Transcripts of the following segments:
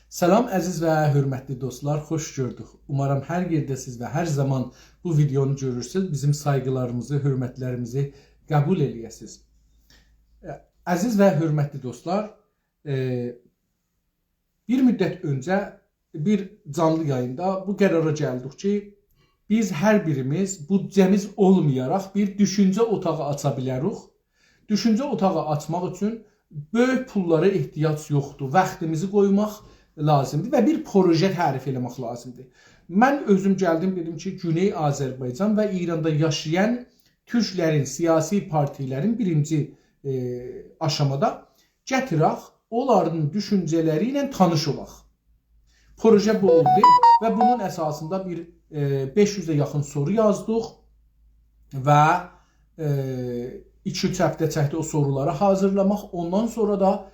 Salam əziz və hörmətli dostlar, xoş gördük. Umarım hər yerdəsiz və hər zaman bu videonu görürsünüz. Bizim sayğılarımızı, hörmətlərimizi qəbul eləyəsiniz. Əziz və hörmətli dostlar, bir müddət öncə bir canlı yayında bu qərara gəldik ki, biz hər birimiz büdcəmiz olmayaraq bir düşüncə otağı aça bilərik. Düşüncə otağı açmaq üçün böyük pullara ehtiyac yoxdur. Vaxtımızı qoymaq lazımdır və bir proje tərif eləmək lazımdır. Mən özüm gəldim, dedim ki, Güney Azərbaycan və İranda yaşayan türklərin, siyasi partilərin birinci aşamada gətirək, onların düşüncələri ilə tanış olaq. Proje bu oldu və bunun əsasında bir 500-ə yaxın soru yazdıq və 2-3 həftə çəkdi o soruları hazırlamaq. Ondan sonra da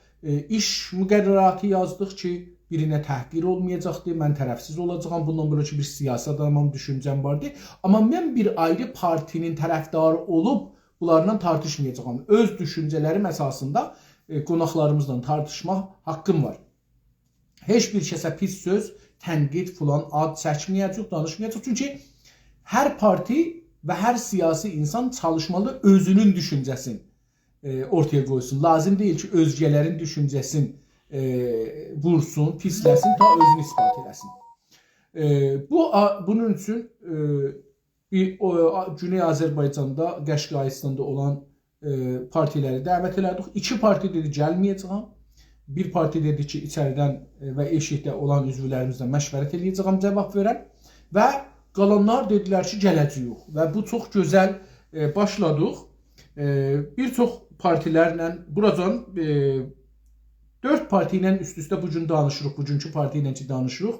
iş müqərrəratı yazdıq ki, birinə təhqir olmayacaqdır, mən tərəfsiz olacağam, bundan belə ki, bir siyasi adamım, düşüncəm vardı. Amma mən bir ayrı partinin tərəfdarı olub, bunlarla tartışmayacağam. Öz düşüncələrim əsasında qonaqlarımızla tartışmaq haqqım var. Heç bir kəsə pis söz, tənqid filan ad çəkməyəcək, danışmayacaq. Çünki hər parti və hər siyasi insan çalışmalı özünün düşüncəsini ortaya qoysun. Lazım deyil ki, özgələrin düşüncəsini vursun, pisləsin, ta özünü ispat eləsin. Bunun üçün Güney Azərbaycanda, Qəşqayistanda olan partiləri dəvət elədik. 2 parti dedi, gəlməyəcəm. Bir parti dedi ki, içəridən və eşikdə olan üzvlərimizlə məşvərət eləyəcəm, cavab verəm. Və qalanlar dedilər ki, gələcəyik. Və bu çox gözəl başladıq. Bir çox partilərlə, buradan 4 parti ilə üst-üstə bugün danışırıq, bugünkü parti ilə ki danışırıq.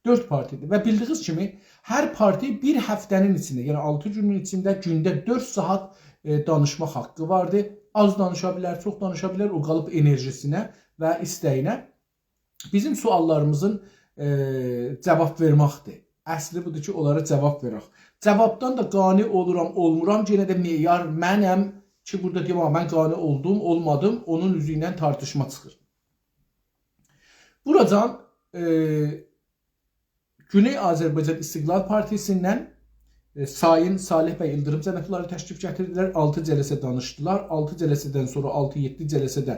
4 partidir və bildiyiniz kimi hər parti bir həftənin içində, yəni 6 günün içində gündə 4 saat danışmaq haqqı vardı. Az danışa bilər, çox danışa bilər, o qalıb enerjisinə və istəyinə. Bizim suallarımızın cavab verməkdir. Əsli budur ki, onlara cavab verək. Cavabdan da qane oluram, olmuram, yenə də meyar mənəm ki, burada deyəm, mən qane oldum, olmadım, onun üzü ilə tartışma çıxır. Buradan Güney Azərbaycan İstiqlal Partisindən Sayın Salih bəy İldırım cənabları təşrif gətirdilər. 6 cələsə danışdılar. 6 cələsədən sonra 6-7 cələsədə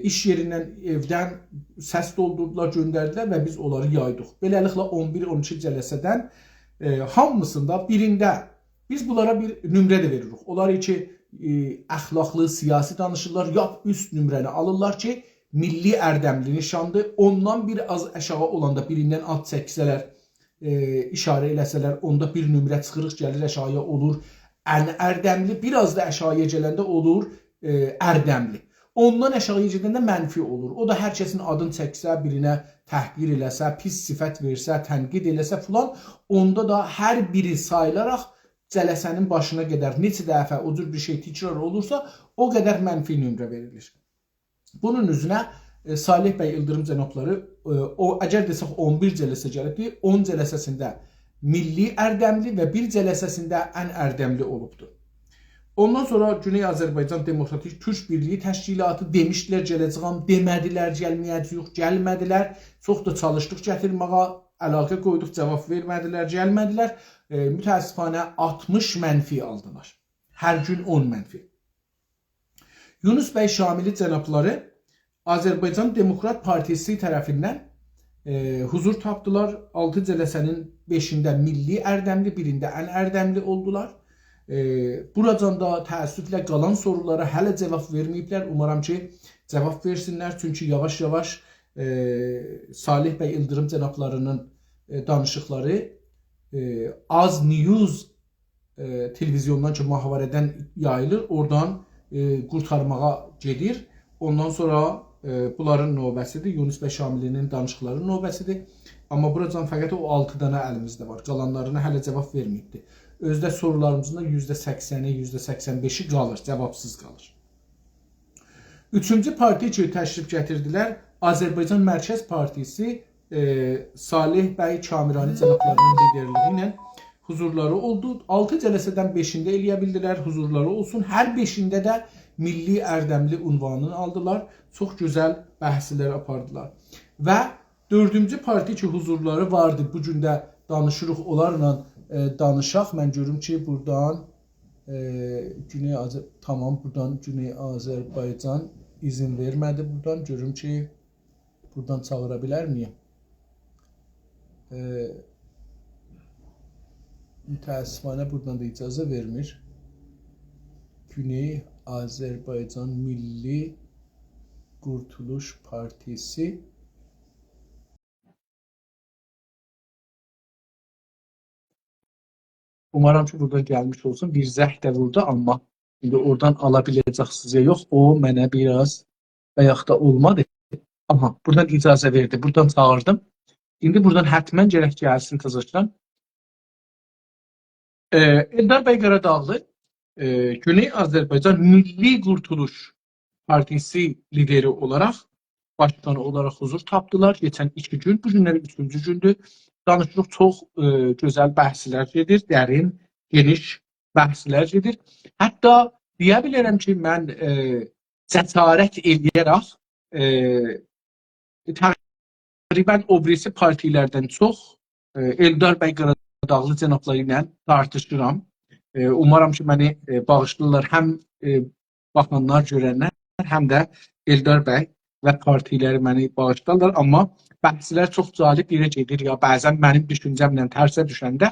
iş yerindən, evdən səs doldurdular, göndərdilər və biz onları yaydıq. Beləliklə 11-12 cələsədən hamısında birində biz bunlara bir nömrə də veririk. Onlar ki, əxlaqlı, siyasi danışırlar, yap üst nömrəni alırlar ki, milli ərdəmli nişandır. Ondan bir az aşağı olanda birindən ad çəksələr, işarə eləsələr, onda bir nömrə çıxırıq, gəlir aşağıya olur ən ərdəmli, biraz da aşağıya gələndə olur ərdəmli. Ondan aşağıya gedəndə mənfi olur. O da hər kəsin adını çəksə, birinə təhqir eləsə, pis sifət versə, tənqid eləsə filan, onda da hər biri sayılaraq cələsənin başına qədər neçə dəfə o cür bir şey təkrar olursa, o qədər mənfi nömrə verilir. Bunun üzünə Salih bəy İldırım cənabları, əgər desək 11 cələsə gəlibdir, 10 cələsəsində milli ərdəmli və 1 cələsəsində ən ərdəmli olubdur. Ondan sonra Güney Azərbaycan Demokratik Türk Birliyi Təşkilatı demişdilər gələcəyəm, demədilər, gəlməyəcəyik, gəlmədilər. Çox da çalışdıq gətirməyə, əlaqə qoyduq, cavab vermədilər, gəlmədilər. Mütəəssifanə 60 mənfi aldılar. Hər gün 10 mənfi. Yunus bəy Şamili cənabları Azərbaycan Demokrat Partisi tərəfindən huzur tapdılar. 6 cələsənin 5-də milli ərdəmli, 1-də ən ərdəmli oldular. Buradan da təəssüflə qalan sorulara hələ cavab verməyiblər. Umaram ki, cavab versinlər. Çünki yavaş-yavaş Salih bəy İldırım cənablarının danışıqları Az News televizyondan ki, mühavarədən yayılır. Oradan qurtarmağa gedir. Ondan sonra bunların növbəsidir. Yunus bəy Şamilinin danışıqlarının növbəsidir. Amma buradan fəqət o 6 dənə əlimizdə var. Qalanlarına hələ cavab verməyibdir. Özdə sorularımızın da %80-i, %85-i qalır, cavabsız qalır. Üçüncü parti ki, təşrif gətirdilər, Azərbaycan Mərkəz Partisi Salih bəy Kamirani cənablarının liderliyi ilə huzurları oldu. 6 cələsədən 5-də eləyə bildilər, huzurları olsun. Hər 5-də də milli ərdəmli unvanını aldılar. Çox gözəl bəhslər apardılar. Və Dördüncü parti ki huzurları vardı. Bu gün də danışırıq onlarla danışaq. Mən görüm ki buradan Güney tamam, buradan Güney Azərbaycan izin vermədi. Buradan görüm ki buradan çağıra bilər miyim? Mütəəssifanə buradan da icazə vermir. Güney Azərbaycan Milli Qurtuluş Partisi umarım ki buradan gəlmiş olsun. Bir zəh də vurdu, amma indi oradan ala biləcəksiniz ya yox. O mənə biraz bayaq da olmadı. Aha, buradan icazə verdi. Buradan çağırdım. İndi buradan həttəmən gərək gəlsin təzədən. Eldar bəy Qaradağlı Güney Azərbaycan Milli Qurtuluş Partisi lideri olarak, başkanı olarak huzur tapdılar. Geçen 2 gün, bu günlər 3-cü gündür. Danışırıq, çox gözəl bəhslər gedir, dərin, geniş bəhslər gedir. Hətta deyə bilərəm ki, mən cəsarət edərək təqribən o birisi partilərdən çox Eldar bəy Qaradağlı cənabları ilə tartışıram. Umarım ki, məni bağışlayırlar həm baxanlar, görənlər, həm də Eldar bəy və partiləri məni bağışlarlar. Amma bəhslər çox cəlib yerə gedir. Ya bəzən mənim düşüncəmlə tərsə düşəndə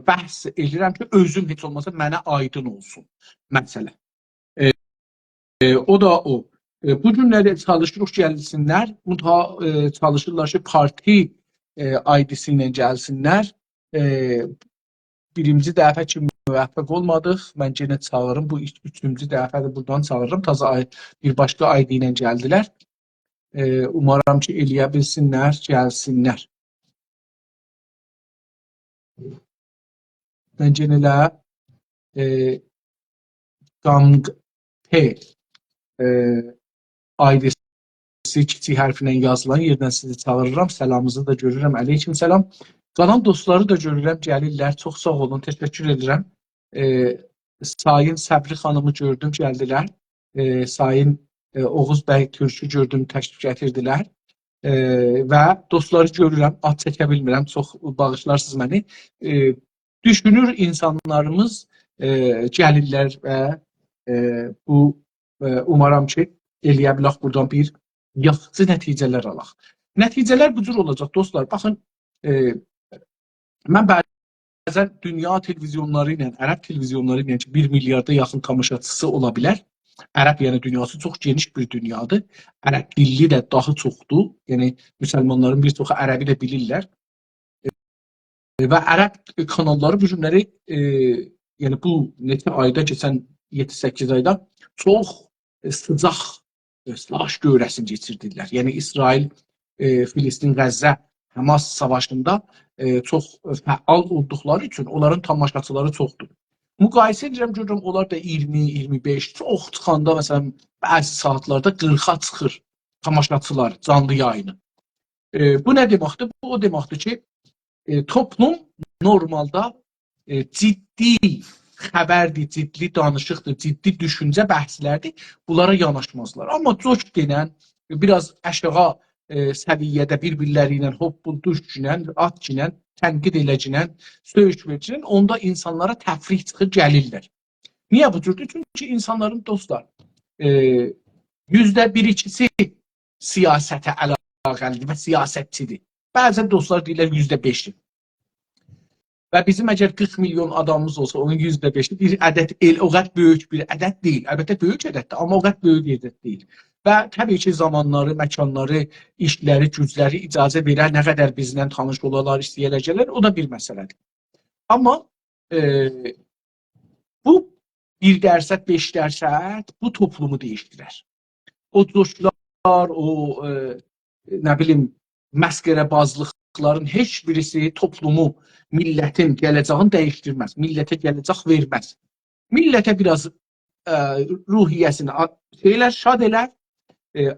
bəhs edirəm ki, özüm heç olmasa mənə aydın olsun məsələ. O da o. Bu günləri çalışırıq gəlsinlər. Çalışırlar ki, parti aidisi ilə gəlsinlər. Birinci dəfə ki müvəffəq olmadıq. Mən yenə çağırırım. Bu 3-cü dəfədir buradan çağırırım. Taza bir başqa ID ilə gəldilər. Umarım ki eləyə bilsinlər, gəlsinlər. Mən yenə elə Qamqe ID'si kiçik hərflə yazılan yerdən sizi çağırıram. Səlamınızı da görürəm. Əleyküm səlam. Qalan dostları da görürəm, gəlirlər. Çox sağ olun, təşəkkür edirəm. Sayın Səbri xanımı gördüm, gəldilər. Sayın Oğuz bəy Türkü gördüm, təşrif gətirdilər. Və dostları görürəm, ad çəkə bilmirəm, çox bağışlarsınız məni. Düşünür insanlarımız gəlirlər və bu umaram ki, eləyə bilək buradan bir yaxşı nəticələr alaq. Nəticələr bu cür olacaq, dostlar. Baxın, mən bəzən dünya televizyonları ilə, ərəb televizyonları ilə 1 milyarda yaxın tamaşaçısı ola bilər. Ərəb yəni dünyası çox geniş bir dünyadır. Ərəb dilli də daha çoxdur. Yəni müsəlmanların bir çoxu ərəbi də bilirlər. Və ərəb kanalları bu günləri yəni bu neçə ayda, keçən 7-8 ayda çox sıcaq savaş dövrəsini keçirdirlər. Yəni İsrail, Filistin, Qəzzə, Həmas savaşında çox fəal olduqları üçün onların tamaşaçıları çoxdur. Müqayisə edirəm, görürəm, onlar da 20-25, çox çıxanda, məsələn, bəzi saatlarda 40-a çıxır tamaşaçılar canlı yayını. Bu nə deməkdir? Bu o deməkdir ki, toplum normalda ciddi xəbərdir, ciddi danışıqdır, ciddi düşüncə bəhslərdir. Bunlara yanaşmazlar. Amma coş denən, biraz aşağı səviyyədə bir-birləri ilə hoppul düşkünən, atkinən, tənqid eləcinən, söyüş vercinən, onda insanlara təfrih çıxır, gəlirlər. Niyə bu cürdür? Çünki insanların dostlar, %1-2-si siyasətə əlaqəlidir və siyasətçidir. Bəzən dostlar deyirlər %5'dir. Və bizim əgər 40 milyon adamımız olsa, onun %5'i bir ədəd, o qədər böyük bir ədəd deyil. Əlbəttə böyük ədəddir, amma o qədər böyük bir ədəd deyil. Və təbii ki, zamanları, məkanları, işləri, gücləri icazə verər, nə qədər bizlə tanış olarlar, istəyəcəklər, o da bir məsələdir. Amma bu 1%, 5% bu toplumu değiştirir. O coşkular, o nə bilim, məskərəbazlıqların heç birisi toplumu, millətin gələcəyini dəyişdirməz. Millətə gələcək verməz. Millətə biraz ruhiyyəsini şad elər,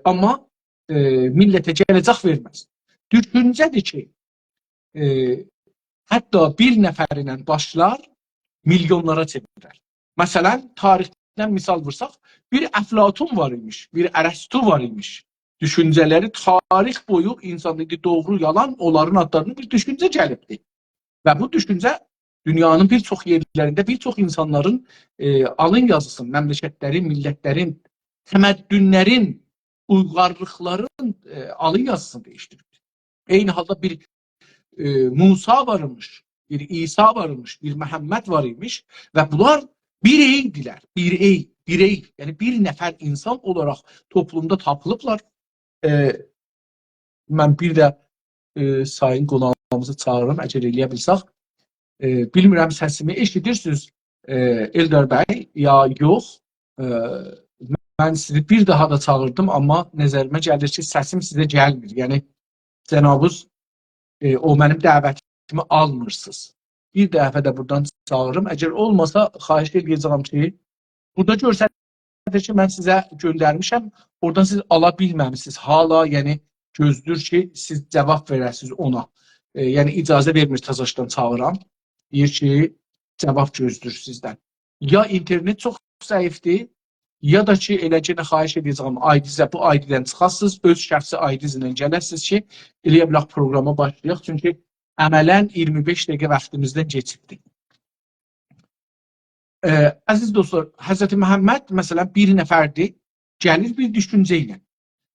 amma millətə gələcək verməz. Düşüncədir ki, hətta bir nəfərindən başlar, milyonlara çevirər. Məsələn, tarixdən misal vursaq, bir Əflatun var imiş, bir Ərəstu var imiş. düşünceleri tarih boyu insanlığı doğru yalan onların adlarını bir düşünce gəlibdir. Ve bu düşünce dünyanın birçok yerlerinde birçok insanların alın yazısı, memleketlerin, milletlerin, temeddünlerin, uygarlıkların alın yazısını değiştirdi. Aynı halde bir Musa varmış, bir İsa varmış, bir Muhammed var imiş ve bunlar bireydiler. Birey. Yani bir nefer insan olarak toplumda tapılıblar. Ben bir de sayın qonağımızı çağırırım, əgər eləyə bilsək. Bilmirəm səsimi eşidirsiniz Eldar bəy ya yox. Mən sizi bir daha da çağırdım, amma nəzərimə gəlir ki, səsim sizə gəlmir. Yəni cənabınız o mənim dəvətimi almırsınız. Bir dəfə də buradan çağırırım. Əgər olmasa xahiş edəcəyəm ki, burada görsədir ki, mən sizə göndərmişəm. Oradan siz ala bilməmisiniz. Hala yəni gözlür ki, siz cavab verəsiniz ona. Yəni icazə vermir təzəşdən çağıram. Deyir ki, cavab gözlür sizdən. Ya internet çox zəifdir, ya da ki, elə ki, xahiş edəcəyəm, ID-sə bu ID-dən çıxasınız, öz şəxsi ID-zinə gələsiniz ki, eləyə bilək programa başlayaq. Çünki əmələn 25 dəqiqə vaxtımızdan keçibdir. Əziz dostlar, Həzrəti Məhəmməd məsələn bir nəfərdir, gəlir bir düşüncə ilə.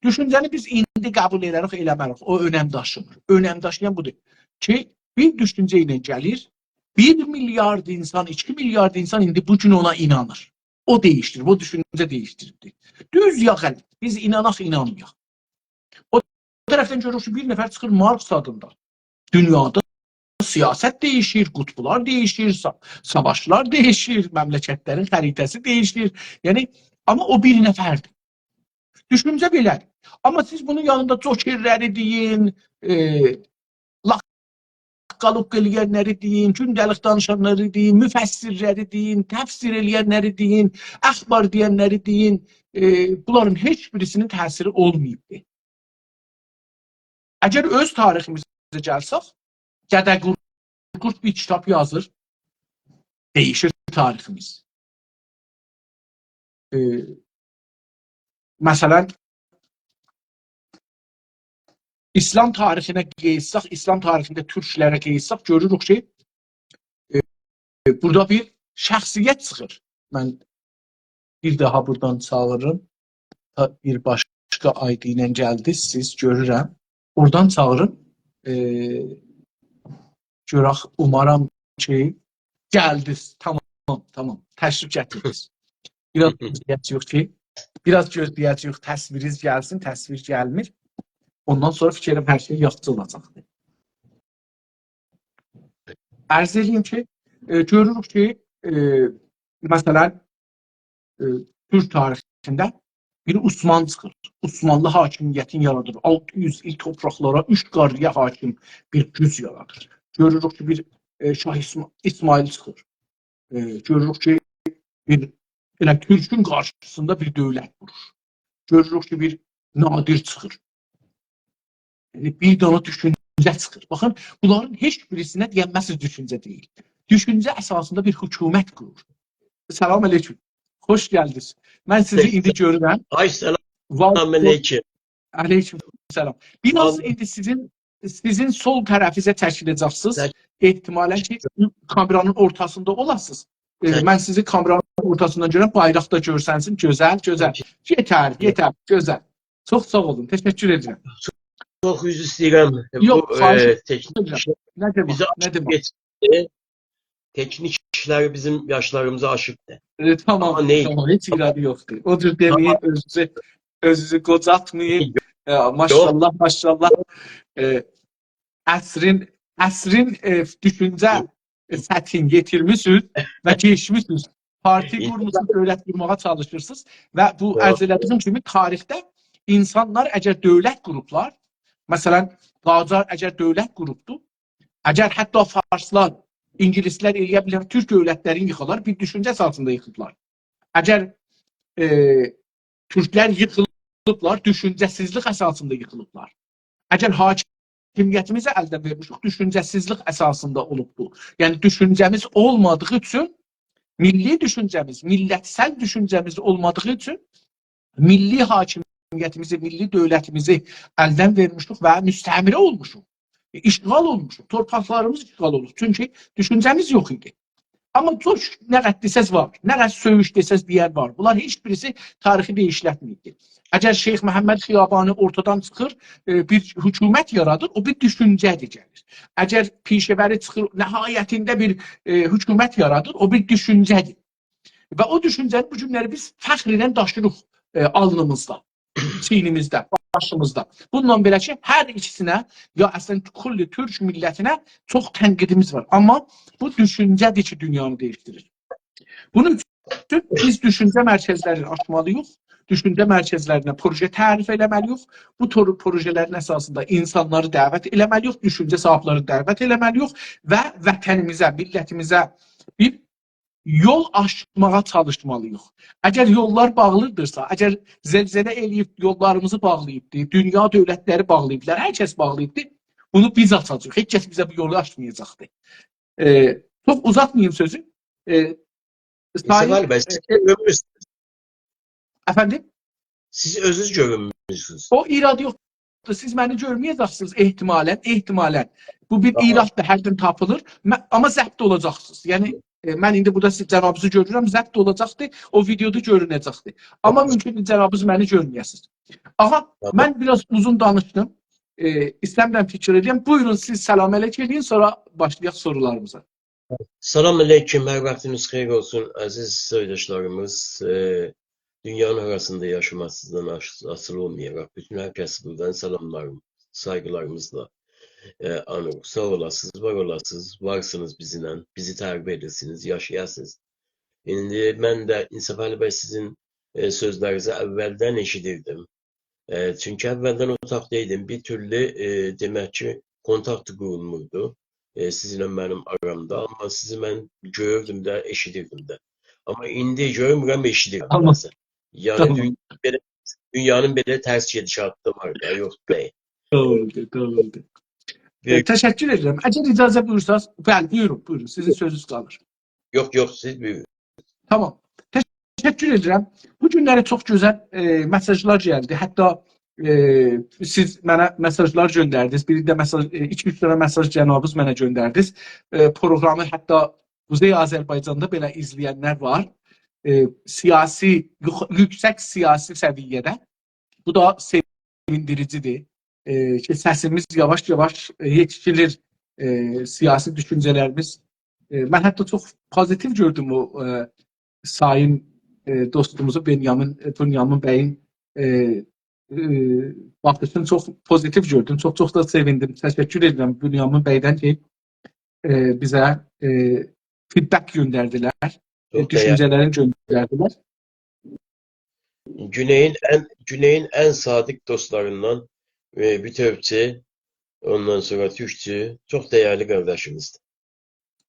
Düşüncəni biz indi qəbul edərik, eləmərik. O önəm daşımır. Önəm daşıyan budur ki, bir düşüncə ilə gəlir, 1 milyard insan, 2 milyard insan indi bu gün ona inanır. O değiştirir, o düşünce değiştirir. Düz ya qəlb, biz inanaq, inanmayaq. O tərəfdən görürük ki, bir nəfər çıxır Marx adında. Dünyada siyaset değişir, kutbular değişir, savaşlar değişir, memleketlerin xəritəsi değişir. Yəni, ama o bir nəfərdir. Düşüncə belədir. Amma siz bunun yanında jokerləri deyin, qalıq eləyənləri deyin, gündəlik danışanları deyin, müfəssirləri deyin, təfsir eləyənləri deyin, əxbar deyənləri deyin, bunların heç birisinin təsiri olmayıbdır. Əgər öz tariximizə gəlsək, Gədə Qurd bir kitab yazır, değişir tariximiz. Məsələn, İslam tarixinə qeysək, İslam tarixində türklərə qeysək, görürük ki, burada bir şəxsiyyət çıxır. Mən bir daha buradan çağırırım. Bir başqa ID ilə gəldi, siz görürəm. Oradan çağırın. Görək, umaram ki, gəldiniz. Tamam. Təşrif gətirdiniz. Biraz gözləyəcəyik ki, təsviriniz gəlsin, təsvir gəlmir. Ondan sonra fikrim her şey yaxşı olacaqdır. Ərz edeyim ki, görürük ki, məsələn, Türk tarixində bir Osman çıxır. Osmanlı hakimiyyətin yaradır. 600 il topraklara 3 qarıya hakim bir güc yaradır. Görürük ki, bir Şah İsmail çıxır. Görürük ki, bir Türk'ün qarşısında bir dövlət qurur. Görürük ki, bir Nadir çıxır. Yani bir dana düşünce çıxır. Bakın, bunların heç birisinə deyənməsiz düşünce değil. Düşünce esasında bir hükümet kurur. Selam aleyküm. Hoş geldiniz. Ben sizi indi görürəm. Ay selam aleyküm. Aleyküm selam. Biraz indi sizin sol tərəfizə təşkil edəcəksiniz. Ehtimalən ki, kameranın ortasında olasınız. Ben sizi kameranın ortasından görürəm. Bayraqda görsənsin. Gözəl. Yetər. Gözəl. Çox sağ olun. Təşəkkür edirəm. Çok üzü istəyirəm. Yok, teknik işler bizi teknik işler bizim yaşlarımıza aşıktı. Tamam, hiç iradı yoktu. O tür demeyin, özünüzü qocatmayın. Maşallah. Əsrin düşüncə səthini yetirmişsiniz və keçmişsiniz. Parti qurmuşsunuz, dövlət qurmağa çalışırsınız və bu ərz elədiyim kimi tarixdə insanlar əgər dövlət qurublar, məsələn, Qacar əgər dövlət qurubdur, əgər hətta Farslar, İngilislər eləyə bilər, Türk dövlətlərini yıxılar, bir düşüncə əsasında yıxıblar. Əgər Türklər yıxılıblar, düşüncəsizlik əsasında yıxılıblar. Əgər hakimiyyətimizi əldə vermişik, düşüncəsizlik əsasında olubdur. Yəni, düşüncəmiz olmadığı üçün, milli düşüncəmiz, millətsel düşüncəmiz olmadığı üçün, milli hakimiyyət cəmiyyətimizi, milli dövlətimizi əldən vermişik və müstəmirə olmuşuq. İşğal olmuşuq. Torpaqlarımız işğal olub. Çünki düşüncəmiz yox idi. Amma çox nə qədər desəz var, nə qədər söyüş desəz deyər var. Bunlar heç birisi tarixi deyişlətməyibdir. Əgər Şeyx Məhəmməd Xiyabani ortadan çıxır, bir hökumət yaradır, o bir düşüncədir gəlir. Əgər Pişəvəri çıxır, nəhayətində bir hökumət yaradır, o bir düşüncədir. Və o düşüncəni bu günləri biz fəxr ilə daşırıq alnımızda, çiynimizdə, başımızda. Bununla belə ki, hər ikisinə, ya əslən kulli Türk millətinə çox tənqidimiz var. Amma bu düşüncədir ki, dünyanı değişdirir. Bunun üçün biz düşüncə mərkəzlərini açmalıyıq, düşüncə mərkəzlərinə proje tərif eləməliyik, bu projələrin əsasında insanları dəvət eləməliyik, düşüncə sahibləri dəvət eləməliyik və vətənimizə, millətimizə bir yol açmağa çalışmalıyıq. Əgər yollar bağlıdırsa, əgər zəlzələ eləyib yollarımızı bağlayıbdır, dünya dövlətləri bağlayıblar, hər kəs bağlayıbdır, bunu biz açacaq. Heç kəs bizə bu yolu açmayacaqdır. Çox uzatmayayım sözü. İsmail bəy, siz görünmürsünüz. Əfəndim? Siz özünüz görünmürsünüz. O irad yoxdur. Siz məni görməyəcəksiniz ehtimalən. Bu bir iraddır, hər gün tapılır. Amma zəbt olacaqsınız. Yəni, mən indi burada siz cənabınızı görürəm, zəbt olacaqdır, o videoda görünəcəkdir. Amma mümkün cənabınız məni görməyəsiniz. Aha, mən biraz uzun danışdım. İstəmirəm fikir edeyim. Buyurun, siz salam əleyk edin, sonra başlayaq sorularımıza. Salam aleyküm, hər vaxtınız xeyir olsun, əziz soydaşlarımız. Dünyanın arasında yaşamasından asılı olmayaraq, bütün hər kəsi buradan salamlarım, saygılarımızla anırıq. Sağ olasınız, var olasınız, varsınız bizimlə, bizi tərbiyə edirsiniz, yaşayasınız. İndi mən də İnsaf Əli bəy sizin sözlərinizi əvvəldən eşidirdim. Çünki əvvəldən otaqdaydım, bir türlü demək ki, kontakt qurulmurdu. Sizinlə mənim aramda, amma sizi mən görürdüm də, eşidirdim də. Amma indi görmürəm, eşidirəm. Yəni dünyanın belə tərs gedişatı var da, yox deyil. Doğrudur. Təşəkkür edirəm. Əgər icazə buyursanız, bəli, buyurun. Sizin sözünüz qalır. Yox, siz buyurun. Tamam. Təşəkkür edirəm. Bu günləri çox gözəl mesajlar gəldi. Hətta siz mənə mesajlar göndərdiniz. Biri də mesaj, 2-3 dənə mesaj cənabınız mənə göndərdiniz. Proqramı hətta Kuzey Azərbaycanda belə izləyənlər var. Yüksək siyasi səviyyədə. Bu da sevindiricidir. Ki, səsimiz yavaş-yavaş yetişilir, siyasi düşüncələrimiz. Mən hətta çox pozitiv gördüm o sayın dostumuzu Bünyamin bəyin baxışını çox pozitiv gördüm. Çox da sevindim. Təşəkkür edirəm Bünyamin bəydən ki, bizə feedback göndərdilər, düşüncələrini göndərdilər. Güneyin ən sadiq dostlarından Bütövçü, ondan sonra Türkçü, çox dəyərli qardaşımızdır.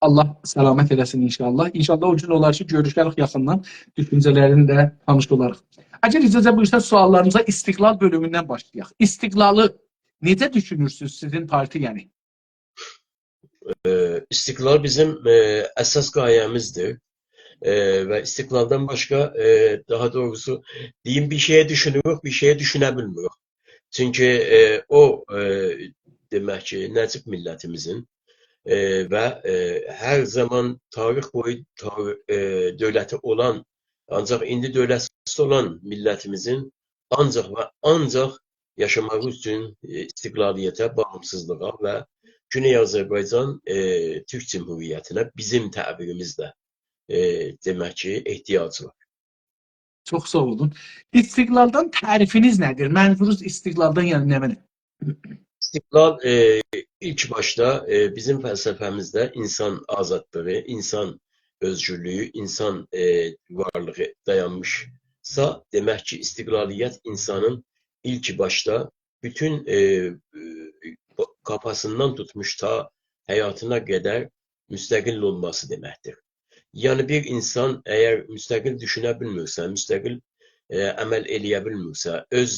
Allah səlamət eləsin inşallah. İnşallah o gün olar ki, görüşərik yaxından, düşüncələrini də tanış olarıq. Əgər icazə buyursanız suallarımıza İstiqlal bölümündən başlayaq. İstiqlalı necə düşünürsünüz sizin partiyəni? İstiqlal bizim əsas qayəmizdir. Və istiqlaldan başqa, daha doğrusu deyim, bir şeye düşünürük, bir şeye düşünə bilmirik. Çünki o demək ki, nəcib millətimizin və hər zaman tarix boyu dövləti olan, ancaq indi dövlətsiz olan millətimizin ancaq və ancaq yaşamaq üçün istiqlaliyyətə, bağımsızlığa və Güney Azərbaycan Türk Cümhuriyyətinə bizim təbirimizlə demək ki, ehtiyacı var. Çox sağ olun. İstiqlaldan tərifiniz nədir? Mənzurunuz istiqlaldan yəni nə mənə? İstiqlal ilk başda bizim fəlsəfəmizdə insan azadlığı, insan özgürlüyü, insan varlığı dayanmışsa, demək ki, istiqlaliyyət insanın ilk başda bütün kafasından tutmuş ta həyatına qədər müstəqil olması deməkdir. Yəni bir insan əgər müstəqil düşünə bilmirsə, müstəqil əməl eləyə bilmirsə, öz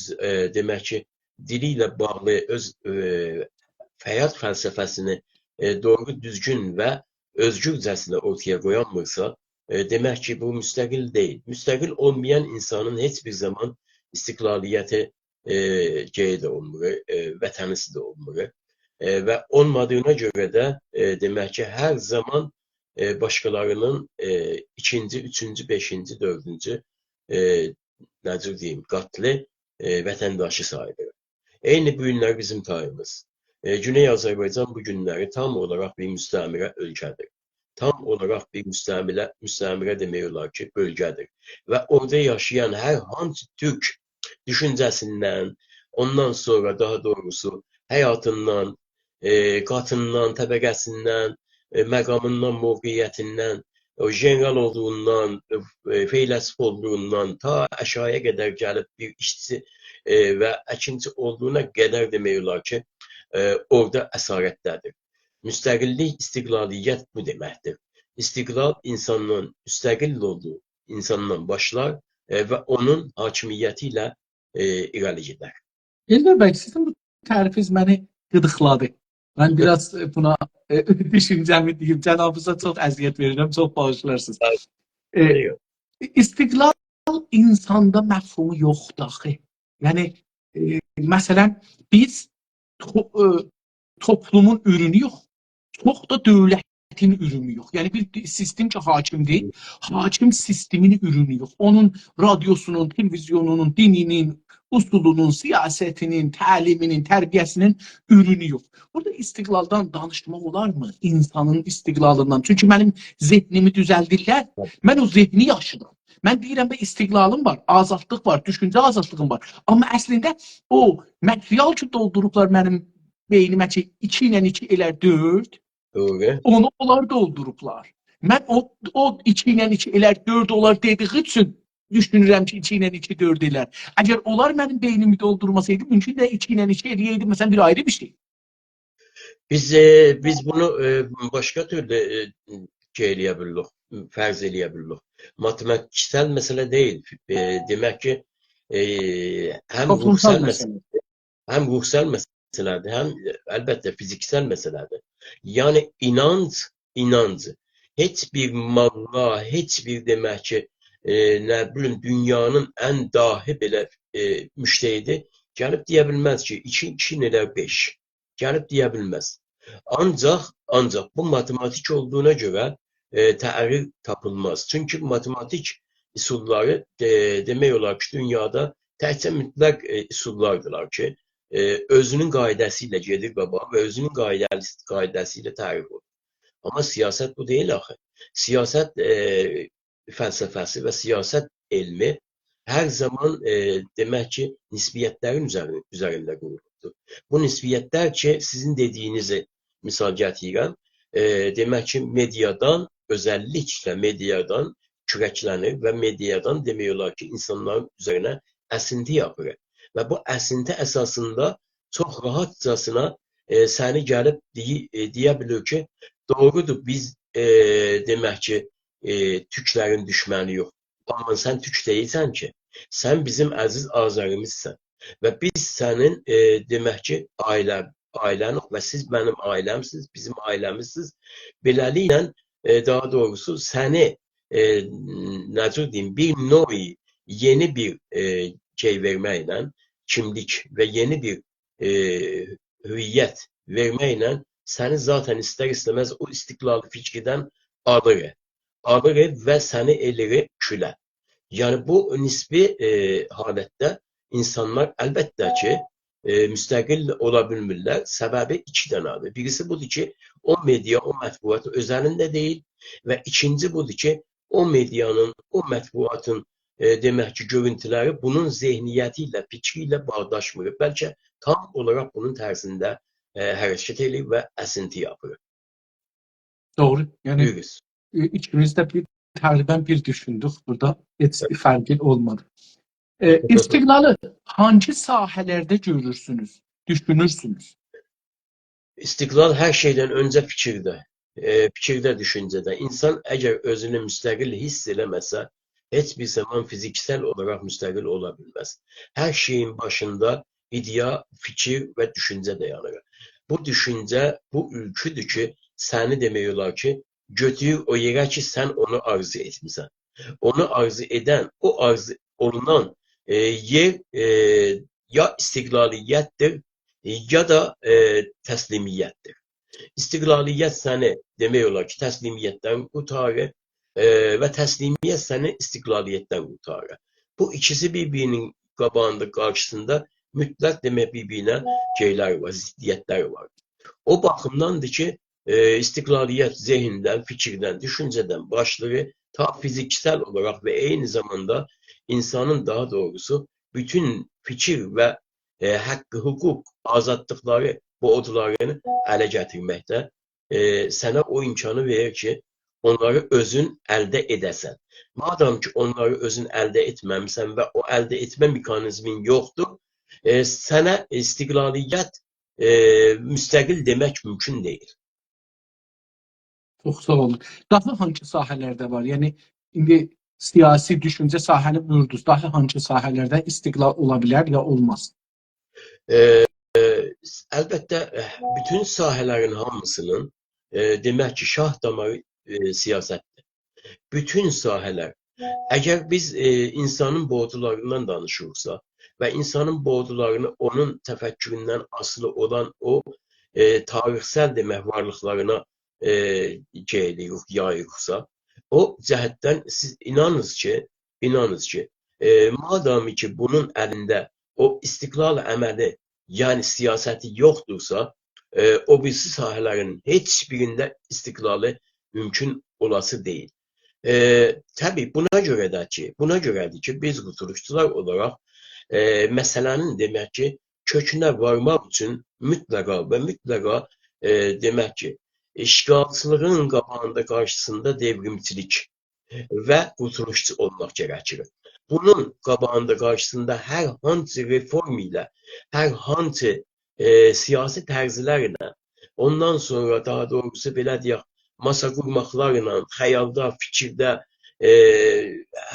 demək ki, dili ilə bağlı öz həyat fəlsəfəsini doğru, düzgün və özgürcəsinə ortaya qoyanmırsa, demək ki, bu müstəqil deyil. Müstəqil olmayan insanın heç bir zaman istiqlaliyyəti qeyd olunmur, vətənisi də olunmur. Və olmadığına görə də demək ki, hər zaman başqalarının ikinci, üçüncü, beşinci, dördüncü necə deyim, qatlı vətəndaşı sayılır. Eyni bu günlər bizim tayımız. Güney Azərbaycan bu günləri tam olaraq bir müstəmirə ölkədir. Tam olaraq bir müstəmirə demək olar ki, bölgədir. Və orada yaşayan hər hansı türk düşüncəsindən, ondan sonra daha doğrusu həyatından, qatından, təbəqəsindən, məqamından, mövqeyyətindən, o general olduğundan, feyləsif olduğundan ta aşağıya qədər gəlib bir işçi və əkinçi olduğuna qədər demək olar ki, orada əsarətdədir. Müstəqillik, istiqlaliyyət bu deməkdir. İstiqlal insanın müstəqil olduğu insandan başlar və onun hakimiyyəti ilə irəli gedər. Elmar bəy, sizin bu tərifiniz məni qıdıqladı. Mən biraz buna düşüncəmi deyim, cənabınıza çox əziyyət verirəm, çox bağışlarsınız. İstiqlal insanda məfhumu yoxdur axı. Yəni, məsələn, biz toplumun ürünü yox, çox da dövlətin ürünü yox. Yəni, bir sistem ki, hakimdir, hakim sistemin ürünü yox. Onun radiosunun, televizyonunun, dininin, usulunun, siyasətinin, təliminin, tərbiyəsinin ürünü yox. Burada istiqlaldan danışmaq olarmı? İnsanın istiqlalından. Çünki mənim zehnimi düzəldirlər, mən o zehni yaşıram. Mən deyirəm ki, istiqlalım var, azadlıq var, düşüncə azadlığım var. Amma əslində o material ki, doldurublar mənim beynimə ki, 2 ilə 2 elər 4, onu onlar doldurublar. Mən o 2 ilə 2 elər 4 olar dediği üçün düşünürəm ki, 2 ilə 2 4 elər. Əgər onlar mənim beynimi doldurmasaydı, mümkün də 2 ilə 2 eləyəydi, məsələn, bir ayrı bir şey. Biz bunu başqa türlü eləyə bilirik, fərz eləyə bilirik. Matematiksel məsələ deyil. Demək ki, həm ruhsal məsələdir, həm əlbəttə fiziksel məsələdir. Yəni inanc. Heç bir malla, heç bir demək ki, nə bilim, dünyanın ən dahi belə müştəhidi gəlib deyə bilməz ki, 2 ilə 5. Gəlib deyə bilməz. Ancaq bu matematik olduğuna görə təərir tapılmaz. Çünki matematik üsulları demək olar ki, dünyada təkcə mütləq üsullardılar ki, özünün qaydəsi ilə gedir qabağa və özünün qaydəsi ilə tərif olur. Amma siyasət bu deyil axı. Siyasət fəlsəfəsi və siyasət elmi hər zaman demək ki, nisbiyyətlərin üzərində qurulubdur. Bu nisbiyyətlər ki, sizin dediyinizi misal gətirirəm, demək ki, mediadan, özəlliklə mediadan kürəklənir və mediadan demək olar ki, insanların üzərinə əsinti yapır. Və bu əsinti əsasında çox rahatcasına səni gəlib deyə bilir ki, doğrudur, biz demək ki, türklərin düşməni yox. Amma sən türk deyilsən ki, sən bizim əziz Azərimizsən. Və biz sənin demək ki, ailən və siz mənim ailəmsiniz, bizim ailəmizsiniz. Beləliklə, daha doğrusu səni necə deyim, bir növ yeni bir şey verməklə, kimlik və yeni bir hüviyyət verməklə səni zaten istər-istəməz o istiqlal fikridən alır və səni eləyir külə. Yəni bu nisbi halətdə insanlar əlbəttə ki, müstəqil ola bilmirlər. Səbəbi 2 dənədir. Birisi budur ki, o media, o mətbuat özəlində deyil və ikinci budur ki, o medianın, o mətbuatın demək ki, görüntüləri bunun zehniyyəti ilə, fikri ilə bağdaşmır. Bəlkə tam olaraq bunun tərsində hərəkət edir və əsinti yapır. Doğru. Yəni ikimiz də təqribən bir düşündük burada. Heç fərqi olmadı. İstiqlalı hangi sahələrdə görürsünüz, düşünürsünüz? İstiqlal hər şeydən öncə fikirdə. Fikirdə, düşüncədə. İnsan əgər özünü müstəqil hiss eləməsə, heç bir zaman fiziksel olaraq müstəqil ola bilməz. Hər şeyin başında ideya, fikir və düşüncə dayanır. Bu düşüncə, bu ülküdür ki, səni demək olar ki, götürür o yerə ki, sən onu arzu etmirsən. Onu arzu edən, o arzu olunan yer ya istiqlaliyyətdir, ya da təslimiyyətdir. İstiqlaliyyət səni demək olar ki, təslimiyyətdən qurtarır və təslimiyyət səni istiqlaliyyətdən qurtarır. Bu ikisi bir-birinin qabağında, qarşısında mütləq demək bir-birinə şeylər var, ziddiyyətlər var. O baxımdandır ki, istiqlaliyyət zehindən, fikirdən, düşüncədən başlayır, ta fiziksel olarak ve aynı zamanda insanın daha doğrusu bütün fikir ve hakkı, hukuk, azadlıkları, borclarını ələ gətirməkdə sənə o imkanı verir ki, onları özün əldə edəsən. Madam ki, onları özün əldə etməmisən və o əldə etmə mekanizmin yoxdur, sənə istiqlaliyyət müstəqil demək mümkün deyil. Çox sağ olun. Daha hangi sahələrdə var? Yəni indi siyasi düşüncə sahəni buyurdunuz. Daha hangi sahələrdə istiqlal ola bilər ya olmaz? Əlbəttə, bütün sahələrin hamısının demək ki, şah damarı siyasətdir. Bütün sahələr. Əgər biz insanın borcularından danışırsa və insanın borcularını onun təfəkküründən asılı olan o tarixsel demək varlıqlarına yayırsa, o cəhətdən siz inanınız ki, madami ki bunun əlində o istiqlal əməli, yəni siyasəti yoxdursa, o birisi sahələrin heç birində istiqlalı mümkün olası deyil. Tabii buna görədir ki, biz qurtuluşçular olarak məsələnin demək ki, kökünə varmaq üçün mütləqa demək ki, işgalçılığın qabağında qarşısında devrimçilik və qurtuluşçu olmaq gərəkir. Bunun qabağında qarşısında hər hansı reform ilə, hər hansı siyasi tərzilərlə, ondan sonra daha doğrusu belə deyək, masa qurmaqlarla, xəyalda, fikirdə,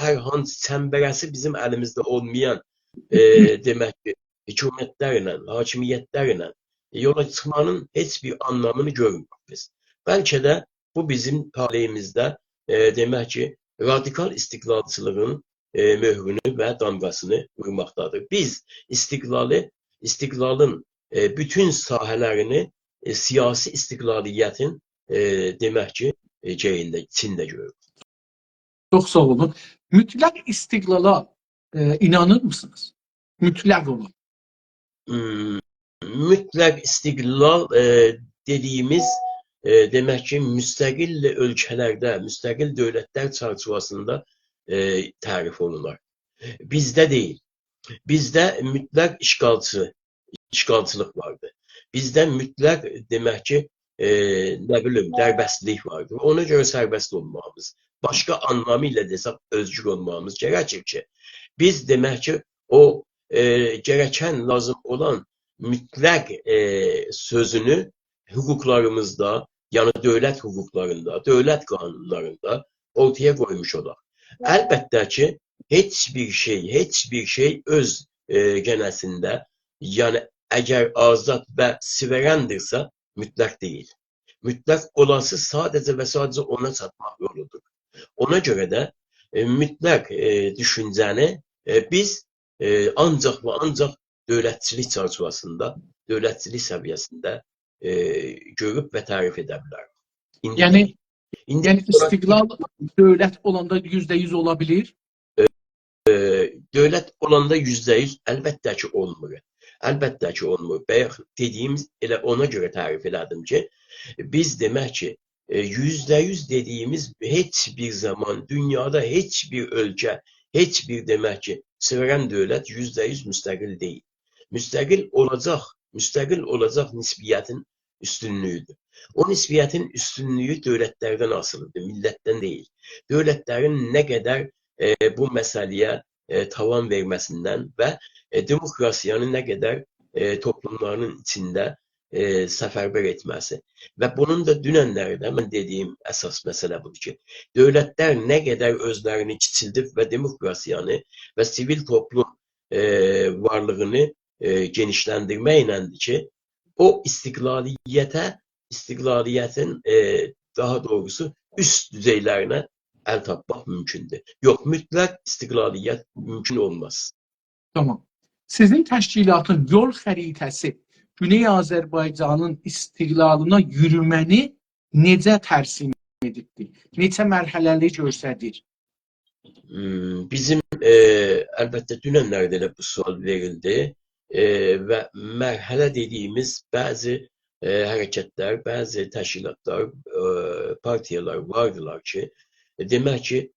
hər hansı çəmbərəsi bizim əlimizdə olmayan demək ki, hükümətlərlə, hakimiyyətlərlə yola çıxmanın heç bir anlamını görmürük biz. Bəlkə də bu bizim taleyimizdə demək ki, radikal istiqlalçılığın möhrünü və damgasını vurmaqdadır. Biz istiqlalın bütün sahələrini siyasi istiqlaliyyətin demək ki, içində görürük. Çox sağ olun. Mütləq istiqlala inanır mısınız? Mütləq olan. Mütləq istiqlal dediyimiz demək ki, müstəqil ölkələrdə, müstəqil dövlətlər çərçivəsində tərif olunur. Bizdə deyil. Bizdə mütləq işgalçılıq vardır. Bizdə mütləq demək ki, nə bilim, dərbəstlik vardır. Ona görə sərbəst olmamız, başqa anlamı ilə desək, özgür olmamız gərəkir ki, biz demək ki, o gərəkən lazım olan mütləq sözünü hüquqlarımızda, yəni dövlət hüquqlarında, dövlət qanunlarında ortaya qoymuş olaq. Əlbəttə ki, heç bir şey öz gənəsində, yəni əgər azad və suverendirsə, mütləq deyil. Mütləq olası sadəcə və sadəcə ona çatmaq yoludur. Ona görə də mütləq düşüncəni biz ancaq və ancaq dövlətçilik çərçivəsində, dövlətçilik səviyyəsində görüb və tərif edə bilərik. Yəni istiqlal dövlət olanda %100 ola bilir? Dövlət olanda %100 əlbəttə ki olmur. Əlbəttə ki olmur. Bayaq dediyimiz elə ona görə tərif elədim ki, biz demək ki, %100 dediyimiz heç bir zaman dünyada heç bir ölkə, heç bir demək ki, suveren dövlət %100 müstəqil deyil. Müstəqil olacaq nisbiyyətin üstünlüyüdür. O nisbiyyətin üstünlüyü dövlətlərdən asılıdır, millətdən deyil. Dövlətlərin nə qədər bu məsələyə tavan verməsindən və demokrasiyanı nə qədər toplumlarının içində səfərbər etməsi. Və bunun da dünənlərdə mən dediyim əsas məsələ budur ki, dövlətlər nə qədər özlərini kiçildib və demokrasiyanı və sivil toplum varlığını genişləndirməklədir ki, o istiqlaliyyətin daha doğrusu üst düzeylərinə əl tapmaq mümkündür. Yox, mütləq istiqlaliyyət mümkün olmaz. Tamam. Sizin təşkilatın yol xəritəsi Güney Azərbaycanın istiqlalına yürüməni necə tərsim edibdir? Neçə mərhələli göstərir? Bizim elbette dünenlerde de bu sual verildi ve merhale dediğimiz bazı hareketler, bazı teşkilatlar, partiyalar vardılar ki, demek ki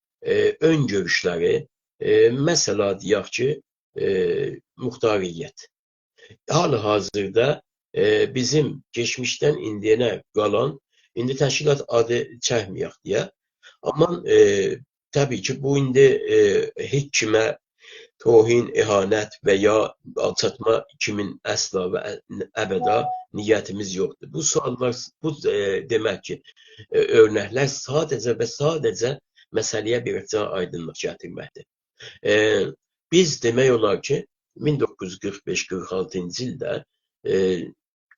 ön görüşleri, mesela deyək ki, muhtariyyət. Hal-hazırda bizim geçmişten indiyene qalan, indi təşkilat adı çəkməyək deyə, amma tabii ki bu indi heç kimə tohin, ihanət və ya alçatma kimin əsla və əbəda niyyətimiz yoxdur. Bu suallar, bu demək ki, örnəklər sadəcə və sadəcə məsələyə bircə aydınlıq gətirməkdir. Biz demək olar ki, 1945-46-cı ildə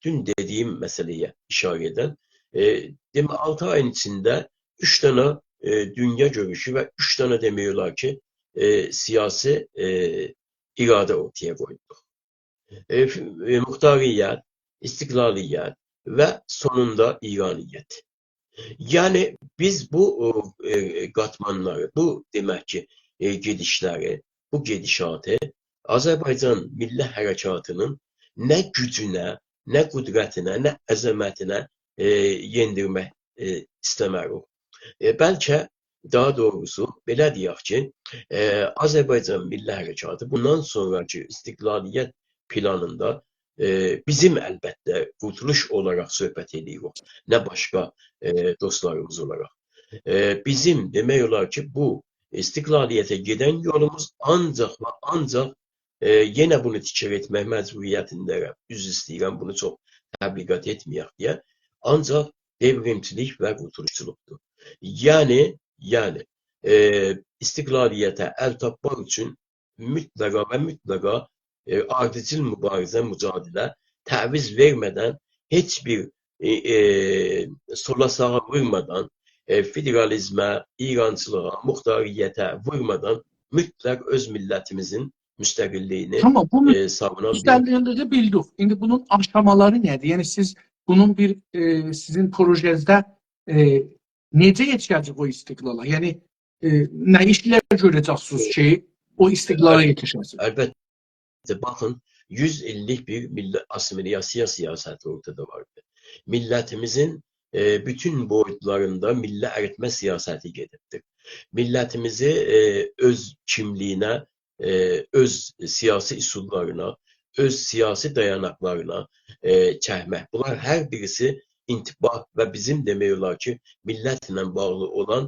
dün dediyim məsələyə işarə edən, 6 ayın içində 3 dənə dünya görüşü və 3 dənə demək olar ki, siyasi iradə ortaya qoyduq. Muhtariyyət, istiqlaliyyət və sonunda İraniyyət. Yəni biz bu qatmanları, bu demək ki, gedişləri, bu gedişatı Azərbaycan Milli Hərəkatının nə gücünə, nə qüdrətinə, nə əzəmətinə yendirmək istəmərik. Bəlkə daha doğrusu belə deyək ki, Azərbaycan Milli Hərəkatı bundan sonraki istiqlaliyyət planında bizim əlbəttə qurtuluş olaraq söhbət edirik, nə başqa dostlarımız olaraq. Bizim demək olar ki, bu istiqlaliyyətə gedən yolumuz ancaq və ancaq yenə bunu tikrar etmək məcburiyyətindəyəm, üzr istəyirəm, bunu çox təbliğat etməyək deyə, ancaq devrimçilik və qurtuluşçuluqdur. Yəni istiqlaliyyətə əl tapmaq üçün mütləqa və mütləqa ardıcıl mübarizə, mücadilə, təviz vermədən, heç bir sola sağa vurmadan, federalizmə, İrançılığa, muhtariyyətə vurmadan mütləq öz millətimizin müstəqilliyini savunan müstəqilliyini bildik. İndi bunun aşamaları nədir? Yəni siz bunun bir sizin projenizdə necə yetişəcək o istiqlala? Yəni nə işlər görəcəksiniz ki, o istiqlala yetişəsiniz? Əlbəttə, baxın, 100 illik bir assimilasiya siyasəti ortada vardı. Millətimizin bütün boyutlarında milli əritmə siyasəti gedibdir. Millətimizi öz kimliyinə, öz siyasi üsullarına, öz siyasi dayanaqlarına çəkmək. Bunlar hər birisi intibah və bizim demək olar ki, millətlə bağlı olan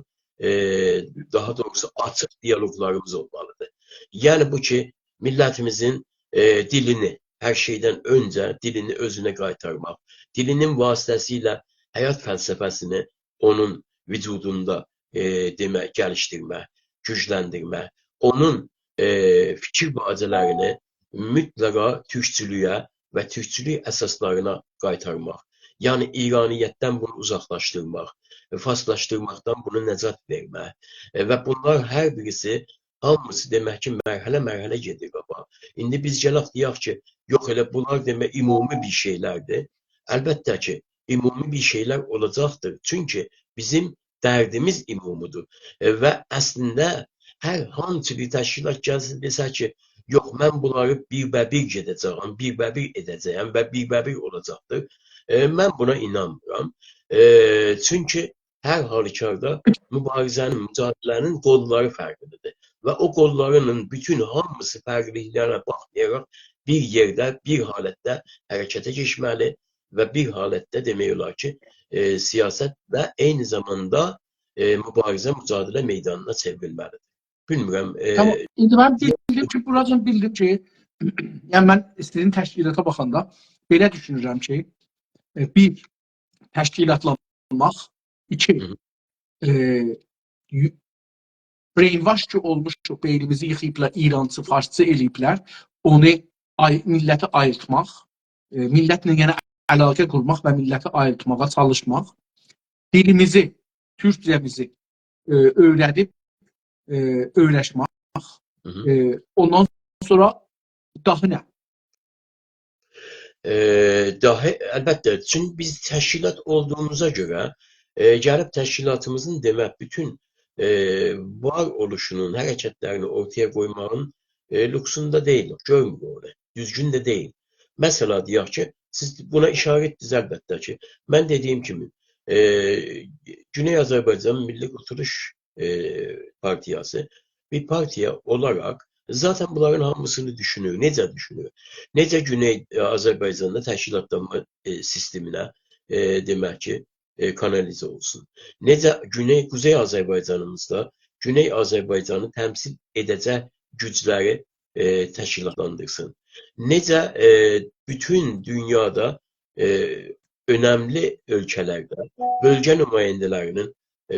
daha doğrusu açıq diyaloglarımız olmalıdır. Yəni bu ki, millətimizin dilini, hər şeydən öncə dilini özünə qaytarmaq, dilinin vasitəsilə həyat fəlsəfəsini onun vücudunda gəlişdirmək, gücləndirmək, onun fikir bacələrini mütləqa türkçülüyə və türkçülük əsaslarına qaytarmaq. Yəni İraniyyətdən bunu uzaqlaşdırmaq, faslaşdırmaqdan bunu nəcat vermək və bunlar hər birisi hamısı demək ki, mərhələ-mərhələ gedir qaba. İndi biz gələk deyək ki, yox elə bunlar demək ümumi bir şeylərdir. Əlbəttə ki, ümumi bir şeylər olacaqdır. Çünki bizim dərdimiz ümumidir və əslində hər hansı bir təşkilat gəlsin desə ki, yox, mən bunları bir-bə-bir gedəcəyəm, bir-bə-bir edəcəyəm və bir-bə-bir olacaqdır. Mən buna inanmıram. Çünki hər halükarda mübarizənin, mücadilənin qolları fərqlidir. Və o qollarının bütün hamısı fərqliliklərə baxmayaraq bir yerdə, bir halətdə hərəkətə keçməli və bir halətdə demək olar ki, siyasət və eyni zamanda mübarizə, mücadilə meydanına çevrilməlidir. Bilmirəm. Tamam. İndi mən bildim ki, yəni mən sizin təşkilata baxanda belə düşünürəm ki, bir, təşkilatlanmaq, iki, brainwash ki olmuş, beynimizi yıxıyıblar, İrancı, farsçı eləyiblər, onu milləti ayıltmaq, millətlə yenə əlaqə qurmaq və milləti ayıltmağa çalışmaq, dilimizi, türkcəmizi öyrədib, öyrəşmək, ondan sonra Daha nə? Dahi əlbəttə, çünki biz təşkilat olduğumuza görə gəlib təşkilatımızın demək bütün var oluşunun, hərəkətlərini ortaya qoymağın lüksunda deyilik, görmürük onu. Düzgün də deyil. Məsəla deyək ki, siz buna işarə etdiniz əlbəttə ki, mən dediyim kimi Güney Azərbaycan Milli Qurtuluş Partiyası bir partiya olaraq zaten bunların hamısını düşünür. Necə düşünür? Necə Güney Azərbaycanda təşkilatlanma sisteminə demək ki, kanalizə olsun. Necə Kuzey Azərbaycanımızda Güney Azərbaycanı təmsil edəcək gücləri təşkilatlandırsın. Necə bütün dünyada önəmli ölkələrdə bölgə nümayəndələrinin,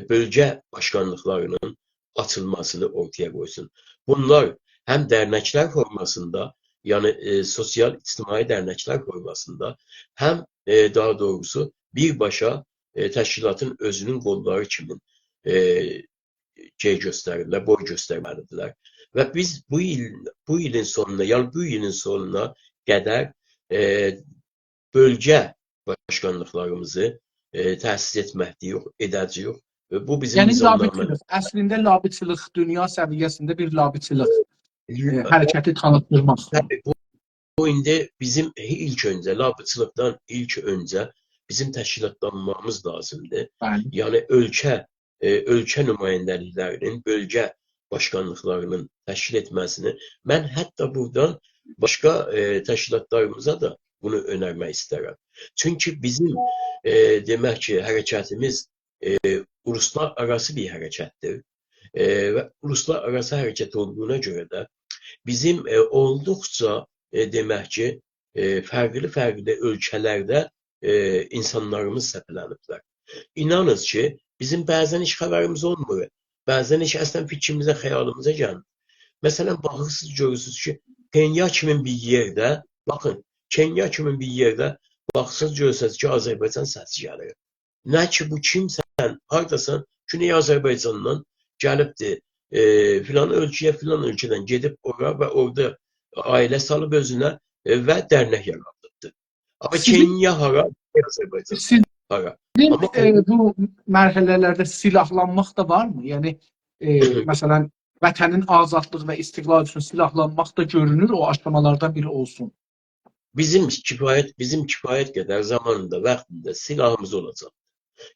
bölgə başkanlıqlarının açılmasını ortaya qoysun. Bunlar həm dərnəklər formasında, yəni sosial-ictimai dərnəklər formasında, həm daha doğrusu birbaşa təşkilatın özünün qolları kimi göstərirlər, boy göstərməlidirlər. Və biz bu ilin sonuna, yəni bu ilin sonuna qədər bölgə başkanlıqlarımızı təsis etməkdir, edəcəyik. Bu bizim Yəni nizamnamə. labiçilik, əslində labiçilik dünya səviyyəsində bir labiçilik hərəkəti tanıtdırmaq. Bu indi bizim ilk öncə, labiçilikdən ilk öncə bizim təşkilatlanmamız lazımdır. Bəli. Yəni ölkə nümayəndəliklərinin, bölgə başkanlıqlarının təşkil etməsini mən hətta buradan başqa təşkilatlarımıza da bunu önərmək istərəm. Çünki bizim demək ki, hərəkətimiz uluslar arası bir hərəkətdir. Və uluslar arası hərəkət olduğuna görə də bizim olduqca demək ki, fərqli ölkələrdə insanlarımız səpələniblər. İnanız ki, bizim bəzən heç xəbərimiz olmur. Bəzən heç əslən fikrimizə, xəyalımıza gəlmir. Məsələn, baxırsınız, görürsünüz ki, Kenya kimi bir yerdə, baxın, Kenya kimi bir yerdə baxırsınız, görürsünüz ki, Azərbaycan səsi gəlir. Nə ki, bu kimsən, haradasan, Güney Azərbaycandan gəlibdir, filan ölkəyə, filan ölkədən gedib ora və orada ailə salıb özünə və dərnək yaradıbdır. Amma Kenya hara, Azərbaycan hara. Bu mərhələlərdə silahlanmaq da varmı? Yəni, məsələn, vətənin azadlığı və istiqlal üçün silahlanmaq da görünür, o aşamalardan biri olsun. Bizim kifayət qədər zamanında, vaxtında silahımız olacaq.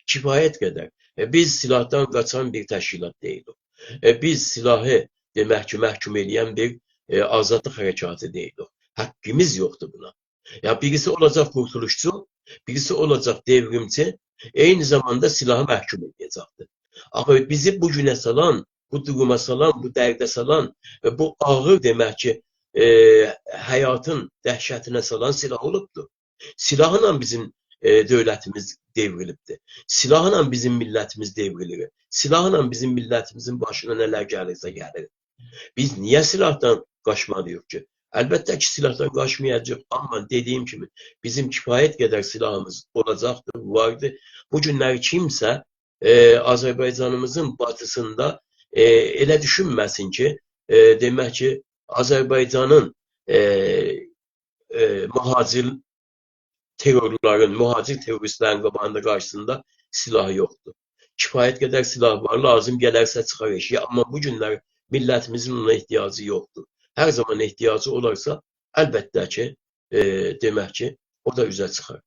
Kifayət qədər. Biz silahdan qaçan bir təşkilat deyilik. Biz silahı demək ki, məhkum edən bir azadlıq hərəkatı deyilik. Haqqımız yoxdur buna. Ya birisi olacaq qurtuluşçu, birisi olacaq devrimçi, eyni zamanda silahı məhkum edəcəkdir. Amma bizi bu günə salan, bu duruma salan, bu dərdə salan, bu ağır demək ki, həyatın dəhşətinə salan silah olubdur. Silahla bizim dövlətimiz devrilibdir. Silahla bizim millətimiz devrilir. Silahla bizim millətimizin başına nələr gəlirsə gəlir. Biz niyə silahdan qaçmalıyıq ki? Əlbəttə ki, silahdan qaçmayacaq, amma dediyim kimi, bizim kifayət qədər silahımız olacaqdır, vardır. Bu günləri kimsə Azərbaycanımızın batısında elə düşünməsin ki, demək ki, Azərbaycanın mühacir terrorların, mühacir teröristlərin qabağında qarşısında silahı yoxdur. Kifayət qədər silah var, lazım gələrsə çıxar eşiyə, amma bu günlər millətimizin ona ehtiyacı yoxdur. Hər zaman ehtiyacı olarsa, əlbəttə ki, demək ki, o da üzə çıxar.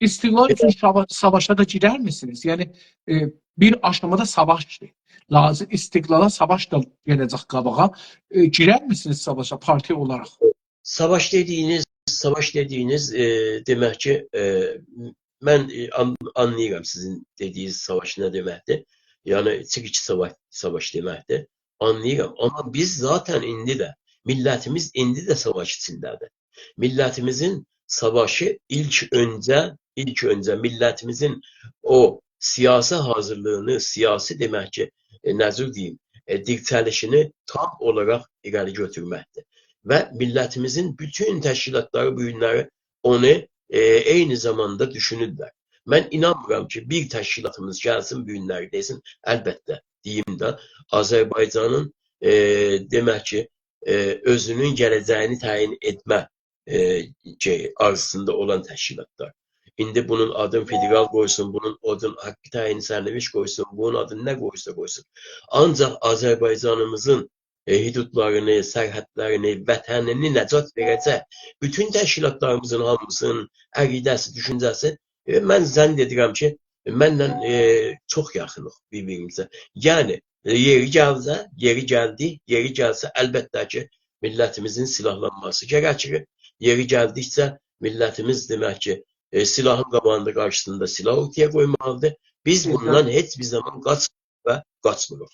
İstiqlal üçün savaşa da girər misiniz? Yəni, bir aşamada savaşdır. Lazım istiqlala savaş da gələcək qabağa. Girər misiniz savaşa partiya olaraq? Savaş dediyiniz demək ki, mən anlayıram sizin dediyiniz savaş nə deməkdir. Yəni, çikiç savaş deməkdir. Anlayıram. Amma biz zaten indi də, millətimiz indi də savaş içindədir. Millətimizin savaşı ilk öncə millətimizin o siyasi hazırlığını, siyasi demək ki, nəzir deyim, dirçəlişini tam olaraq irəli götürməkdir. Və millətimizin bütün təşkilatları bu günləri onu eyni zamanda düşünürlər. Mən inanmıram ki, bir təşkilatımız gəlsin bu günləri desin, əlbəttə deyim də, Azərbaycanın demək ki, özünün gələcəyini təyin etmə arzusunda olan təşkilatlar. İndi bunun adını federal qoysun, bunun adını haqqı təyin sərnişin qoysun, bunun adını nə qoysa qoysun. Ancaq Azərbaycanımızın hüdudlarını, sərhədlərini, vətənini nəcat verəcək bütün təşkilatlarımızın hamısının əqidəsi, düşüncəsi mən zənn edirəm ki, mənlə çox yaxınıq bir-birimizə. Yəni yeri gəlsə əlbəttə ki, millətimizin silahlanması gərəkir. Yeri gəldikcə millətimiz demək ki, silahın qabağında qarşısında silah ortaya qoymalıdır. Biz bundan heç bir zaman qaçmırıq və qaçmırıq.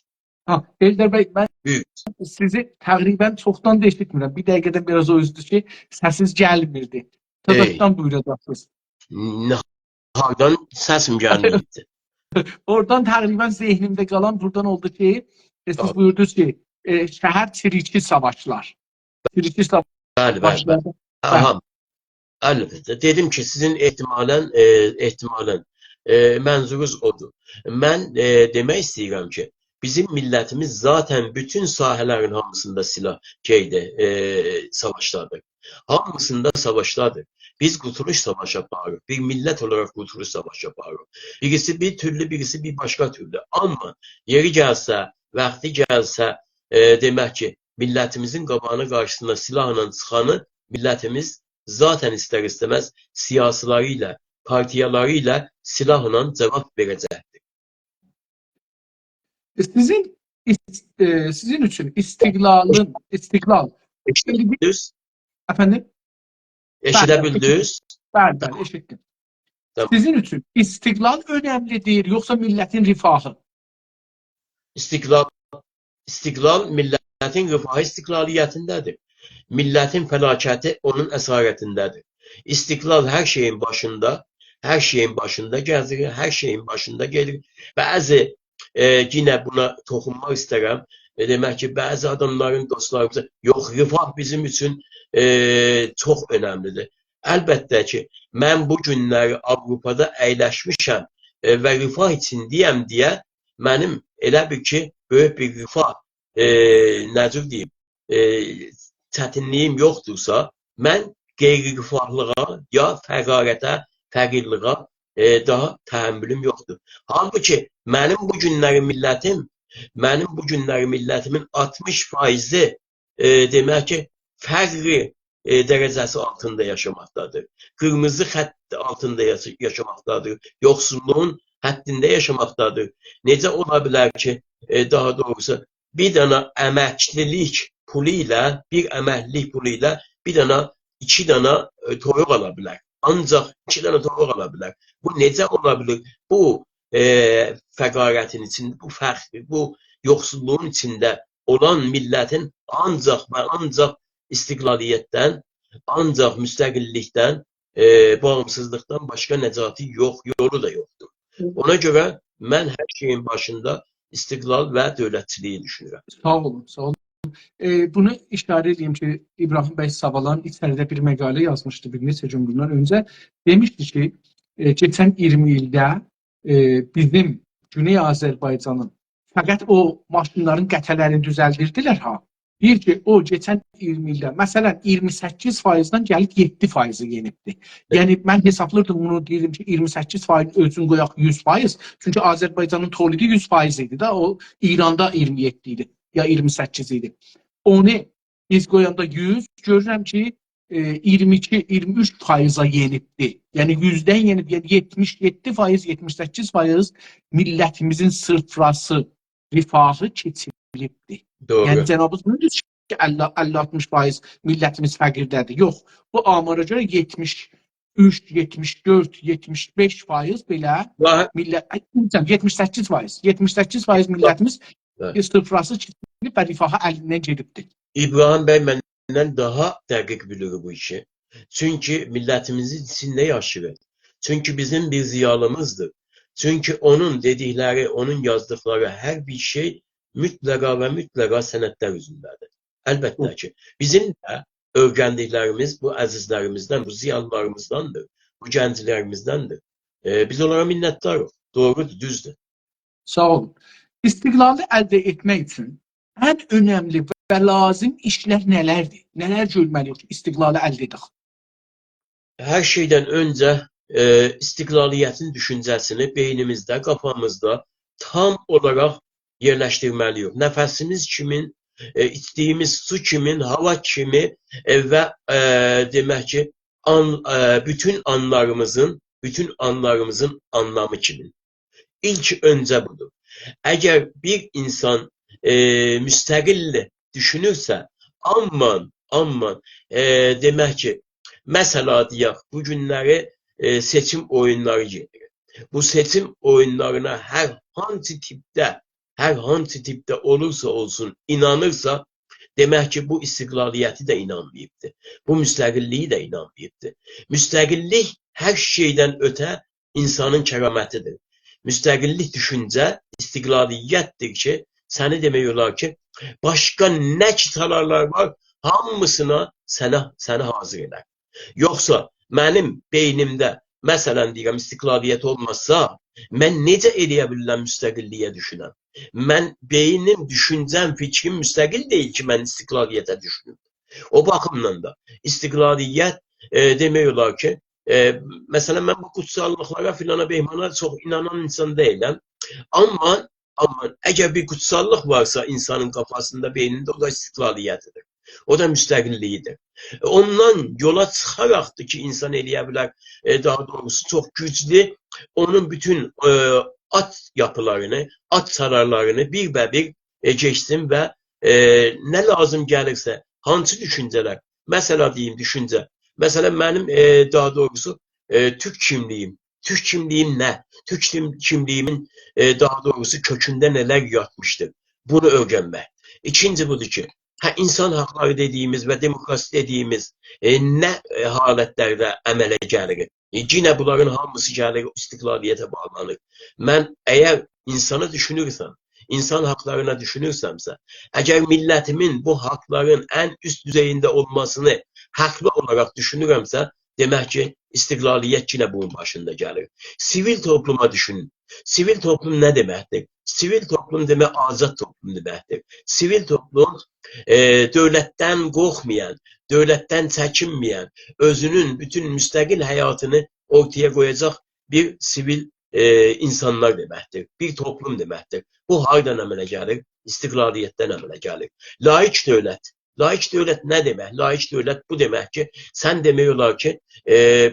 Eldar bəy, mən Büyük. sizi təqribən çoxdan da eşitmirəm. Bir dəqiqədən biraz o üzdür ki, səsiz gəlmirdi. Tədəşdən buyuracaqsınız. Hardan səsim gəlmirdi? Oradan təqribən zehnimdə qalan buradan oldu ki, siz buyurdunuz ki, şəhər çiriki savaşlar. Çiriki Bəli. savaşlar. Aha. Əlbəttə. Dedim ki, sizin ehtimalən mənzurunuz odur. Mən demək istəyirəm ki, bizim millətimiz zaten bütün sahələrin hamısında savaşdadır. Hamısında savaşdadır. Biz qurtuluş savaşı aparırıq. Bir millət olaraq qurtuluş savaşı aparırıq. Birisi bir türlü, birisi bir başqa türlü. Amma yeri gəlsə, vaxtı gəlsə, demək ki, millətimizin qabağına qarşısında silahla çıxanı millətimiz zaten istər-istəməz siyasiləri ilə, partiyaları ilə silahla cavab verəcəkdir. Sizin üçün istiqlal. Eşidəbildiniz? Efendim? Eşidəbildiniz? Bəli, eşitdim. Tamam. Sizin üçün istiqlal önəmlidir, yoxsa millətin rifahı? İstiqlal millətin rifahı istiqlaliyyətindədir. Millətin fəlakəti onun əsarətindədir. İstiqlal hər şeyin başında gəzir, hər şeyin başında gelir. Bəzi yine buna toxunmaq istərəm. Demək ki, bəzi adamların, dostlarımıza, yox, rifah bizim üçün çox önəmlidir. Əlbəttə ki, mən bu günləri Avropada əyləşmişəm və rifah için deyəm deyə, mənim elə bir ki, böyük bir rifah, necür deyim, çətinliyim yoxdursa, mən qeyri-rifahlığa, ya fəqarətə, fəqirliğa daha təhəmmülüm yoxdur. Halbuki mənim bu günləri milletimin 60% demək ki, fəqri dərəcəsi altında yaşamaqdadır. Qırmızı xətt altında yaşamaqdadır. Yoxsulluğun həddində yaşamaqdadır. Necə ola bilər ki, daha doğrusu bir dana əməklilik pulu ilə, bir dana, iki dana toyuq ala bilər. Ancaq 2 dənə toyuq ala bilər. Bu necə ola bilir? Bu fəqarətin içində, bu fəxri, bu yoxsulluğun içində olan millətin ancaq və ancaq istiqlaliyyətdən, ancaq müstəqillikdən, bağımsızlıqdan başqa nəcati yox, yolu da yoxdur. Ona görə mən hər şeyin başında istiqlal və dövlətçiliyi düşünürəm. Sağ olun. Bunu işarə edeyim ki, İbrahim bəy Savalan içəridə bir məqalə yazmışdı bir neçə gün bundan öncə. Demişdi ki, geçən 20 ildə bizim Güney Azərbaycanın fəqət o maşınların qətələrini düzəldirdilər ha. Bir ki, o geçən 20 ildə, məsələn 28%-dan gəlib 7%-i yenibdir. Yəni, mən hesablardım bunu, deyirdim ki, 28% ölçün qoyaq 100%. Çünki Azərbaycanın tolidi 100% idi da, o İranda 27 idi, ya 28 idi. Onu biz qoyanda 100, görürəm ki, 22-23%-a yenibdir. Yəni, 100-dən yenib, yəni 77%, 78% millətimizin sırtrası, rifahı keçirilibdir. Doğru. Yəni cənabınız bunu düz ki 50-60% millətimiz fəqirdədir. Yox, bu amara görə 73, 74, 75% belə millət 78% millətimiz sırfrası keçirilib və rifaha əlindən gedibdir. İbrahim bəy məndən daha dəqiq bilir bu işi. Çünki millətimizin içində yaşayır. Çünki bizim bir ziyalımızdır. Çünki onun dedikləri, onun yazdıkları hər bir şey mütləqa və mütləqa sənədlər üzündədir. Əlbəttə ki, bizim də öyrəndiklərimiz bu əzizlərimizdən, bu ziyalılarımızdandır, bu gənclərimizdəndir. Biz onlara minnətdarıq. Doğrudur, düzdür. Sağ olun. İstiqlalı əldə etmək üçün ən önəmli və lazım işlər nələrdir? Nələr görməliyik ki, istiqlalı əldə edək? Her şeyden önce istiklaliyetin düşüncesini beynimizde, kafamızda tam olarak yerleştirmeliyiz. Nefesimiz kimin, içtiğimiz su kimin, hava kimi ve demek ki bütün anlarımızın anlamı kimin. İlk önce budur. Eğer bir insan müstakil düşünürse aman demek ki mesela diyak bu günləri seçim oyunları gelir. Bu seçim oyunlarına her hangi tipte olursa olsun inanırsa demek ki bu istiqlaliyyəti de inanmayıbdır. Bu müstəqilliyi de inanmayıbdır. Müstəqillik her şeyden öte insanın kəramətidir. Müstəqillik düşünce istiqlaliyyətdir ki, səni demək olar ki, başka ne çıtalarlar var, hamısına səni hazır eder. Yoksa benim beynimde mesela deyirəm istiqlaliyyət olmazsa, mən necə eləyə bilirəm müstəqilliyə düşünəm? Mən beynim, düşüncəm, fikrim müstəqil değil ki, mən istiqlaliyyətə düşünüm. O baxımdan da istiqlaliyyət demək olar ki, mesela mən bu kutsallıqlara filana beymana çox inanan insan değilim. Ama eğer bir kutsallıq varsa insanın kafasında, beyninde o da istiqlaliyyətidir. O da müstəqilliyidir. Ondan yola çıxaraqdır ki, insan eləyə bilər, daha doğrusu çox güclü, onun bütün at yapılarını, at sararlarını bir geçsin ve ne lazım gelirse, hangi düşünceler, mesela diyeyim düşünce, mesela benim daha doğrusu Türk kimliğim, Türk kimliğim ne? Türk kimliğimin daha doğrusu kökünde neler yatmıştır? Bunu öğrenmek. İkinci budur ki, insan hakları dediğimiz ve demokrasi dediğimiz ne haletlerde əmələ gəlir? Yine bunların hamısı gəlir istiqlaliyyətə bağlanır. Ben eğer insanı düşünürsem, insan haklarına düşünürsemse, eğer milletimin bu hakların en üst düzeyinde olmasını haklı olarak düşünüremse, demek ki istiqlaliyyət yine bunun başında gəlir. Sivil topluma düşünün. Sivil toplum ne demektir? Sivil toplum demek azad toplum demektir. Sivil toplum devletten korkmayan, devletten çekinmeyen, özünün bütün müstakil hayatını ortaya koyacak bir sivil insanlar demektir. Bir toplum demektir. Bu hardan əmələ gəlir? İstiqlaliyyətdən əmələ gəlir. Laik dövlət. Laik dövlət ne demek? Laik dövlət bu demek ki, sen demək olar ki,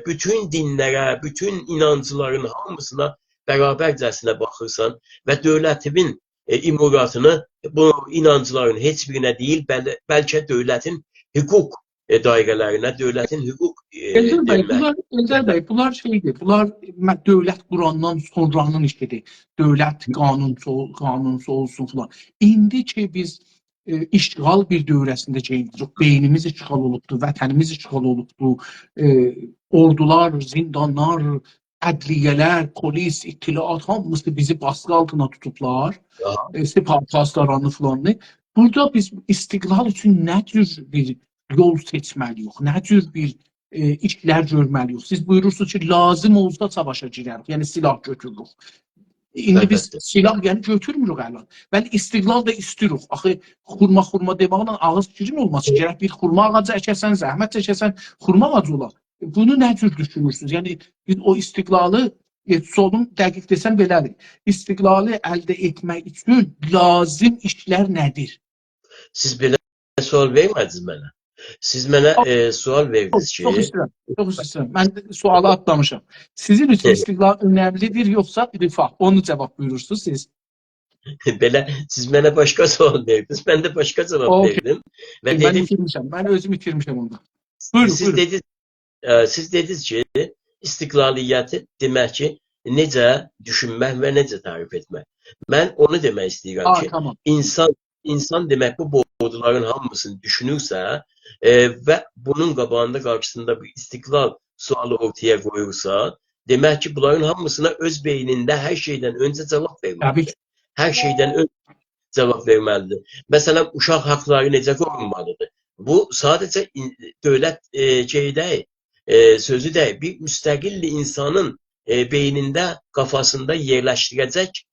bütün dinlere, bütün inancıların hamısına bərabərcəsinə baxırsan və dövlətimin imuratını bu inancıların heç birinə değil, belki devletin hukuk dairələrine, devletin hukuk Önder Bey, bunlar şeydir, bunlar dövlət qurandan sonranın işidir. Dövlət qanunsuz olsun falan. İndi ki biz işğal bir dövrəsində geyirik, beynimiz işğal olubdur, vətənimiz işğal olubdur, ordular, zindanlar, ədliyyələr, polis, ittilaat hamısı bizi baskı altına tutublar, separatistlərini falanını. Burada biz istiqlal üçün nə cür bir yol seçməliyik, nə cür bir işlər görməliyik? Siz buyurursunuz ki, lazım olsa savaşa girərik, yəni silah götürürük. İndi biz silah yəni götürmürük əlan. Bəli, istiqlal da istiyoruz. Axı xurma deməklə ağız şirin olması gərək. Bir xurma ağacı əkəsən, zəhmət çəkəsən, xurma ağacı olar. Bunu nə cür düşünürsünüz? Yəni biz o istiqlalı solun dəqiq desəm belədir. İstiqlalı əldə etmək üçün lazım işlər nədir? Siz belə sual vermədiniz mənə. Siz mənə sual verdiniz ki... Çox istəyirəm. Mən sualı atlamışam. Sizin üçün istiqlal önemlidir, yoxsa rifah? Onu cevap buyurursunuz siz. Belə, siz mənə başqa sual verdiniz. Mən də başqa cevap verdim. Və dedim, ben özüm itirmişəm onda. Buyurun. Siz dediniz ki, istiqlaliyyəti demək ki, necə düşünmək və necə tarif etmək. Mən onu demək istəyirəm ki, tamam. insan demək bu borduların hamısını düşünürsə ve bunun qabağında karşısında bir istiklal sualı ortaya koyursa, demek ki bunların hamısına öz beyninde her şeyden önce cevap vermelidir. Her şeyden önce cevap vermelidir. Mesela uşaq hakları necə qorunmalıdır? Bu sadece dövlət değil, sözü değil, bir müstakil insanın beyninde, kafasında yerleştirecek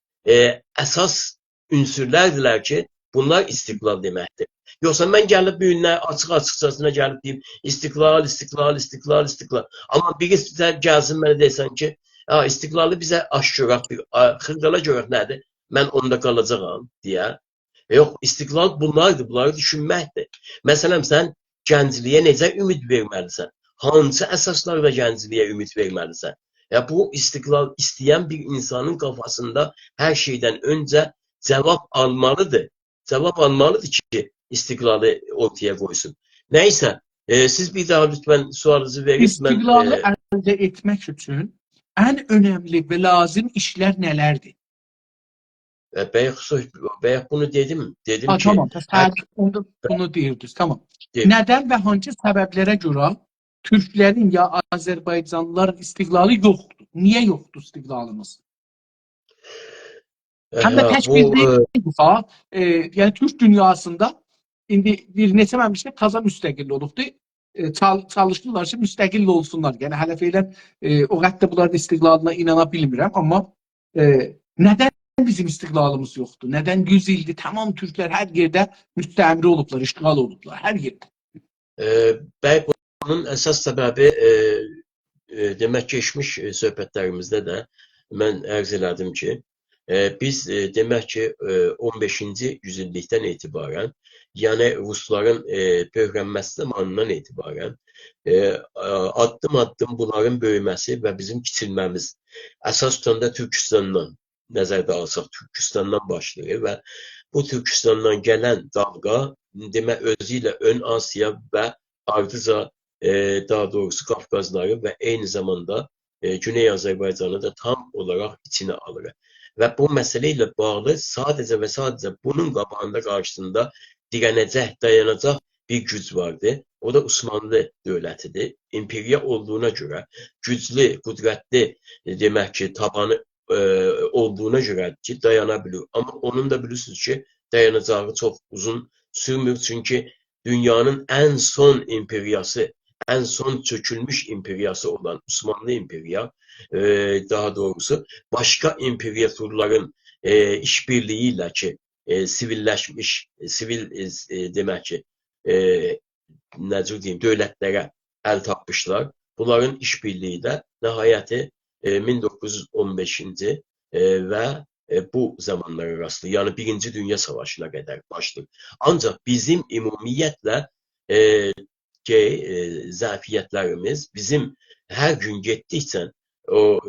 esas ünsürlerdiler ki, Bunlar istiqlal deməkdir. Yoxsa mən gəlib bu günlər açıq-açıqcasına gəlib deyim, istiqlal, istiqlal, istiqlal, istiqlal. Amma birisi də gəlsin mənə desən ki, istiqlalı bizə aş görək, xırdala görək nədir? Mən onda qalacağam deyə. Yox, istiqlal bunlardır, bunları düşünməkdir. Məsələn, sən gəncliyə necə ümid verməlisən? Hansı əsaslarla gəncliyə ümid verməlisən? Ya bu istiqlal istəyən bir insanın kafasında hər şeydən öncə cavab almalıdır. Cavab almalıdır ki, istiqlalı ortaya koysun. Neyse, siz bir daha lütfen sualınızı verin. İstiqlalı əldə etmək üçün ən önəmli və lazım işlər nələrdir? Bayaq bunu dedim. Dedim ki, tamam, bunu deyirdiniz. Tamam. Dedim. Nədən və hangi səbəblərə görə Türklərin ya Azərbaycanlıların istiqlalı yoxdur? Niyə yoxdur istiqlalımız? Həm də tək bir deyil, yəni Türk dünyasında indi bir neçə məmləkət təzə müstəqil olubdur. Çalışırlar ki, müstəqil olsunlar. Yəni hələ feilən o qədər bunların istiqlalına inana bilmirəm, amma nədən bizim istiqlalımız yoxdur? Nədən 100 ildir tamam Türklər hər yerdə müstəmir olublar, iştigal olublar, hər yerdə? Bəli, bunun əsas səbəbi demək keçmiş söhbətlərimizdə də mən ərz elədim ki, biz demək ki 15-ci yüzillikdən etibarən, yəni Rusların böhrənməsi zamanından etibarən addım-addım bunların böyüməsi və bizim kiçilməmiz əsas tutanda Türkistandan nəzərdə alsaq, Türkistandan başlayır və bu Türkistandan gələn dalğa demək özü ilə ön Asiya və ardıca daha doğrusu Qafqazları və eyni zamanda Güney Azərbaycanı da tam olaraq içine alır. Və bu məsələ ilə bağlı sadəcə və sadəcə bunun qabağında qarşısında dirənəcək, dayanacaq bir güc vardı. O da Osmanlı dövlətidir. İmperiya olduğuna görə, güclü, qüdrətli demək ki, tabanı olduğuna görə ki, dayana bilir. Amma onun da bilirsiniz ki, dayanacağı çox uzun sürmür. Çünki dünyanın en son imperiyası, en son çökülmüş imperiyası olan Osmanlı İmperiya, daha doğrusu başka imperatorların işbirliğiyle ki, sivilleşmiş, sivil demək ki, necə deyim, dövlətlərə əl tapmışlar. Bunların işbirliği də nəhayəti 1915-ci və bu zamanlara rastlı, yəni Birinci Dünya Savaşına qədər başlayır. Ancaq bizim ümumiyyətlə zəfiyyətlərimiz bizim hər gün getdikcə o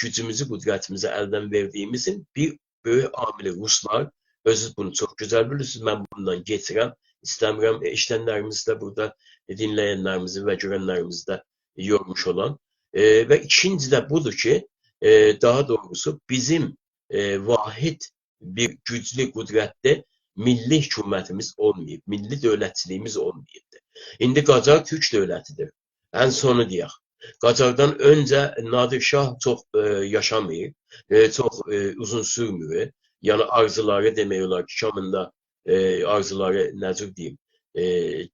gücümüzü, qüdrətimizi əldən verdiyimizin bir böyük amili Ruslar. Özünüz bunu çox gözəl bilirsiniz. Mən bundan geçirəm. İstəmirəm işlənlərimizi də burada dinləyənlərimizi və görənlərimizi də yormuş olan. Və ikinci də budur ki, daha doğrusu bizim vahid bir güclü, qüdrətli milli hükümətimiz olmayıb, milli dövlətçiliyimiz olmayıbdır. İndi Qacar Türk dövlətidir. Ən sonu deyək. Qacardan öncə Nadir Şah çox yaşamayıb, çox uzun sürmür. Yəni arzuları demək olar ki, şamında arzuları necə deyim,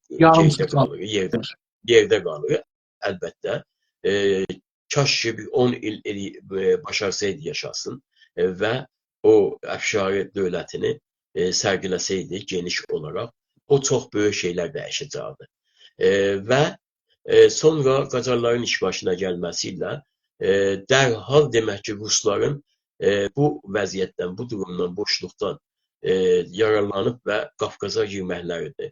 yerdə qalır, yerdə qalır əlbəttə. Kaş ki bir 10 il başarsaydı yaşasın və o Əfşari dövlətini sərgiləsəydi geniş olaraq, o çox böyük şeylər dəyişəcəkdi. Və sonra Qacarların iş başına gəlməsi ilə dərhal demək ki, Rusların bu vəziyyətdən, bu durumdan, boşluqdan yararlanıb və Qafqaza girməkləridir.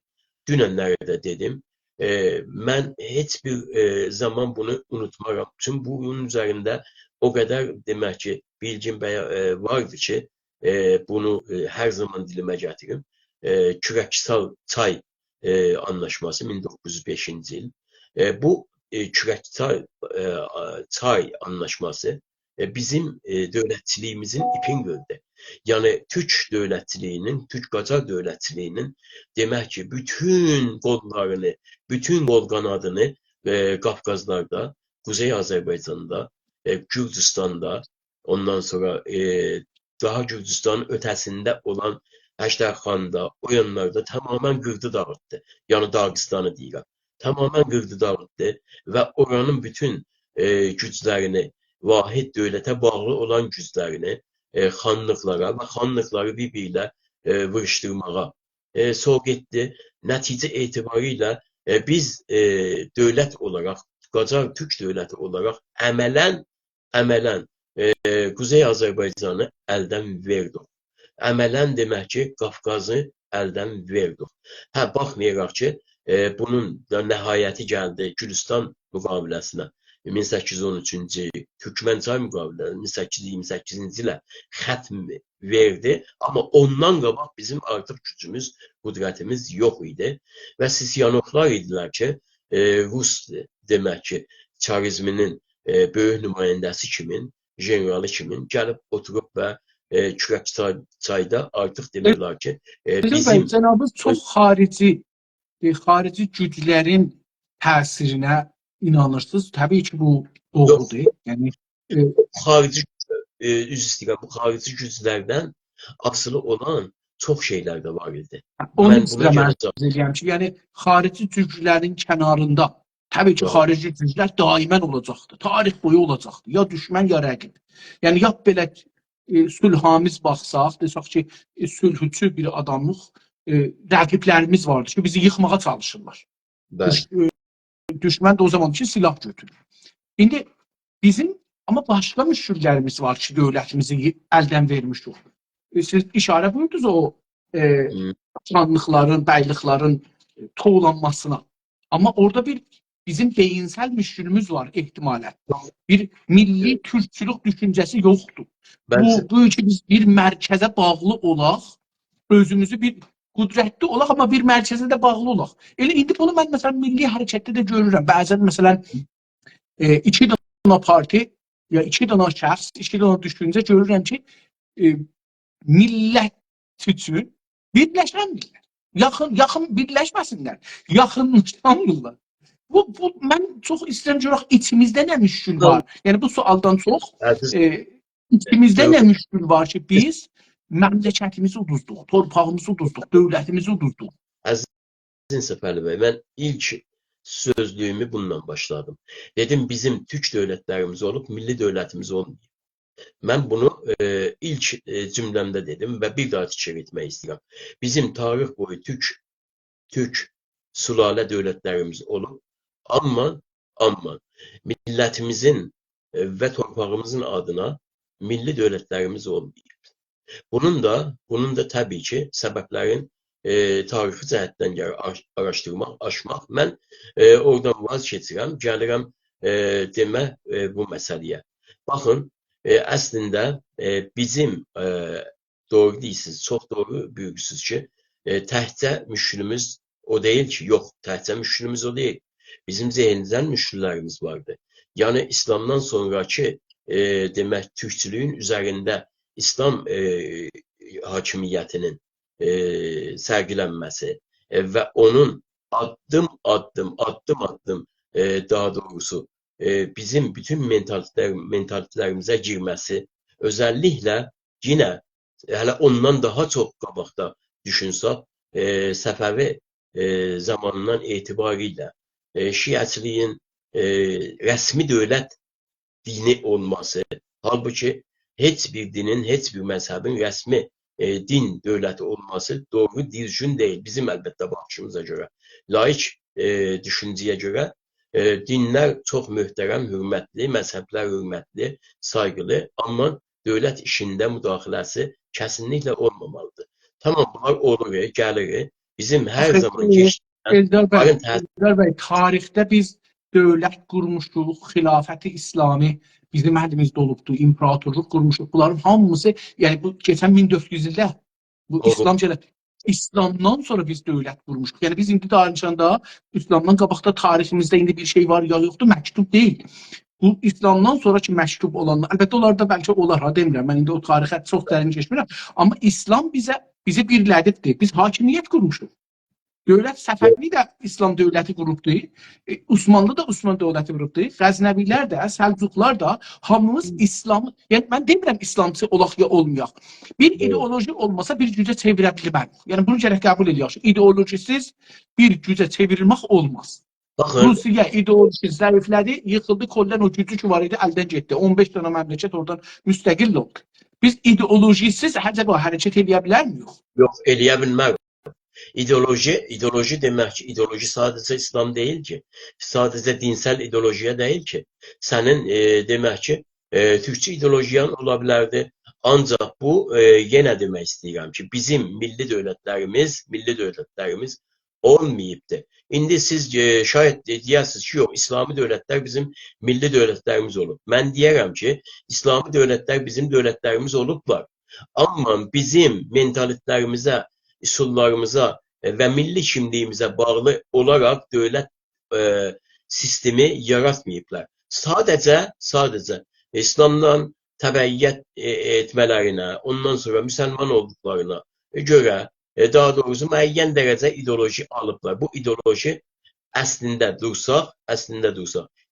Dünənləri də dedim, mən heç bir zaman bunu unutmaram. Çünki bunun üzərində o qədər demək ki, bilgim vardı ki, bunu hər zaman dilimə gətirim. Kürəkistal çay anlaşması 1905-ci il. Bu Kürəkistal çay anlaşması bizim dövlətçiliyimizin ipinqöldür. Yəni Türk dövlətçiliyinin, Türk Qacar dövlətçiliyinin demək ki, bütün qollarını, bütün qol qanadını Qafqazlarda, Kuzey Azərbaycanda, Gürcüstanda, ondan sonra daha Gürcüstanın ötəsində olan Əjdərxanda, o yanlarda tamamen qırdı dağıtdı. Yəni Dağıstanı deyirəm. Tamamen qırdı dağıtdı və oranın bütün güclərini, vahid dövlətə bağlı olan güclərini xanlıqlara və xanlıqları bir-biriyle vuruşturmağa soğuk etdi. Nəticə etibarilə biz dövlət olaraq, Qacar Türk dövləti olaraq əmələn Kuzey Azərbaycanı əldən verdik. Əmələn demək ki, Qafqazı əldən verdik. Baxmayaraq ki, bunun da nəhayəti gəldi Gülüstan müqaviləsinə. 1813-cü il, Türkmənçay müqaviləsi 1828-ci ilə xətm verdi. Amma ondan qabaq bizim artıq gücümüz, qüdrətimiz yox idi. Və Sisyanovlar idilər ki, Rus demək ki, çarizminin böyük nümayəndəsi kimin, jeneralı kimin gəlib oturub və Kürəkçayda artıq demirlər ki, bizim Cənabınız çox xarici güclərin təsirinə inanırsınız. Təbii ki, bu doğrudur. Yəni xarici üzr istəyirəm, bu xarici güclərdən asılı olan çox şeylər də var idi. onu deyirəm ki, yəni xarici güclərin kənarında təbii ki, xarici güclər daimən olacaqdır. Tarix boyu olacaqdır. Ya düşmən, ya rəqib. Yəni ya belə sülhamiz baxsaq, desək ki, sülhüçü bir adamlıq rəqiblərimiz vardır ki, bizi yıxmağa çalışırlar. Düşmən də o zaman ki, silah götürür. İndi bizim amma başqa müşküllərimiz var ki, dövlətimizi əldən vermişik. Siz işarə buyurdunuz o xanlıqların, bəyliklərin toğlanmasına. Amma orada bizim beyinsel müşkülümüz var ehtimalən. Bir milli türkçülük düşüncəsi yoxdur. Bu ki biz bir mərkəzə bağlı olaq, özümüzü bir qüdrətli olaq, amma bir mərkəzə də bağlı olaq. Elə indi bunu mən məsələn milli hərəkətdə də görürəm. Bəzən məsələn iki dana parti ya iki dana şəxs, iki dana düşüncə görürəm ki, millət üçün birləşəndirlər. Yaxın birləşməsinlər. Yaxınlaşanmırlar. Mən çox istəyirəm görək içimizdə nə müşkül var. Yəni bu sualdan çox içimizdə nə müşkül var ki, biz məmləkətimizi uduzduq, torpağımızı uduzduq, dövlətimizi uduzduq. Əzizin Səfərli bəy, mən ilk sözlüyümü bununla başladım. Dedim bizim türk dövlətlərimiz olub, milli dövlətimiz olmayıb. Mən bunu ilk cümləmdə dedim və bir daha təkrar etmək istəyirəm. Bizim tarix boyu türk sülalə dövlətlərimiz olub, amma millətimizin və torpağımızın adına milli dövlətlərimiz olmayıb. Bunun da təbii ki, səbəblərin tarixi cəhətdən araşdırmaq, aşmaq. Mən oradan vaz keçirəm, gəlirəm demə bu məsələyə. Baxın, əslində bizim doğru deyirsiniz, çox doğru buyurursunuz ki, təkcə müşkülümüz o deyil ki, yox, təkcə müşkülümüz o deyil. Bizim zehinimizdən müşküllərimiz vardı. Yəni, İslamdan sonraki demək, türkçülüyün üzərində İslam hakimiyyətinin sərgilənməsi və onun addım daha doğrusu bizim bütün mentalitlərimizə girməsi, özəlliklə yenə hələ ondan daha çox qabaqda düşünsək, Səfəvi zamanından etibarilə şiəçiliyin rəsmi dövlət dini olması, halbuki heç bir dinin, heç bir məzhəbin rəsmi din dövləti olması doğru, düzgün deyil. Bizim əlbəttə baxışımıza görə. Laik düşüncəyə görə dinlər çox möhtərəm, hörmətli, məzhəblər hörmətli, sayğılı, amma dövlət işində müdaxiləsi kəsinliklə olmamalıdır. Tamam, bunlar olur, gəlir. Bizim hər zaman Eldar bəy, tarixdə biz dövlət qurmuşluq, xilafəti İslami bizim əlimizdə olubdur, imperatorluq qurmuşluq. Bunların hamısı, yəni bu keçən 1400 ildə bu İslamdan sonra biz dövlət qurmuşluq. Yəni biz indi danışanda İslamdan qabaqda tariximizdə indi bir şey var ya yoxdur, məktub deyil. Bu İslamdan sonraki məktub olanlar, əlbəttə onlar da bəlkə olar, demirəm. Mən indi o tarixə çox dərin keçmirəm. Amma İslam bizi birlədibdir. Biz hakimiyyət qurmuşuq. Dövlət Səfəvi də İslam dövləti qurubdur. Osmanlı da Osmanlı dövləti qurubdur. Qəznəvilər də, Səlcuqlar da hamımız İslamı, yəni mən demirəm İslamçı olaq ya olmayaq. Bir ideoloji olmasa bir gücə çevirə bilməm. Yəni bunu gərək qəbul edək. İdeolojisiz bir gücə çevrilmək olmaz. Rusiya ideolojisi zəiflədi, yıxıldı, kollan o gücü ki var idi, əldən getdi. 15 dənə məmləkət oradan müstəqil oldu. Biz ideolojisiz hərəkət edə bilər miyiz? Yox, eləyə bilmərik. İdeoloji demək ki, ideoloji sadəcə İslam deyil ki, sadəcə dinsel ideolojiya deyil ki. Sənin demək ki, türkçə ideolojiyan ola bilərdi. Ancaq bu yenə demək istəyirəm ki, bizim milli dövlətlərimiz olmayıbdır. İndi siz şayət deyərsiniz ki, yox, İslami dövlətlər bizim milli dövlətlərimiz olub. Mən deyərəm ki, İslami dövlətlər bizim dövlətlərimiz olublar. Amma bizim mentalitlərimizə, üsullarımıza və milli kimliyimizə bağlı olaraq dövlət sistemi yaratmayıblar. Sadəcə İslamdan təbəyyət etmələrinə, ondan sonra müsəlman olduqlarına görə daha doğrusu müəyyən dərəcə ideoloji alıblar. Bu ideoloji əslində dursaq,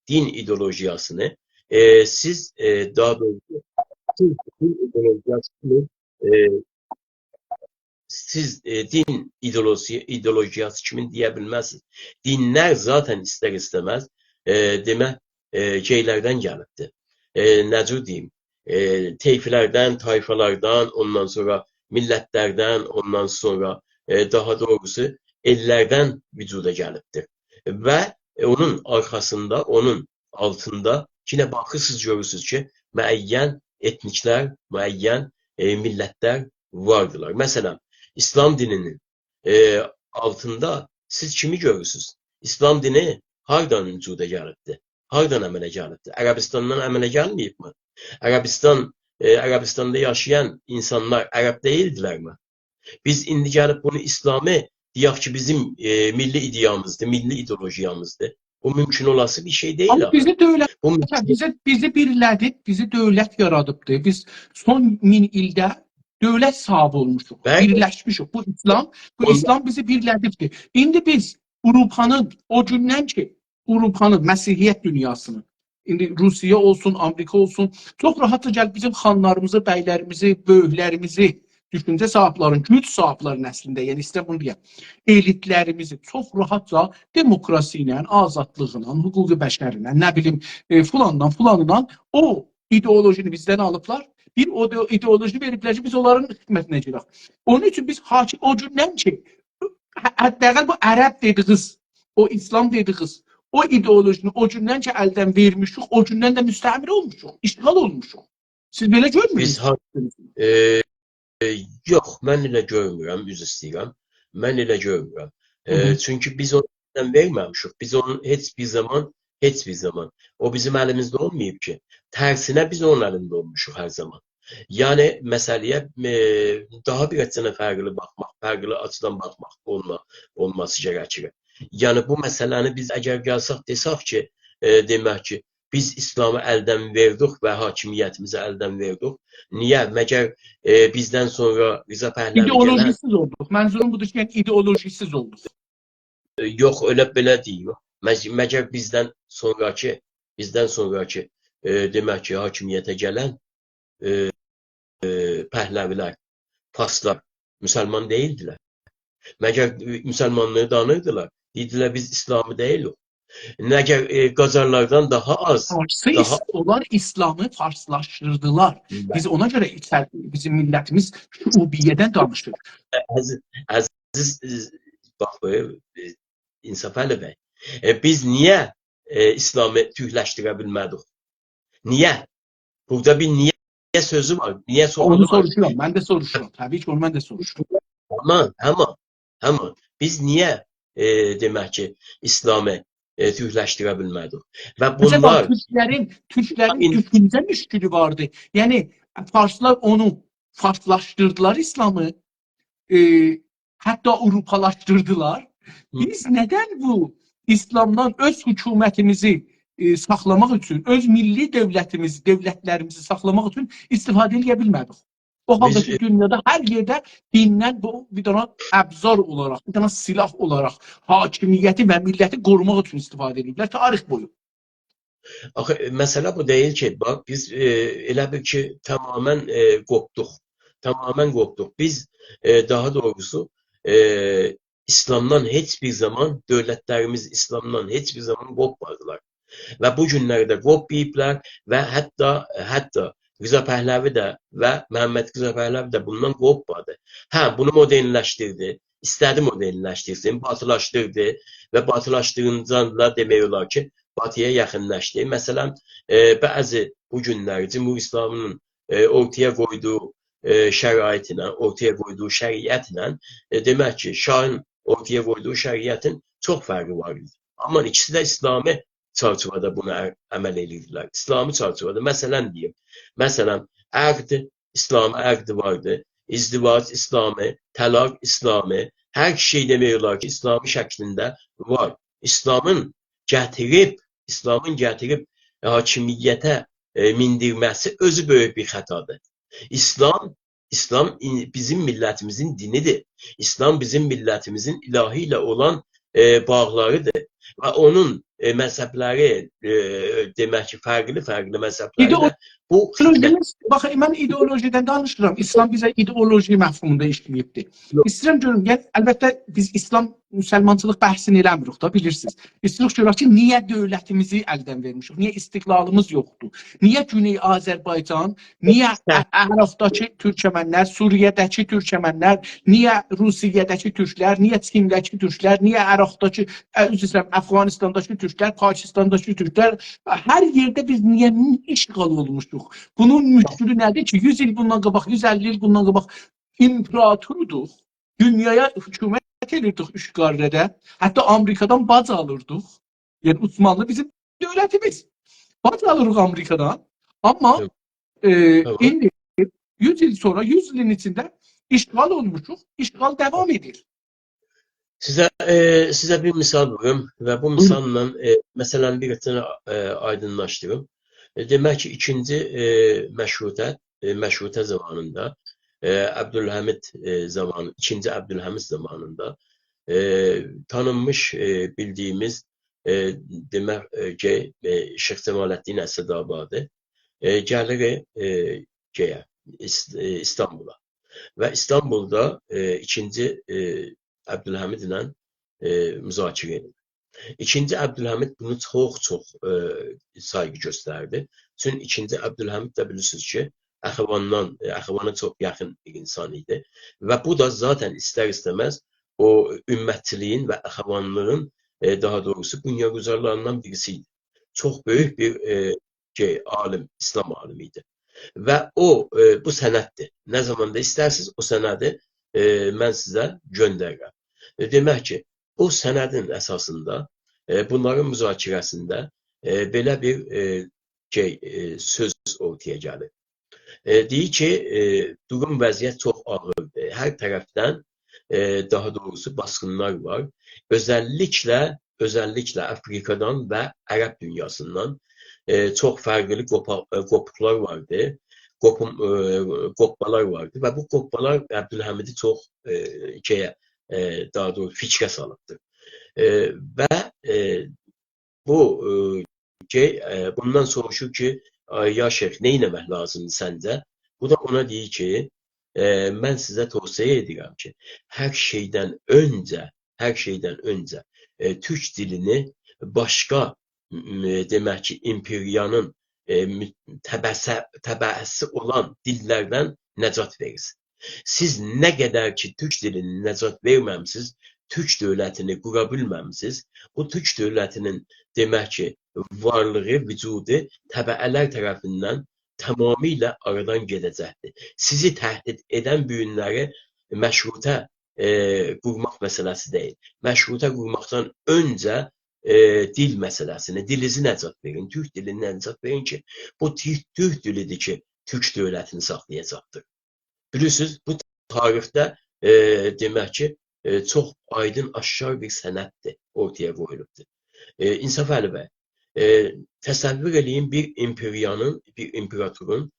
din ideolojiyasını siz daha doğrusu din ideolojiyasını siz din ideolojiyası kimin deyə bilməzsiniz. Dinlər zaten istər-istəməz demək şeylərdən gəlibdir. Necə deyim? Teyfilərdən, tayfalardan, ondan sonra millətlərdən, ondan sonra daha doğrusu ellərdən vücuda gəlibdir. Və onun arxasında, onun altında yine baxırsınız, görürsünüz ki, müəyyən etniklər, müəyyən millətlər vardılar. Məsələn, İslam dininin altında siz kimi görürsünüz? İslam dini hardan vücuda gəlibdir? Hardan əmələ gəlibdir? Ərəbistandan əmələ gəlməyib mi? Ərəbistanda yaşayan insanlar ərəb deyildilərmi? Biz indi gəlib bunu İslami deyək ki, bizim milli ideyamızdır, milli ideolojiyamızdır. Bu mümkün olası bir şey deyil. Ama bizi birlədi, bizi dövlət yaradıbdı. Biz son 1000 ildə dövlət sahibi olmuşuq, birləşmişik. Bu İslam bizi birlədibdi. İndi biz Avropanın, o gündən ki, Avropanın, Məsihiyyət dünyasını, indi Rusiya olsun, Amerika olsun, çox rahatca gəlib bizim xanlarımızı, bəylərimizi, böyüklərimizi, düşüncə sahiblərin, güc sahiblərin əslində, yəni istə bunu deyəm, elitlərimizi çox rahatca demokrasi ilə, azadlığla, hüquqi bəşərinə, nə bilim, filandan o ideolojini bizdən alıblar, bir o ideoloji veriblər ki, biz onların xidmətinə girək. Onun üçün biz o gündən ki, hətta bu ərəb dediğiniz, o İslam dediğiniz, o ideolojini o gündən ki, əldən vermişik, o gündən də müstəmir olmuşuq, iştigal olmuşuq. Siz belə görmüyorsunuz? Yox, mən elə görmürəm, üzr istəyirəm. Mən elə görmürəm. Çünki biz ondan verməmişik. Biz onun heç bir zaman o bizim əlimizdə olmayıb ki. Tərsinə biz onun əlində olmuşuq hər zaman. Yəni məsələyə daha bir açıdan fərqli baxmaq, fərqli açıdan baxmaq olması gərəkir. Yəni bu məsələni biz əgər gəlsək desək ki, demək ki, biz İslamı əldən verdik və hakimiyyətimizi əldən verdik. Niyə? Məgər bizdən sonra Rza Pəhləvi İdeolojisiz olduq. Mənzurum budur ki, ideolojisiz olduq. Yox, elə belə deyil. Məgər bizdən sonraki demək ki, hakimiyyətə gələn Pəhləvilər, Farslar müsəlman deyildilər. Məgər müsəlmanlığı danırdılar. Dedilər biz İslamı deyilik. Nəgər Qacarlardan daha az. Onlar İslamı farslaşdırdılar. Biz ona görə bizim millətimiz şubiyyədən danışır. Əziz bax, İnsaf Əli bəy. Biz niyə İslamı türkləşdirə bilmədik? Niyə? Burada bir niyə sözü var. Niyə sualı var? Onu soruşuram. Mən də soruşuram. Təbii ki, onu mən də soruşuram. Həman. Biz niyə demək ki, İslamı türkləşdirə bilmədik? Və bunlar Türklərin düşüncə müşkülü vardı. Yəni farslar onu farslaşdırdılar İslamı. Hətta Avropalaşdırdılar. Biz nədən bu İslamdan öz hökumətimizi saxlamaq üçün, öz milli dövlətlərimizi saxlamaq üçün istifadə edə bilmədik? O halda ki, dünyada hər yerdə dindən bir dana əbzar olaraq, bir dana silah olaraq hakimiyyəti və milləti qorumaq üçün istifadə edirlər tarix boyu. Axı, məsələ bu deyil ki, bax, biz elə bir ki, tamamən qopduq. Biz daha doğrusu İslamdan heç bir zaman, dövlətlərimiz İslamdan heç bir zaman qopmadılar. Və bu günlərdə qopmayıblar və hətta Rza Pəhləvi də və Məhəmməd Rza Pəhləvi də bundan qopmadı. Bunu modernləşdirdi. istədi modernləşdirsin, batılaşdırdı və batılaşdırınca da demək olar ki, batıya yaxınlaşdı. Məsələn, bəzi bu günlər Cümhur İslamının ortaya qoyduğu şəraitlə, ortaya qoyduğu şəriətlə demək ki, Şahın ortaya qoyduğu şəriətin çox fərqi var idi. Amma ikisi də İslami çərçivədə buna əməl edirdilər. İslami çərçivədə. Məsələn deyim, məsələn, əqd, İslami əqd vardı, izdivac İslami, təlaq İslami, hər şey demək olar ki, İslami şəklində var. İslamın gətirib hakimiyyətə mindirməsi özü böyük bir xətadır. İslam bizim millətimizin dinidir. İslam bizim millətimizin ilahi ilə olan bağlarıdır. Və onun məzhəbləri demək ki, fərqli məzhəblərlə bu baxın, mən ideolojidən danışıram. İslam bizə ideoloji məfhumunda işləyibdir. İstəyirəm görüm, əlbəttə biz İslam müsəlmançılıq bəhsini eləmirik da, bilirsiniz. İstəyirik görək ki, niyə dövlətimizi əldən vermişik? Niyə istiqlalımız yoxdur? Niyə Güney Azərbaycan, niyə Ərafdakı türkmənlər, Suriyədəki türkmənlər, niyə Rusiyədəki türklər, niyə Çindəki türklər, niyə Ərafdakı, Əfqanistandakı türklər, Pakistandakı türklər, hər yerdə biz niyə işğal olmuşuq? Bunun müşkülü nədir ki, 100 il bundan qabaq, 150 il bundan qabaq imperatorduq, dünyaya hükümət edirdik üç qarrədə, hətta Amerikadan bac alırdıq. Yəni Osmanlı bizim dövlətimiz. Bac alırıq Amerikadan. Amma indi 100 il sonra, 100 ilin içində işğal olmuşuq, işğal devam edir. Sizə bir misal verim və bu misalla məsələn bir tane aydınlaşdırım. Demək ki, ikinci məşrutə zamanında Əbdülhəmid zamanı, ikinci Əbdülhəmid zamanında tanınmış bildiyimiz demək ki, Şeyx Cəmaləddin Əsədabadi gəlir İstanbula və İstanbulda ikinci Əbdülhəmid ilə müzakirə edir. İkinci Əbdülhəmid bunu çox sayğı göstərdi. Çünki ikinci Əbdülhəmid də bilirsiniz ki, Əxvana çox yaxın bir insan idi. Və bu da zaten istər-istəməz o ümmətçiliyin və Əxvanlığın daha doğrusu bünyəgüzarlarından birisi idi. Çox böyük bir alim, İslam alimi idi. Və o, bu sənəddir. Nə zaman da istərsiniz, o sənədi mən sizə göndərirəm. Demək ki, o sənədin əsasında, bunların müzakirəsində belə bir söz ortaya gəlir. Deyir ki, durum vəziyyət çox ağırdır. Hər tərəfdən daha doğrusu baskınlar var. Özəlliklə Afrikadan və Ərəb dünyasından çox fərqli qopuklar vardı. Qoppalar vardı və bu qoppalar Əbdülhəmidi çox daha doğrusu fikrə salıbdır. Və bundan soruşur ki, ya şeyx, nə etmək lazımdır səncə? Bu da ona deyir ki, mən sizə tövsiyə edirəm ki, hər şeydən öncə türk dilini başqa demək ki, imperiyanın təbəəsi olan dillərdən nəcat verirsin. Siz nə qədər ki, türk dilini nəcat verməmsiniz, türk dövlətini qura bilməmsiniz, bu türk dövlətinin demək ki, varlığı, vücudu təbəələr tərəfindən tamamilə aradan gedəcəkdir. Sizi təhdid edən bu günləri məşrutə qurmaq məsələsi deyil. Məşrutə qurmaqdan öncə dil məsələsini, dilinizi nəcat verin, türk dilini nəcat verin ki, bu türk dilidir ki, türk dövlətini saxlayacaqdır. Bilirsiniz, bu tarixdə demək ki, çox aydın, aşkar bir sənəddir ortaya qoyulubdur. İnsaf Əlibəy, təsəvvür eləyin bir imperatorun,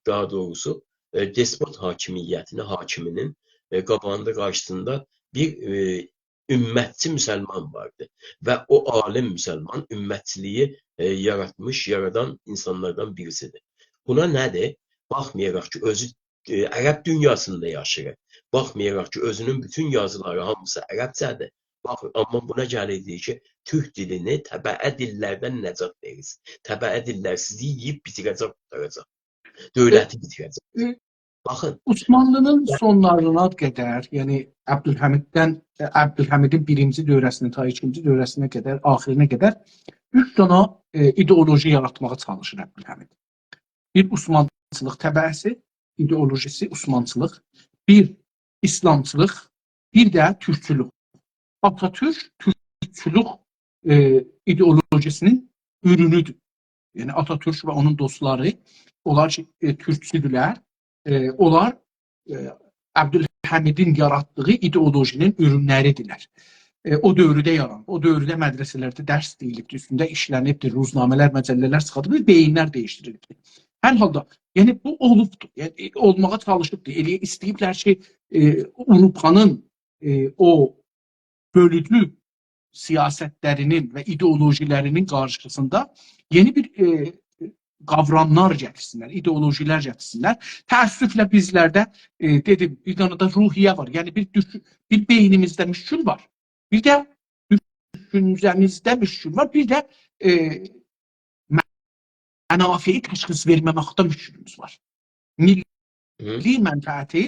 daha doğrusu despot hakiminin qabağında qarşısında bir ümmətçi müsəlman vardı. Və o alim müsəlman ümmətçiliyi yaradan insanlardan birisidir. Buna nədir? Baxmayaraq ki, özü Ərəb dünyasında yaşayır. Baxmayaraq ki, özünün bütün yazıları hamısı ərəbcədir. Amma buna gəlir deyir ki, türk dilini təbəə dillərdən nəcat verir. Təbəə dillər sizi yiyib bitirəcək, qutaracaq. Dövləti bitirəcək. Baxın, Osmanlının sonlarına qədər, yəni Əbdülhəmidin birinci dövrəsindən ta ikinci dövrəsinə qədər, axirinə qədər 3 dənə ideoloji yaratmağa çalışır Əbdülhəmid. Bir Osmanlılıq təbəəsi, ideolojisi Osmanlılıq, bir İslamçılıq, bir də türkçülük. Atatürk türkçülük ideolojisinin ürünüdür. Yəni Atatürk və onun dostları, onlar türkçüdülər. Onlar Əbdülhəmidin yaratdığı ideolojinin ürünləridirlər. O dövrdə yaranıb, o dövrdə mədrəsələrdə dərs deyilibdir, üstündə işlənibdir, ruznamələr, məcəllələr çıxarılıbdır, beyinlər değişdirilibdir. Hər halda, yəni bu olubdur, yəni olmağa çalışıbdır. Elə istəyiblər ki, Avropanın o bölücü siyasətlərinin və ideolojilərinin qarşısında yeni bir qavramlar gətirsinlər, ideolojilər gətirsinlər. Təəssüflə bizlərdə dedim, bir dənə də ruhiyyə var. Yəni bir beynimizdə müşkül var. Bir də düşüncəmizdə müşkül var. Bir də mənafeyi təşxis verməməkdə müşkülümüz var. Milli mənfəəti,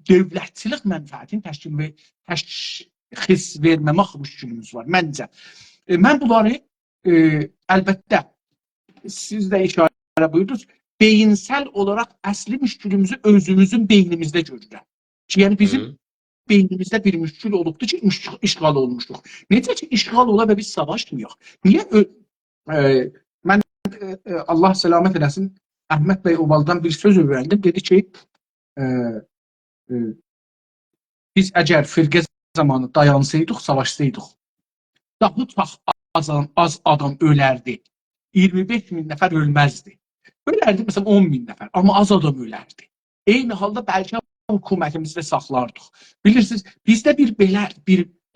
dövlətçilik mənfəətini təşxis verməmək müşkülümüz var, məncə. Mən bunları əlbəttə siz də işarə buyurdunuz, beyinsel olarak əsli müşkülümüzü özümüzün beynimizdə görürəm. Ki, yəni bizim beynimizdə bir müşkül olubdur ki, işğal olmuşduq. Necə ki, işğal ola və biz savaşmıyıq. Niyə? Mən Allah səlamət eləsin, Əhməd bəy Ovaldan bir söz öyrəndim. Dedi ki, biz əgər firqə zamanı dayansaydıq, savaşsaydıq, daha çox az adam ölərdi. 25 min nəfər ölməzdi. Ölərdi, məsələn, 10 min nəfər. Amma az adam ölərdi. Eyni halda bəlkə hökumətimizdə saxlardıq. Bilirsiniz, bizdə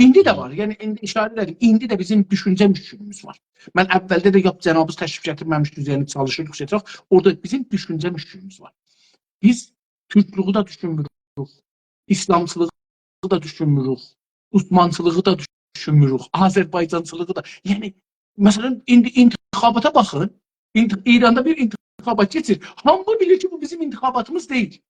indi də var. Yəni, indi işarə edelim, indi də bizim düşüncə müşkülümüz var. Mən əvvəldə də Cənabız təşrif gətirməmişdik, yəni çalışırdıq, orada bizim düşüncə müşkülümüz var. Biz Türklüğü da düşünmürük, İslamçılığı da düşünmürük, Osmançılığı da düşünmürük, Azərbaycançılığı da. Yəni, məsələn, indi intikhabata baxın. İranda bir intixabat geçir. Hamı bilir ki, bu bizim intixabatımız değil.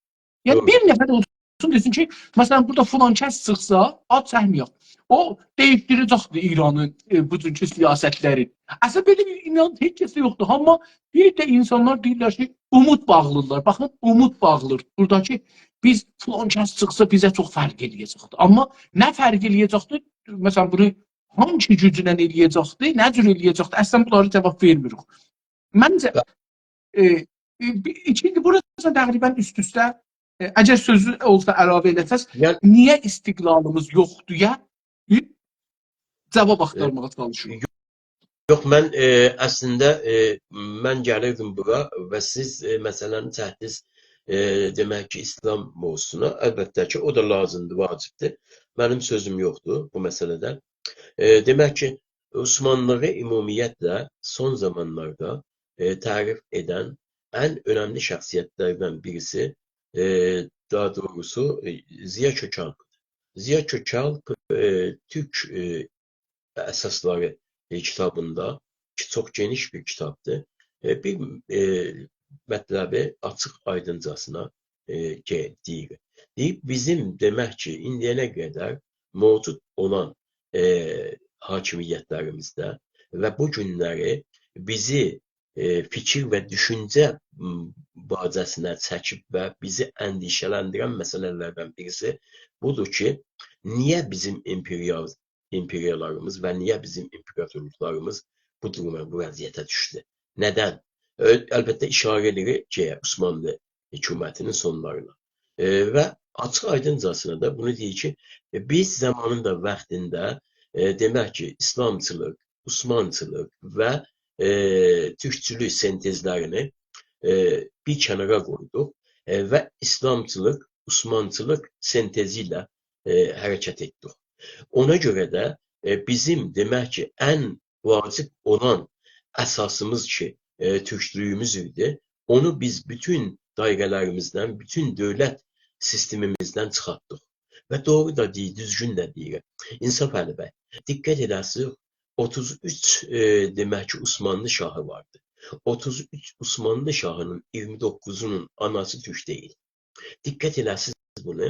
Yəni, doğru. bir nəfər olsun desin ki, məsələn, burada filan kəs çıxsa, ad səhmiyək. O, değişdirəcəkdir İranın bu cünkü siyasətləri. Əslində, belə bir inanc heç kəsə yoxdur. Amma bir də insanlar deyirlər ki, umut bağlıdırlar. Baxın, umut bağlıdır. Buradakı biz filan kəs çıxsa bizə çox fərq eləyəcəkdir. Amma nə fərq eləyəcəkdir? Məsələn, bunu hangi güclə eləyəcəkdir, nə cür eləyəcəkdir? Əslən, bunları cavab vermirik. Məncə, ikinci, burası təqribən üst-üstə, əgər sözü olsa əlavə edəcəz, niyə istiqlalımız yoxdur ya? Cavab axtarmağa çalışırıq. Yox, mən əslində mən gəlirdim bura və siz məsələni çəkdiniz demək ki, İslam mövzusuna. Əlbəttə ki, o da lazımdır, vacibdir. Mənim sözüm yoxdur bu məsələdə. Demək ki, Osmanlıları ümumiyyətlə son zamanlarda tərif edən ən önəmli şəxsiyyətlərdən birisi, daha doğrusu Ziya Kökalpdır. Ziya Kökalp Türk əsasları kitabında, ki çox geniş bir kitabdır, bir mətləbi açıq aydıncasına deyir. Deyib, bizim demək ki, indiyənə qədər mövcud olan hakimiyyətlərimizdə və bu günləri bizi fikir və düşüncə bacəsinə çəkib və bizi əndişələndirən məsələlərdən birisi budur ki, niyə bizim imperiyalarımız və niyə bizim imperatorluqlarımız bu duruma, bu vəziyyətə düşdü? Nədən? Əlbəttə işarə edirik ki, Osmanlı hökumətinin sonlarına. Və açıq aydıncasına da bunu deyir ki, biz zamanında, vaxtında demək ki, İslamçılıq, Osmançılıq və türkçülük sentezlərini bir kənara qoyduq və İslamçılıq, Osmançılıq sentezi ilə hərəkət etdik. Ona görə də bizim demək ki, ən vacib olan əsasımız ki, türkçülüyümüz idi, onu biz bütün dairələrimizdən, bütün dövlət sistemimizdən çıxartdıq. Və doğru da deyir, düzgün də deyir. İnsaf Əli bəy, diqqət edəsiniz, 33 demək ki, Osmanlı şahı vardı. 33 Osmanlı şahının 29'unun anası Türk değil. Diqqət eləsiniz bunu.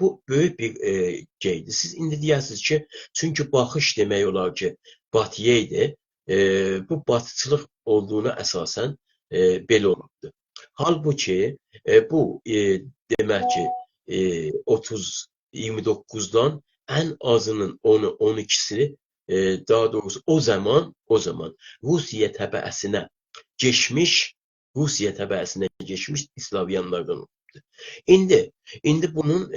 Bu böyük bir şeydir. Siz indi deyərsiniz ki, çünki baxış demək olar ki, batıya idi. Bu batıçılıq olduğuna əsasən belə olubdur. Halbuki bu demək ki 30-29'dan en azının 10'u 12'si daha doğrusu o zaman Rusiya təbəəsinə geçmiş İslavyanlardan olubdur. İndi bunun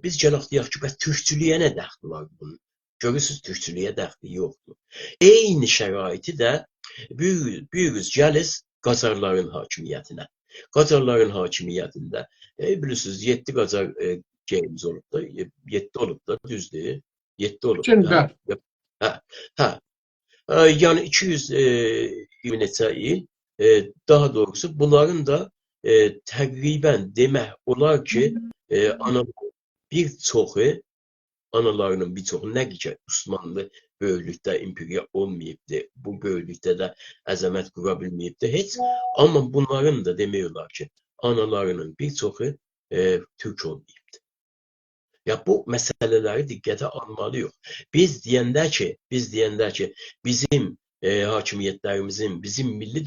biz gələk deyək ki, bəs türkçülüyə nə dəxli var bunun? Görürsünüz, türkçülüyə dəxli yoxdur. Eyni şəraiti də büyürüz, gəliz Qacarların hakimiyyətinə. Qacarların hakimiyyətində bilirsiniz 7 Qacar şeyimiz olub da, 7 olub da, düzdür? 7 olub da. Hə. Yəni 220 neçə il, daha doğrusu bunların da təqribən demək olar ki, analarının bir çoxu nə ki, Osmanlı böyüklükdə imperiya olmayıbdır, bu böyüklükdə də əzəmət qura bilməyibdir heç. Amma bunların da demək olar ki, analarının bir çoxu türk olmayıbdır. Ya bu məsələləri diqqətə almalıyıq. Biz deyəndə ki, bizim hakimiyyətlərimizin, bizim milli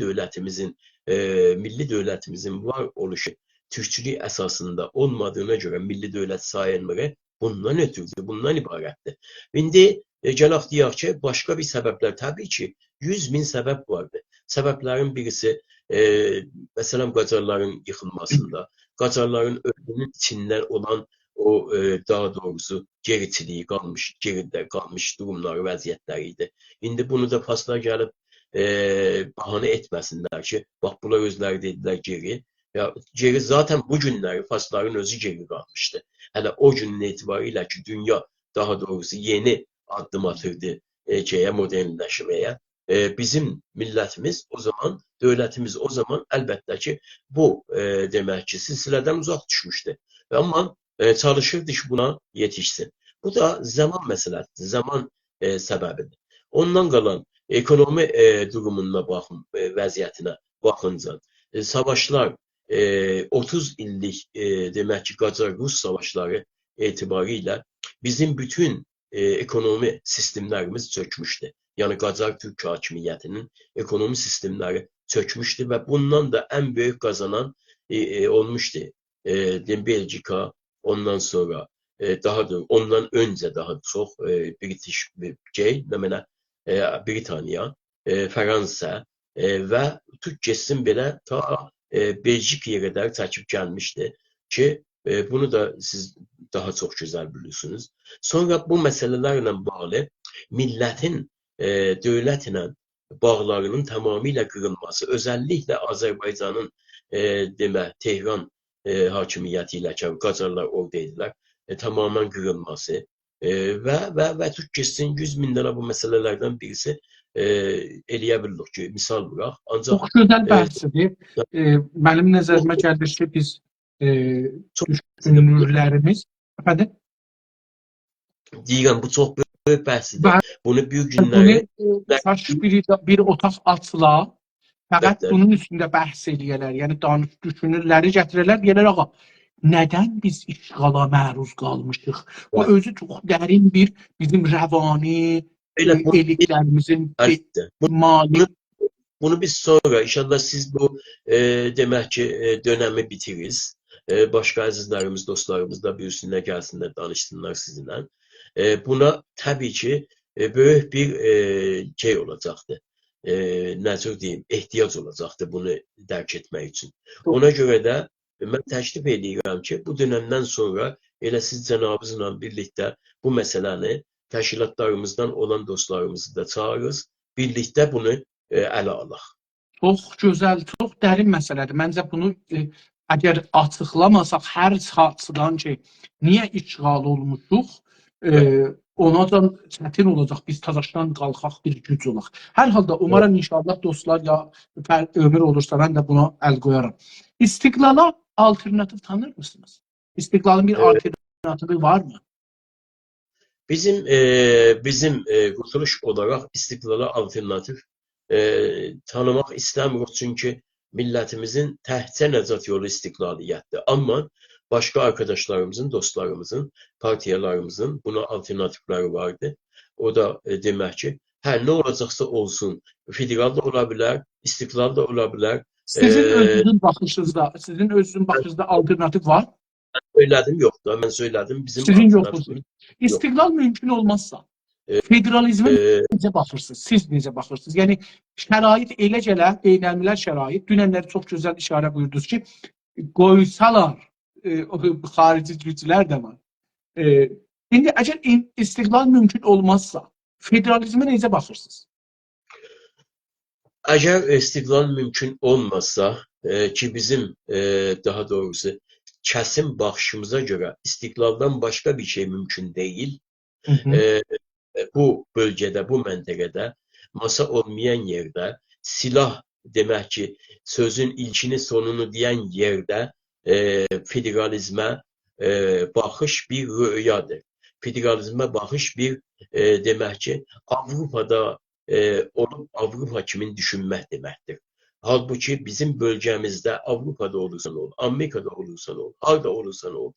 dövlətimizin var oluşu türkçülük əsasında olmadığına görə milli dövlət sayılmır. Bundan ötürüdür, bundan ibarətdir. İndi gələk deyək ki, başqa bir səbəblər, təbii ki, 100.000 səbəb vardır. Səbəblərin birisi, məsələn, Qacarların yıxılmasında, Qacarların ölümünün içindən olan o daha doğrusu geriçiliyi geridə qalmış durumları, vəziyyətləri idi. İndi bunu da faslar gəlib bahanə etməsinlər ki, bax, bunlar özləri dedilər geri. Ya, geri zaten bu günləri fasların özü geri qalmışdı. Hələ o günün etibariyle ki, dünya daha doğrusu yeni addım atırdı modernləşməyə. Bizim millətimiz o zaman, dövlətimiz o zaman əlbəttə ki, bu demək ki, silsilədən uzaq düşmüşdü. Amma çalışırdı ki, buna yetişsin. Bu da zaman məsələsidir, zaman səbəbidir. Ondan qalan ekonomi durumuna baxın, vəziyyətinə baxınca, savaşlar 30 illik demək ki, Qacar-Rus savaşları etibariyle bizim bütün ekonomi sistemlərimiz çökmüşdü. Yəni Qacar-Türk hakimiyyətinin ekonomi sistemləri çökmüşdü və bundan da en büyük kazanan olmuşdu. Belçika, ondan sonra ondan önce daha çok British Britanya, Fransa və Türkçəsinin belə ta Belçikaya qədər çəkib gəlmişdi ki, bunu da siz daha çox gözəl bilirsiniz. Sonra bu məsələlərlə bağlı millətin dövlətlə bağlarının tamamilə qırılması, özəlliklə Azərbaycanın Tehran hakimiyyəti ilə ki, Qacarlar oradaydılar, tamamen qırılması və Türkçəsinin 100.000 dənə bu məsələlərdən birisi eləyə bildik ki, misal bıraq. Çox gözəl bəhsdir. Mənim nəzərimə gəlir ki, biz düşünürlərimiz, efendim? Deyirəm, bu çox böyük bəhsdir. Bunu büyük günləri... Bir otaq açıla, fəqət bunun üstündə bəhs eləyərlər. Yəni, düşünürləri gətirərlər, deyərlər, ağa, nədən biz işğala məruz qalmışıq? Bu özü çox dərin bir bizim rəvani, elitlərimizin mali... Bunu biz sonra, inşallah siz bu demək ki, dönəmi bitiririz. Başqa əzizlərimiz, dostlarımız da büyüsünlər, gəlsinlər, danışsınlar sizinlə. Buna təbii ki, böyük bir şey olacaqdır. Necə deyim, ehtiyac olacaqdır bunu dərk etmək üçün. Ona görə də mən təklif edirəm ki, bu dönəmdən sonra elə siz cənabınızla birlikdə bu məsələni təşkilatlarımızdan olan dostlarımızı da çağırırız. Birlikdə bunu ələ alaq. Çox gözəl, çox dərin məsələdir. Məncə bunu əgər açıqlamasaq hər saatçıdan ki, niyə işğal olmuşuq, ona da çətin olacaq. Biz təzaşdan qalxaq, bir güc olaq. Hər halda umarım inşallah dostlar ya ömür olursa mən də buna əl qoyaram. İstiqlala alternativ tanır mısınız? İstiqlalın bir alternativi var mı? Bizim qurtuluş olaraq istiqlala alternativ tanımaq istəmirik, çünki millətimizin təhcə nəcat yolu istiqlaliyyətdir. Amma başka arkadaşlarımızın, dostlarımızın, partiyalarımızın buna alternatifleri vardı. O da demək ki, hər nə olacaqsa olsun, federal da ola bilər, istiqlal da ola bilər. Sizin özünüzün baxışınızda alternativ var. Söylədim, yox da, mən söylədim, bizim Sizin yoxdur. alternatifimiz yox. İstiqlal mümkün olmazsa federalizmə necə baxırsınız? Siz necə baxırsınız? Yəni şərait elə gələ, beynəlmiləl şərait, dünənləri çox gözəl işarə buyurdunuz ki, qoysalar xarici güclər də var. İndi əgər istiqlal mümkün olmazsa federalizmə necə baxırsınız? Əgər istiqlal mümkün olmazsa ki bizim daha doğrusu kəsim baxışımıza görə istiqlaldan başqa bir şey mümkün deyil. Bu bölgədə, bu məntəqədə masa olmayan yerdə silah demək ki, sözün ilkini sonunu deyən yerdə federalizmə baxış bir rüyadır. Federalizmə baxış bir demək ki, Avropada olub Avropa kimin düşünmək deməkdir. Halbuki bizim bölgəmizdə Avropada olursan ol, Amerikada olursan ol, harda olursan ol,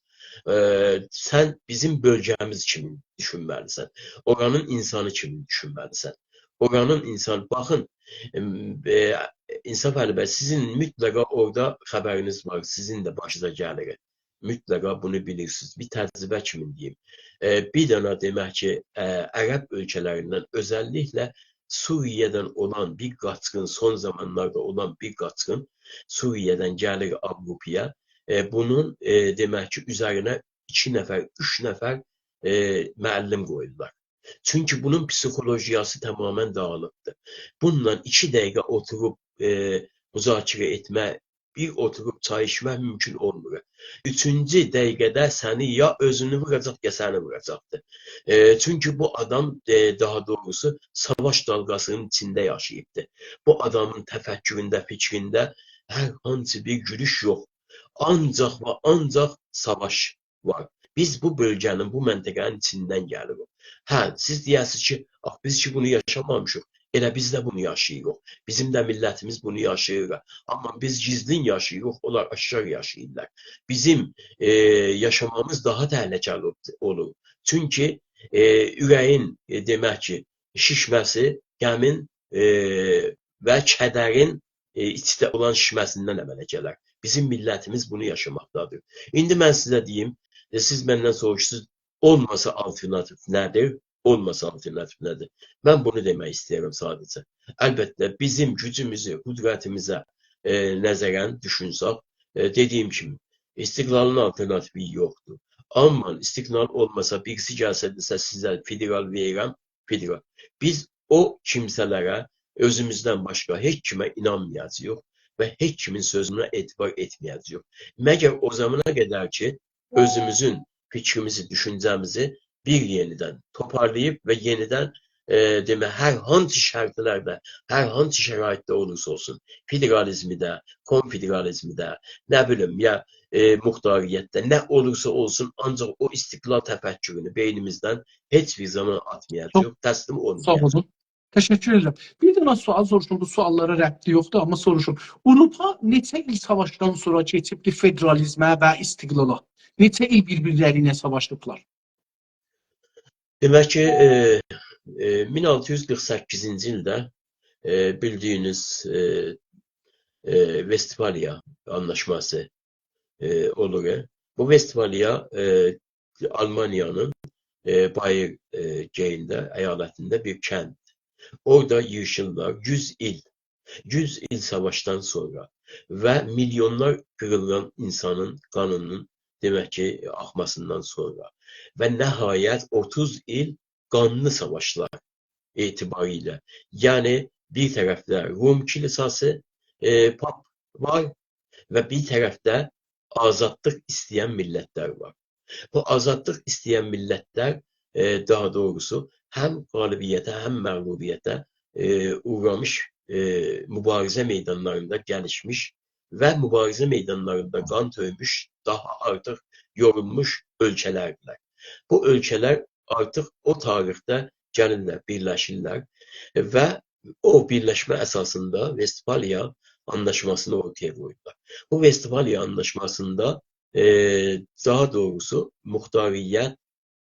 sən bizim bölgəmiz kimi düşünməlisən. Oranın insanı kimi düşünməlisən. Oranın insanı, baxın, İnsaf Əli bəy, sizin mütləqa orada xəbəriniz var, sizin də başınıza gəlir. Mütləqa bunu bilirsiniz. Bir təcrübə kimi deyim. Bir dənə demək ki, Ərəb ölkələrindən, özəlliklə Suriye'den olan bir qaçqın, son zamanlarda olan bir qaçqın Suriye'den gəlir Avrupaya. Bunun demək ki, üzərinə 2 nəfər, 3 nəfər müəllim qoyurlar. Çünki bunun psixolojiyası tamamen dağılıbdır. Bununla 2 dəqiqə oturub müzakirə etmək, bir oturub çay içmək mümkün olmur. 3-cü dəqiqədə səni ya özünü vuracaq, ya səni vuracaqdır. Çünki bu adam daha doğrusu savaş dalgasının içində yaşayıbdır. Bu adamın təfəkküründə, fikrində hər hansı bir gülüş yox. Ancaq və ancaq savaş var. Biz bu bölgənin, bu məntəqənin içindən gəlirik. Siz deyəsiniz ki, biz ki bunu yaşamamışıq. Elə biz də bunu yaşayırıq. Bizim də millətimiz bunu yaşayır. Amma biz gizlin yaşayırıq, onlar aşağı yaşayırlar. Bizim yaşamamız daha təhlükəli olur. Çünki ürəyin demək ki, şişməsi, qəmin və kədərin içdə olan şişməsindən əmələ gələr. Bizim millətimiz bunu yaşamaqdadır. İndi mən sizə deyim, siz məndən soruşsunuz, olmasa alternatif nədir? Olmasa alternatif nədir? Mən bunu demək istəyirəm sadəcə. Əlbəttə, bizim gücümüzü, qüdrətimizə nəzərən düşünsək, dediyim kimi, istiqlalın alternatifi yoxdur. Amma istiqlal olmasa, birisi gəlsə desə, sizə federal verirəm, federal. Biz o kimsələrə özümüzdən başqa heç kimə inanmayacağıq və heç kimin sözünə etibar etməyəcəyik. Məgər o zamana qədər ki, özümüzün fikrimizi, düşüncəmizi bir yenidən toparlayıb və yenidən demək, hər hansı şərtlərdə, hər hansı şəraitdə olursa olsun, federalizmi də, konfederalizmi də, nə bilim, ya muxtariyyətdə, nə olursa olsun, ancaq o istiqlal təfəkkürünü beynimizdən heç bir zaman atmayacaq, təslim olmayacaq. Təşəkkür edirəm. Bir dənə sual soruşum, bu suallara rəbti yoxdur, amma soruşum. Avropa neçə il savaşdan sonra keçibdi federalizmə və istiqlala? Neçə il bir-birləri ilə savaşdıblar? Demək ki, 1648-ci ildə bildiyiniz Vestfaliya anlaşması olur. Bu Vestfaliya Almaniyanın Bayır geyində, əyalətində bir kənd. Orada yığışırlar 100 il savaştan sonra və milyonlar qırılan insanın qanının demək ki, axmasından sonra və nəhayət 30 il qanlı savaşlar etibarilə. Yəni, bir tərəfdə Rum kilisası, pap var və bir tərəfdə azadlıq istəyən millətlər var. Bu azadlıq istəyən millətlər daha doğrusu həm qalibiyyətə, həm məğlubiyyətə uğramış, mübarizə meydanlarında gəlişmiş və mübarizə meydanlarında qan töymüş, daha artıq yorulmuş ölkələrdirlər. Bu ölkələr artıq o tarixdə gəlirlər, birləşirlər və o birləşmə əsasında Vestfaliya anlaşmasını ortaya qoydular. Bu Vestfaliya anlaşmasında daha doğrusu muhtariyet,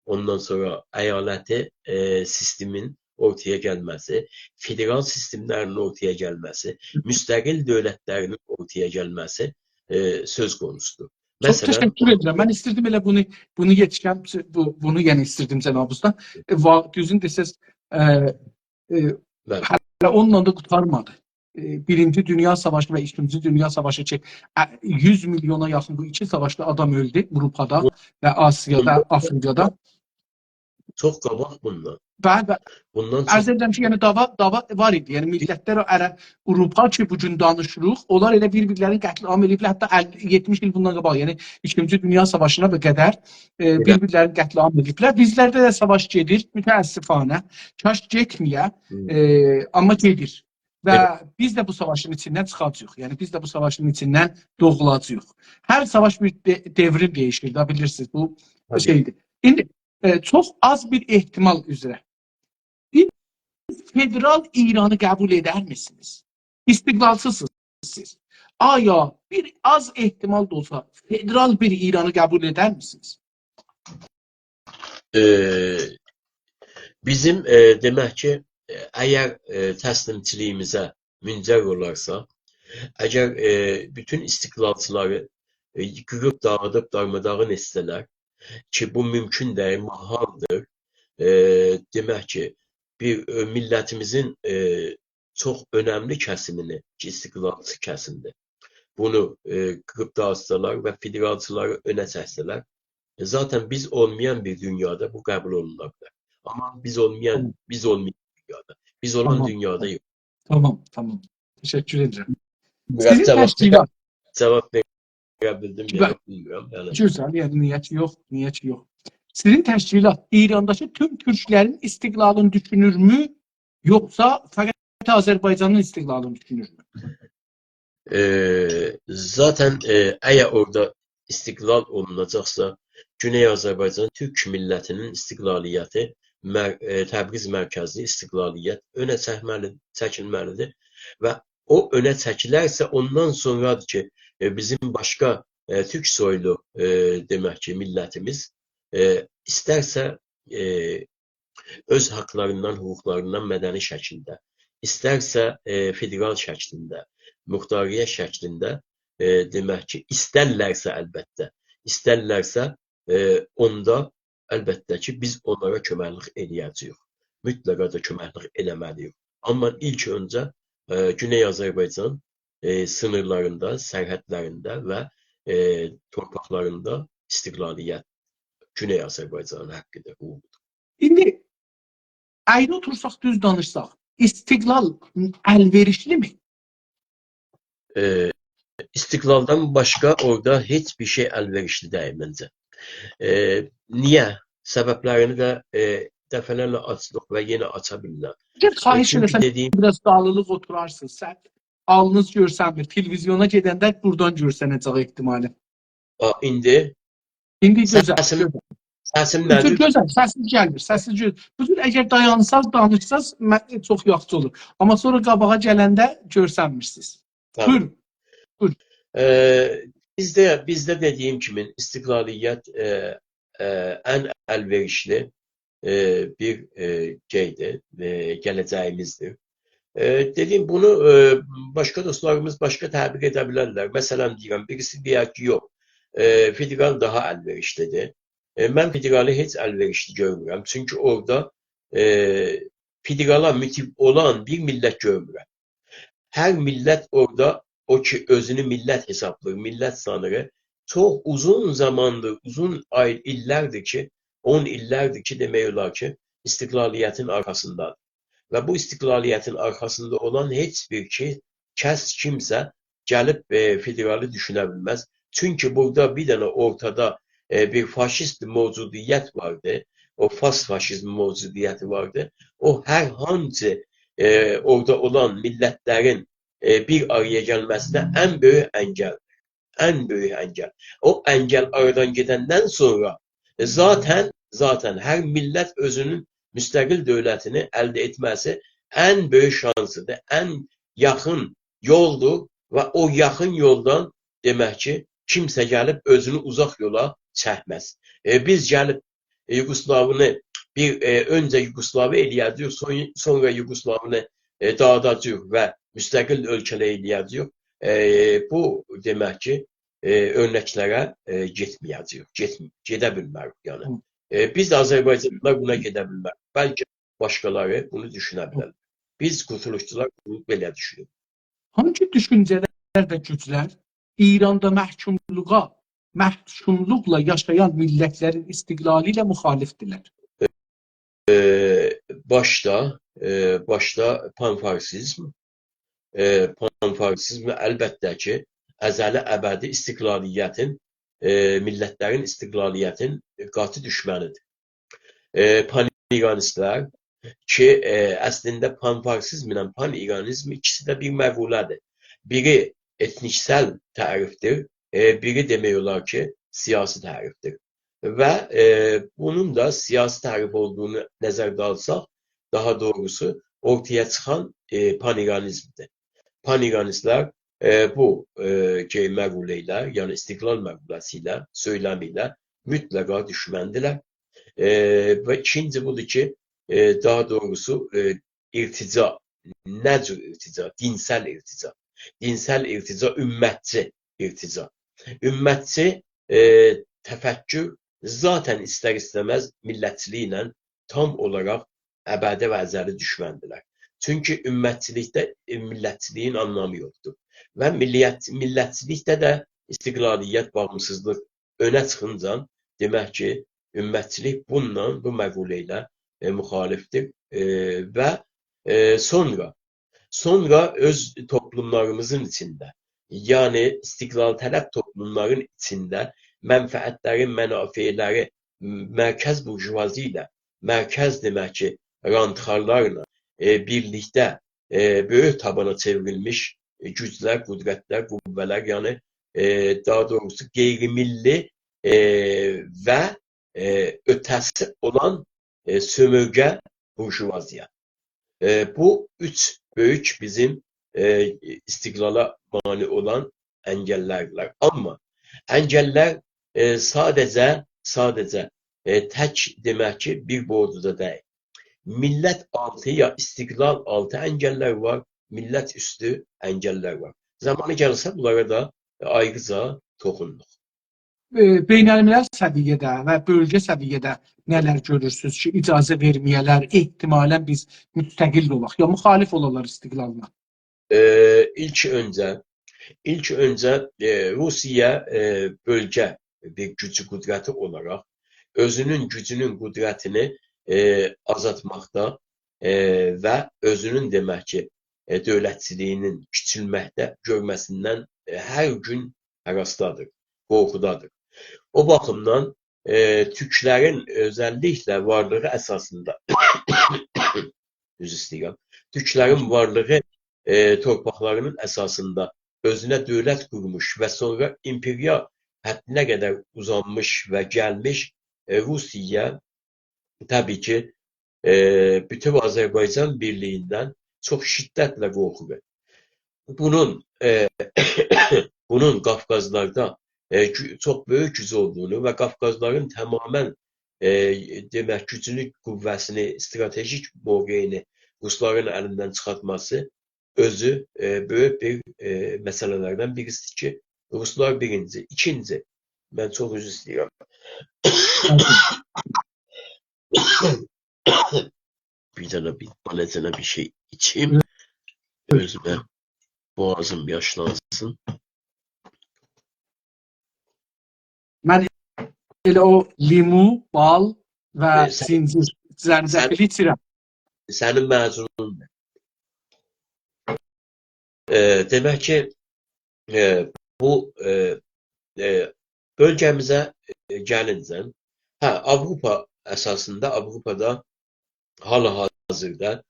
ondan sonra eyaleti sistemin ortaya gelmesi, federal sistemlerin ortaya gelmesi, müstakil devletlerin ortaya gelmesi söz konusudur. Çok Mesela teşekkür ederim. Ben istirdim elə bunu yetişən bunu yəni istirdim cənabınızdan. Düzün desəz e, ben, hələ onunla da qurtarmadı. Birinci Dünya Savaşı ve İkinci Dünya Savaşı ki 100 milyona yakın bu iki savaşta adam öldü Avrupa'da ve Asya'da, Afrika'da. çok kabak bundan. Ben Bundan çok Arz edirəm ki, yəni dava var idi. Yəni millətlər Avropa ki, bu gün danışırıq, onlar elə bir-birlərini qətliam ediblər. Hətta 70 il bundan qabaq, yəni İkinci Dünya Savaşına qədər bir-birlərini qətliam ediblər. Bizlərdə də savaş gedir, mütəəssifanə. Kaş getməyə, amma gedir. Və biz də bu savaşın içindən çıxacağıq. Yəni biz də bu savaşın içindən doğulacağıq. Hər savaş bir devrim değişir, da bilirsiniz. Bu şeydir. İndi çox az bir ehtimal üzrə federal İran'ı kabul eder misiniz? İstiklalsızsınız siz. Aya bir az ihtimal da olsa federal bir İran'ı kabul eder misiniz? Bizim demək ki, əgər təslimçiliyimizə müncər olarsa, əgər bütün istiqlalçıları qırıb dağıdıb darmadağın etsələr ki, bu mümkün deyil, mahaldır. Demək ki, bir milletimizin çok önemli kesimini, ki istiqlalçı kesimdir, bunu kırıp dağıtsalar ve federalçıları öne çəksələr, zaten biz olmayan bir dünyada bu kabul olunabilir. Ama biz olmayan dünyada, biz olan Tamam. dünyada yok. Tamam. Teşekkür ederim. Biraz Sizin təşkilat. cevap verebildim ya yok bilmiyorum. Yani. Güzel, yani niyet yok. Sizin təşkilat İrandakı tüm Türklerin istiqlalını düşünür mü? Yoksa fakat Azerbaycan'ın istiqlalını düşünür mü? Zaten eğer orada istiqlal olunacaqsa, Güney Azərbaycan Türk millətinin istiqlaliyyəti, Təbriz mərkəzli istiqlaliyyət önə çəkilməlidir və o önə çəkilərsə ondan sonradır ki, bizim başqa Türk soylu demək ki, millətimiz istərsə öz haqlarından, hüquqlarından mədəni şəkildə, istərsə federal şəklində, muxtariyyə şəklində demək ki, istərlərsə əlbəttə, onda əlbəttə ki, biz onlara köməklik eləyəcəyik. Mütləqa da köməklik eləməliyik. Amma ilk öncə Güney Azərbaycan sınırlarında, sərhədlərində və torpaqlarında istiqlaliyyət Güney Azərbaycanın haqqıdır, hüququdur. İndi ayrı otursak düz danışsak, istiqlal əlverişli mi? İstiqlaldan başqa orada heç bir şey əlverişli deyil məncə. Niyə? Səbəblərini də dəfələrlə açdıq və yenə aça bilirəm. Xahiş etsəm, biraz dağlılıq oturarsınız. Sən alnınız görsənmir. Televizyona gedəndə buradan görsənəcək ehtimali. İndi gözəl. Səsim nədir? Gözəl, səssiz gəlmir. Səssiz gəlmir. Bu cür əgər dayansaz, danışsaz çox yaxşı olur. Amma sonra qabağa gələndə görsənmirsiniz. Buyurun. Bizdə dediyim kimi istiqlaliyyət ən əlverişli bir şeydir, gələcəyimizdir. Dediyim bunu başqa dostlarımız başqa təbir edə bilərlər. Məsələn deyirəm, birisi deyər ki, yox, federal daha əlverişlidir. Mən federalı heç əlverişli görmürəm. Çünki orada federala mütib olan bir millət görmürəm. Hər millət orada o ki özünü millət hesablayır, millət sanırı çox uzun zamandır, uzun illərdir ki, 10 illərdir ki, demək olar ki, istiqlaliyyətin arxasındadır. Və bu istiqlaliyyətin arxasında olan heç bir kəs kimsə gəlib federalı düşünə bilməz. Çünki burada bir dənə ortada bir faşist mövcudiyyət vardı, o faşizm mövcudiyyəti vardı. O hər hansı orada olan millətlərin bir araya gəlməsinə ən böyük əngəldir. Ən böyük əngəl. O əngəl aradan gedəndən sonra zaten hər millət özünün müstəqil dövlətini əldə etməsi ən böyük şansıdır, ən yaxın yoldur və o yaxın yoldan demək ki, kimsə gəlib özünü uzaq yola çəkməz. Biz gəlib Yugoslavını öncə Yugoslavi eləyəcəyik, sonra Yugoslavını dağıdacağıq və müstəqil ölkələr eləyəcəyik. Bu demək ki, örnəklərə getməyəcəyik, gedə bilmərik yəni. Biz Azərbaycanlılar buna gedə bilmərik. Bəlkə başqaları bunu düşünə bilər. Biz qurtuluşçular bunu belə düşünürük. Hangi düşüncələr və güclər İranda məhkumluqla yaşayan millətlərin istiqlalı ilə müxalifdirlər? Başda panfarsizm əlbəttə ki, əzəli əbədi istiqlaliyyətin, millətlərin istiqlaliyyətin qatı düşmənidir. Pan-İranistlər ki, əslində panfarsizm ilə pan-İranizm ikisi də bir məqulədir. Biri etniksel tərifdir, biri demək olar ki, siyasi tərifdir. Və bunun da siyasi tərif olduğunu nəzərdə alsaq, daha doğrusu ortaya çıxan pan-İranizmdir. Pan-İranistlər bu məqulə ilə, yəni istiqlal məquləsi ilə, söyləmi ilə mütləqa düşməndilər. Və ikinci budur ki, daha doğrusu irtica, nə cür irtica? Dinsel irtica. Dinsel irtica, ümmətçi irtica. Ümmətçi təfəkkür zaten istər-istəməz millətçiliklə tam olaraq əbədi və əzəli düşməndilər. Çünki ümmətçilikdə millətçiliyin anlamı yoxdur. Və millətçilikdə də istiqlaliyyət, bağımsızlıq önə çıxınca demək ki, ümmətçilik bununla, bu məqulə ilə müxalifdir və sonra öz toplumlarımızın içində, yəni istiqlal tələb toplumların içində mənfəətlərin, mənafeləri mərkəz burjuvazi ilə, mərkəz demək ki, rantxarlarla birlikdə böyük tabana çevrilmiş güclər, qüdrətlər, qüvvələr, yəni daha doğrusu qeyri-milli və ötəsi olan sömürgə burjuvaziya. Bu üç böyük bizim istiqlala mane olan əngəllərdirlər. Amma əngəllər sadəcə tək demək ki, bir borduda deyil. Millət altı ya istiqlal altı əngəllər var, millət üstü əngəllər var. Zamanı gəlsə bunlara da ayrıca toxunduq. Beynəlmiləl səviyyədə və bölgə səviyyədə nələr görürsünüz ki, icazə verməyələr, ehtimalən biz müstəqil olaq, ya müxalif olarlar istiqlalına? İlk öncə Rusiya bölgə bir gücü, qüdrəti olaraq özünün gücünün, qüdrətini azaltmaqda və özünün demək ki, dövlətçiliyinin kiçilməkdə görməsindən hər gün hərasdadır, qorxudadır. O baxımdan türklərin özəlliklə varlığı əsasında türklərin varlığı torpaqlarının əsasında özünə dövlət qurmuş və sonra imperiya həddinə qədər uzanmış və gəlmiş Rusiya təbii ki, bütün Azərbaycan birliyindən çox şiddətlə qorxur. Bunun Qafqazlarda çox böyük güc olduğunu və Qafqazların tamamən demək gücünü, qüvvəsini, stratejik mövqeyini Rusların əlindən çıxartması özü böyük bir məsələlərdən birisidir ki, Ruslar birinci. İkinci, mən çox üzr istəyirəm. Baləcənə bir şey içeyim. Özümə boğazım yaşlansın. Mən elə o limu, bal və zincir, zəncəfili içirəm. Sənin məzunundur. Demək ki, bu bölgəmizə gəlincə, Avropa əsasında, Avropada hal-hazırda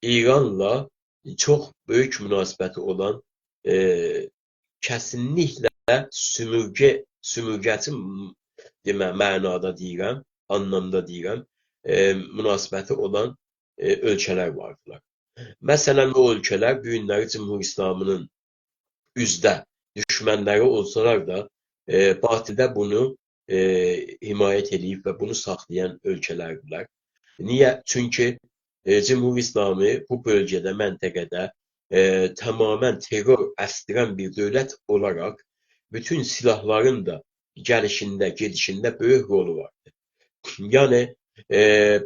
İranla çox böyük münasibəti olan, kəsinliklə sümürgəçi mənada deyirəm, anlamda deyirəm, münasibəti olan ölkələr vardılar. Məsələn, o ölkələr bu günləri Cümhur İslamının üzdə düşmənləri olsalar da, Batıda bunu himayət edib və bunu saxlayan ölkələrdirlər. Niyə? Çünki Cümhur İslamı bu bölgədə, məntəqədə tamamən terror əstirən bir dövlət olaraq bütün silahların da gəlişində, gedişində böyük rolu vardır. Yəni,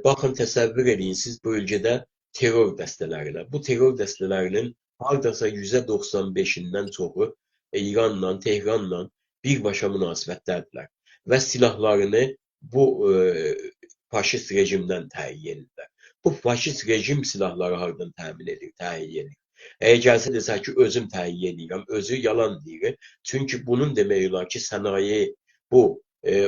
baxın, təsəvvür edin, siz bölgədə terror dəstələrinə, bu terror dəstələrinin hardasa %95-dən çoxu İranla, Tehranla birbaşa münasibətdədirlər və silahlarını bu faşist rejimdən təyin edirlər. Bu faşist rejim silahları hardan təmin edir, təyin edir? Əgər gəlsə desə ki, özüm təyin edirəm, özü yalan deyir. Çünki bunun demək olar ki, sənaye bu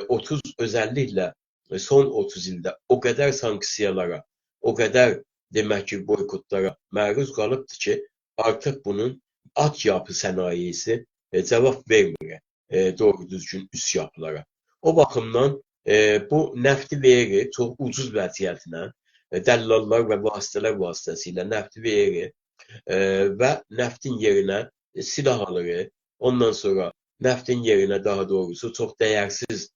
30, özəlliklə son 30 ildə o qədər sanksiyalara, o qədər demək ki, boykotlara məruz qalıbdır ki, artıq bunun at yapı sənayesi cavab vermir doğru düzgün üst yapılara. O baxımdan bu nəfti verir çox ucuz vəziyyətinə, dəllallar və vasitələr vasitəsilə nəfti verir və nəftin yerinə silah alır. Ondan sonra nəftin yerinə daha doğrusu çox dəyərsiz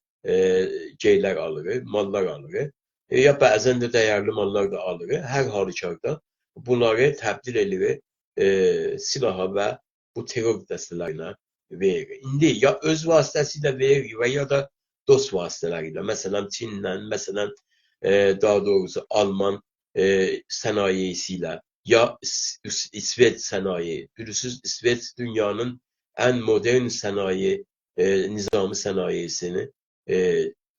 şeylər alır, mallar alır. Ya bəzən də dəyərli mallar da alır. Hər halükarda bunları təbdil edir silaha və bu terror dəstələrinə verir. İndi ya öz vasitəsilə verir və ya da dost vasitələri ilə. Məsələn, Çinlə, məsələn, daha doğrusu Alman sənayesi ilə ya İsveç sənaye. Bilirsiniz, İsveç dünyanın ən modern sənaye, nizami sənayesini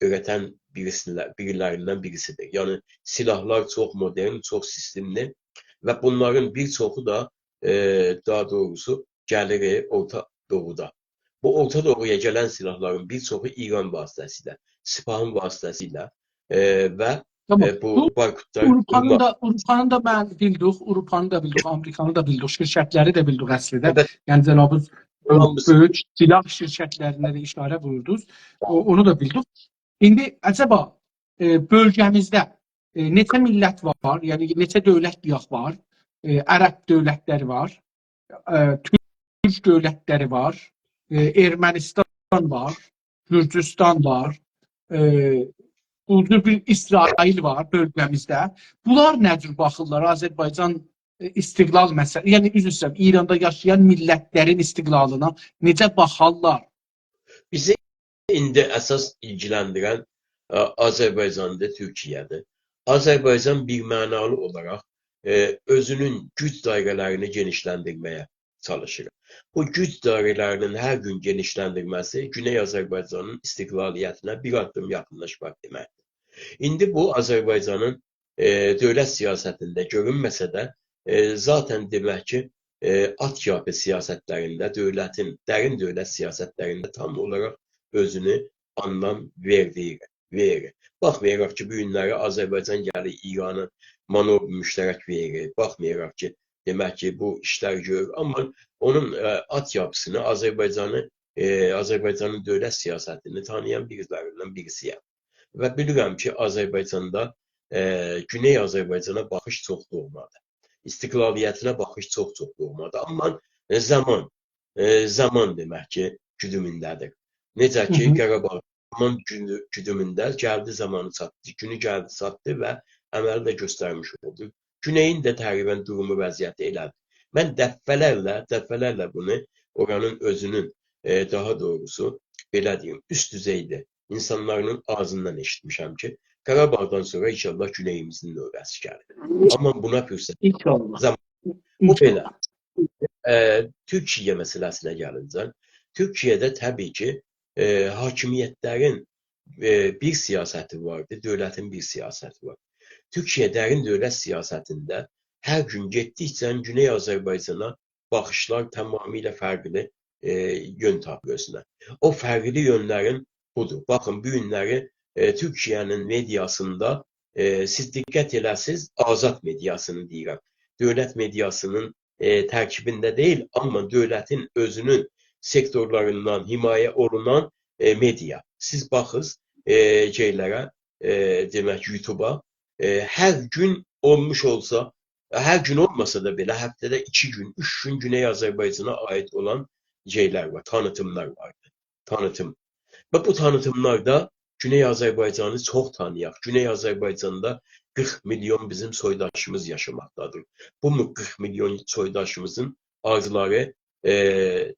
üreten birilerinden birisidir. Yani silahlar çok modern, çok sistemli ve bunların birçoğu da daha doğrusu gəlir Orta Doğuda. Bu Orta Doğuya gelen silahların birçoğu İran vasıtasıyla, Sipahın vasıtasıyla ve Tamam. bu Barkutlar Avropanın da mən bildik, Avropanı da bildik, Amerikanı da bildik, şirkətləri də bildik əslində. Evet. Yəni cənabınız Tamamız. böyük silah şirkətlərinə də işarə buyurdunuz. Onu da bildik. İndi əcəba bölgəmizdə neçə millət var? Yəni neçə dövlət deyək var? Ərəb dövlətləri var, Türk dövlətləri var, Ermənistan var, Gürcüstan var, uldur bir İsrail var bölgəmizdə. Bunlar nə cür baxırlar Azərbaycan istiqlal məsələsi? Yəni üzr istəyirəm, İranda yaşayan millətlərin istiqlalına necə baxarlar? Bizi indi əsas ilgiləndirən Azərbaycandır, Türkiyədir. Azərbaycan bir mənalı olaraq özünün güc dairələrini genişləndirməyə çalışır. Bu güc dairələrinin hər gün genişləndirməsi Güney Azərbaycanın istiqlaliyyətinə bir addım yaxınlaşmaq deməkdir. İndi bu Azərbaycanın dövlət siyasətində görünməsə də zaten demək ki, at yapı siyasətlərində, dövlətin, dərin dövlət siyasətlərində tam olaraq özünü anlam verir. Baxmayaraq ki, bu günləri Azərbaycan gəlir İranın manevr müştərək verir. Baxmayaraq ki, demək ki, bu işlər görür. Amma onun at yapısını, Azərbaycanın dövlət siyasətini tanıyan birilərindən birisiyəm. Və bilirəm ki, Azərbaycanda Güney Azərbaycana baxış çox doğmadır. İstiqlaliyyətinə baxış çox doğmadır. Amma zaman demək ki, güdümündədir. Necə ki, Qarabağ zaman güdümündə gəldi zamanı çatdı, günü gəldi çatdı və əməli də göstərmiş oldu. Güneyin də təqribən durumu vəziyyəti elədir. Mən dəfələrlə bunu oranın özünün daha doğrusu belə deyim, üst düzeydə insanların ağzından eşitmişəm ki, Qarabağdan sonra inşallah güneyimizin növbəsi gəlir. Amma buna fürsət İnşallah. Bu belə. Türkiyə məsələsinə gəlincə, Türkiyədə təbii ki, hakimiyyətlərin bir siyasəti vardır, dövlətin bir siyasəti var. Türkiyə dərin dövlət siyasətində hər gün getdikcə Güney Azərbaycana baxışlar tamamilə fərqli yön tapır özünə. O fərqli yönlərin budur. Baxın, bu günləri Türkiyənin mediasında siz diqqət eləsiz, azad mediasını deyirəm. Dövlət mediasının tərkibində deyil, amma dövlətin özünün sektorlarından himayə olunan media. Siz baxız şeylərə, demək YouTube-a, hər gün olmuş olsa, hər gün olmasa da belə həftədə 2 gün, 3 gün Güney Azərbaycana aid olan şeylər var, tanıtımlar vardır. Tanıtım Və bu tanıtımlarda Güney Azərbaycanı çox tanıyaq. Güney Azərbaycanda 40 milyon bizim soydaşımız yaşamaqdadır. Bu 40 milyon soydaşımızın arzuları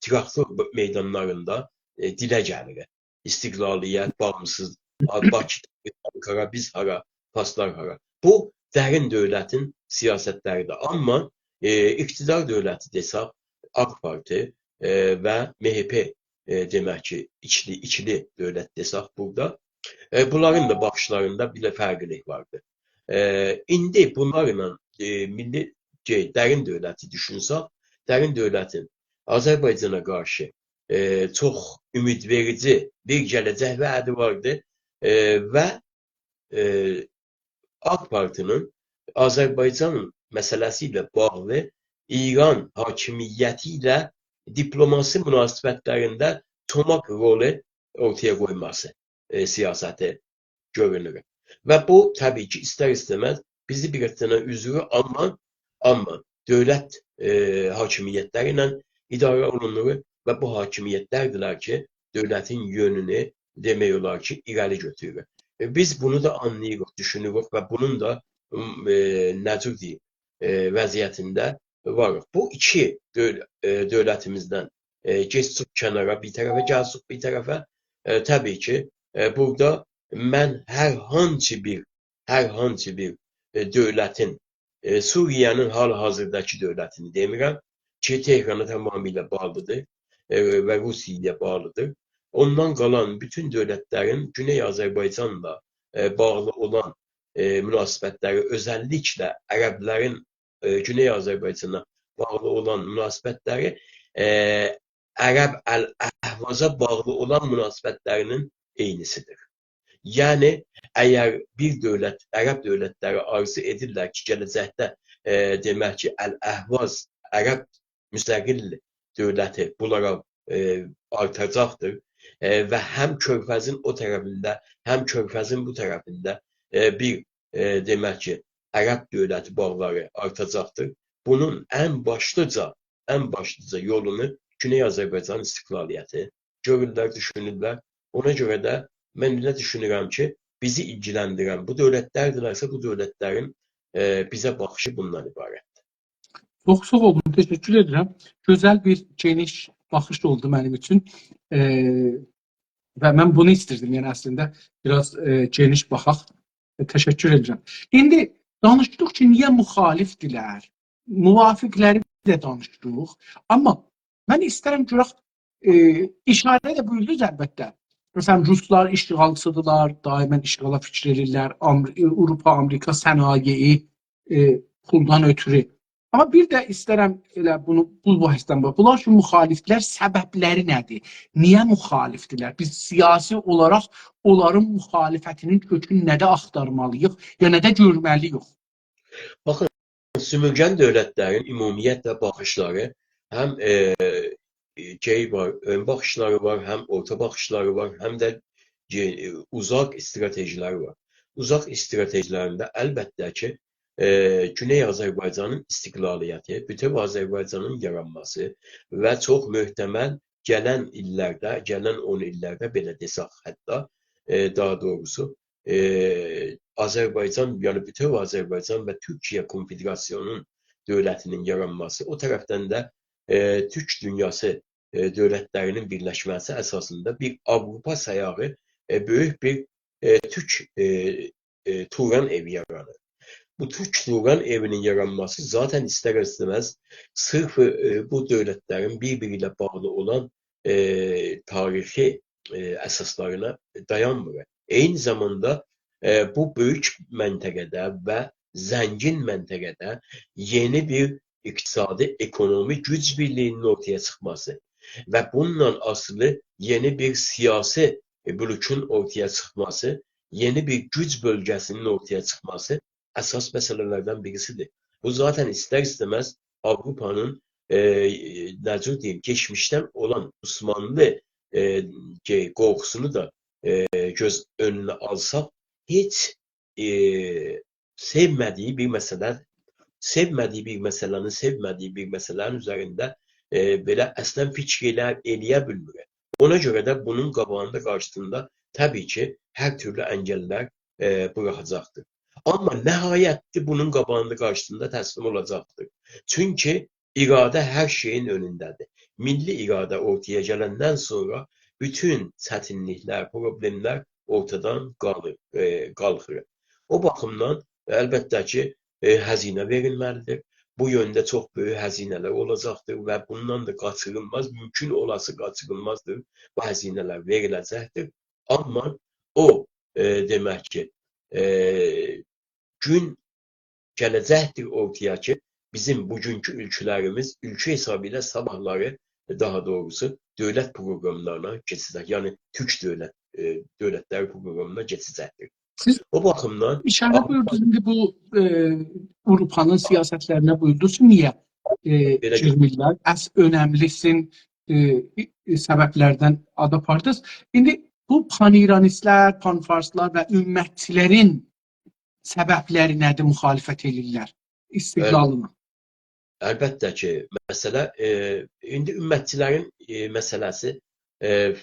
traktor meydanlarında dilə gəlir. İstiqlaliyyət, bağımsız, Bakı, Ankara, biz hara, paslar hara. Bu dərin dövlətin siyasətləridir. Amma iqtidar dövləti desək, AK Parti və MHP demək ki, ikili dövlət desək burada, bunların da baxışlarında bir fərqlilik vardır. İndi bunlarla milli dərin dövləti düşünsək, dərin dövlətin Azərbaycana qarşı çox ümidverici bir gələcək vədi vardır və AK Partinin Azərbaycan məsələsi ilə bağlı İran hakimiyyəti ilə diplomasi münasibətlərində çomaq rolu ortaya qoyması siyasəti görünür. Və bu təbii ki, istər-istəməz bizi bir dənə üzürü, amma dövlət hakimiyyətləri ilə idarə olunur və bu hakimiyyətlərdirlər ki, dövlətin yönünü demək olar ki, irəli götürür. Biz bunu da anlayırıq, düşünürük və bunun da necür deyim, vəziyyətində varıq. Bu iki dövlətimizdən geçsək kənara, bir tərəfə gəlsək, bir tərəfə təbii ki, burada mən hər hansı bir dövlətin, Suriye'nin hal-hazırdakı dövlətini demirəm ki, Tehrana tamamilə bağlıdır və Rusiyaya bağlıdır. Ondan qalan bütün dövlətlərin Güney Azərbaycanla bağlı olan münasibətləri, özəlliklə ərəblərin Güney Azərbaycana bağlı olan münasibətləri Ərəb Əl-Əhvaza bağlı olan münasibətlərinin eynisidir. Yəni, əgər bir dövlət, ərəb dövlətləri arzu edirlər ki, gələcəkdə demək ki, Əl-Əhvaz, ərəb müstəqil dövləti bunlara artacaqdır və həm Körfəzin o tərəfində, həm Körfəzin bu tərəfində bir demək ki, ərəb dövləti bağları artacaqdır. Bunun ən başlıca yolunu Güney Azərbaycan istiqlaliyyəti görürlər, düşünürlər. Ona görə də mən elə düşünürəm ki, bizi ilgiləndirən bu dövlətlərdirlərsə, bu dövlətlərin bizə baxışı bundan ibarətdir. Çox sağ olun, təşəkkür edirəm. Gözəl bir geniş baxış oldu mənim üçün. Və mən bunu istirdim, yəni əslində biraz geniş baxaq. Təşəkkür edirəm. İndi danışdıq ki, niyə müxalifdirlər? Müvafiqləri də danışdıq. Amma mən istərəm görək, işarə də buyurdunuz əlbəttə. Məsələn, Ruslar işğalçıdırlar, daimən işğala fikir edirlər, Avropa, Amerika sənayeyi puldan ötürü. Amma bir də istərəm elə bunu bu bahsdən bax. Bunlar üçün müxaliflər səbəbləri nədir? Niyə müxalifdirlər? Biz siyasi olaraq onların müxalifətinin kökünü nədə axtarmalıyıq ya nədə görməliyik? Baxın, sümürgən dövlətlərin ümumiyyətlə baxışları həm ön baxışları var, həm orta baxışları var, həm də uzaq stratejiləri var. Uzaq stratejilərində əlbəttə ki, Güney Azərbaycanın istiqlaliyyəti, bütöv Azərbaycanın yaranması və çox möhtəməl gələn illərdə, gələn 10 illərdə belə desək hətta, daha doğrusu, Azərbaycan, yəni bütöv Azərbaycan və Türkiyə Konfederasyonunun dövlətinin yaranması, o tərəfdən də Türk dünyası dövlətlərinin birləşməsi əsasında bir Avropa sayağı böyük bir Türk Turan evi yaranır. Bu Türk Turan evinin yaranması zaten istər-istəməz sırf bu dövlətlərin bir-biri ilə bağlı olan tarixi əsaslarına dayanmır. Eyni zamanda bu böyük məntəqədə və zəngin məntəqədə yeni bir iqtisadi, ekonomi güc birliyinin ortaya çıxması və bununla asılı yeni bir siyasi blokun ortaya çıxması, yeni bir güc bölgəsinin ortaya çıxması əsas məsələlərdən birisidir. Bu zaten istər-istəməz Avropanın necə deyim, geçmişdən olan Osmanlı qorxusunu da göz önünə alsaq, heç sevmədiyi bir məsələnin üzərində belə əslən fikir eləyə bilmir. Ona görə də bunun qabağında, qarşısında təbii ki, hər türlü əngəllər buraxacaqdır. Amma nəhayətli bunun qabağında, qarşısında təslim olacaqdır. Çünki iradə hər şeyin önündədir. Milli iradə ortaya gələndən sonra bütün çətinliklər, problemlər ortadan qalxır. O baxımdan əlbəttə ki, xəzinə verilməlidir. Bu yöndə çox böyük xəzinələr olacaqdır və bundan da qaçırılmaz, mümkün olası qaçırılmazdır. Bu xəzinələr veriləcəkdir. Amma o demək ki, gün gələcəkdir ortaya ki, bizim bugünkü ülkələrimiz ülkə hesabı ilə sabahları daha doğrusu dövlət proqramlarına keçəcək. Yəni Türk dövlətləri proqramına keçəcəkdir. Siz O baxımdan işaret buyurdunuz, şimdi bu Avrupa'nın siyasetlerine buyurdunuz. Niye girmirlər? Önemlisin sebeplerden ad apardınız. Şimdi bu pan-İranistlər, pan-Farslar və ümmətçilərin səbəbləri nədir, müxalifət edirlər istiqlalına? Əlbəttə ki, məsələ indi ümmətçilərin məsələsi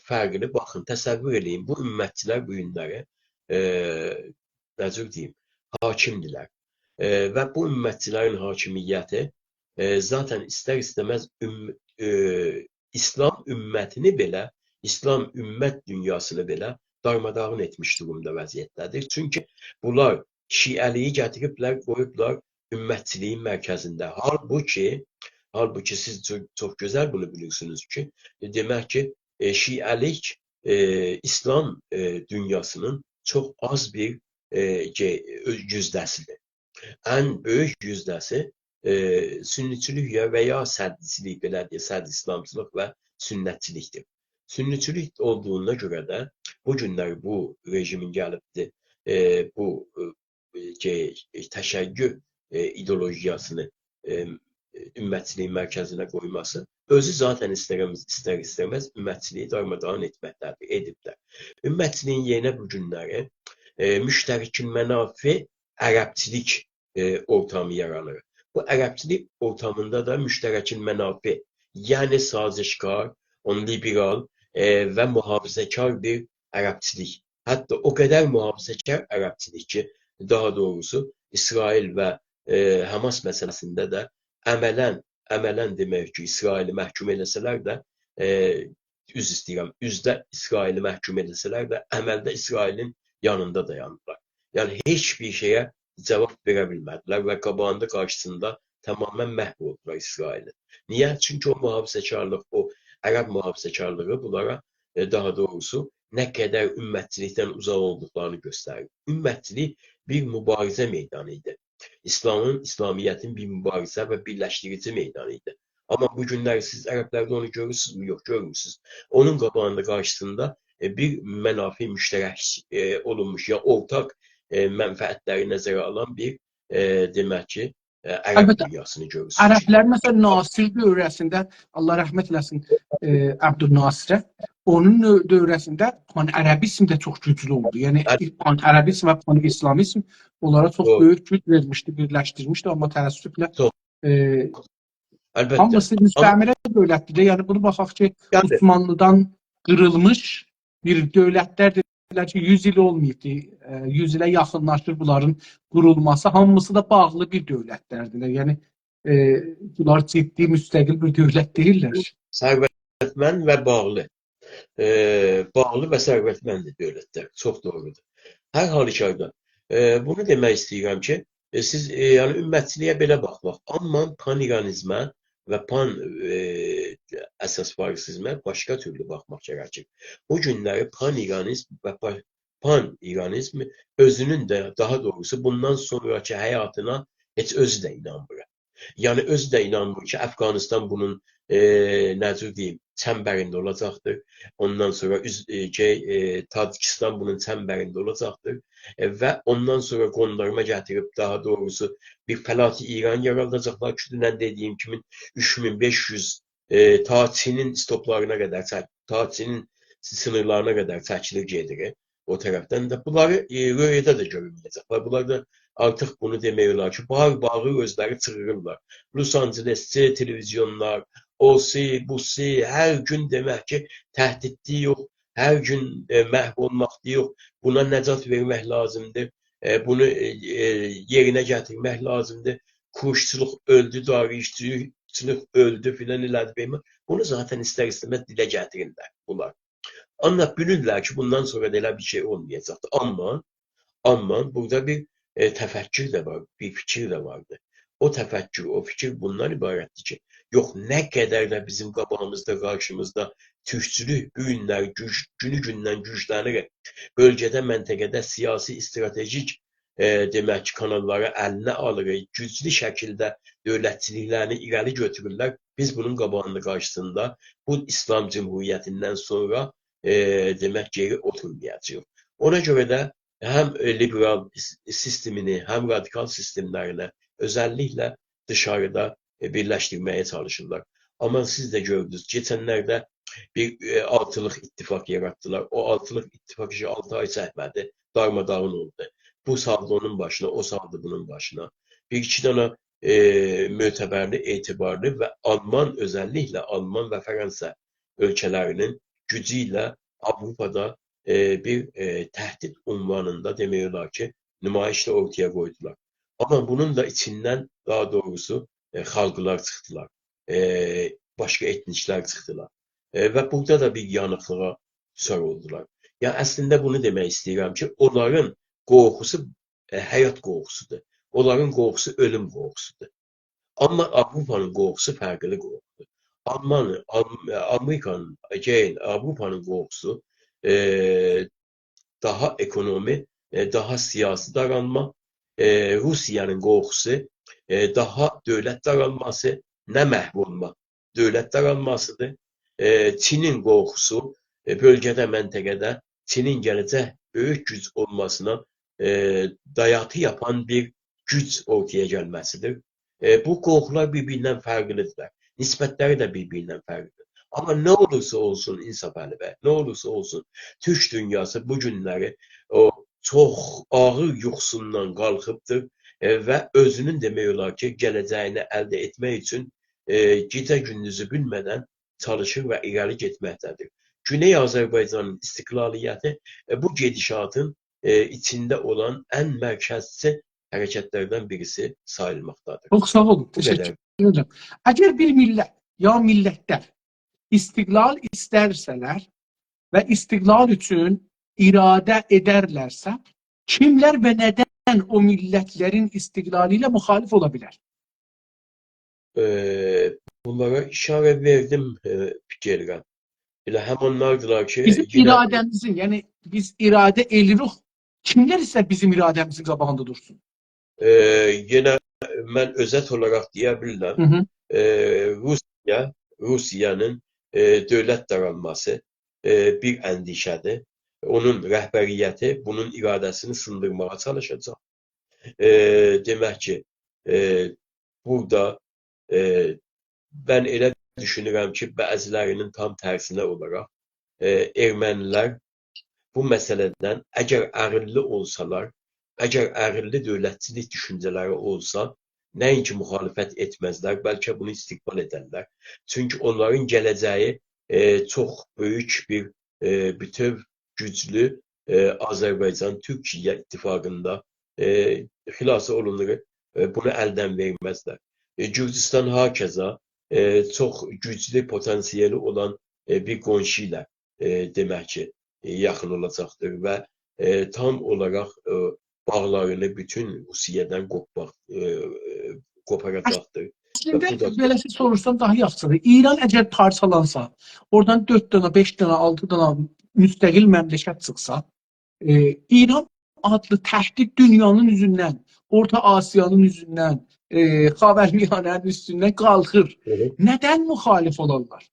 fərqli. Baxın, təsəvvür eləyin, bu ümmətçilər bu günləri necə deyim, hakimdilər. Və bu ümmətçilərin hakimiyyəti zaten istər-istəməz İslam ümmətini belə, İslam ümmət dünyasını belə darmadağın etmiş durumda vəziyyətdədir. Çünki bunlar şiəliyi gətiriblər, qoyublar ümmətçiliyin mərkəzində. Halbuki siz çox gözəl bunu bilirsiniz ki, demək ki, şiəlik İslam dünyasının çox az bir yüzdəsidir. Ən böyük yüzdəsi sünniçilik və ya səddiçilik, belə deyə, sədd İslamçılıq və sünnətçilikdir. Sünniçilik olduğuna görə də bu günlər bu rejimin gəlibdir, bu təşəyyü ideologiyasını ümmətçiliyin mərkəzinə qoyması özü zaten istər-istəməz ümmətçiliyi darmadağın etməkdədir, ediblər. Ümmətçiliyin yerinə bu günləri müştərikil mənafi ərəbçilik ortamı yaranır. Bu ərəbçilik ortamında da müştərikil mənafi, yəni sazişkar, liberal və mühafizəkar bir ərəbçilik. Hətta o qədər mühafizəkar ərəbçilik ki, daha doğrusu İsrail və Hamas məsələsində də əmələn demək ki, İsraili məhkum eləsələr də, üzr istəyirəm, üzdə İsraili məhkum eləsələr də, əməldə İsrailin yanında dayandılar. Yəni, heç bir şeyə cavab verə bilmədilər və qabağında qarşısında tamamən məhv oldular İsrailin. Niyə? Çünki o mühafizəkarlıq, o ərəb mühafizəkarlığı bunlara daha doğrusu nə qədər ümmətçilikdən uzaq olduqlarını göstərir. Ümmətçilik bir mübarizə meydanı idi. İslamiyyətin bir mübarizə və birləşdirici meydanı idi. Amma bu günlər siz ərəblərdə onu görürsünüzmü? Yox, görmürsünüz. Onun qabağında, qarşısında bir mənafi müştərək olunmuş, ya ortaq mənfəətləri nəzərə alan bir demək ki, ərəb dünyasını görürsünüz. Ərəblər məsələn Nasir dövrəsində, Allah rəhmət eləsin Abdülnasirə, onun dövrəsində pan-ərəbizm də çox güclü oldu. Yəni pan-ərəbizm və pan-İslamizm onlara çox böyük güc vermişdi, birləşdirmişdi, amma təəssüflə hamısı müstəmirə dövlətdir. Yəni bunu baxaq ki, Osmanlıdan qırılmış bir dövlətlər dedilər ki, 100 il olmayıbdı, 100 ilə yaxınlaşır bunların qurulması, hamısı da bağlı bir dövlətlərdir. Yəni bunlar ciddi, müstəqil bir dövlət deyirlər. Sərvətmən və bağlı. Bağlı və sərvətməndir dövlətlər. Çox doğrudur. Hər halükarda bunu demək istəyirəm ki, siz yəni ümmətçiliyə belə baxmaq, amma pan-İranizmə və əsas farsizmə başqa türlü baxmaq gərəkir. Bu günləri pan-İranizm və pan-İranizm özünün də, daha doğrusu bundan sonraki həyatına heç özü də inanmır. Yəni özü də inanmır ki, Əfqanistan bunun necə deyim, çəmbərində olacaqdır. Ondan sonra Tacikistan bunun çəmbərində olacaqdır. Və ondan sonra qondarma gətirib, daha doğrusu bir fəlati İran yaradacaqlar. Kütündən dediyim kimi 3500 Taçinin stoplarına qədər, Taçinin sınırlarına qədər çəkilir gedir. O tərəfdən də bunları röyədə də görünməyəcəklər. Bunlar da artıq bunu demək olar ki, bağır özləri çığırırlar. Los Angelesçi televizyonlar, busi, hər gün demək ki, təhdidli yox, hər gün məhv olmaqda yox, buna nəcat vermək lazımdır, bunu yerinə gətirmək lazımdır, kuşçuluq öldü, darişçilik öldü filan elədi. Bunu zaten istər-istəməz dilə gətirirlər bunlar. Amma bilirlər ki, bundan sonra da elə bir şey olmayacaqdır. Amma burada bir təfəkkür də var, bir fikir də vardır. O təfəkkür, o fikir bundan ibarətdir ki, yox, nə qədər də bizim qabağımızda, qarşımızda türkçülük bu günlər günü-gündən güclənir, bölgədə, məntəqədə siyasi, stratejik demək ki, kanalları əlinə alır, güclü şəkildə dövlətçiliklərini irəli götürürlər. Biz bunun qabağında qarşısında bu İslam Cümhuriyyətindən sonra demək geri oturmayacaq. Ona görə də həm liberal sistemini, həm radikal sistemlərini özəlliklə dışarıda birləşdirməyə çalışırlar. Amma siz də gördünüz, keçənlərdə bir altılıq ittifak yarattılar. O altılıq ittifak işi 6 ay çəkmədi, darmadağın oldu. Bu saldı onun başına, o saldı bunun başına. Bir-iki dənə mötəbərli, etibarlı və Alman, özəlliklə Alman və Fransa ölkələrinin gücü ilə Avropada bir təhdid unvanında demək olar ki, nümayişdə ortaya qoydular. Amma bunun da içindən daha doğrusu xalqlar çıxdılar, başqa etniklər çıxdılar və burada da bir yanıqlığa düçar oldular. Yəni əslində bunu demək istəyirəm ki, onların qorxusu həyat qorxusudur. Onların qorxusu ölüm qorxusudur. Amma Avropanın qorxusu fərqli qorxudur. Amerikanın, Avropanın qorxusu daha ekonomi, daha siyasi daralma, Rusiyanın qorxusu daha dövlət daralması, nə məhv olma, dövlət daralmasıdır. Çinin qorxusu bölgədə, məntəqədə Çinin gələcək böyük güc olmasına dayatı yapan bir güc ortaya gəlməsidir. Bu qorxular bir-birindən fərqlidirlər. Nisbətləri də bir-birindən fərqlidir. Amma nə olursa olsun İnsaf Əli bəy, nə olursa olsun Türk dünyası bu günləri o çox ağır yuxusundan qalxıbdır və özünün demək olar ki, gələcəyini əldə etmək üçün gecə-gündüzü bilmədən çalışır və irəli getməkdədir. Güney Azərbaycanın istiqlaliyyəti bu gedişatın içində olan ən mərkəzçi hərəkətlərdən birisi sayılmaqdadır. Çox sağ olun, təşəkkür ederim. Əgər bir millət ya millətlər istiqlal istərsələr və istiqlal üçün iradə edərlərsə, kimlər və nədən o millətlərin istiqlalı ilə müxalif ola bilər? Bunlara işarə verdim fikirlə. Elə həm onlardılar ki... Bizim iradəmizin, yəni biz iradə edirik, kimlər isə bizim iradəmizin qabağında dursun? Yenə mən özət olaraq deyə bilirəm. Rusiyanın dövlət daralması bir əndişədir. Onun rəhbəriyyəti bunun iradəsini sındırmağa çalışacaq. Demək ki, burada mən elə düşünürəm ki, bəzilərinin tam tərsinə olaraq ermənilər bu məsələdən əgər ağıllı olsalar, əgər ağıllı dövlətçilik düşüncələri olsa, nəinki müxalifət etməzlər, bəlkə bunu istiqbal edərlər. Çünki onların gələcəyi çox böyük bir bütöv güclü Azərbaycan-Türkiyə ittifaqında xilası olunur, bunu əldən verməzlər. Gürcistan hakeza çox güclü potansiyeli olan bir qonşu ilə demək ki, yaxın olacaqdır və tam olaraq bağlarını bütün Rusiyadan qoparacaqdır. Əslində, beləsi sorursam daha yaxşıdır. İran əgər parçalansa, oradan 4 dənə, 5 dənə, 6 dənə müstəqil məmləkət çıxsa, İran adlı təhdid dünyanın üzündən, Orta Asiyanın üzündən, Xavərmiyanənin üstündən qalxır. Nədən müxalif olarlar?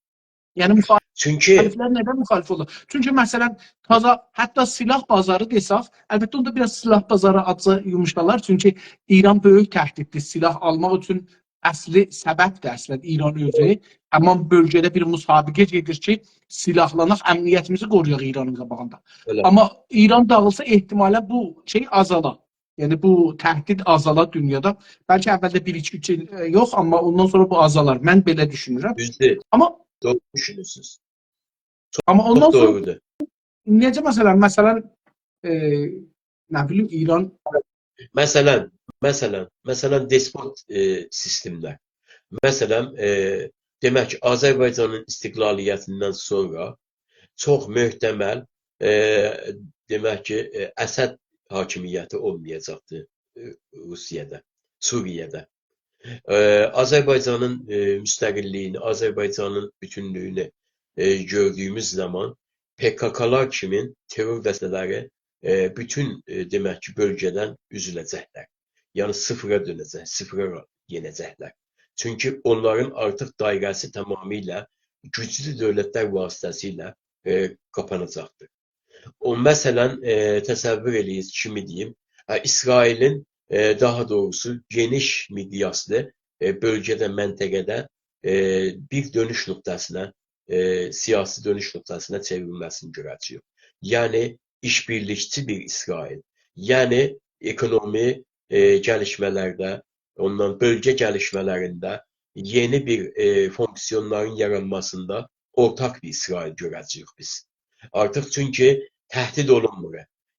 Yəni müxaliflər nədən müxalif olur? Çünki məsələn, hətta silah bazarı desaq, əlbəttə onda biraz silah bazarı adca yumuşalar. Çünki İran böyük təhdiddir. Silah almaq üçün əsli səbəbdir əslən İran özü. Həman bölgədə bir müsabiqə gedir ki, silahlanaq, əmniyyətimizi qoruyaq İranın qabağında. Amma İran dağılsa ehtimalən bu şey azalar. Yəni bu təhdid azalar dünyada. Bəlkə əvvəldə 1-2 3 il yox, amma ondan sonra bu azalar. Mən belə düşünürəm. Yüzde Amma doğru düşünürsünüz. amma ondan Çok sonra doğrudur. necə məsələn e, nə bilim İran Mesela despot sistemler. Mesela demek ki Azerbaycan'ın istiklaliyyətindən sonra çok möhtəməl demek ki Əsəd hakimiyyəti olmayacaqdı Rusiyada, Suriye'de. Azerbaycan'ın müstəqilliyini, Azerbaycan'ın bütünlüğünü gördüğümüz zaman PKK'lar kimin terör dəstələri bütün demək ki bölgədən üzüləcəklər. Yəni sıfıra dönəcək, sıfıra yenəcəklər. Çünki onların artıq dairəsi tamamilə güclü dövlətlər vasitəsilə qapanacaqdır. O məsələn təsəvvür eləyirsiniz kimi deyim, İsrailin daha doğrusu geniş miqyaslı bölgədə, məntəqədə bir dönüş nöqtəsinə, siyasi dönüş nöqtəsinə çevrilməsini görəcəyik. Yəni işbirlikçi bir İsrail. Yəni ekonomi gəlişmələrdə, ondan bölgə gəlişmələrində yeni bir fonksiyonların yaranmasında ortak bir İsrail görəcəyik biz. Artıq çünki təhdid olunmur.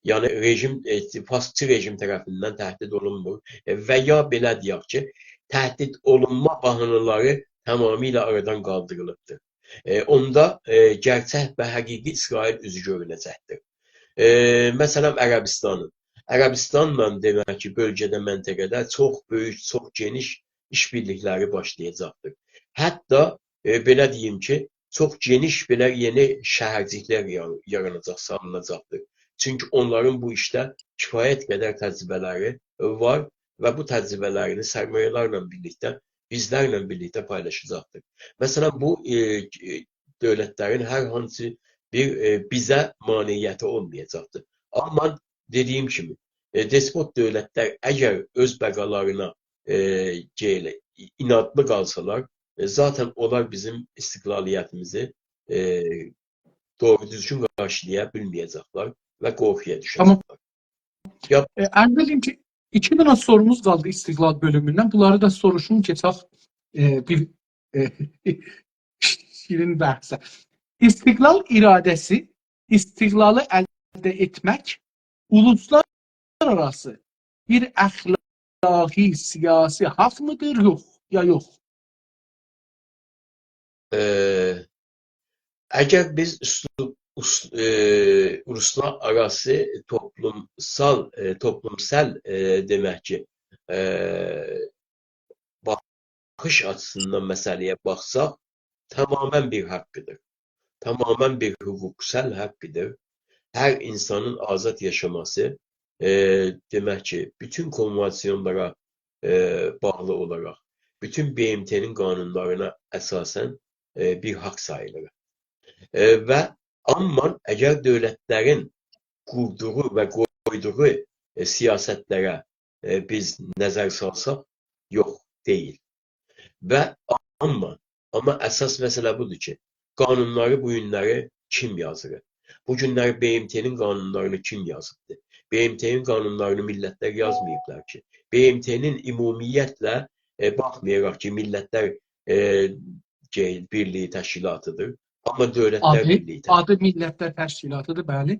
Yəni rejim, fasiçi rejim tərəfindən təhdid olunmur və ya belə deyək ki, təhdid olunma bəhanələri tamamilə aradan qaldırılıbdır. Onda gerçək və həqiqi İsrail üzü görünəcəkdir. Məsələn, Ərəbistanla demək ki, bölgədə, məntəqədə çox böyük, çox geniş işbirlikləri başlayacaqdır. Hətta belə deyim ki, çox geniş belə yeni şəhərciklər yaranacaq, salınacaqdır. Çünki onların bu işdə kifayət qədər təcrübələri var və bu təcrübələrini sərmayələrlə birlikdə, bizlərlə birlikdə paylaşacaqdır. Məsələn, bu dövlətlərin hər hansı bir bizə maneəti olmayacaqdır. Amma dediyim kimi, despot dövlətlər əgər öz bəqalarına inadlı qalsalar, zaten onlar bizim istiqlaliyyətimizi doğru düzgün qarşılaya bilməyəcəklər və qorxuya düşəcəklər. Ərz edeyim ki, 2 dənə sorumuz qaldı istiqlal bölümündən. Bunları da soruşum keçək bir şirin bəhsə. İstiqlal iradəsi, istiqlalı əldə etmək uluslararası bir əxlaqi, siyasi haqq mıdır, yox ya yox? Əgər biz uluslararası toplumsal demək ki baxış açısından məsələyə baxsaq, tamamən bir haqqıdır. Tamamən bir hüquqsal haqqıdır. Hər insanın azad yaşaması demək ki, bütün konvansiyonlara bağlı olaraq, bütün BMT-nin qanunlarına əsasən bir haqq sayılır. Və amma əgər dövlətlərin qurduğu və qoyduğu siyasətlərə biz nəzər salsaq, yox, deyil. Və amma əsas məsələ budur ki, qanunları bu günləri kim yazır? Bu günləri BMT-nin qanunlarını kim yazıbdır? BMT-nin qanunlarını millətlər yazmayıblar ki. BMT-nin ümumiyyətlə baxmayaraq ki, Millətlər Birliyi təşkilatıdır. Amma Dövlətlər Birliyi təşkilatıdır. Adı Millətlər Təşkilatıdır, bəli.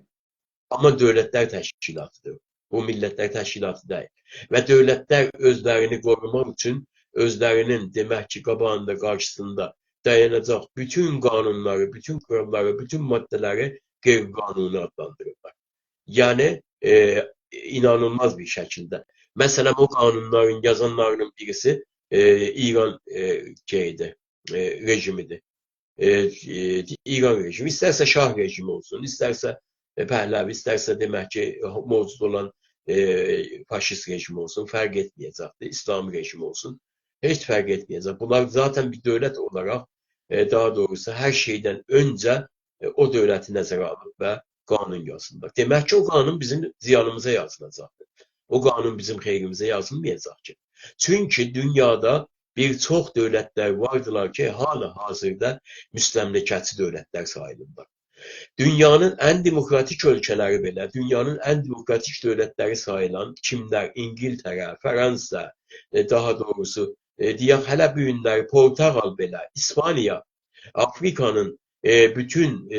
Amma Dövlətlər Təşkilatıdır. Bu Millətlər Təşkilatı deyil. Və dövlətlər özlərini qorumaq üçün özlərinin demək ki, qabağında, qarşısında dayanacaq bütün qanunları, bütün kuralları, bütün maddələri qeyri-qanuni adlandırırlar. Yəni, inanılmaz bir şəkildə. Məsələn, o qanunların yazanlarının birisi İran rejimidir. İran rejimi. İstərsə Şah rejimi olsun, istərsə Pəhləvi, istərsə demək ki, mövcud olan faşist rejimi olsun, fərq etməyəcəkdir. İslam rejimi olsun, heç fərq etməyəcək. Bunlar zaten bir dövlət olaraq, daha doğrusu hər şeydən öncə o dövləti nəzərə alıb və qanun yazılır. Demək ki, o qanun bizim ziyanımıza yazılacaqdır. O qanun bizim xeyrimizə yazılmayacaq ki. Çünki dünyada bir çox dövlətlər vardılar ki, hala hazırda müstəmləkəçi dövlətlər sayılırlar. Dünyanın en demokratik ölkələri belə, dünyanın en demokratik dövlətləri sayılan kimlər? İngiltere, Fransa, daha doğrusu deyək hələ bu günləri Portugal belə, İspanya, Afrikanın bütün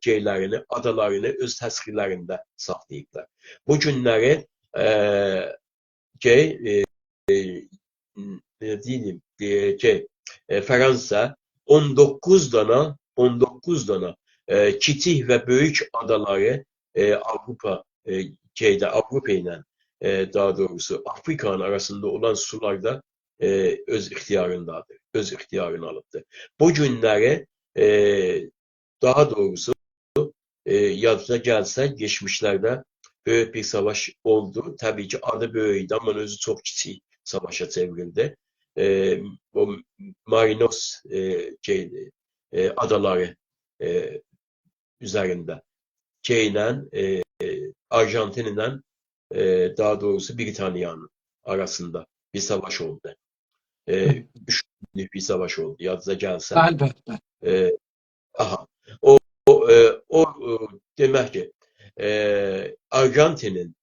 şeylərini, adalarını öz təsvirlərində saxlayıblar. Bu günləri deyim Fransa 19 dana kiçik və böyük adaları Avropa Avropa ilə daha doğrusu Afrikanın arasında olan sularda öz ixtiyarındadır. Öz ixtiyarını alıbdır. Bu günləri daha doğrusu yadına gəlsə, geçmişlərdə böyük bir savaş oldu. Təbii ki, adı böyüydü, amma özü çox kiçik savaşa çevrildi. O Marinos adaları üzərində Arjantin ilə daha doğrusu Britaniyanın arasında bir savaş oldu. 3 günlük bir savaş oldu. Yadınıza gəlsə. Əlbəttə. Aha. O demək ki, Arjantinin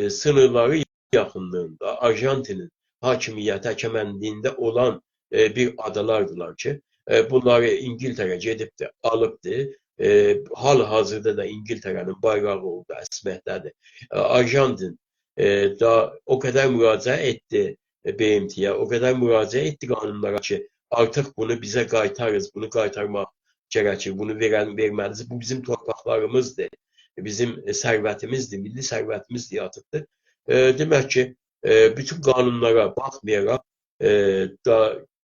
sınırları yaxınlığında, Arjantinin hakimiyyəti əkəmənliyində olan bir adalardılar ki, bunları İngiltere gedib də alıbdı. Hal-hazırda da İngiltere'nin bayrağı oldu, əsməkdədir. Arjantin o kadar müracaat etti BMT'ye, o kadar müracaat etti kanunlara ki artık bunu bize qaytarız, bunu qaytarmaq gerekir, bunu vermeliyiz. Bu bizim torpaqlarımızdır, bizim sərvətimizdir, milli sərvətimizdir artıqdır. Demək ki, bütün kanunlara baxmayaraq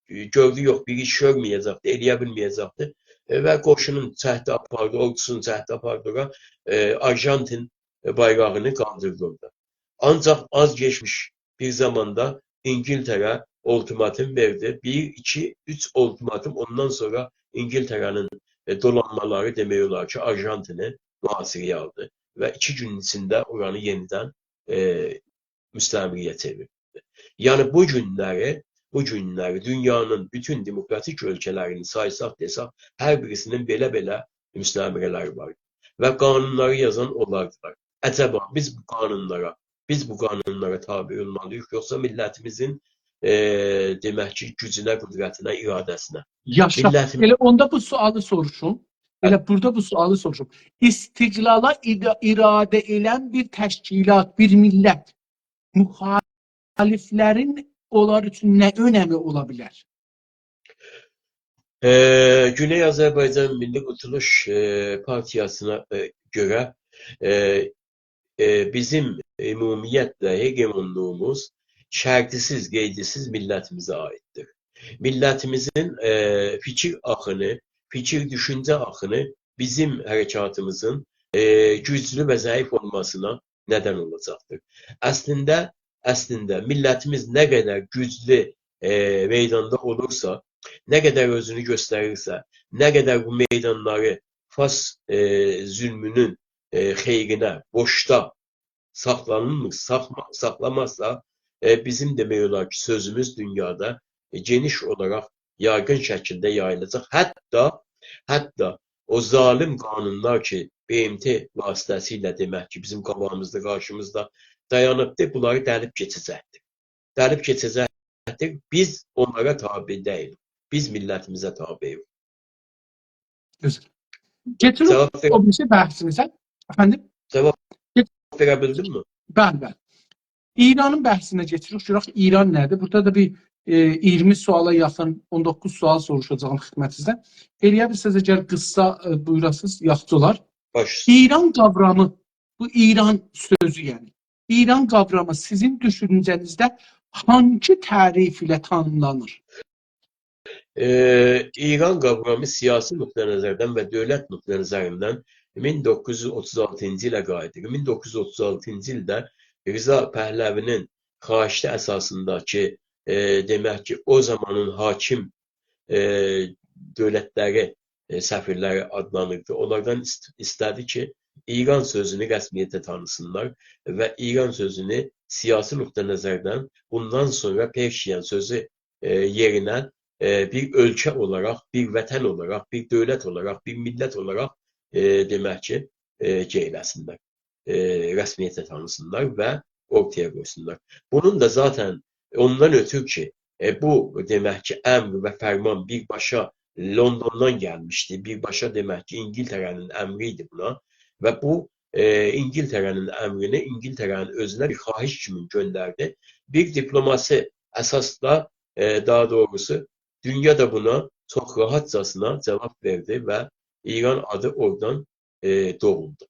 gördü yox, bir iş görməyəcəkdir, eləyə bilməyəcəkdir və qoşunun cəhdi apardı, ordusunun cəhdi apardı, Arjantin bayrağını kaldırdı orada. Ancaq az geçmiş bir zamanda İngiltere ultimatum verdi. 1, 2, 3 ultimatum. Ondan sonra İngiltere'nin dolanmaları demək olar ki, Arjantin'i mühasirəyə aldı və 2 gün içində oranı yenidən müstəmləkəyə çevirdi. Yani bu günləri dünyanın bütün demokratik ölkələrini saysaq desək, hər birisinin belə müstəmləkələri var və qanunları yazan onlardılar. Əcəba biz bu qanunlara tabi olmalıyıq, yoxsa millətimizin demək ki, gücünə, qüdrətinə, iradəsinə. Yaşa, elə onda bu sualı soruşum. Elə burada bu sualı soruşum. İstiqlala iradə edən bir təşkilat, bir millət müxaliflərin onlar üçün nə önəmi ola bilər? Güney Azərbaycan Milli Qurtuluş Partiyasına görə bizim ümumiyyətlə hegemonluğumuz şərtisiz, qeydisiz millətimizə aiddir. Millətimizin fikir axını, fikir düşüncə axını bizim hərəkatımızın güclü və zəif olmasına nədən olacaqdır. Əslində millətimiz nə qədər güclü meydanda olursa, nə qədər özünü göstərirsə, nə qədər bu meydanları Fas zülmünün xeyrinə, boşda saxlamazsa, bizim demək olar ki, sözümüz dünyada geniş olaraq yaygın şəkildə yayılacaq. Hətta o zalim qanunlar ki, BMT vasitəsilə demək ki, bizim qabağımızda, qarşımızda dayanıbdır, bunları dəlib keçəcəkdir. Dəlib keçəcəkdir. Biz onlara tabi deyilik. Biz millətimizə tabiyik. Güzel. Getirin o bir şey bəhsinizə. Efendim? Cavab verə bildin mi? Bəli. İranın bəhsinə getiririk. Görək İran nədir? Burada da bir 20 suala yaxın 19 sual soruşacağım xidmətinizdən. Eləyə bilsəz əgər qısa buyurasınız, yaxşı olar. İran qavramı, bu İran sözü yəni. İran qavramı sizin düşüncənizdə hangi tərif ilə tanımlanır? İran qavramı siyasi nöqtə-nəzərdən və dövlət nöqtə-nəzərindən 1936-cı ilə qayıdır. 1936-cı ildə Rıza Pəhləvinin xahişi əsasında ki, demək ki, o zamanın hakim dövlətləri, səfirləri adlanırdı. Onlardan istədi ki, İran sözünü rəsmiyyətə tanısınlar və İran sözünü siyasi nöqtə-nəzərdən bundan sonra Perşiyan sözü yerinə bir ölkə olaraq, bir vətən olaraq, bir dövlət olaraq, bir millət olaraq demək ki, ceyləsinlər, rəsmiyyətə tanısınlar və ortaya qoysunlar. Bunun da zaten ondan ötürü ki, bu demək ki, əmr və fərman birbaşa Londondan gəlmişdi. Birbaşa demək ki, İngiltərənin əmri idi buna və bu İngiltərənin əmrini İngiltərənin özünə bir xahiş kimi göndərdi. Bir diplomasi əsasla, daha doğrusu dünya da buna çox rahatcasına cavab verdi və İran adı oradan doğuldu.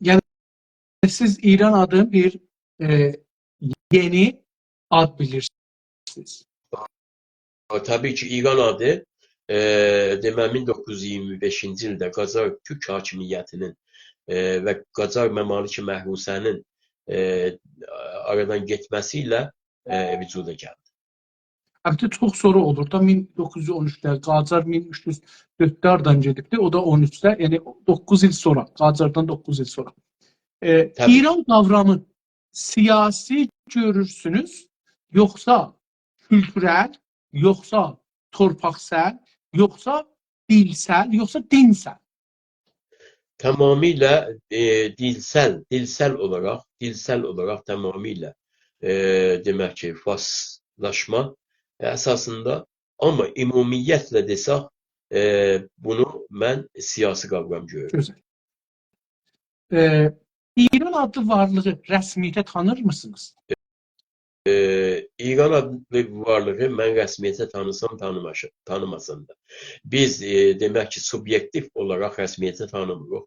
Yəni siz İran adı bir yeni ad bilirsiniz. Tabii ki İran adı demək 1925-ci ildə Qacar Türk hakimiyyətinin və Qacar Məmalik Məhrusənin aradan getməsi ilə vücuda gəldi. Əlbəttə çox sonra olur da 1913'də Qacar 1304'də aradan gedibdi. O da 13'də, yəni 9 il sonra, Qacardan 9 il sonra. İran kavramı siyasi görürsünüz, yoxsa kültürel, yoxsa torpaqsal, yoxsa dilsel, yoxsa dinsel? Tamamilə dilsel olaraq tamamilə demək ki, faslaşma əsasında, amma ümumiyyətlə desək, bunu mən siyasi qavram görürəm. Gözəl. İran adlı varlığı rəsmiyyətə tanır mısınız? İran adlı varlığı mən rəsmiyyətə tanısam, tanımasam da. Biz demək ki, subyektiv olaraq rəsmiyyətə tanımırıq.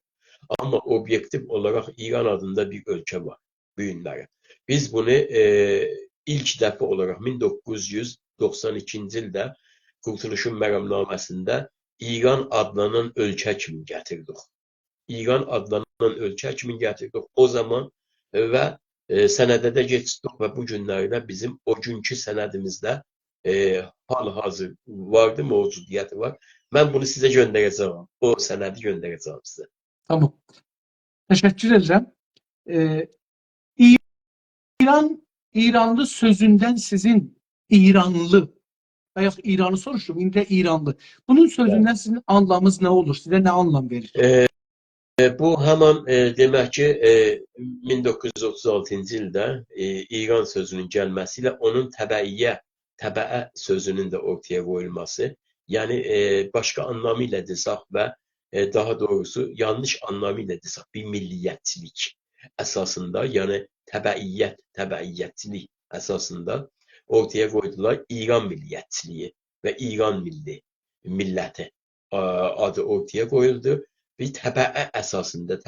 Amma obyektiv olaraq İran adında bir ölkə var, bu günləri. Biz bunu ilk dəfə olaraq 1992-ci ildə Qurtuluşun Məramnaməsində İran adlanan ölkə kimi gətirdik. İran adlanan ölkə kimi gətirdik o zaman və sənədə də geçdik və bu günlərdə bizim o günkü sənədimizdə hal-hazır vardı, mövcudiyyəti var. Mən bunu sizə göndərəcəm. O sənədi göndərəcəm sizə. Tamam. Təşəkkür edirəm. İranlı sözündən sizin İranlı və yaxud İranı soruşdum, indi də İranlı. Bunun sözündən sizin anlamınız nə olur? Sizə nə anlam verir? Bu həman demək ki 1936-cı ildə İran sözünün gəlməsi ilə onun təbəə sözünün də ortaya qoyulması, yəni başqa anlamı ilə desək və daha doğrusu yanlış anlamı ilə desək bir milliyyətçilik əsasında, yəni təbəiyyətçilik əsasında ortaya qoydular İran milliyyətçiliyi və İran milləti adı ortaya qoyuldu. Bir təbəə əsasında,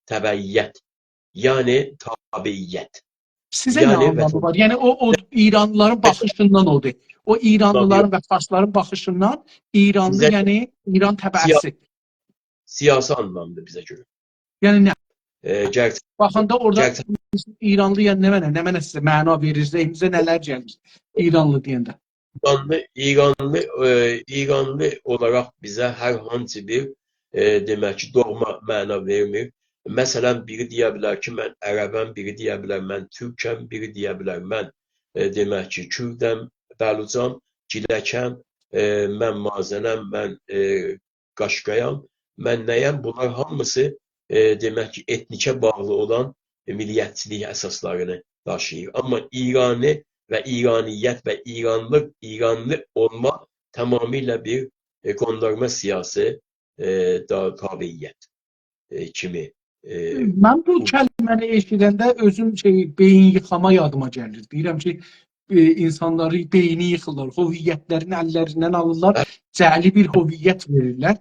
təbəiyyət, yəni tabiiyyət. Sizə nə anlamı var? Yəni o İranlıların baxışından odur. O İranlıların və farsların baxışından İranlı, yəni İran təbəəsi. Siyasi anlamda bizə görə. Yəni nə? Baxanda orada İranlı yəni nə mənə sizə məna verir, zəhnizə nələr gəlir İranlı deyəndə? İranlı olaraq bizə hər hansı bir demək ki, doğma məna vermir. Məsələn, biri deyə bilər ki, mən ərəbəm, biri deyə bilər mən türkəm, biri deyə bilər mən demək ki, kürdəm, bəlucam, giləkəm, mən mazənəm, mən qaşqayam, mən nəyəm. Bunlar hamısı demək ki, etnikə bağlı olan milliyyətçilik əsaslarını daşıyır. Amma İranı və İraniyyət və İranlı olma tamamilə bir qondarma siyasi tabiiyyət kimi. Mən bu kəlməni eşidəndə özüm beyin yıxama yadıma gəlir. Deyirəm ki, insanları beyni yıxırlar, hoviyyətlərini əllərindən alırlar, cəli bir hoviyyət verirlər.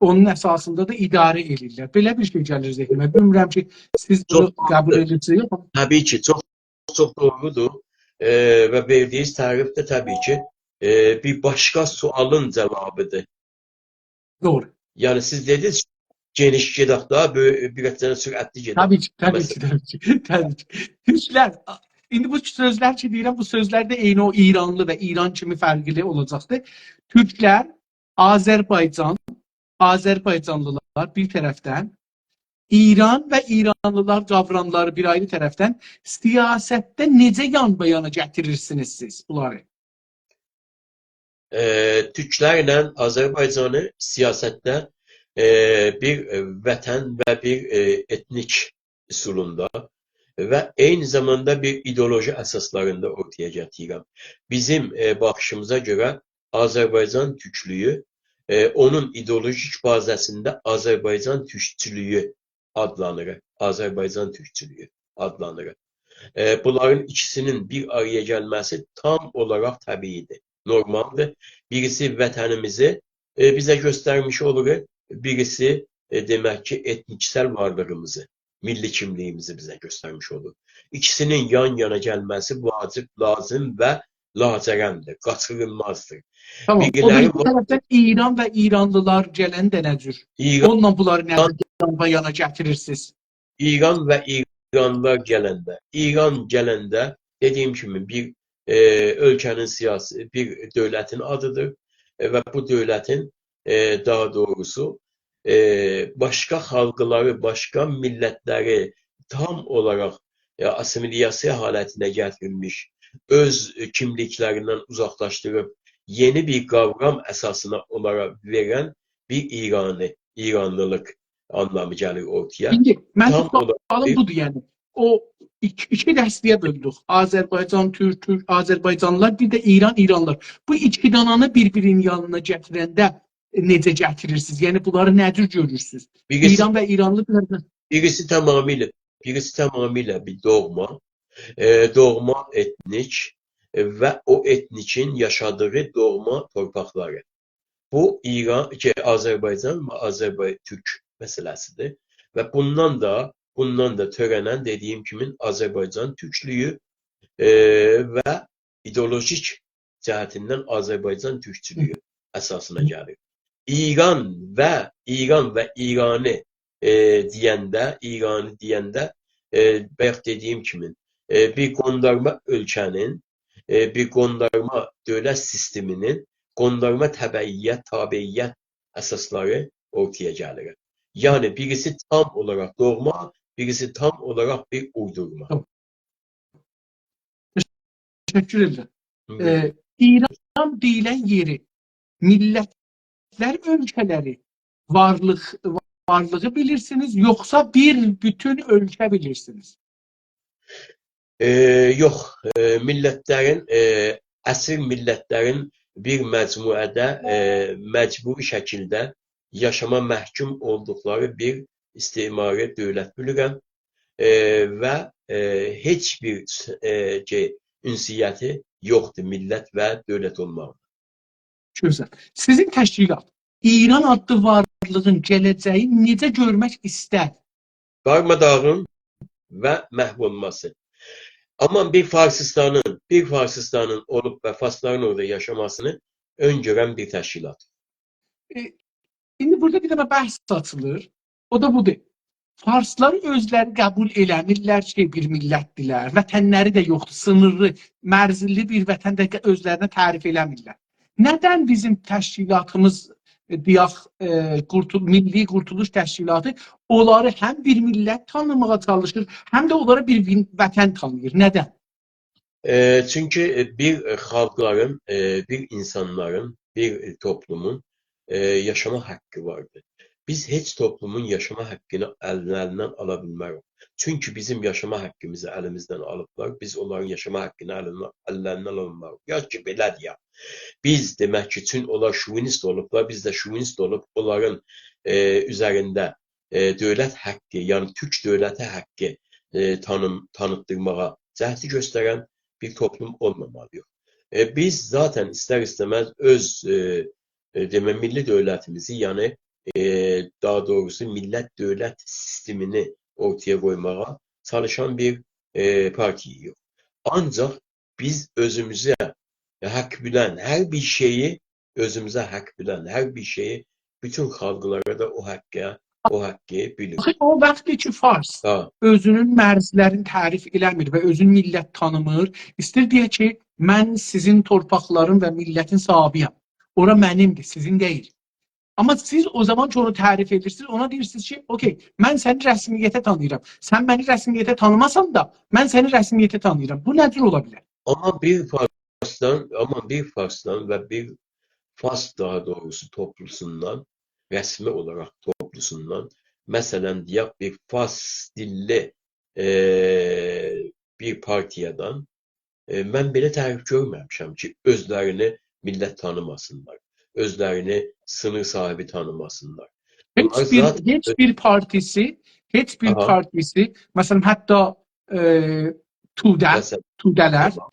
Onun əsasında da idarə edirlər. Belə bir şey gəlir zehnimə. Bilmirəm ki, siz bunu qəbul edirsiniz. Təbii ki, çox doğrudur. Və verdiyiniz tərif də təbii ki, bir başqa sualın cavabıdır. Doğru. Yəni siz dediniz geniş gedək daha bir qədər sürətli gedək. Təbii ki. Türklər, indi bu sözlər ki deyirəm, bu sözlərdə eyni o İranlı və İran kimi fərqli olacaqdır. Türklər, Azərbaycanlılar bir tərəfdən, İran və İranlılar qavramları bir ayrı tərəfdən siyasətdə necə yan-bayana gətirirsiniz siz bunları? Türklərlə Azərbaycanı siyasətdə bir vətən və bir etnik üsulunda və eyni zamanda bir ideoloji əsaslarında ortaya gətirirəm. Bizim baxışımıza görə Azərbaycan türklüyü onun ideolojik bazəsində Azərbaycan türkçülüyü adlanır. Azərbaycan türkçülüyü adlanır. Bunların ikisinin bir araya gəlməsi tam olaraq təbiidir, normaldır. Birisi vətənimizi bizə göstərmiş olur, birisi demək ki, etniksel varlığımızı, milli kimliyimizi bizə göstərmiş olur. İkisinin yan-yana gəlməsi vacib, lazım və lacərəmdir, qaçırılmazdır. Tamam. O Bilgiləri bir tərəfdən İran və İranlılar gələn də nə cür? Onunla bunları nə cür yana gətirirsiniz? İran və İranlılar gələndə dediyim kimi bir ölkənin siyasi, bir dövlətin adıdır və bu dövlətin daha doğrusu başqa xalqları, başqa millətləri tam olaraq asimiliyasiya halətinə gətirilmiş, öz kimliklərindən uzaqlaşdırıb yeni bir qavram əsasına olaraq verən bir İranlılıq anlamı gəlir ortaya. İndi mənim Tam sualım budur, yəni. O iki dəstəyə böldük. Azərbaycan, Türk, Azərbaycanlılar, bir də İranlılar. Bu iki dananı bir-birinin yanına gətirəndə necə gətirirsiniz? Yəni bunları nə cür görürsünüz? İran və İranlı birisi tamamilə bir doğma etnik və o etnikin yaşadığı doğma torpaqları. Bu Azərbaycan və Azərbaycan-Türk məsələsidir və bundan da törənən dediyim kimi Azərbaycan türklüyü və ideolojik cəhətindən Azərbaycan türkçülüyü əsasına gəlir. İran və İranı deyəndə bayaq dediyim kimi bir qondarma ölkənin, bir qondarma dövlət sisteminin qondarma tabeyyət əsasları ortaya gəlir. Yəni birisi tam olaraq doğma, birisi tam olaraq bir uydurma. Təşəkkür edirəm. İran deyilən yeri, millətlər ölkələri varlığı bilirsiniz, yoxsa bir bütün ölkə bilirsiniz? Yox, əsir millətlərin bir məcmuədə məcburi şəkildə yaşama məhkum olduqları bir istimari dövlət bilirəm və heç bir ünsiyyəti yoxdur millət və dövlət olmağı. Gözəl. Sizin təşkilat İran adlı varlığın gələcəyi necə görmək istər? Darmadağın və məhv olması. Amma bir Farsıstanın olub və Farsların orada yaşamasını öngörən bir təşkilat. İndi burada bir dənə bəhs açılır. O da budur. Farslar özləri qəbul eləmirlər ki, bir millətdilər. Vətənləri də yoxdur. Sınırlı, mərzilli bir vətən də özlərinə tərif eləmirlər. Nədən bizim təşkilatımız, deyək, Milli Qurtuluş Təşkilatı onları həm bir millət tanımağa çalışır, həm də onlara bir vətən tanıyır? Nədən? Çünki bir xalqların, bir insanların, bir toplumun yaşama haqqı vardır. Biz heç toplumun yaşama haqqını əllərindən ala bilmərik. Çünki bizim yaşama haqqımızı əlimizdən alıblar, biz onların yaşama haqqını əllərindən ala bilmərik. Ya ki, belədir ya. Biz demək ki, çünki onlar şovinist olublar, biz də şovinist olub, onların üzərində dövlət haqqı, yəni Türk dövləti haqqı tanıtdırmağa cəhdi göstərən bir toplum olmamalıyıq. Biz zaten istər-istəməz öz milli dövlətimizi, yəni daha doğrusu millət-dövlət sistemini ortaya qoymağa çalışan bir partiyayıq. Ancaq biz özümüzə haqq bilən hər bir şeyi, bütün xalqlara da o haqqı bilir. O vaxtdır ki, Fars özünün mərzlərini tərif eləmir və özünün millət tanımır. İstər deyək ki, mən sizin torpaqların və millətin sahibiyəm. Ora mənimdir, sizin deyil. Amma siz o zaman ki onu tərif edirsiniz, ona deyirsiniz ki, okey, mən səni rəsmiyyətə tanıyıram. Sən məni rəsmiyyətə tanımasan da, mən səni rəsmiyyətə tanıyıram. Bu nə cür ola bilər? Amma bir Farsdan və bir Fars daha doğrusu toplusundan rəsmi olaraq toplusundan, məsələn, deyək bir fars dilli bir partiyadan mən belə tərif görməmişəm ki, özlərini millət tanımasınlar, özlərini sınır sahibi tanımasınlar. Bunlar zaten Heç bir aha, partisi, məsələn, hətta məsələn, Tudələr, tamam,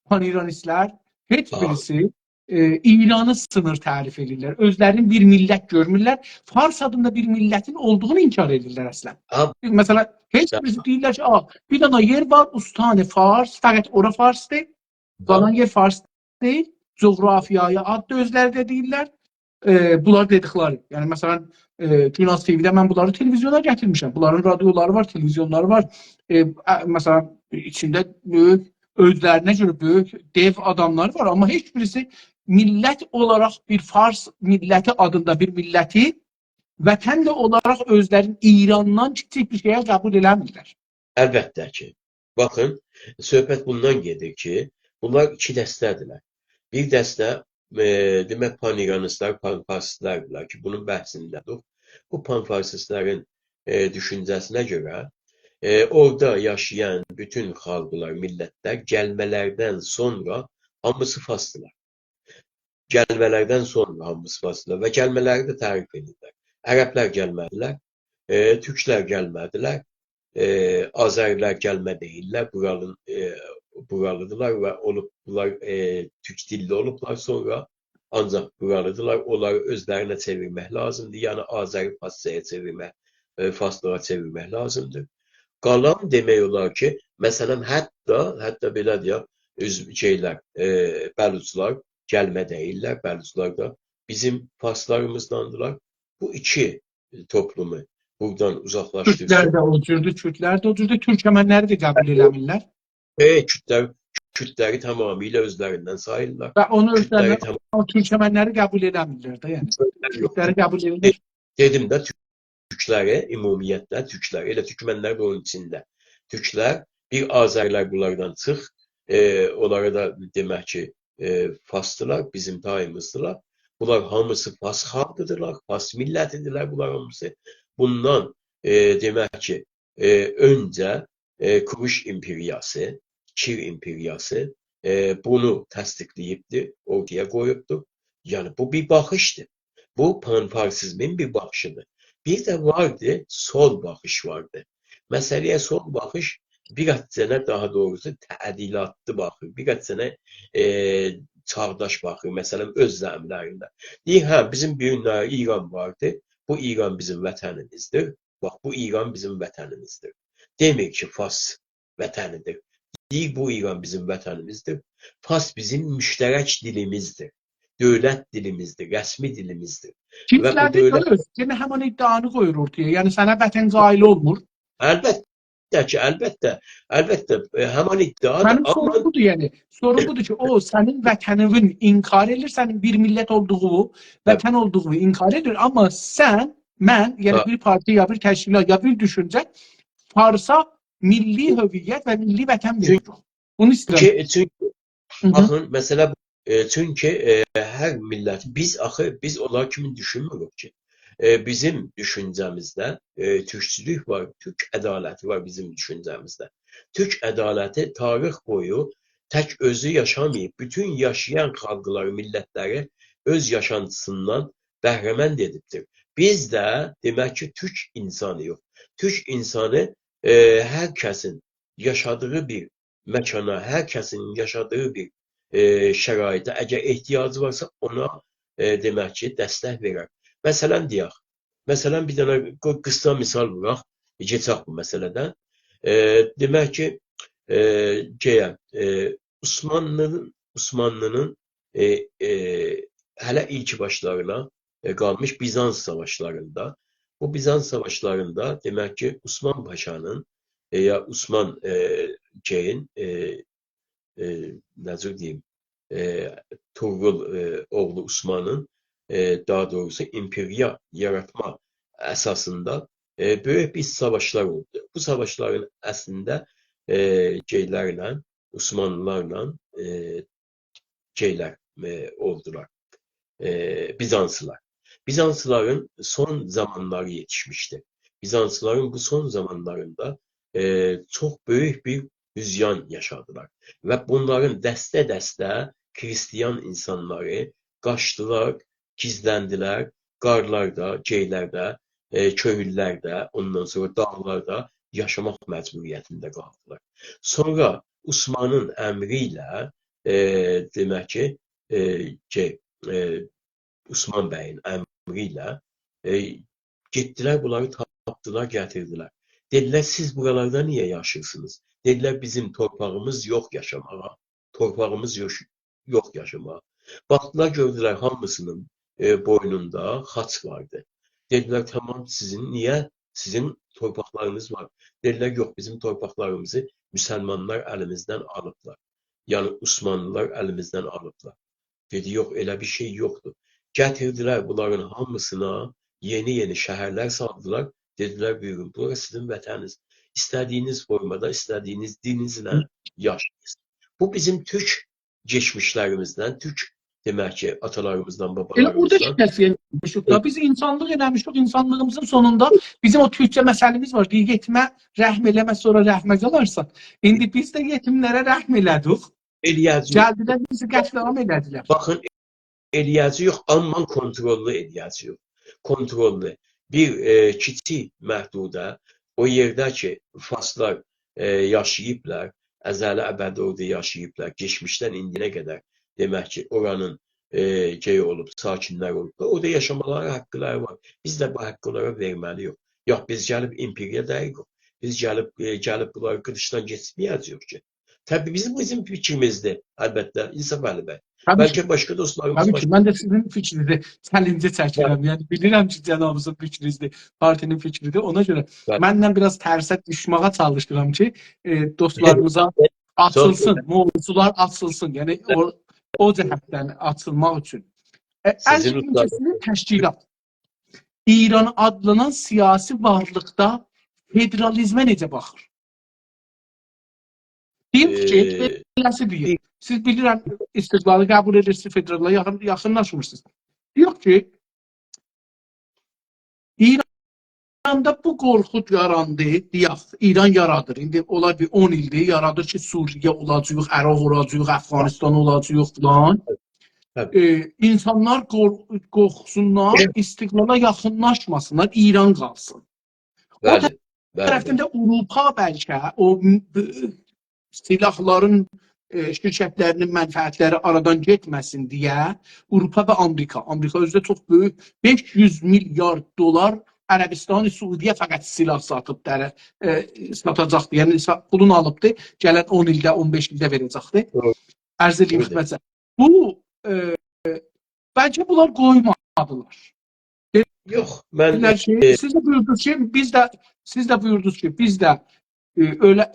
Pan-İranistlər, heç aha, birisi İranı sınır tərif edirlər. Özlərini bir millət görmürlər. Fars adında bir millətin olduğunu inkar edirlər əslən. aha, Mesela heç birisi deyirlər ki, bir dana yer var, Ustani Fars, fəqət ora Farsdır. Qalan yer Fars deyil. Coğrafiyaya ad da özləri də deyirlər. Bunlar dedikləri. Yəni məsələn, Günaz TV-də mən bunları televizyona gətirmişəm. Bunların radioları var, televizyonları var. Məsələn, içində böyük, özlərinə görə böyük dev adamlar var, amma heç birisi millət olaraq bir Fars milləti adında bir milləti vətən də olaraq özlərini İrandan kiçik bir şeyə qəbul eləmirlər. əlbəttə ki. Baxın, söhbət bundan gedir ki, bunlar iki dəstədirlər. Bir dəstə demək pan-İranistlər, pan-farsistlərdirlər ki, bunun bəhsindədir. Bu pan-farsistlərin düşüncəsinə görə orada yaşayan bütün xalqlar, millətlər gəlmələrdən sonra hamısı farsdılar. Gəlmələrdən sonra hamısı farsdılar və gəlmələri də tərif edirlər. Ərəblər gəlmədilər, türklər gəlmədilər, Azərilər gəlmə deyirlər, buralıdılar və bunlar türk dilli olublar sonra ancaq buralıdılar. Onları özlərinə çevirmək lazımdır. Yəni Azəri farsçaya çevirmək, farslığa çevirmək lazımdır. Qalan demək olar ki, məsələn, hətta belə deyək, bəluçlar gəlmə deyirlər, bəluçlar da bizim farslarımızdandılar. Bu iki toplumu buradan uzaqlaşdırsın. Kürtlər də o cürdür, Kürtlər də o cürdür, türkəmənləri də qəbul eləmirlər. Kürtləri tamamilə özlərindən sayırlar. Və onu özlərindən, o türkəmənləri qəbul eləmirlər də, yəni. Kürtləri qəbul edirlər. Dedim də, türkləri, ümumiyyətlə türklər, elə türkmənlər də onun içində. Türklər, bir Azərilər bunlardan çıx, onlara da demək ki, farsdılar, bizim tayımızdılar. Bunlar hamısı fars xalqıdırlar, fars millətidirlər bunlar hamısı. Bundan demək ki, öncə Kuruş imperiyası, Kir imperiyası bunu təsdiqləyibdir, ortaya qoyubdur. Yəni, bu bir baxışdır. Bu panfarsizmin bir baxışıdır. Bir də vardı, sol baxış vardı. Məsələyə sol baxış bir sənə daha doğrusu tədilatlı baxır, bir sənə çağdaş baxır, məsələn, öz zəmlərində. Deyir, hə, bizim bir İran vardı, bu İran bizim vətənimizdir. Bax, bu İran bizim vətənimizdir. Demir ki, Fars vətənidir. Deyir, bu İran bizim vətənimizdir. Fars bizim müştərək dilimizdir. Dövlət dilimizdir, rəsmi dilimizdir. Kürtlərdə görürüz, yəni həman iddianı qoyur ortaya. Yəni sənə vətən qaili olmur. Əlbəttə ki, əlbəttə, həman iddiadır. Mənim sorum budur, yəni. Sorum budur ki, o sənin vətəninin inkar edir, sənin bir millət olduğu, vətən olduğu inkar edir. Amma sən, mən, yəni bir parti, ya bir təşkilat, ya bir düşüncə Farsa milli hüviyyət və milli vətən verir. Bunu istəyirəm. Çünki baxın, məsələ çünki hər millət, biz onlar kimi düşünmürük ki. Bizim düşüncəmizdə türkçülük var, türk ədaləti var bizim düşüncəmizdə. Türk ədaləti tarix boyu tək özü yaşamayıb, bütün yaşayan xalqları, millətləri öz yaşantısından bəhrəmənd edibdir. Biz də demək ki, türk insanı yox. Türk insanı hər kəsin yaşadığı bir məkana, hər kəsin yaşadığı bir şəraitə, əgər ehtiyacı varsa ona demək ki, dəstək verər. Məsələn deyək, məsələn bir dənə qısa misal vuraq, keçək bu məsələdən. Demək ki, Osmanlının hələ ilk başlarına qalmış Bizans savaşlarında, bu Bizans savaşlarında demək ki, Osman Paşanın ya Osman C'nin necə deyim, Turgul oğlu Osman'ın daha doğrusu imperiya yaratma əsasında böyük bir savaşlar oldu. Bu savaşların əslində şeylərlə, Osmanlılarla şeylər oldular, Bizanslılar. Bizanslıların son zamanları yetişmişti. Bizanslıların bu son zamanlarında çok büyük bir hüsyan yaşadılar. Ve bunların dəstə-dəstə Hristiyan insanları qaçdılar, gizləndiler, qarlarda, geylərdə, köyüllərdə, ondan sonra dağlarda yaşamaq məcburiyyətində qaldılar. Sonra Osman'ın əmri ilə demək ki, Osman Bey'in emriyle gittiler bunları taptılar getirdiler. Dediler siz buralarda niye yaşırsınız? Dediler bizim torpağımız yok yaşamaya. Torpağımız yok yaşamaya. Baktılar gördüler hamısının boynunda haç vardı. Dediler tamam sizin niye? Sizin torpaqlarınız var. Dediler yok bizim torpaqlarımızı Müslümanlar elimizden alıplar. Yani Osmanlılar elimizden alıplar. Dedi yok elə bir şey yoktu. Gətirdilər bunların hamısına yeni şəhərlər saldılar. Dedilər buyurun burası sizin vətəniniz. İstədiyiniz formada, istədiyiniz dininizlə yaşayın. Bu bizim Türk geçmişlerimizden, Türk demək ki atalarımızdan, Elə orada babalarımızdan. şikayət etmişik da. Biz insanlıq eləmişik, insanlığımızın sonunda bizim o Türkçe məsəlimiz var. Deyir, yetimə rəhm eləmə, sonra rəhmə qalarsan. İndi biz də yetimlərə rəhm elədik. Eləyəcək. Gəldilər, bizi qətliam elədilər. Baxın, eləyəcək yox, amma kontrollü eləyəcək yox. Kontrollü. Bir kiçik məhdudə o yerdə ki, Faslar yaşayıblar, əzəli əbədi orada yaşayıblar, geçmişdən indiyənə qədər demək ki, oranın olub, sakinlər olub. Orada yaşamaları haqqları var. Biz də bu haqqı onlara verməliyik. Yox, biz gəlib imperiya dəyirik. Biz gəlib bunları qılıçdan geçməyəcəyik ki. Tabii bizim fikrimizdir əlbəttə, İnsaf Əli bəy. Bəlkə başqa dostlarımız Tabii ki, mən də sizin fikrinizi səlincə çəkirəm. Yəni bilirəm ki, cənabınızın fikridir, partinin fikridir. Ona görə məndən biraz tərsə düşməyə çalışıram ki, dostlarımıza açılsın, mövzular açılsın. Yəni o cəhətdən açılmaq üçün. Sizin təşkilat İran adlanan siyasi varlıqda federalizmə necə baxır? Deyim ki, beləsi deyir. Siz bilirəm, istiqlalı qəbul edirsiniz, federala yaxınlaşmırsınız. Diyor ki, İranda bu qorxu yarandı, deyək, İran yaradır. İndi olar bir 10 ildir, yaradır ki, Suriye olacaq, Əraq olacaq, Əfqanistan olacaq falan. İnsanlar qorxsunlar, istiqlala yaxınlaşmasınlar, İran qalsın. O tərəfində Avropa bəlkə o silahların şirkətlərinin mənfəətləri aradan getməsin deyə Avropa və Amerika özdə çox böyük 500 milyard dolar Ərəbistan-ı Suudiyə fəqət silah satacaqdı. Yəni pulunu alıbdı, gələn 10 ildə, 15 ildə verəcəkdi. Ərz edeyim xidmətə. Bu bəlkə bunlar qoymadılar. Yox, mən siz də buyurdunuz ki, biz də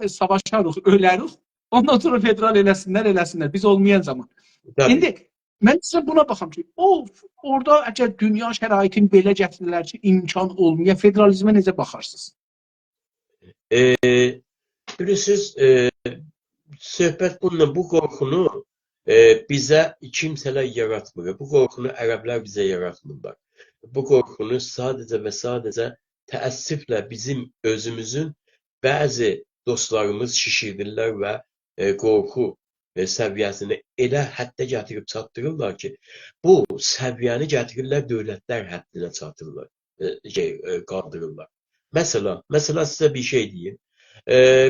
savaşarıq, ölərik. Ondan sonra federal eləsinlər. Biz olmayan zaman. İndi mən sizə buna baxam ki, orada əgər dünya şəraitini belə gətirirlər ki, imkan olmaya, federalizmə necə baxarsınız? Bilirsiniz, söhbət bununla, bu qorxunu bizə kimsələr yaratmır. Bu qorxunu ərəblər bizə yaratmırlar. Bu qorxunu sadəcə və sadəcə təəssüflə bizim özümüzün bəzi dostlarımız şişirdirlər və qorxu səviyyəsini elə həddə gətirib çatdırırlar ki, bu səviyyəni gətirirlər dövlətlər həddinə çatdırırlar, qaldırırlar. Mesela sizə bir şey deyim.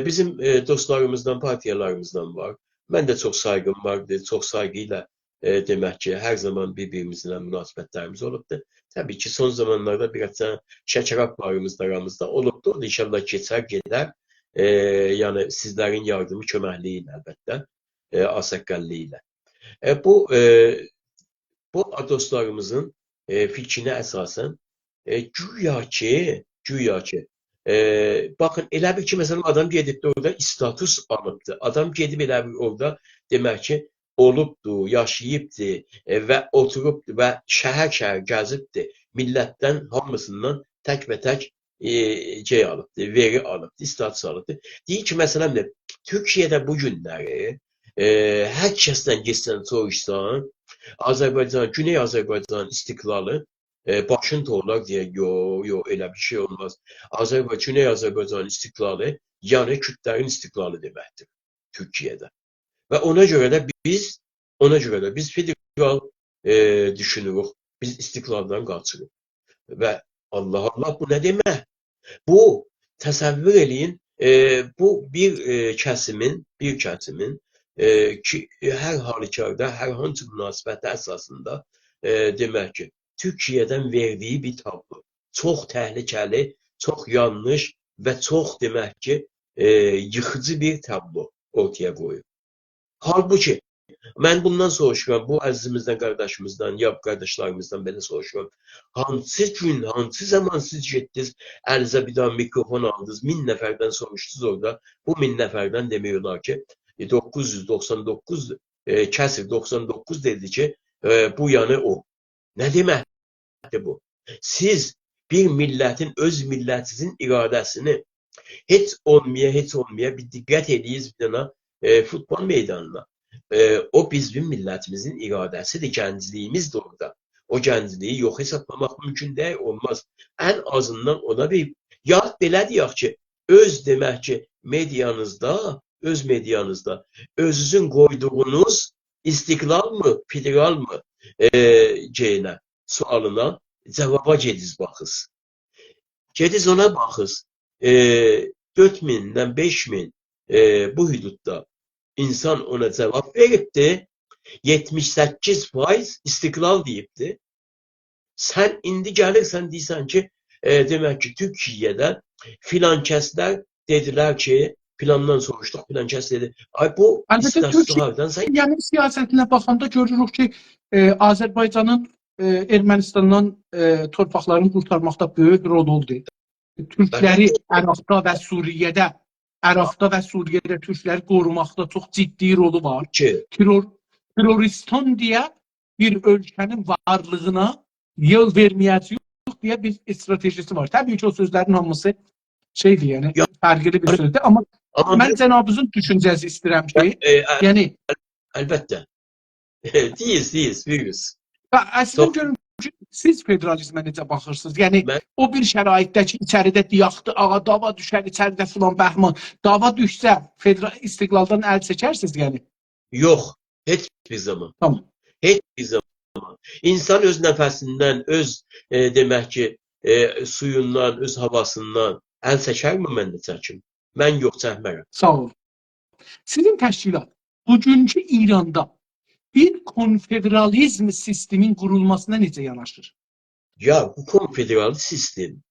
Bizim dostlarımızdan, partiyalarımızdan var. Mən də çox saygım vardı, çox saygıyla demək ki, hər zaman bir-birimizlə münasibətlərimiz olubdur. Təbii ki, son zamanlarda biraz şəkərab varımızda aramızda olubdur. O da inşallah keçər, gedər. Yəni sizlərin yardımı, köməkliyi ilə əlbəttə, asəqqəlliyi ilə. Bu dostlarımızın fikrinə əsasən güya ki, baxın, elə bir ki, məsələn, adam gedibdir orada status alıbdır. Adam gedib elə bir orada demək ki, olubdur, yaşayıbdır və oturubdur və şəhər gəzibdir. Millətdən, hamısından tək və tək alıbdır, veri alıbdır, status alıbdır. Deyir ki, məsələn, Türkiyədə bu günləri hər kəsdən geçsən soruşsan, Güney Azərbaycan istiqlalı başın torlar deyə, yo, elə bir şey olmaz. Güney Azərbaycan istiqlalı, yəni Kürdlərin istiqlalı deməkdir Türkiyədə. Və ona görə də biz federal düşünürük, biz istiqlaldan qaçırıq. Və Allah Allah, bu nə demək? Bu, təsəvvür eləyin, bu bir kəsimin ki, hər halükarda, hər hansı münasibətə əsasında demək ki, Türkiyədən verdiyi bir tablo. Çox təhlükəli, çox yanlış və çox demək ki, yıxıcı bir tablo ortaya qoyur. Halbuki, mən bundan soruşuram, bu əzizimizdən, qardaşımızdan, ya qardaşlarımızdan belə soruşuram. Hansı gün, hansı zaman siz getdiniz, əlinizə bir daha mikrofon aldınız, 1000 nəfərdən soruşdunuz orada. Bu 1000 nəfərdən demək olar ki, 999 kəsir 99 dedi ki, bu yəni o. Nə deməkdir bu? Siz bir millətin, öz millətinizin iradəsini heç olmaya bir diqqət edirsiniz bir dənə futbol meydanına. O bizim millətimizin iradəsidir, gəncliyimiz de orada. O gəncliyi yox hesablamaq mümkün deyil, olmaz. Ən azından ona bir, ya belə deyək ki, demək ki, öz medianızda özünüzün qoyduğunuz istiqlal mı, federal mı sualına cavaba gediz baxız. Gediz ona baxız. 4000'dən 5000 bu hüdudda insan ona cevap veribdi. 78% istiklal deyibdi. Sen indi gəlirsən deyirsən ki, demək ki, Türkiye'də filan kəslər dediler ki, filandan soruşduq, filan kəs dedi. Ay bu istatistiklərdən sən... Yəni siyasətinə baxanda görürük ki, Azərbaycanın Ermənistandan torpaqlarını qurtarmaqda böyük rol oldu. Türkləri Əraqda və Suriyədə Türkləri qorumaqda çox ciddi rolu var. Teröristan deyə bir ölkənin varlığına yol verməyəcəyik deyə bir stratejisi var. Təbii ki, o sözlərin hamısı şeydir, yəni fərqli bir sözdür. Amma mən cənabınızın düşüncəsi istəyirəm ki, yəni... Əlbəttə. Deyiz. Əslində görün ki, siz federalizmə necə baxırsınız? Yəni, o bir şəraitdə ki, içəridə diyaqdı, dava düşər, içəridə filan bəhman, dava düşsə, istiqlaldan əl çəkərsiniz, yəni? Yox, heç bir zaman. Tamam. Heç bir zaman. İnsan öz nəfəsindən, öz demək ki, suyundan, öz havasından əl çəkərmi mən də çəkim? Mən yox, çəkmərəm. Sağ olun. Sizin təşkilat bugünkü İranda bir konfederalizm sistemin qurulmasına necə yanaşır? Ya, bu konfederal sistem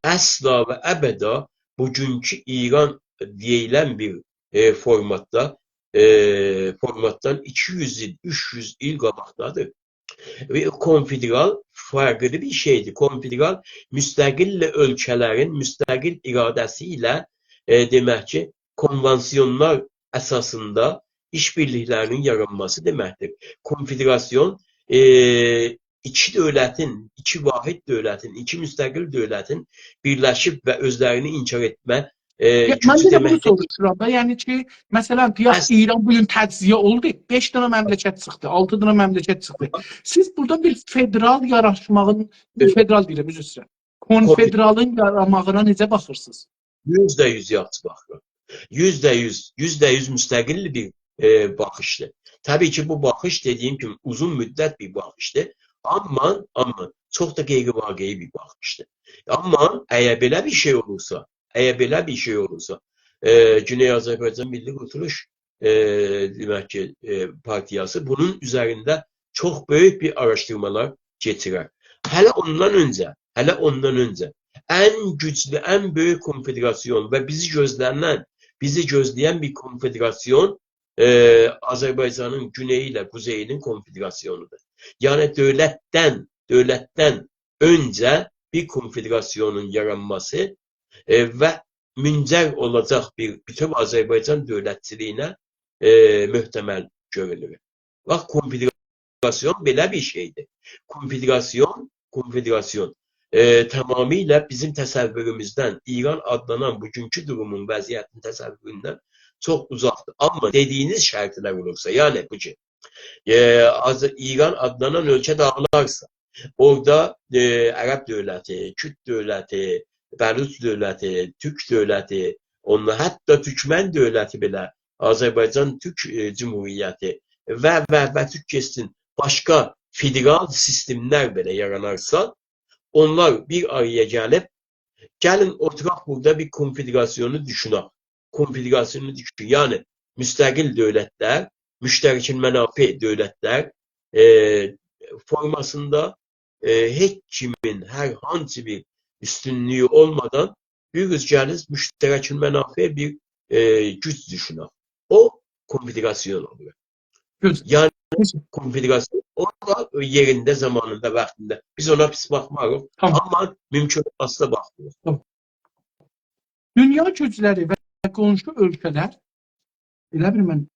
əsla və əbəda bugünkü İran deyilən bir formatdan 200 il, 300 il qabaqdadır. Ve konfederal farklı bir şeydir. Konfederal müstəqil ölkələrin müstəqil iradəsi ilə demək ki, konvansiyonlar əsasında işbirliklərinin yaranması deməkdir. Konfederasyon iki dövlətin, iki vahid dövlətin, iki müstəqil dövlətin birləşib və özlərini inkar etmə gücü deməkdir. Mən də bunu soruşuram da, yəni ki, məsələn, İran bugün təciziyə oldu, 5 dənə məmləkət çıxdı, 6 dənə məmləkət çıxdı. Siz burada bir federal yaratmağın, federal deyirəm, üzr istəyirəm, konfederalın yaranmağına necə baxırsınız? %100 yaxşı baxıram. %100 müstəqil bir baxışdır. Təbii ki, bu baxış dediyim kimi uzun müddət bir baxışdır. Amma çox da qeyri-vaqei bir baxışdır. Amma əgər belə bir şey olursa, Güney Azərbaycan Milli Qurtuluş demək ki, partiyası bunun üzərində çox böyük bir araşdırmalar keçirər. Hələ ondan öncə ən güclü, ən böyük konfederasyon və bizi gözləyən bir konfederasyon Azərbaycanın güneyi ilə quzeyinin konfederasyonudur. Yəni dövlətdən öncə bir konfederasyonun yaranması və müncər olacaq bir bütün Azərbaycan dövlətçiliyinə möhtəməl görülür. Bax, konfederasyon belə bir şeydir. Konfederasyon tamamilə bizim təsəvvürümüzdən, İran adlanan bugünkü durumun, vəziyyətin təsəvvüründən çox uzaqdır. Amma dediyiniz şərtlər olursa, yəni bu ki, İran adlanan ölkə dağılarsa, Orada Ərəb dövləti, Kürt dövləti, Bəluç dövləti, Türk dövləti, onlar hətta Türkmən dövləti belə, Azərbaycan Türk Cümhuriyyəti və Türk keçsin başqa federal sistemlər belə yaranarsa, onlar bir araya gəlin oturaq burada bir konfederasyonu düşünək. Konfederasyonu düşün. Yəni müstəqil dövlətlər, müştərikil mənafe dövlətlər formasında heç kimin hər hansı bir üstünlüyü olmadan bir gəliniz müştərikil mənafe bir güc düşünək. O konfederasyon olur. Yəni konfederasyon o da yerində, zamanında, vaxtında. Biz ona pis baxmarıq, amma mümkün asla baxmırıq. Dünya gücləri və qonşu ölkələr, elə bir mən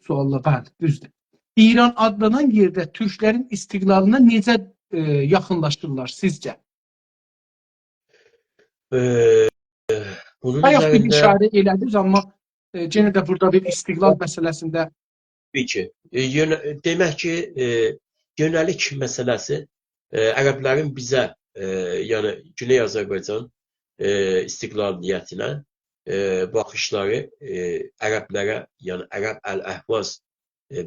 sualla, bəli, düzdür. İran adlanan yerdə türklərin istiqlalına necə yaxınlaşdırırlar sizcə? Bunun Bayaq bir üzərində işarə elədiniz, amma yenə də burada bir istiqlal məsələsində təbii ki, demək ki, yönəlik məsələsi ərəblərin bizə, yəni Güney Azərbaycan istiqlaliyyətinə baxışları ərəblərə, yəni Ərəb Əl-Əhvaz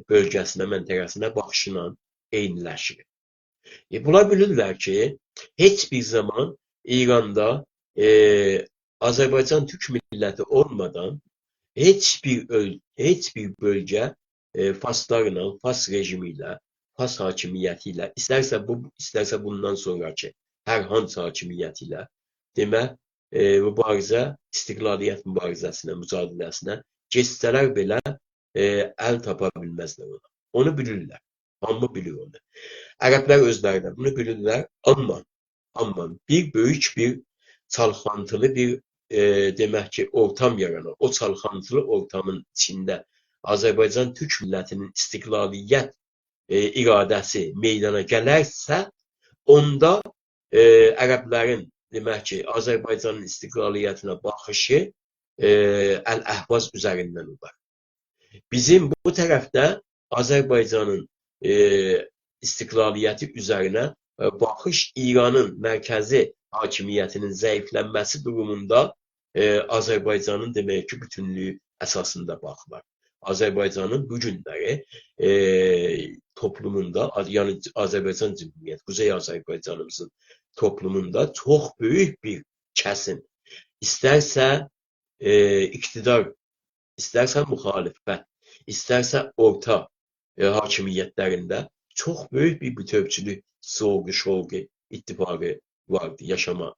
bölgəsinə, məntəqəsinə baxışla eyniləşir. Bunlar bilirlər ki, heç bir zaman İranda Azərbaycan Türk milləti olmadan heç bir bölgə Faslarla, Fas rejimi ilə, Fas hakimiyyəti ilə, istərsə bundan sonraki hər hansı hakimiyyəti ilə demək, mübarizə, istiqlaliyyət mübarizəsinə, mücadiləsinə keçsələr belə əl tapa bilməzlər ona. Onu bilirlər. Hamı bilir onu. Ərəblər özləri də bunu bilirlər. Amma bir böyük bir çalxantılı bir demək ki, ortam yaranır. O çalxantılı ortamın içində Azərbaycan Türk millətinin istiqlaliyyət iradəsi meydana gələrsə, onda ərəblərin demək ki, Azərbaycanın istiqlaliyyətinə baxışı Əl-Əhvaz üzərindən olar. Bizim bu tərəfdə Azərbaycanın istiqlaliyyəti üzərinə baxış İranın mərkəzi hakimiyyətinin zəiflənməsi durumunda Azərbaycanın demək ki, bütünlüyü əsasında baxırlar. Azərbaycanın bu günləri toplumunda, yəni Azərbaycan Cümhuriyyəti, Quzey Azərbaycanımızın toplumunda çox böyük bir kəsim, istərsə iqtidar, istərsə müxalifət, istərsə orta hakimiyyətlərində çox böyük bir bütövçülük, şovqu, ittifaqı vardı, yaşama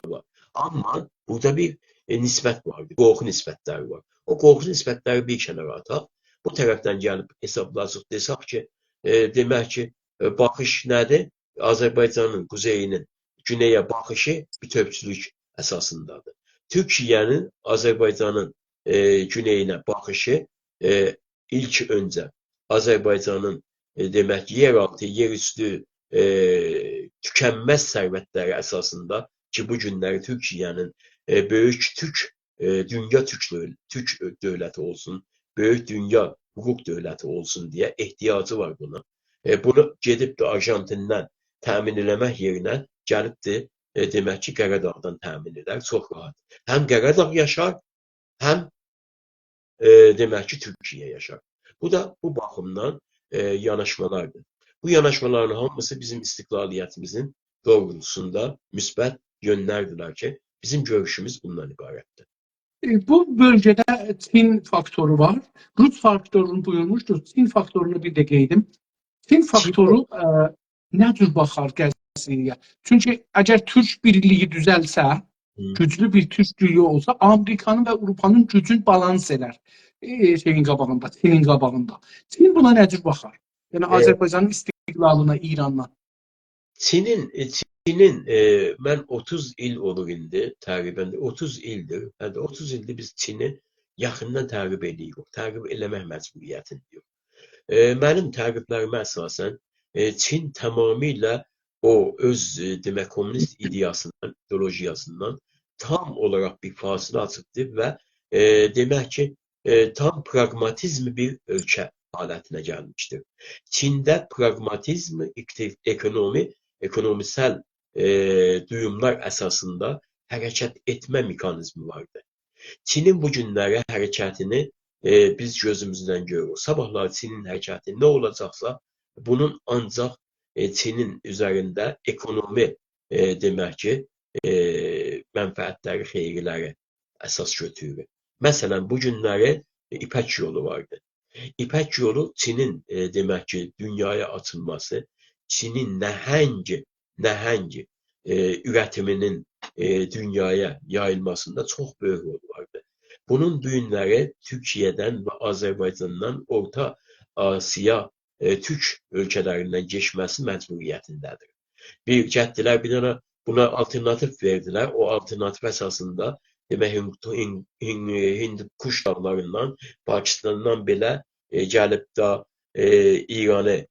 var. Amma burada bir nisbət vardı, qorxu nisbətləri var. O qorxu nisbətləri bir kənara ataq, bu tərəfdən gəlib hesablasıq desək ki, demək ki, baxış nədir? Azərbaycanın quzeyinin güneyə baxışı bütövçülük əsasındadır. Türkiyənin Azərbaycanın güneyinə baxışı ilk öncə Azərbaycanın demək ki, yeraltı, yerüstü tükənməz sərvətləri əsasında ki, bu günləri Türkiyənin böyük dünya Türk dövləti olsun, böyük dünya hüquq dövləti olsun deyə ehtiyacı var buna. Bunu gedib də Arjantindən təmin eləmək yerinə gəlibdir, demək ki, Qəradağdan təmin edər, çox rahat. Həm Qəradağ yaşar, həm demək ki, Türkiyə yaşar. Bu da bu baxımdan yanaşmalardır. Bu yanaşmaların hamısı bizim istiqlaliyyətimizin doğrultusunda müsbət yönlərdirlər ki, bizim görüşümüz bundan ibarətdir. Bu bölgədə Çin faktoru var. Rus faktorunu buyurmuşdur. Çin faktorunu bir də qeydim. Çin faktoru nə cür baxar Qəzzəyə? Çünki əgər Türk birliyi düzəlsə, güclü bir Türk birliyi olsa, Amerikanın və Avropanın gücün balans edər. Çinin qabağında. Çin buna nə cür baxar? Yəni Azərbaycanın istiqlalına, İranla. Çinin mən 30 il olur indi, təqribən 30 ildir. 30 ildir biz Çini yaxından təqib edirik. Təqib eləmək məcburiyyətindəyik. Mənim təqiblərimə əsasən Çin tamamilə o öz demək kommunist ideolojiyasından tam olaraq bir fasilə açıbdır və demək ki, tam pragmatizm bir ölkə halətinə gəlmişdir. Çində praqmatizm, ekonomisel duyumlar əsasında hərəkət etmə mexanizmi vardır. Çinin bu günləri hərəkətini biz gözümüzdən görürük. Sabahlar Çinin hərəkəti nə olacaqsa, bunun ancaq Çinin üzərində ekonomi demək ki, mənfəətləri, xeyirləri əsas götürür. Məsələn, bu günləri İpək yolu vardı. İpək yolu Çinin demək ki, dünyaya açılması, Çinin nəhəng üretiminin dünyaya yayılmasında çox böyük rol vardı. Bunun düyünləri Türkiyədən və Azərbaycandan Orta Asiya Türk ölkələrindən geçməsi məcburiyyətindədir. Bir gəldilər, bir dənə buna alternatif verdilər. O alternatif əsasında demək Hindikuş dağlarından, Pakistandan belə gəlib da İranı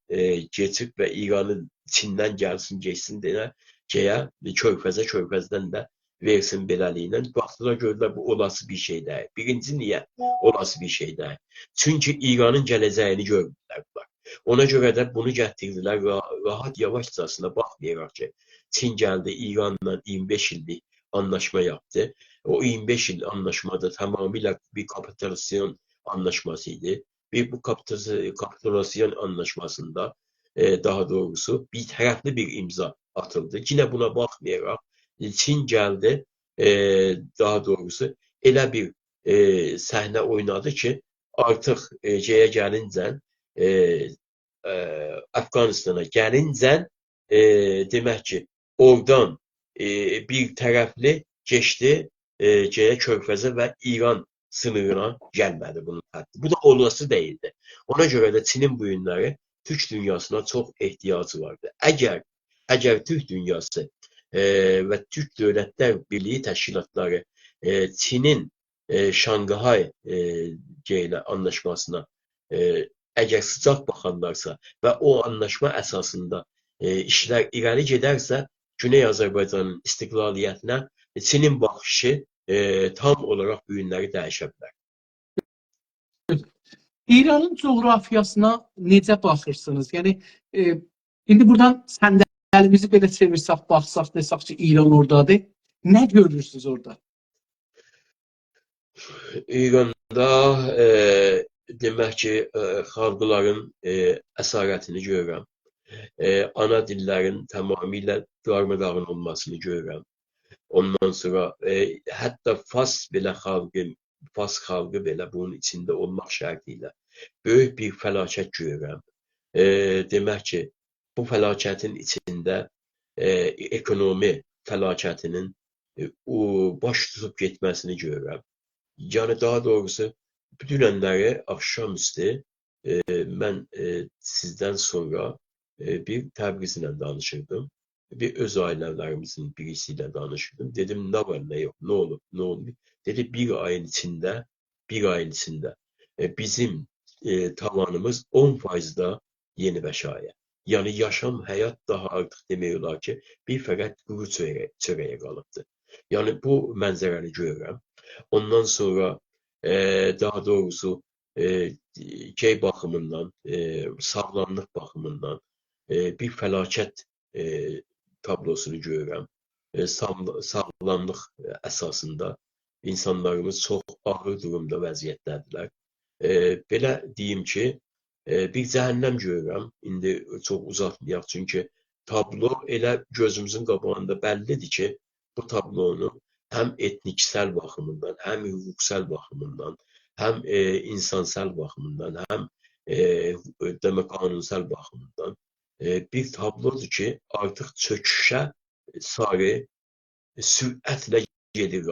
geçib və İranın Çindən gəlsin, geçsin deyəcəyə körfəzdən də versin beləliylə. Baxdılar, gördülər, bu olası bir şey deyil. Birinci, niyə olası bir şey deyil? Çünki İranın gələcəyini görmürlər bunlar. Ona görə də bunu gətirdilər, rahat yavaşcasına baxmayaraq ki, Çin gəldi, İranla 25 illik anlaşma yaptı. O 25 il anlaşmada tamamilə bir kapitülasyon anlaşması idi. Bu kapitülasyon anlaşmasında daha doğrusu bir tərəfli bir imza atıldı. Yine buna baxmayaraq Çin gəldi, daha doğrusu elə bir səhnə oynadı ki, artıq gəlincən Afqanistana gəlincən demək ki, oradan bir tərəfli geçdi körfəzə və İran sınırına gəlmədi bunun həddi. Bu da olası değildi. Ona görə də Çinin bu günləri Türk dünyasına çox ehtiyacı vardı. Əgər Türk dünyası və Türk Dövlətlər Birliyi təşkilatları Çinin Şanghay anlaşmasına əgər sıcaq baxarlarsa və o anlaşma əsasında işlər irəli gedərsə, Güney Azərbaycanın istiqlaliyyətinə Çinin baxışı tam olaraq bu günləri dəyişə bilər. İranın coğrafiyasına necə baxırsınız? Yəni, indi buradan səndəlimizi belə çevirsək, baxsaq, desək ki, İran oradadır. Nə görürsünüz orada? İranda demək ki, xalqların əsarətini görürəm. Ana dillərin tamamilə darmadağın olmasını görürəm. Ondan sonra hətta Fars xalqı belə bunun içində olmaq şərtilə böyük bir fəlakət görürəm. Demək ki, bu fəlakətin içində ekonomi fəlakətinin baş tutub getməsini görürəm. Yəni daha doğrusu dünənləri axşamüstü mən sizdən sonra bir Təbrizlə danışırdım. Bir öz ailələrimizin birisiyle danışırdım. Dedim, ne var, ne yok, ne olur, ne olmuyor. Dedi, bir ayın içinde bizim tavanımız 10% yeni bəşaya. Yani yaşam, həyat daha artıq demək olar ki, bir fəqət quru çörəyə qalıbdır. Yani bu mənzərəni görürəm. Ondan sonra daha doğrusu baxımından, sağlamlıq baxımından bir fəlakət tablosunu görürəm. Sağlamlıq əsasında insanlarımız çox ağır durumda vəziyyətdədirlər. Belə deyim ki, bir cəhənnəm görürəm. İndi çox uzatmayaq, çünki tablo elə gözümüzün qabağında bəllidir ki, bu tablonu həm etniksel baxımından, həm hüquqsal baxımından, həm insansal baxımından, həm demək qanunsal baxımından bir tablodur ki, artıq çöküşə sarı sürətlə gedir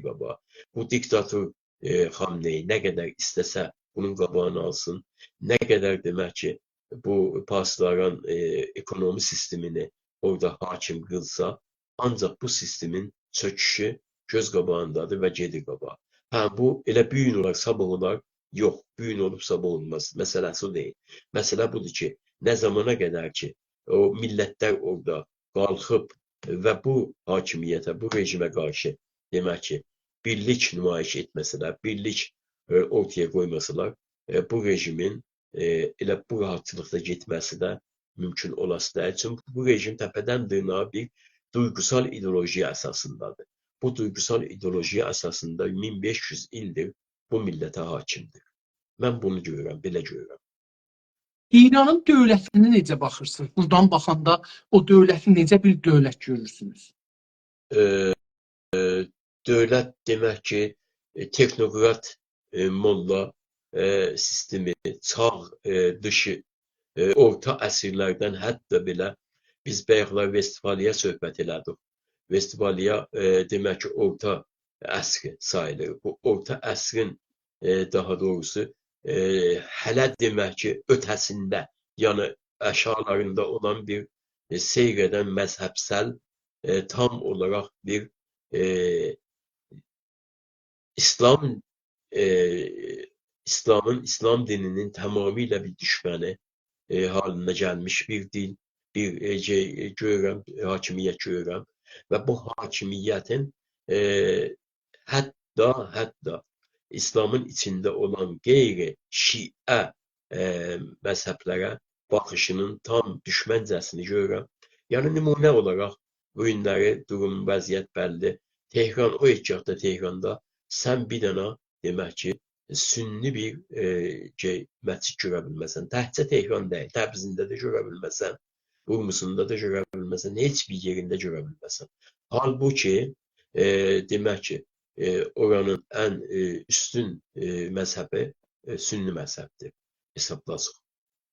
qabağa. Bu diktator Xamneyi nə qədər istəsə bunun qabağını alsın, nə qədər demək ki, bu pasdaran ekonomi sistemini orada hakim qılsa, ancaq bu sistemin çöküşü göz qabağındadır və gedir qabağa. Bu elə bu gün olar, sabah olar, yox, bu gün olub sabah olmaz. Məsələsi o deyil. Məsələ budur ki, nə zamana qədər ki, o millətlər orada qalxıb və bu hakimiyyətə, bu rejimə qarşı demək ki, birlik nümayiş etməsələr, birlik ortaya qoymasalar, bu rejimin elə bu rahatçılıqda getməsi də mümkün olası deyil. Çünki bu rejim təpədən dırnağa bir duygusal ideolojiya əsasındadır. Bu duygusal ideolojiya əsasında 1500 ildir bu millətə hakimdir. Mən bunu görürəm, belə görürəm. İranın dövlətinə necə baxırsınız? Buradan baxanda o dövləti necə bir dövlət görürsünüz? Dövlət demək ki, texnokrat molla sistemi, çağ dışı orta əsrlərdən hətta belə biz bayaqlar Vestfaliya söhbət elədik. Vestfaliya demək ki, orta əsr sayılır. Bu orta əsrin daha doğrusu hələ demək ki, ötəsində, yəni əşarlarında olan bir seyr edən məzhəbsəl tam olaraq bir İslam dininin tamamilə bir düşməni haline gəlmiş bir dil, bir görürəm, hakimiyyət görürəm və bu hakimiyyətin hətta İslamın içində olan qeyri-şiə məzhəblərə baxışının tam düşməncəsini görürəm. Yəni nümunə olaraq bu günləri durum, vəziyyət bəllidir. Tehran, o hekkarda Tehranda sən bir dənə demək ki, sünni bir məscid görə bilməsən. Təkcə Tehran deyil, Təbrizində də görə bilməsən, Urmusunda da görə bilməsən, heç bir yerində görə bilməsən. Halbuki demək ki, oranın ən üstün məzhəbi sünni məzhəbdir, hesablasıq.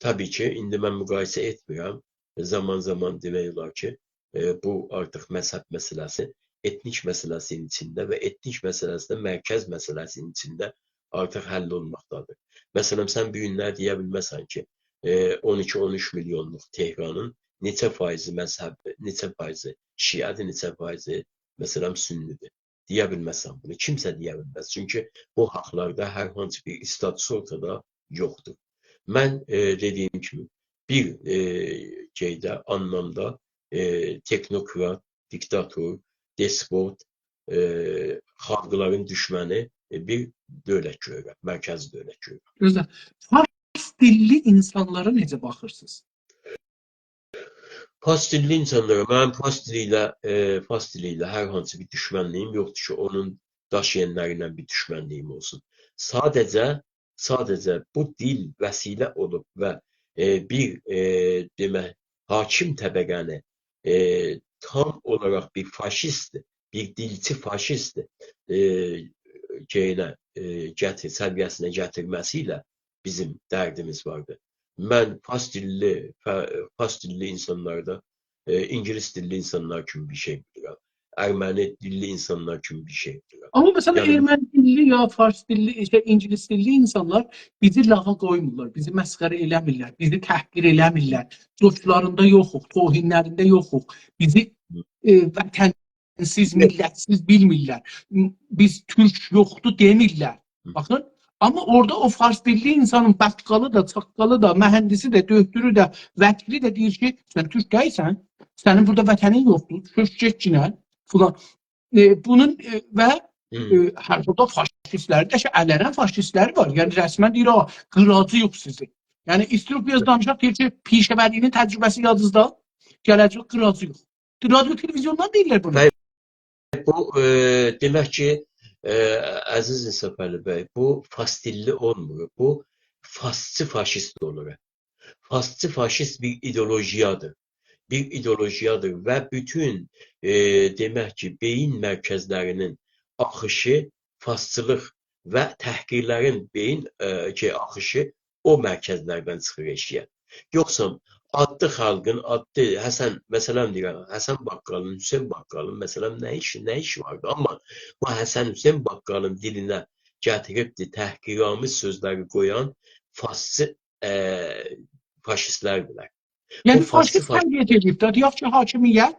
Təbii ki, indi mən müqayisə etmirəm. Zaman demək olar ki, bu artıq məzhəb məsələsi etnik məsələsinin içində və etnik məsələsi də mərkəz məsələsinin içində artıq həll olmaqdadır. Məsələn, sən bu günlər deyə bilməsən ki, 12-13 milyonluq Tehranın neçə faizi məzhəbi, neçə faizi şiədir, neçə faizi məsələn sünnidir. Deyə bilməsən bunu. Kimsə deyə bilməz. Çünki bu haqlarda hər hansı bir status ortada yoxdur. Mən dediyim kimi bir anlamda teknokrat, diktator, despot, xalqların düşməni bir dövlət görürəm, mərkəzi dövlət görürəm. Gözəl. Fars dilli insanlara necə baxırsınız? Fars dilli insanlara, mənim fars dili ilə hər hansı bir düşmənliyim yoxdur ki, onun daşıyanlarıyla bir düşmənliyim olsun. Sadəcə bu dil vəsilə olub və bir demək, hakim təbəqəni tam olaraq bir faşistdir, bir dilçi faşistdir səviyyəsinə gətirməsiyle bizim dərdimiz vardır. Mən fars dilli insanlarda İngilis dilli insanlar kimi bir şey bilirəm. Erməni dilli insanlar kimi bir şey bilirəm. Ama mesela Ermeni dilli ya Fars dilli, İngilis dilli insanlar bizi lağa koymurlar, bizi məskərə eləmirlər, bizi təhqir eləmirlər. Coşlarında yoxuq, tohinlərində yoxuq. Bizi vətənsiz, millətsiz bilmirlər. Biz Türk yoxdur demirlər. Baxın. Ama orada o Fars dilli insanın batkalı da, çaqqalı da, mühendisi de, döktürü de, vəkili de deyir ki, sen Türk değilsən, senin burada vətənin yoxdur, köşketçinə falan. Bunun və hər burada faşistləri də ələnən faşistləri var. Yəni rəsmən deyir, qıracı yox sizi. Yəni istirib biraz danışaq deyir ki, pişəvərliyinin təcrübəsi yadınızda, gələcək qıracı yox. Radio televizyondan deyirlər bunu. Bu demək ki, əziz İsəfəli bəy, bu fars dilli olmur. Bu farsçı faşist olur. Farsçı faşist bir ideolojiyadır. Bir ideolojiyadır və bütün demək ki, beyin mərkəzlərinin axışı farsçılıq və təhqirlərin beyin axışı o mərkəzlərdən çıxır eşiyə. Yoxsa adlı xalqın, adlı Həsən, məsələn deyirəm, Həsən Baqqalın, Hüseyn Baqqalın, məsələn, nə iş vardı? Amma bu Həsən Hüseyn Baqqalın dilinə gətiribdir, təhqiramiz sözləri qoyan farsçı faşistlərdirlər. Yəni faşist tərbiyyət edib də, deyək ki, hakimiyyət,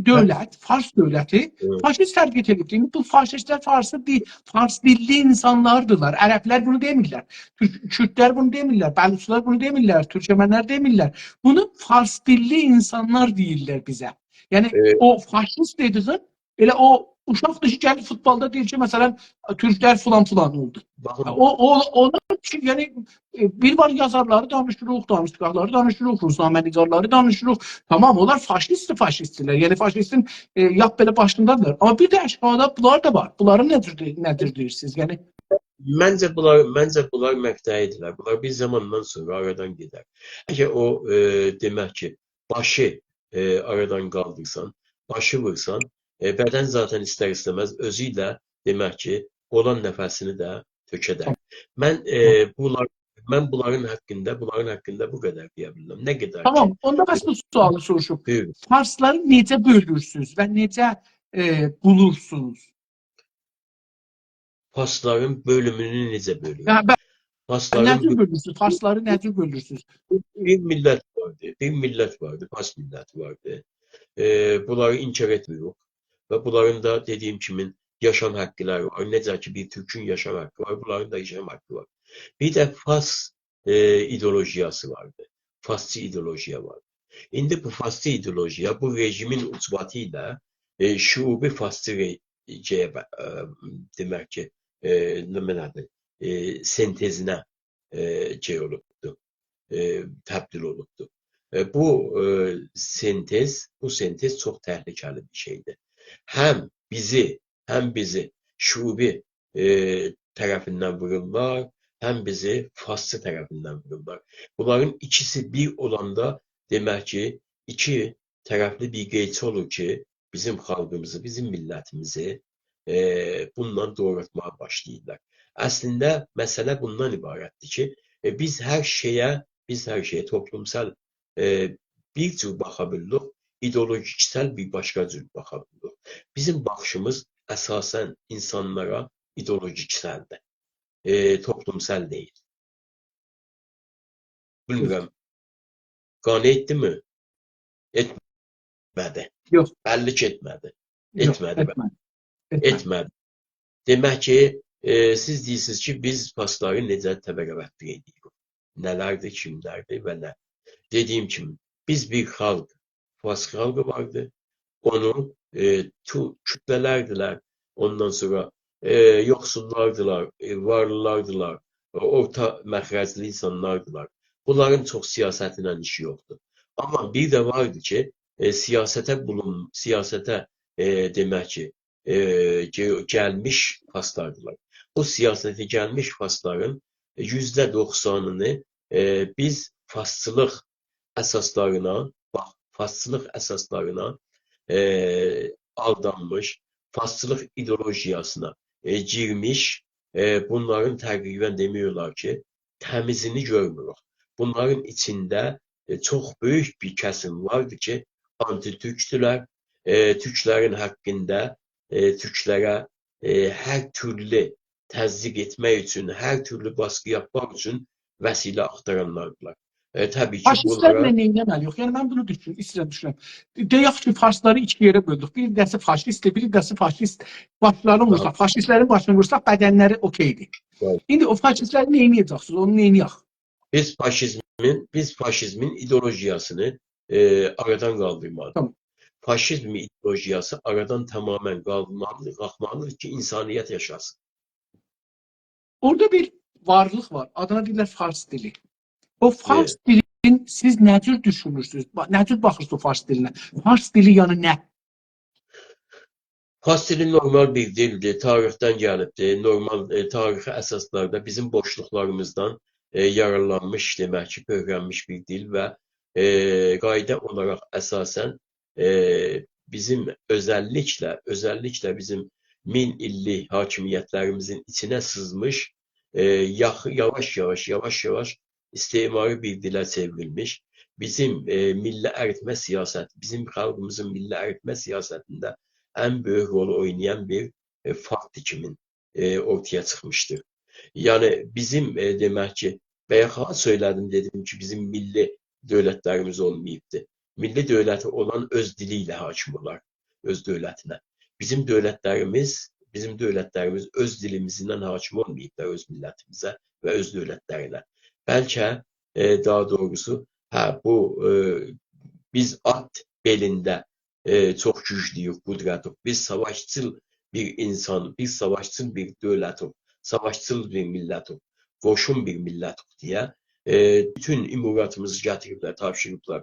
dövlət, Fars dövləti faşist tərbiyyət edib. Bu faşistlər Fars dilli insanlardırlar. Ərəblər bunu demirlər. Kürtlər bunu demirlər. Bəluçlar bunu demirlər. Türkmənlər demirlər. Bunu Fars dilli insanlar deyirlər bizə. Yəni o faşist dediğin elə o uşaq dışı gəlir futbolda deyir ki, məsələn, türklər filan oldu. Baxın, Onlar ki, yəni bir var yazarları danışırıq, danışıqları danışırıq, ruznamənigarları danışırıq. Tamam, onlar faşistdirlər. Yəni faşistin yap belə başındadırlar. Amma bir də aşağıda bunlar da var. Bunların nədir deyirsiniz? Yəni məncə bunlar məqtəidirlər. Bunlar bir zamandan sonra aradan gedər. Əgər o demək ki, başı aradan qaldırsan, başı vursan, bədən zaten istər-istəməz özü ilə demək ki, olan nəfəsini də tökədər. Mən bunların haqqında bu qədər deyə bilirəm. Nə qədər tamam, ki, onda bəs bu sualı soruşum. buyurun. Farsları necə bölürsünüz və necə bulursunuz? Farsların bölümünü necə bölürük? Yəni, Farsların necə bölürsünüz? Farsları necə bölürsünüz? bir millət vardı, Fars milləti vardı. Bunları inkar etmiyoruz. Və bunların da dediyim kimi yaşam haqqları var. Necə ki bir Türk'ün yaşam haqqı var, bunların da yaşam haqqı var. Bir də Fars ideolojiyası vardı. Farsçı ideolojiya vardı. İndi bu Farsçı ideolojiya bu rejimin ucbatı ilə şuubi Farsçı demək ki, sentezinə olubdu, təbdil olubdu. Bu sentez çox təhlükəli bir şeydir. Həm bizi şuubi tərəfindən vururlar, həm bizi Farsçı tərəfindən vururlar. Bunların ikisi bir olanda demək ki, iki tərəfli bir qeyd olur ki, bizim xalqımızı, bizim millətimizi bundan doğrultmağa başlayırlar. Əslində məsələ bundan ibarətdir ki, biz hər şeyə toplumsal bir cür baxa bilirik, ideolojiksel bir başqa cür baxa bilirik. Bizim baxışımız əsasən insanlara ideolojikseldir, toplumsal deyil. Bilmirəm, qane etdi mi? Etmədi. Yox. Bəlli ki, etmədi. Etmədi. Demək ki, siz deyirsiniz ki, biz Farsları necə təbəqəvətdir edirik. Nələrdir, kimlərdir və nə? Dediyim kimi, biz bir xalq, Fars xalqı vardı. Onu kütlələrdirlər. Ondan sonra yoxsullardılar, varlılardılar, orta məxrəcli insanlardılar. Bunların çox siyasətinə işi yoxdur. Amma bir də vardı ki, siyasətə demək ki, gəlmiş Farslardılar. Bu siyasətə gəlmiş Farsların %90'ını biz Farsçılıq əsaslarına aldanmış, Farsçılıq ideolojiyasına girmiş, bunların təqribən demiyorlar ki, təmizini görmürük. Bunların içində çox böyük bir kəsim vardı ki, anti-türkdülər. Türklərin haqqında Türklərə hər türlü təzyiq etmək üçün, hər türlü baskı yapmaq üçün vəsilə axtaranlardılar. Təbii ki, Faşistlərlə neynəməliyik? Yəni, mən bunu düşünürəm. Deyək ki, Farsları iki yerə böldük. Bir dəsi faşistdir, bir dəsi faşist başlarını vursaq, faşistlərin başını vursaq, bədənləri okeydir. İndi o faşistləri neynəyəcəksiniz? Onu neynəyək? Biz faşizmin ideolojiyasını aradan qaldırmalıyıq. Tamam. Faşizm ideolojiyası aradan tamamen qalxmalıdır ki, insaniyyət yaşasın. Orada bir varlıq var. Adına deyirlər Fars dili. O Fars dilini siz nə cür düşünürsünüz? Nə cür baxırsınız o Fars dilinə? Fars dili yəni nə? Fars dili normal bir dildir, tarixdən gəlibdir. Normal tarixi əsaslarda bizim boşluqlarımızdan yararlanmış, demək ki, öyrənmiş bir dil və qayda olaraq əsasən bizim özəlliklə bizim 1000 illik hakimiyyətlərimizin içinə sızmış, yavaş-yavaş istimari bir dilə çevrilmiş, bizim milli əritmə siyasəti, bizim xalqımızın milli əritmə siyasətində ən böyük rolu oynayan bir fakt kimi ortaya çıxmışdır. Yəni bizim demək ki, bayaq söylədim, dedim ki, bizim milli dövlətlərimiz olmayıbdır. Milli dövləti olan öz dili ilə hakim olar, öz dövlətinə. Bizim dövlətlərimiz öz dilimizdən hakim olmayıblar öz millətimizə və öz dövlətlərinə. Bəlkə daha doğrusu, biz at belində çox güclüyük, qudratıq. Biz savaşçıl bir insan, bir savaşçıl bir dövlətdir, savaşçıl bir millətdir, qoşun bir millətdir deyə bütün imuratımızı gətiriblər, tapşırıblar.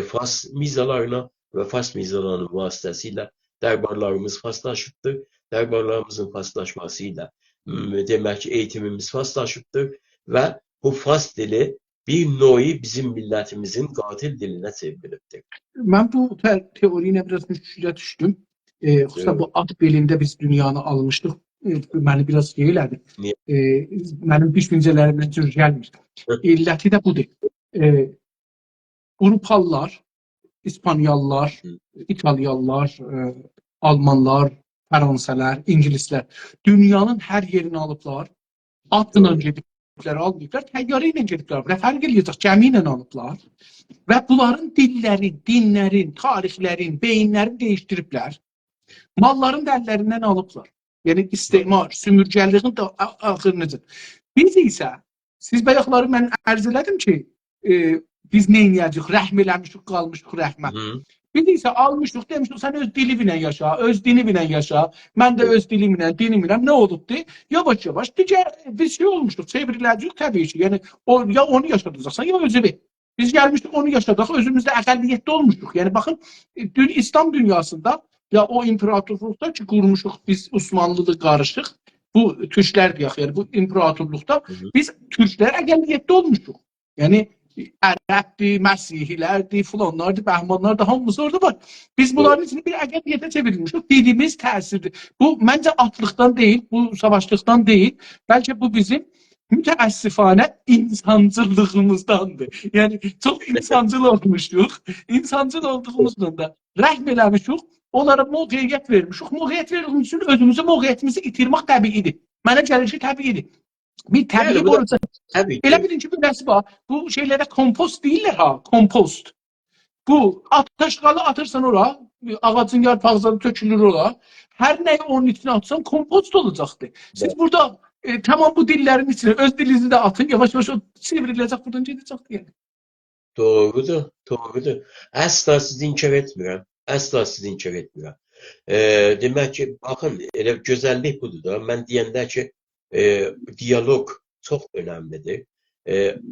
Fars mizalarına və Fars mizalarının vasitəsilə dərbarlarımız faslaşıbdır. Dərbarlarımızın faslaşmasıyla demək ki, eğitimimiz faslaşıbdır və bu Fars dili bir nevi bizim millətimizin qatil dilinə çevrilibdir. Ben bu teoriyle biraz müşküle düştüm. Xüsusən bu at belində biz dünyanı almışdıq. Məni biraz şey elədi. Niyə? Mənim düşüncələrimdən cür gəlmir. İlləti də budur. Avrupalılar, İspanyalılar, İtalyalılar, Almanlar, Fransızlar, İngilislər dünyanın hər yerini alıblar. Atla gediblər, almayıblar. Təyyarə ilə gediblər. Rəfər eləyəcək, gəmi ilə alıblar. Və bunların dilləri, dinlərin, tarixlərin, beyinlərini dəyişdiriblər. Malların da əllərindən alıblar. Yəni istismar, sümürgəliyin də axırıncıdır. Biz isə, siz bayaqları mən ərz elədim ki, biz nə edəcəyik, rəhm eləmişik, qalmışıq rəhmə. Biz isə almışıq, demişik, sən öz diliminlə yaşa, öz dinimlə yaşa, mən də öz dilimlə, dinimlə nə olubdur? Yavaş-yavaş digər biz şey olmuşduq, çevriləcəyik təbii ki. Yəni ya onu yaşadacaqsan, ya özünü. Biz gəlmişdik, onu yaşadıq, özümüzdə əqəlliyyətdə olmuşduq. Yəni baxın, İslam dünyasında ya o imperatorluqda ki, qurmuşuq biz Osmanlılıq qarışıq, bu türklər deyək, yəni bu imperatorluqda biz türklər əqəlliyyətdə olmuşuq. Yəni Ərəbdir, Məsihlərdir, filanlardır, Bəhmanlardır, hamımız orada var. Biz bunların içini bir əqəlliyyətə çevirmişik. Dilimiz təsirdir. Bu məncə atlıqdan deyil, bu savaşlıqdan deyil. Bəlkə bu bizim mütəəssifanə insancılığımızdandır. Yəni çox insancıl olmuşuq. İnsancıl olduğumuzdan da rəhm eləmişik. Onlara mövqeyiyyət vermişik. Mövqeyiyyət verdiğimiz üçün özümüzü, mövqeyiyyətimizi itirmək təbiidir. Mənə gəlir ki, təbiidir. Bir təbii borusu. Elə bilin ki, bir nəsi var. Bu şeylərə kompost deyirlər ha, kompost. Bu ateşqalı atırsan ora, ağacın yarpaqları tökülür ora. Hər nəyi onun içine atsan kompost olacaqdır. Siz burada tamam bu dillerin içine öz dilinizi de atın, yavaş-yavaş o sivrilecek, buradan gedəcəkdir yəni. Doğrudur, doğrudur. Əsla sizi inkar etmirəm. Əsla sizi inkar etmirəm. Demək ki, baxın, elə gözəllik budur da. Mən deyəndə ki, diyalog çox önəmlidir.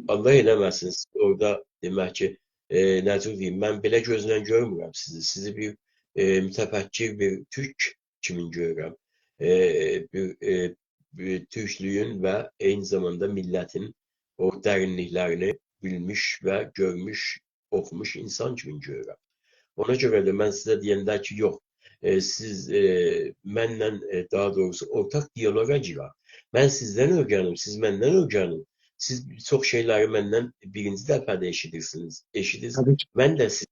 Allah eləməsin, orada demək ki, necə deyim, mən belə gözlə görmürəm sizi. Sizi bir mütəfəkkir bir Türk kimi görürəm. Bir Türklüyün və eyni zamanda millətin o dərinliklərini bilmiş və görmüş, oxumuş insan kimi görürəm. Ona görə də mən sizə deyəndə ki, yox, siz mənlə daha doğrusu ortaq diyaloqa girək. Mən sizdən öyrənim, siz məndən öyrənin. Siz çox şeyləri məndən birinci dəfədə eşidirsiniz. Mən də siz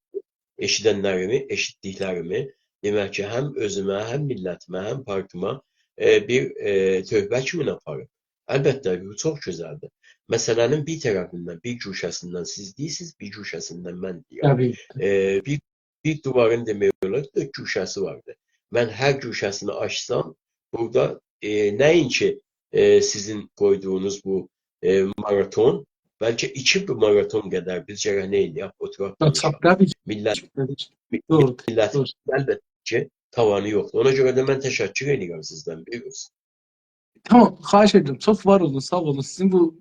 eşidənlərimi, eşitdiklərimi demək ki, həm özümə, həm millətimə, həm partıma bir tövbə kimi aparım. Əlbəttə, bu çox gözəldir. Məsələnin bir tərəfindən, bir güşəsindən siz deyirsiniz, bir güşəsindən mən deyirəm. Bir duvarın demək olar, 4 güşəsi vardır. Mən hər güşəsini açsam, burada nəinki sizin qoyduğunuz bu maraton, bəlkə 2 maraton qədər biz gərək nə eləyək, oturaq danışaq. Millətin əlbəttə ki, tavanı yoxdur. Ona görə də mən təşəkkür edirəm sizdən. Buyurunuz. Tamam, xahiş edirəm. Çox var olun, sağ olun. Sizin bu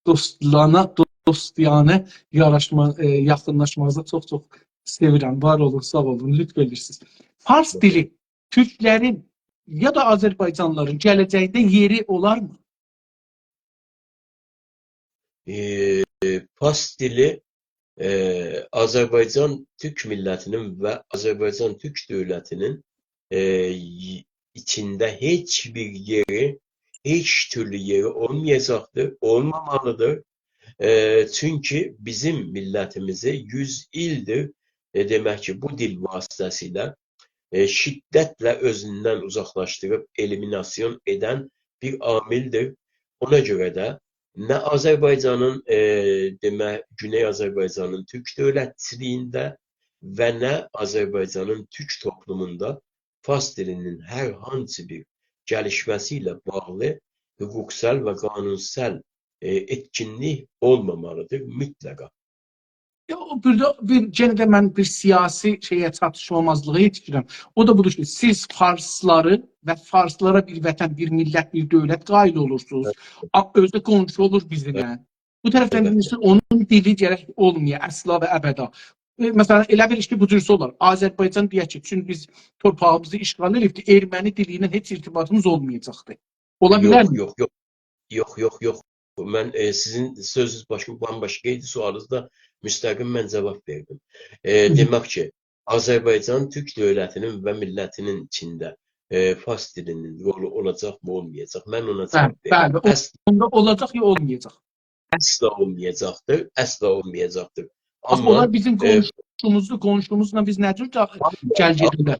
dostyanə yaxınlaşmanızı çox-çox sevirəm. Var olun, sağ olun. Lütf edirsiniz. Fars dili Türklərin ya da Azərbaycanlıların gələcəkdə yeri olar mı? Fars dili Azərbaycan Türk millətinin və Azərbaycan Türk dövlətinin içində heç bir yeri, heç türlü yeri olmayacaqdır, olmamalıdır. Çünki bizim millətimizi 100 ildir demək ki, bu dil vasitəsilə şiddətlə özündən uzaqlaşdırıb eliminasyon edən bir amildir. Ona görə də nə Azərbaycanın, demək, Güney Azərbaycanın Türk dövlətçiliyində və nə Azərbaycanın Türk toplumunda Fars dilinin hər hansı bir gəlişməsi ilə bağlı hüquqsal və qanunsal etkinlik olmamalıdır mütləqa. Yenə də mən bir siyasi çatışmamazlığa yetişirəm. O da budur ki, siz farsları və farslara bir vətən, bir millət, bir dövlət qail olursunuz. Özdə qonşu olur bizimlə. Bu tərəfdən Əlbəttə. birisi onun dili gərək olmaya, əsla və əbəda. Məsələn, elə bir iş ki, bu cürsə olar. Azərbaycan deyək ki, çünki biz torpağımızı işğal edibdi, erməni dili ilə heç irtibatımız olmayacaqdı. Ola bilərmi? Yox. Mən sizin sözünüz bambaşqa idi, sualınızda müstəqim mən cavab verdim. Demək ki, Azərbaycan Türk dövlətinin və millətinin içində fars dilinin rolu olacaqmı, olmayacaq? Mən ona cavab verdim. Bəli, onda olacaq ya olmayacaq. Əsla olmayacaqdır, əsla olmayacaqdır. Axı onlar bizim qonşumuzla biz nə cür gəl gedirlər?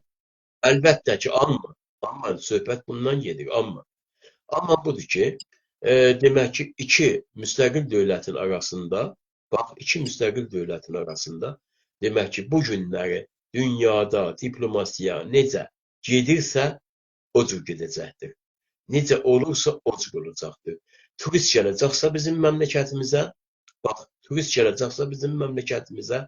Əlbəttə ki, amma söhbət bundan gedir, amma budur ki, demək ki, iki müstəqil dövlətin arasında, demək ki, bu günləri dünyada diplomasiya necə gedirsə, o cür gedəcəkdir. Necə olursa, o cür olacaqdır. Turist gələcəksə bizim məmləkətimizə,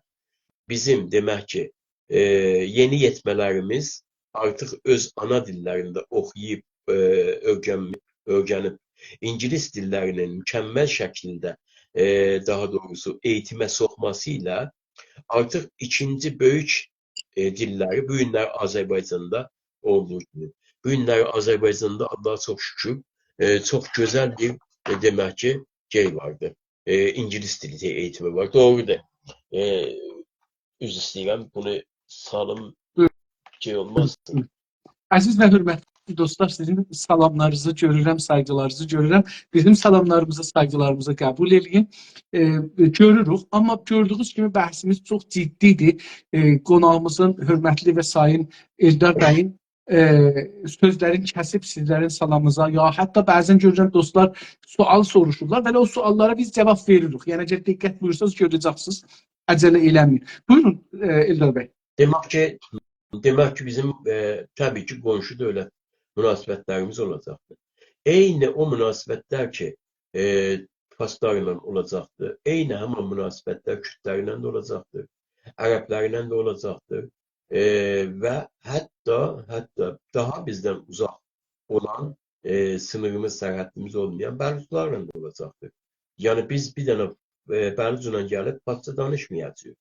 bizim demək ki, yeni yetmələrimiz artıq öz ana dillərində oxuyub, öyrənib, İngilis dillərinin mükəmməl şəkildə, daha doğrusu eğitimə soxması ilə artıq ikinci böyük dilləri bu günlər Azərbaycanda olduğu kimi. Bu günlər Azərbaycanda Allah'a çox şükür çox gözəl bir demək ki, vardı. İngilis dili eğitimi var. Doğrudur. Üz istəyirəm, bunu salım olmazdı. Əziz və hörmətli dostlar, sizin salamlarınızı görürəm, saygılarınızı görürəm. Bizim salamlarımızı, saygılarımızı qəbul edin. Görürük, amma gördüyünüz kimi bəhsimiz çox ciddidir. Qonağımızın hörmətli və sayın Eldar bəyin sözlərin kəsib sizlərin salamınıza, ya hətta bəzən görürəm dostlar sual soruşurlar və o suallara biz cavab veririk. Yəni diqqət buyursanız görəcəksiniz, əcələ eləməyin. Buyurun Eldar bəy. Demək ki, bizim təbii ki, qonşu dövlət münasibətlərimiz olacaqdır. Eyni o münasibətlər ki, farslarla olacaqdır, eyni həmin münasibətlər kürdlərlə də olacaqdır, ərəblərlə də olacaqdır və hətta daha bizdən uzaq olan sınırımız, sərhədimiz olmayan bəluçlarla da olacaqdır. Yəni biz bir dənə bəlucla gəlib farsça danışmayacağıq,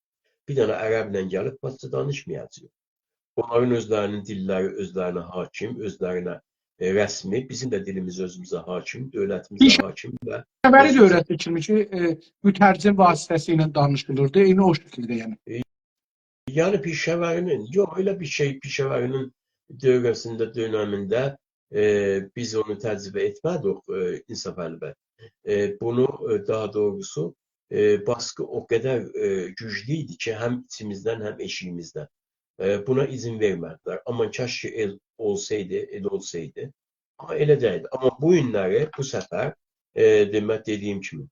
bir dənə ərəblə gəlib farsça danışmayacağıq. Onların özlərinin dilləri özlərinə hakim, özlərinə rəsmi, bizim də dilimiz özümüzə hakim, dövlətimizə hakim və xəbəri də öyrətdik ki, mütərcim vasitəsilə danışılırdı, eyni o şəkildə yəni. Yəni Pişəvərinin, yox, elə bir şey Pişəvərinin dövrəsində, biz onu təcrübə etmədik İnsaf Əli bəy. Bunu daha doğrusu baskı o qədər güclü idi ki, həm içimizdən, həm eşiyimizdən. Buna izin vermədilər. Amma kaş ki el olsaydı. Amma elə deyildi. Amma bu günləri, bu səfər, dediyim kimi,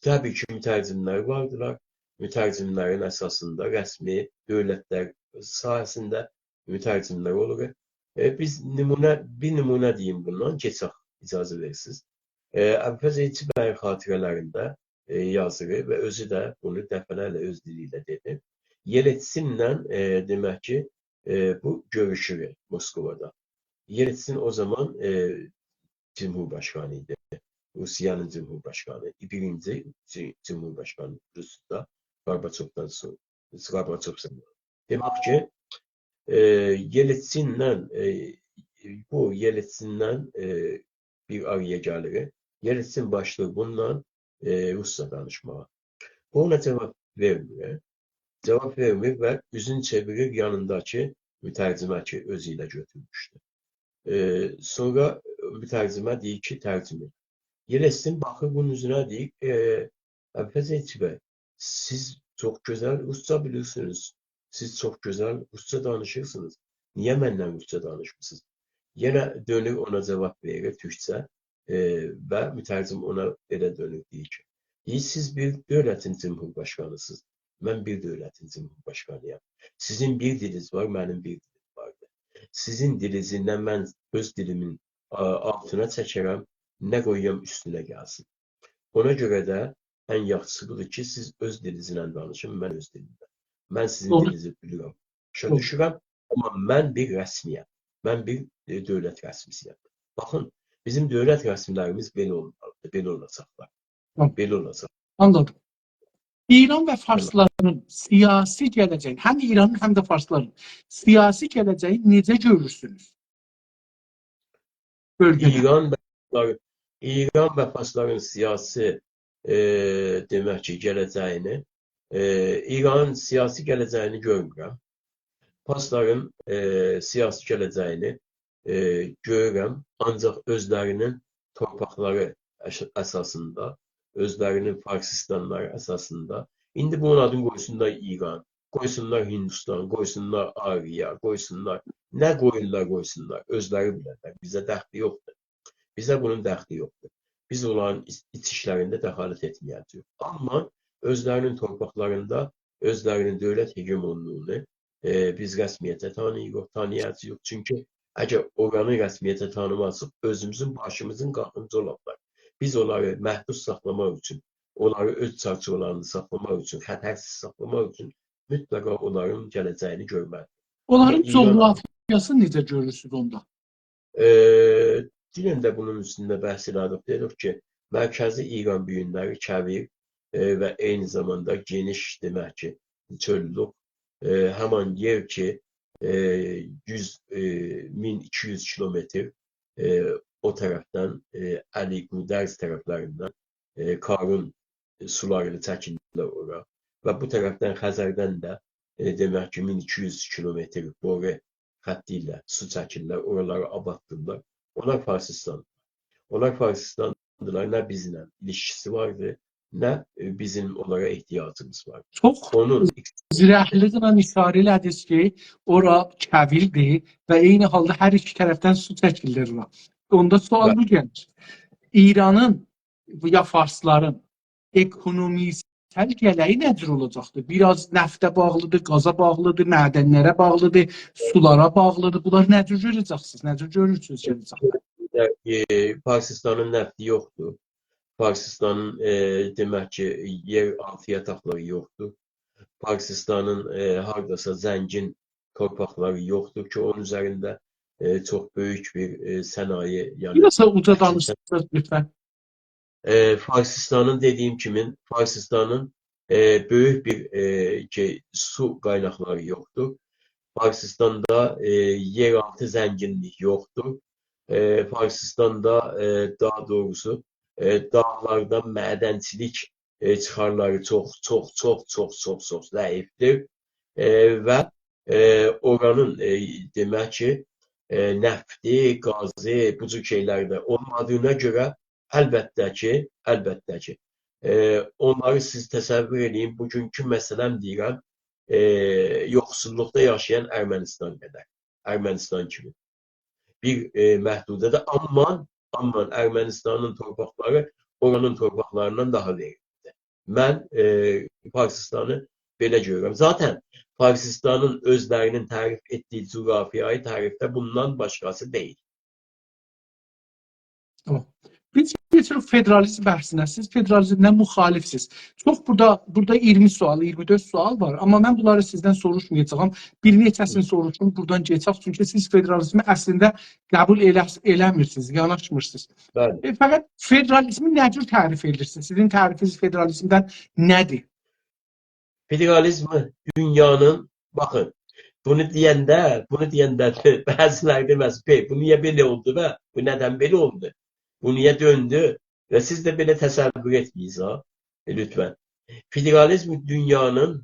təbii ki, mütərcimlər vardılar. Mütərcimlərin əsasında rəsmi dövlətlər sahəsində mütərcimlər olur. Biz bir nümunə deyim bundan, keçək, icazə versiniz. Əbülfəz Elçi bəyin xatirələrində yazır və özü də bunu dəfələrlə öz dili ilə dedi. Yeltsinlə demək ki, bu görüşür Moskovada. Yeltsin o zaman Cumhurbaşkanı idi. Rusiyanın Cumhurbaşkanı. Birinci Cumhurbaşkanı Rusya, Gorbaçovdan sonra. Demək ki, Yeltsinlə bir araya gəlir. Yeltsin başlayır bununla Rusya danışmağa. Bu ona cavab vermir. Cavab vermir və üzünü çevirir yanındakı mütərcimə ki, özü ilə götürmüşdü. Sonra mütərcimə deyir ki, tərcümə. Yeltsin baxır bunun üzünə deyir, Əbülfəz Elçi bəy, siz çox gözəl Rusça bilirsiniz, siz çox gözəl Rusça danışırsınız. Niyə mənlə Rusça danışmısınız? Yenə dönür ona cavab verir Türkçə və mütərcim ona belə dönür deyir ki, siz bir dövlətin cumhurbaşqanısınız. Mən bir dövlətin cumhurbaşqanıyam. Sizin bir diliniz var, mənim bir dilim vardır. Sizin dilinizi nə mən öz dilimin altına çəkərəm, nə qoyuram üstünə gəlsin. Ona görə də ən yaxşısı budur ki, siz öz dilinizlə danışın, mən öz dilimdə. Mən sizin Doğru. dilinizi bilirəm, başa Doğru. düşürəm, amma mən bir rəsmiyəm. Mən bir dövlət rəsmisiyəm. Baxın, bizim dövlət rəsmilərimiz belə olmalıdır, belə olacaqlar. Tamam. Belə olacaq. Anladım. İran ve Tamam. Farsların siyasi geleceği, hem İran'ın hem de Farsların siyasi geleceği necə görürsünüz? Bölgede. İran və Farsların siyasi demək ki, gələcəyini, İranın siyasi gələcəyini görmürəm. Farsların siyasi gələcəyini görürəm, ancaq özlərinin torpaqları əsasında, özlərinin Farsistanları əsasında. İndi bunun adını qoysunlar İran, qoysunlar Hindistan, qoysunlar Ariya, qoysunlar, nə qoyurlar qoysunlar, özləri bilərlər. Bizə dəxli yoxdur. Bizə bunun dəxli yoxdur. Biz onların iç işlərində dəxalət etməyəcəyik. Amma özlərinin torpaqlarında, özlərinin dövlət hegemonluğunu biz rəsmiyyətə tanıyacağıq. Çünki əgər oranı rəsmiyyətə tanımasaq, özümüzün başımızın qapıncı olarlar. Biz onları məhdud saxlamaq üçün, onları öz çarçolarını saxlamaq üçün, xətərsiz saxlamaq üçün mütləqa onların gələcəyini görməliyik. Onların coğrafiyası necə görürsünüz onda? Dünən də bunun üstündə bəhs elədik. Dedik ki, mərkəzi İran büyünləri kəbir və eyni zamanda geniş demək ki, çöllük. Həman yer ki, 1200 kilometr o tərəfdən Əli Qudərz tərəflərindən Karun sularını çəkirlər ora. Və bu tərəfdən Xəzərdən də demək ki, 1200 kilometr boru xətti ilə su çəkirlər, oraları abadtırlar. Onlar Farsistan. Onlar Farsistandılar, nə bizlə ilişkisi vardı, nə bizim onlara ehtiyacımız var. Çox zirəhliqlə işarə elədiniz ki, ora kəvildir və eyni halda hər iki tərəfdən su çəkilir. Onda sual bu gəlir. İranın ya Farsların ekonomisel gələyi necə olacaqdır? Biraz nəftə bağlıdır, qaza bağlıdır, mədənlərə bağlıdır, sulara bağlıdır. Bunlar necə görəcəksiniz? Necə görürsünüz gələcək? Farsistanın nəfti yoxdur. Farsistanın demək ki, yer altı yataqları yoxdur. Farsistanın hardasa zəngin torpaqları yoxdur ki, onun üzərində çox böyük bir sənaye. Biraz uca danışırsınız lütfen. Farsistanın dediyim kimi, Farsistanın böyük bir su qaynaqları yoxdur. Farsistanda yeraltı zənginlik yoxdur. Farsistanda daha doğrusu dağlardan mədənçilik çıxarları çox zəifdir və oranın demək ki, nəfti, qazı, bu cür şeylərdə olmadığına görə əlbəttə ki, onları siz təsəvvür edin, bugünkü məsələm deyirəm, yoxsulluqda yaşayan Ermənistan qədər, Ermənistan kimi. Bir məhdudədə, amma Ermənistanın torpaqları oranın torpaqlarından daha verimlidir. Mən Farsistanı belə görürəm. Zaten Farsistanın özlərinin tərif etdiyi coğrafiyayı tərifdə bundan başqası deyil. Tamam. Biz geçiyoruz federalizm bəhsinə. Siz federalizmdən müxalifsiniz. Çox burada 20 sual, 24 sual var. Amma mən bunları sizdən soruşmayacağım. Bir neçəsini soruşum, buradan geçək. Çünki siz federalizmi əslində qəbul eləmirsiniz, yanaşmırsınız. Fəqət federalizmi nə cür tərif edirsiniz? Sizin tərifiniz federalizmdən nədir? Federalizmi dünyanın, baxın, bunu deyəndə bəziləri deməz, bu niyə belə oldu və bu nədən belə oldu? Bu niyə döndü? Və siz də belə təsəvvür etməyiz, lütfən. Federalizm dünyanın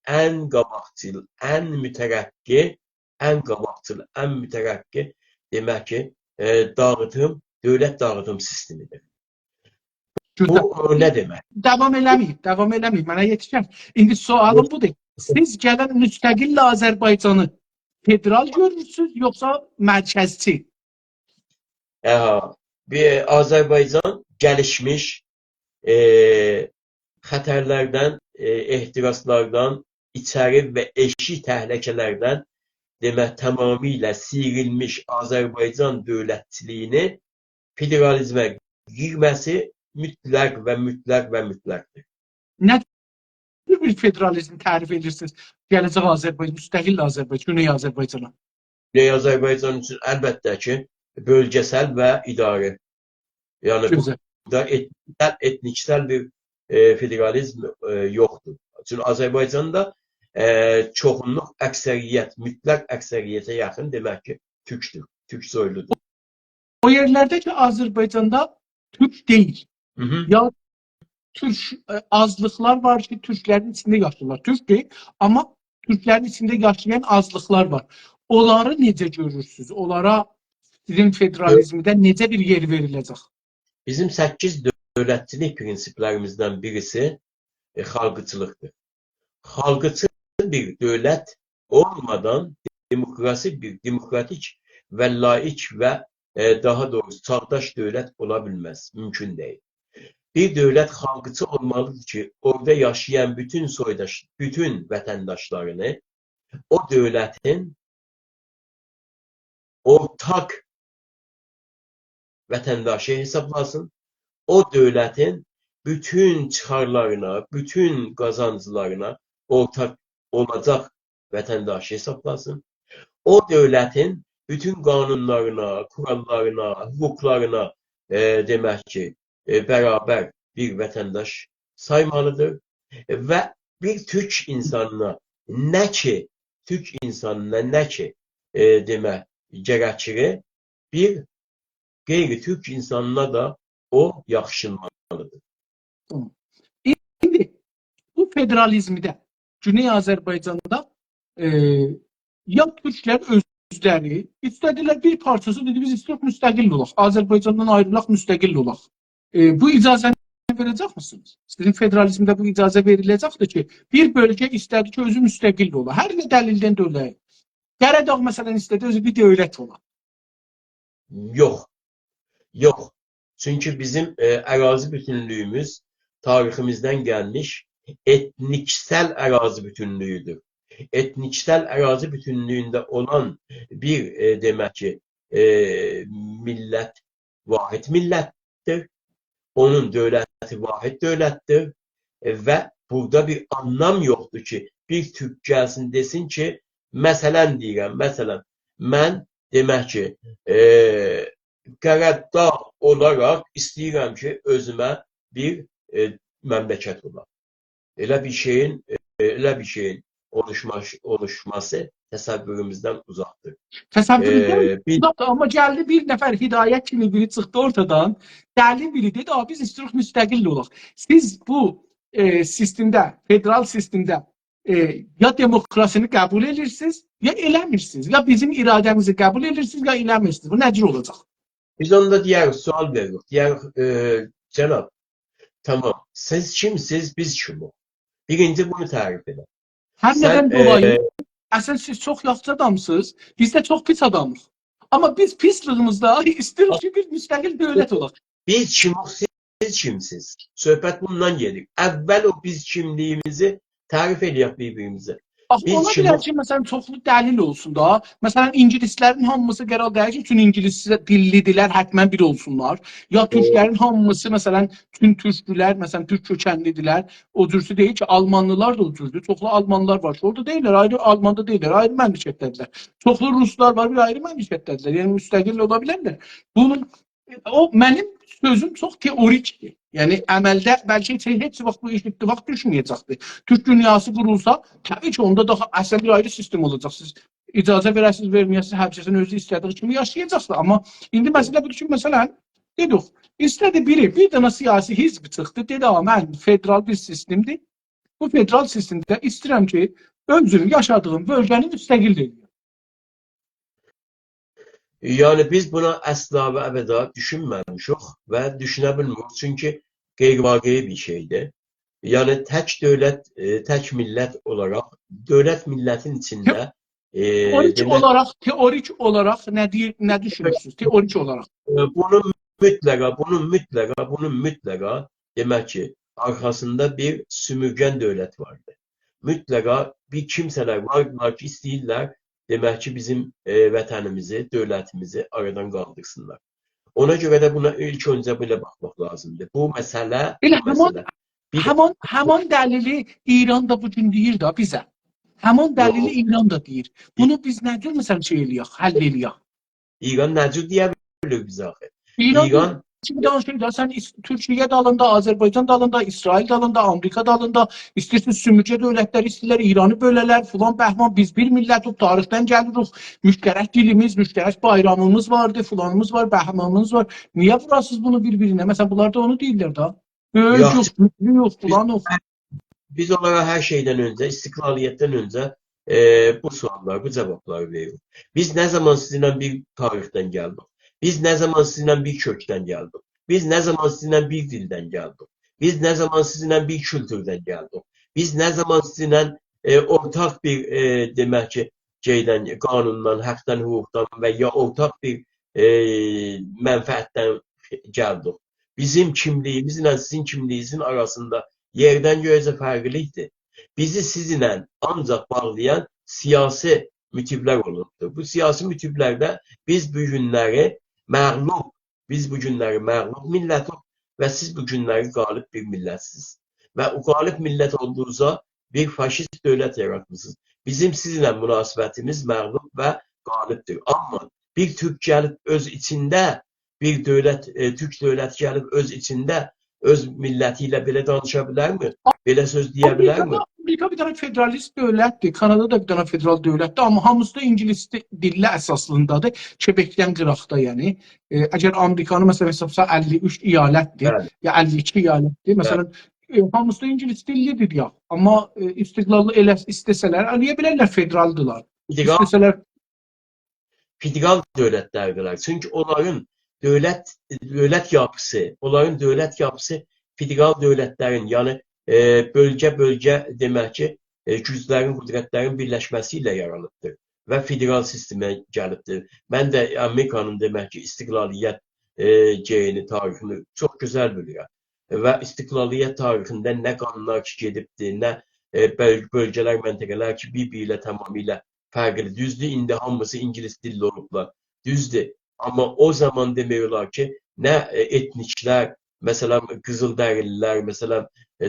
ən qabaqcıl, ən mütərəqqi, demək ki, dövlət dağıtım sistemidir. Bu nə demək? Davam eləməyib, mənə yetişən. İndi sualım budur. Siz gələn müstəqil Azərbaycanı federal görürsünüz, yoxsa mərkəzçi? Azərbaycan gəlişmiş xətərlərdən, ehtiraslardan, içəri və eşik təhləkələrdən demək tamamilə sıyrilmiş Azərbaycan dövlətçiliyini federalizmə girməsi mütləq və mütləq və mütləqdir. Nə bir federalizm tərif edirsiniz? Gələcək Azərbaycan, müstəqil Azərbaycan, Güney Azərbaycana. Güney Azərbaycan üçün əlbəttə ki, bölgəsəl və idarə. Yəni Gözəl. burada etniksel bir federalizm yoxdur. Çünki Azərbaycanda çoxunluq əksəriyyət, mütləq əksəriyyətə yaxın demək ki, türkdür, türk soyludur. O yerlərdə ki, Azərbaycanda türk deyil. Hı -hı. Ya Türk azlıqlar var ki, Türklərin içində yaşayırlar. Türk deyil, amma Türklərin içində yaşayan azlıqlar var. Onları necə görürsünüz? Onlara sizin federalizmdə necə bir yer veriləcək? Bizim 8 dövlətçilik prinsiplərimizdən birisi xalqıçılıqdır. Xalqıçı bir dövlət olmadan demokratik və laik və daha doğrusu çağdaş dövlət ola bilməz, mümkün deyil. Bir dövlət xalqıçı olmalıdır ki, orada yaşayan bütün vətəndaşlarını o dövlətin ortaq vətəndaşı hesablasın, o dövlətin bütün çıxarlarına, bütün qazanclarına ortaq olacaq vətəndaşı hesablasın, o dövlətin bütün qanunlarına, kurallarına, hüquqlarına demək ki, bərabər bir vətəndaş saymalıdır və bir türk insanına nə ki demək gərəkir, bir qeyri-türk insanına da o yaxşılmalıdır. İndi bu federalizmdə Güney Azərbaycanda ya Türklər özləri istədilər bir parçası dedi, biz istiyoruz müstəqil olaq. Azərbaycandan ayrılaq, müstəqil olaq. Bu icazəni verəcək misiniz? Sizin federalizmdə bu icazə veriləcəkdir ki, bir bölgə istədi ki, özü müstəqil ola. Hər nə dəlildən dolayı. Qəradağ məsələn istədi, özü bir dövlət ola. Yox. Yox. Çünki bizim ərazi bütünlüyümüz tariximizdən gəlmiş etniksel ərazi bütünlüyüdür. Etniksel ərazi bütünlüyündə olan bir demək ki, millət vahid millətdir. Onun dövləti vahid dövlətdir və burada bir anlam yoxdur ki, bir türk gəlsin desin ki, məsələn deyirəm, mən demək ki, Qəradağ olaraq istəyirəm ki, özümə bir məmləkət olam. Elə bir şeyin oluşması təsəvvürümüzdən uzaqdır. Təsəvvürümüzdən uzaqdır, amma gəldi bir nəfər hidayət kimi biri çıxdı ortadan, dəli biri dedi, biz istiyoruz müstəqil olaq. Siz bu sistemdə, federal sistemdə ya demokrasini qəbul edirsiniz, ya eləmirsiniz. Ya bizim iradəmizi qəbul edirsiniz, ya eləmirsiniz. Bu necə olacaq? Biz onda deyərik, sual veririk. Deyərik, cənab, tamam, siz kimsiz, biz kimik? Birinci bunu tərif edin. Hər nədən dolayı, əslən siz çox yaxşı adamsınız, biz də çox pis adamıq. Amma biz pislığımızda istiyoruz ki, bir müstəqil dövlət olaq. Biz kimik, siz kimsiz? Söhbət bundan gelir. Əvvəl o biz kimliyimizi tərif edək bir-birimizə. Ola bilər ki, məsələn, çoxlu dəlil olsun da. Məsələn, ingilislərin hamısı qərar deyir ki, bütün ingilis dillidilər həttəmən bir olsunlar. Ya türklərin hamısı, məsələn, bütün türkdülər, məsələn, türk kökənlidirlər. O cürsü deyil ki, almanlılar da o cürdür. Çoxlu almanlar var. Orada deyirlər, ayrı Almanda deyirlər, ayrı məmləkətdədirlər. Çoxlu ruslar var, bir ayrı məmləkətdədirlər. Yəni müstəqil ola bilərlər. Bunun mənim sözüm çox teorikdir. Yəni əməldə bəlkə heç vaxt bu ittifaq düşməyəcəkdir. Türk dünyası qurulsa, təbii ki, onda daha əsl bir ayrı sistem olacaq. Siz icazə verəsiniz, verməyəsiniz, həbsəsinin özü istədiyi kimi yaşayacaqsınız. Amma indi məsələ budur ki, məsələn, dedik, istədi biri, bir dənə siyasi hizb çıxdı, dedi, mən federal bir sistemdir. Bu federal sistemdə istəyirəm ki, özüm yaşadığım bölgəni müstəqil edeyim. Yəni biz buna əsla və əbəda düşünməmişik və düşünə bilmirik. Çünki qeyri-vaqei bir şeydir. Yəni tək dövlət, tək millət olaraq, dövlət millətin içində teorik olaraq nə düşünürsünüz? Teorik olaraq. Bunun mütləqa demək ki, arxasında bir sümürgən dövlət vardır. Mütləqa bir kimsələr vardılar ki, istəyirlər demək ki, bizim vətənimizi, dövlətimizi aradan qaldırsınlar. Ona görə də buna ilk öncə belə baxmaq lazımdır. Bu məsələ, Elə bu məsələ bir həmin dəlili İran da bu gün deyir də bizə. Həmin dəlili yox. İran da deyir. Bunu biz nə cür məsəl şey eləyək, həll eləyək? İran nə cür deyə bilir bizə axı? İran İran şimdi danışır da sen Türkiye dalında, Azerbaycan dalında, İsrail dalında, Amerika dalında istersin sümükçe devletler isterler, İran'ı böleler filan behman biz bir millet o tarihten geliyoruz. Müşterek dilimiz, müşterek bayramımız vardı, filanımız var, behmanımız var. Niye vurasız bunu birbirine? Mesela bunlar da onu değiller da. Yok, yox. yok, Biz, filan yok. biz onlara hər şeydən öncə, istiqlaliyyətdən öncə bu suallar, bu cavabları veririk. Biz nə zaman sizinlə bir tarixdən gəldik? Biz nə zaman sizinlə bir kökdən gəldik? Biz nə zaman sizinlə bir dildən gəldik? Biz nə zaman sizinlə bir kültürdən gəldik? Biz nə zaman sizinlə ortaq bir demək ki, qanundan, haqdan, hüquqdan və ya ortaq bir mənfəətdən gəldik? Bizim kimliyimizlə sizin kimliyinizin arasında yerdən göyəcə fərqlilikdir. Bizi sizinlə ancaq bağlayan siyasi mütiblər olubdur. Bu siyasi mütiblərdə biz bu günləri məğlub, millətik və siz bu günləri qalib bir millətsiniz. Və o qalib millət olduğunuzda bir faşist dövlət yaratmışsınız. Bizim sizinlə münasibətimiz məğlub və qalibdir. Amma bir türk gəlib öz içində, bir dövlət, türk dövlət gəlib öz içində, öz milləti ilə belə danışa bilərmi? Belə söz deyə bilərmi? Amerika bir tane federalist devlettir. Kanada da bir tane federal devlettir. Ama hamısı da İngiliz dilli əsaslıdır. Quebecdən qıraqda yəni. Əgər Amerikanı məsələn hesabsa 53 eyalətdir Bəli. ya 52 eyalətdir. Məsələn hamısı da İngiliz dillidir ya. Amma istiqlallı elə istəsələr, eləyə bilərlər federaldılar. İstəsələr federal dövlətlərdirlər. Çünki onların dövlət yapısı federal dövlətlərin, yəni bölgə demək ki, güclərin, qüdrətlərin birləşməsi ilə yaranıbdır və federal sistemə gəlibdir. Mən də Amerikanın demək ki, istiqlaliyyət tarixini çox gözəl bilirəm və istiqlaliyyət tarixində nə qanunlar ki gedibdir, nə bölgələr, məntəqələr ki bir-biri ilə tamamilə fərqlidir. Düzdür, indi hamısı İngilis dilli olublar. Düzdür. Amma o zaman demək olar ki, nə etniklər, məsələn, qızıldərililər, məsələn,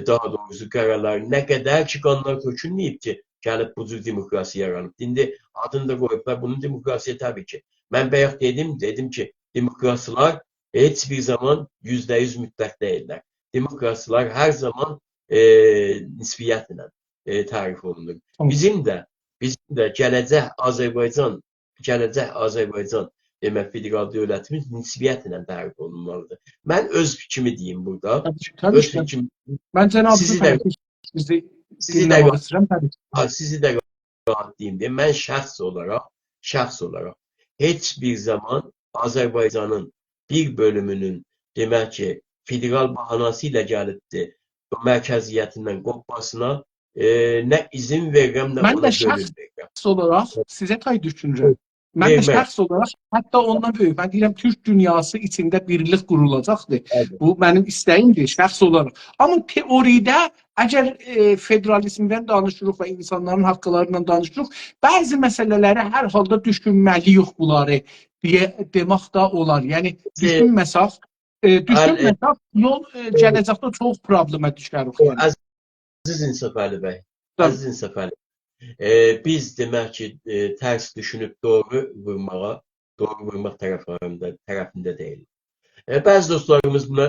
daha doğrusu qaralar, nə qədər ki qanlar tökülməyib ki, gəlib bu cür demokrasiya yaranıb. İndi adını da qoyublar, bunun demokrasiya təbii ki. Mən bayaq dedim ki, demokrasilər heç bir zaman %100 mütləq deyirlər. Demokrasilər hər zaman nisbiyyətlə tərif olunur. Bizim də gələcək Azərbaycan demək federal dövlətimiz nisbiyyətlə tərif olunmalıdır. Mən öz fikrimi deyim burada. Öz fikrimi. Mən cənab sizi də rahat deyim deyə. Mən şəxs olaraq heç bir zaman Azərbaycanın bir bölümünün demək ki, federal bahanası ilə gəlibdir, mərkəziyyətindən qopmasına nə izin verirəm, nə ona gönül verirəm. Şəxs olaraq sizə tay düşünürəm. Mən də şəxs olaraq, hətta ondan böyük, mən deyirəm, Türk dünyası içində birlik qurulacaqdır. Bu mənim istəyimdir, şəxs olaraq. Amma teoriyada, əgər federalizmdən danışırıq və insanların haqqlarından danışırıq, bəzi məsələləri hər halda düşünməliyik bunları demək də olar. Yəni, düşünməsək, yol gələcəkdə çox problemə düşərik. Əziz İnsaf Əli bəy, əziz İnsaf Əli. Biz demək ki, tərs düşünüb doğru vurmaq tərəfində deyilik. Bəzi dostlarımız buna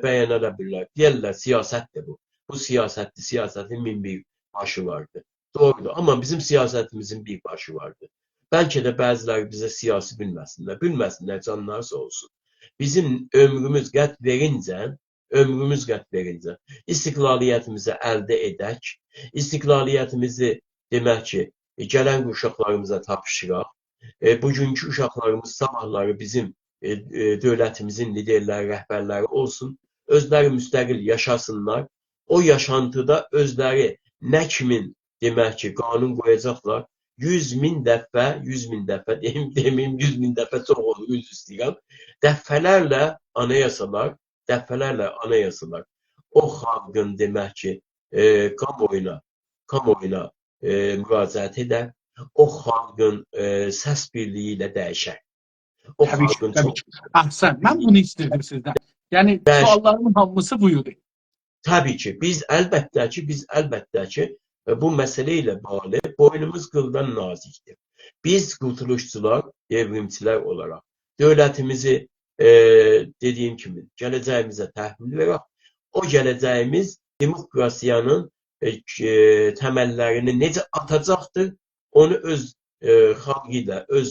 bəyan edə bilirlər. Deyirlər, siyasətdir bu. Bu siyasətdir, siyasətin min bir başı vardır. Doğrudur, amma bizim siyasətimizin bir başı vardır. Bəlkə də bəziləri bizə siyasi bilməsinlər, canları sağ olsun. Bizim ömrümüz qət verincə, istiqlaliyyətimizi əldə edək, istiqlaliyyətimizi demək ki, gələn uşaqlarımıza tapşıraq. Bugünkü uşaqlarımız sabahları bizim dövlətimizin liderləri, rəhbərləri olsun. Özləri müstəqil yaşasınlar. O yaşantıda özləri nə kimin demək ki, qanun qoyacaqlar. 100.000 dəfə, deməyim 100.000 dəfə çox olur, yüz istəyirəm. Dəfələrlə anayasalar, o xalqın demək ki, kamuoyuna müraciət edər, o xalqın səs birliyi ilə dəyişər. O Təbii ki, xalqın təbii çox ki. Əhsən, mən bunu istirdim sizdən. Yəni, dəyişik. suallarımın hamısı bu idi. Təbii ki, biz əlbəttə ki, bu məsələ ilə bağlı boynumuz qıldan nazikdir. Biz qurtuluşçular, devrimçilər olaraq dövlətimizi dediyim kimi gələcəyimizə təhvil verək. O gələcəyimiz demokrasiyanın təməllərini necə atacaqdır, onu öz xalqı ilə, öz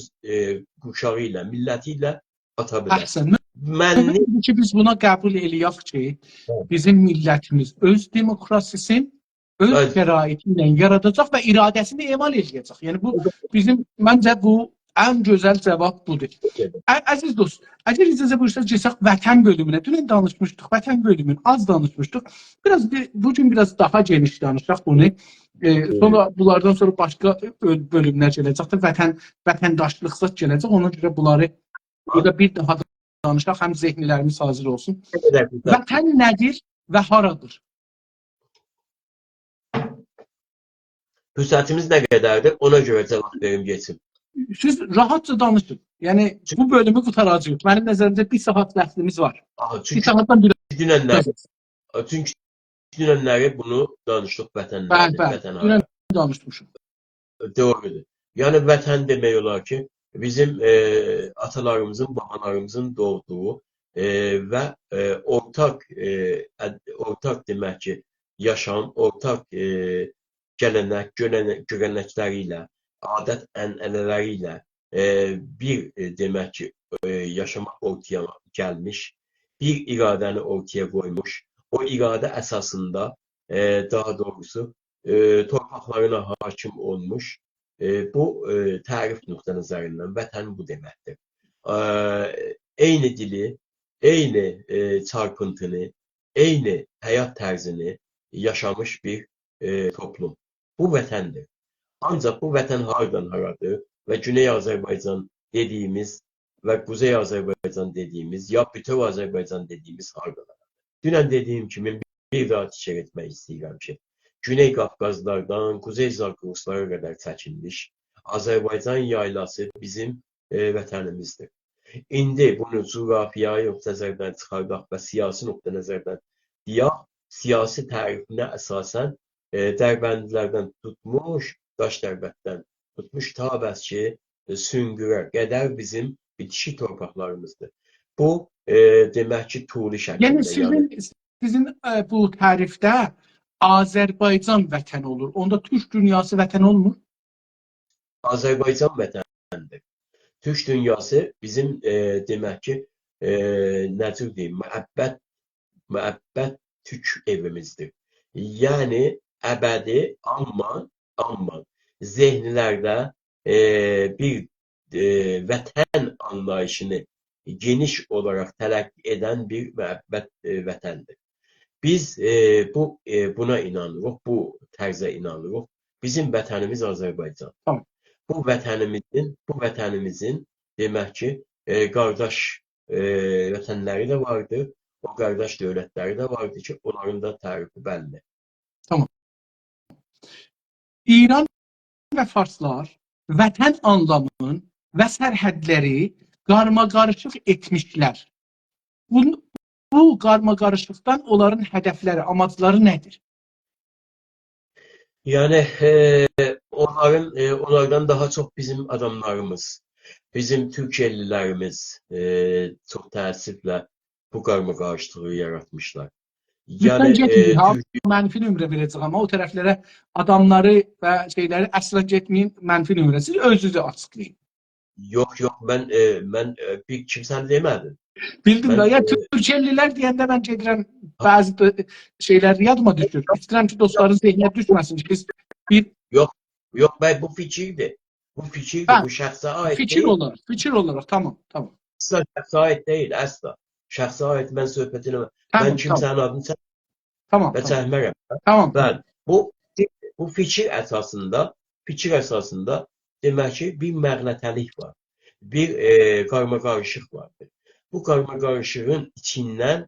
quşağı ilə, milləti ilə ata bilər. Əhsən. Mən Mühümdür ki, biz buna qəbul eləyək ki, bizim millətimiz öz demokrasisin öz şəraiti ilə yaradacaq və iradəsini emal edəcək. Yəni bu bizim məncə bu ən gözəl cavab budur. Əziz dost, əgər icazə buyursanız keçək vətən bölümünə. Dünən danışmışdıq, vətən bölümünü az danışmışdıq. Bugün biraz daha geniş danışaq bunu. Sonra bunlardan sonra başqa bölümlər gələcəkdir. Vətəndaşlıqsa gələcək. Ona görə bunları burada bir daha danışaq, həm zehnilərimiz hazır olsun. Vətən nədir və haradır? Fürsətimiz nə qədərdir, ona görə cavab verim geçsin. Siz rahatca danışın. Yəni bu bölümü qutaracağıq. Mənim nəzərimdə bir saat vaxtımız var. Bir saatdan Çünki dünənləri bunu danışdıq vətənlərdir. Bəli, dünən danışmışım. Doğrudur. Yəni vətən demək olar ki, bizim atalarımızın, babalarımızın doğduğu və ortaq demək ki, yaşam, ortaq gələnək, görənəkləri ilə, adət-ənənələri ilə bir demək ki, yaşamaq ortaya gəlmiş, bir iradəni ortaya qoymuş, o iradə əsasında daha doğrusu torpaqlarına hakim olmuş, bu tərif nöqtə-nəzərindən vətən bu deməkdir. Eyni dili, eyni çarpıntını, eyni həyat tərzini yaşamış bir toplum. Bu vətəndir. Ancaq bu vətən haradan haradır və Güney Azərbaycan dediyimiz və Quzey Azərbaycan dediyimiz, ya bütöv Azərbaycan dediyimiz haradan haradır. Dünən dediyim kimi bir daha təkrar etmək istəyirəm ki, Güney Qafqazlardan Quzey Zaqruslara qədər çəkilmiş Azərbaycan yaylası bizim vətənimizdir. İndi bunu coğrafiyayı nöqtə-nəzərdən çıxardaq və siyasi nöqtə-nəzərdən deyək, siyasi tərifinə əsasən Dərbəndlərdən tutmuş, Daşdərbətdən tutmuş ta bəs ki, Süngürə qədər bizim bitişik torpaqlarımızdır. Bu, demək ki, turi şəkildə. Yəni, sizin bu tərifdə Azərbaycan vətən olur. Onda Türk dünyası vətən olmur? Azərbaycan vətəndir. Türk dünyası bizim, demək ki, necə deyim, müəbbət Türk evimizdir. Yəni, əbədi, amma zehnlərdə bir vətən anlayışını geniş olaraq tələqqi edən bir müəbbət vətəndir. Biz buna inanırıq, bu tərzə inanırıq. Bizim vətənimiz Azərbaycan. Tamam. Bu vətənimizin demək ki, qardaş vətənləri də vardır, o qardaş dövlətləri də vardır ki, onların da tərifi bəllidir. Tamam. İran və farslar vətən anlamının və sərhədləri qarmaqarışıq etmişlər. Bu qarmaqarışıqdan onların hədəfləri, amacları nədir? Yəni, onlardan daha çox bizim adamlarımız, bizim Türkiyəlilərimiz çox təəssüflə bu qarmaqarışıqlığı yaratmışlar. Yəni, mənfi nömrə verəcək, amma o tərəflərə adamları və şeyləri əslə getməyin mənfi nömrə. Siz özünüzü açıqlayın. Yox, mən bir kimsəni demədim. Bildim də, ya Türkiyəlilər deyəndə mən gedirəm, bəzi şeylər yadıma düşür. İstəyirəm ki, dostların zehninə düşməsin ki, biz... Yox, bəy, bu fikirdir. Bu şəxsə aid deyil. Fikir olaraq, tamam. Şəxsə aid deyil, əsla. Şəxsə aid mən söhbət eləməm. Mən kimsənin adını çəkmərəm. Tamam. Bu fikir əsasında demək ki, bir məğlətəlik var. Bir qarmaqarışıq vardır. Bu qarmaqarışığın içindən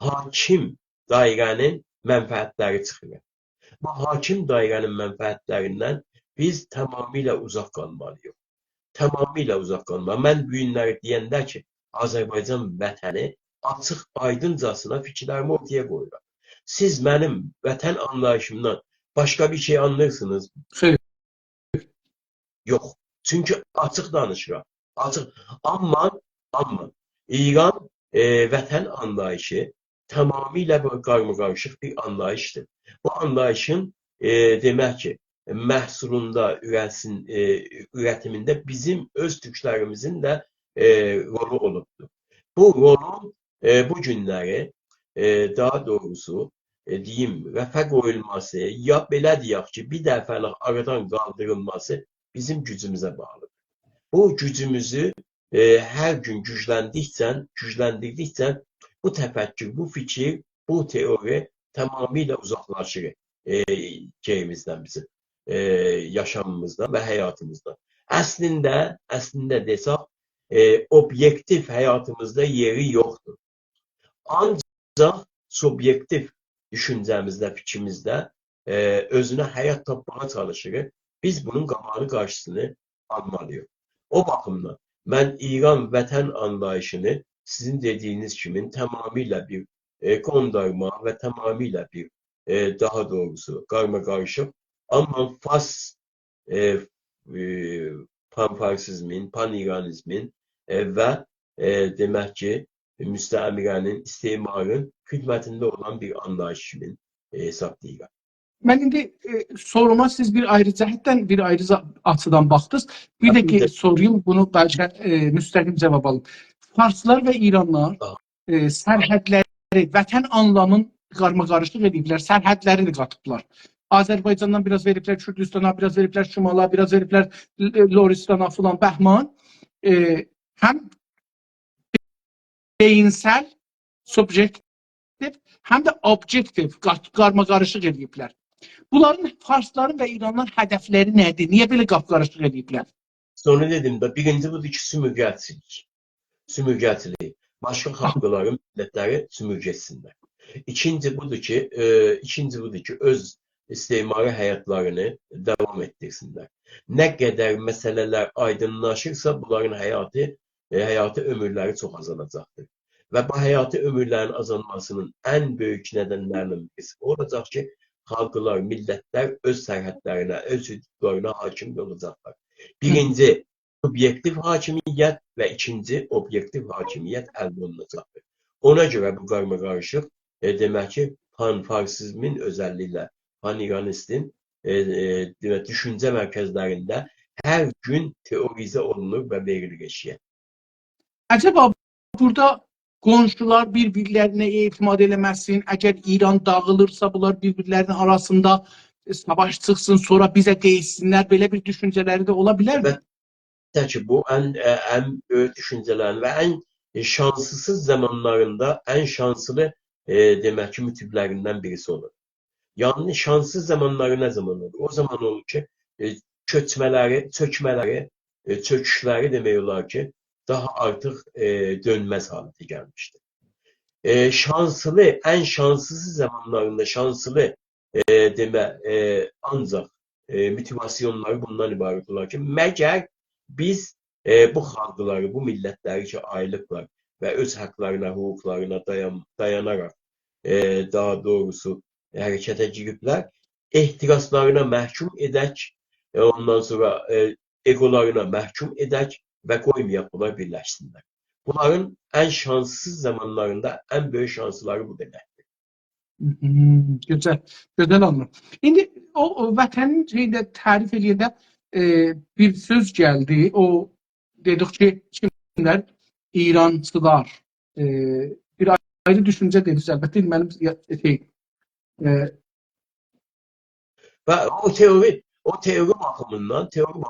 hakim dairənin mənfəətləri çıxır. Bu hakim dairənin mənfəətlərindən biz tamamilə uzaq qalmalıyıq. tamamilə uzaq qalmalı. Mən bu günləri deyəndə ki, Azərbaycan vətəni açıq aydıncasına fikirlərimi ortaya qoyuram. Siz mənim vətən anlayışımdan başqa bir şey anlayırsınız? Xeyr. Yox. Çünki açıq danışıram. Açıq. Amma İran vətən anlayışı tamamilə qarmaqarışıq bir anlayışdır. Bu anlayışın demək ki, məhsulunda, üretimində bizim öz türklərimizin də rolu olubdur. Bu rolun bu günləri daha doğrusu deyim, rəfə qoyulması ya belə deyək ki, bir dəfəlik aradan qaldırılması bizim gücümüzə bağlıdır. Bu gücümüzü hər gün gücləndirdikcə bu təfəkkür, bu fikir, bu teori tamamilə uzaqlaşır şeyimizdən bizim, yaşamımızdan və həyatımızdan. Əslində desək, obyektiv həyatımızda yeri yoxdur. Ancaq subyektiv düşüncəmizdə, fikrimizdə özünə həyat tapmağa çalışırıq. Biz bunun qabağını qarşısını almalıyıq. O baxımdan mən İran vətən anlayışını sizin dediyiniz kimi tamamilə bir qondarma və tamamilə bir daha doğrusu qarmaqarışıq, amma Fars panfarsizmin, pan-İranizmin və demək ki, müstəmirənin, istemarın xidmətində olan bir anlayış kimi hesablayıram. Mən indi soruma siz bir ayrı cəhətdən, bir ayrı açıdan baxdınız. Bir də ki, sorayım, bunu bəlkə müstəqil cavab alın. Farslar və İranlar sərhədləri, vətən anlamın qarmaqarışıq ediblər, sərhədləri də qatıblar. Azərbaycandan biraz veriblər Kürdistana, biraz veriblər Şimala, biraz veriblər Loristana filan, Bəhman. Həm beyinsəl, subjektiv, həm də objektiv qarmaqarışıq ediblər. Bunların, Farsların və İranlar hədəfləri nədir? Niyə belə qapqarışıq ediblər? Sonra dedim də, birinci budur ki, sümürgəçilik. Başqa xalqların, millətləri sümürgəçsinlər. İkinci budur ki, öz istimari həyatlarını davam etdirsinlər. Nə qədər məsələlər aydınlaşırsa, bunların həyatı ömürləri çox azalacaqdır. Və bu həyatı ömürlərin azalmasının ən böyük nədənlərinin birisi olacaq ki, xalqlar, millətlər öz sərhədlərinə, öz hüdudlarına hakim olacaqlar. Birinci, subyektiv hakimiyyət və ikinci, obyektiv hakimiyyət əldə olunacaqdır. Ona görə bu qarmaqarışıq demək ki, pan-farsizmin özəlliklə pan-İranistin düşüncə mərkəzlərində hər gün teorizə olunur və verilir eşiyə. Əcəba, burada qonşular bir-birlərinə etimad eləməsin, əgər İran dağılırsa, bunlar bir-birlərinin arasında savaş çıxsın, sonra bizə deyilsinlər, belə bir düşüncələri də ola bilərmi? Əlbəttə ki, bu ən böyük düşüncələrin və ən şanssız zamanlarında ən şanslı demək ki, mütiblərindən birisi olur. Yəni, şanssız zamanları nə zaman olur? O zaman olur ki, çöküşləri demək olar ki, daha artıq dönməz halətə gəlmişdir. Ən şanssız zamanlarında şanslı ancaq motivasyonları bundan ibarət olar ki, məgər biz bu xalqları, bu millətləri ki, aylıqlar və öz haqlarına, hüquqlarına dayanaraq daha doğrusu hərəkətə giriblər, ehtiraslarına məhkum edək, ondan sonra egolarına məhkum edək və qoymayaq bunlar birləşsinlər. Bunların ən şanssız zamanlarında ən böyük şansları bu deməkdir. Gözəl anlam. İndi o vətənin tərif edəndə bir söz gəldi. O dedik ki, kimlər? İrançılar. Bir ayrı düşüncə dediniz, əlbəttə mənim və o teori baxımından teori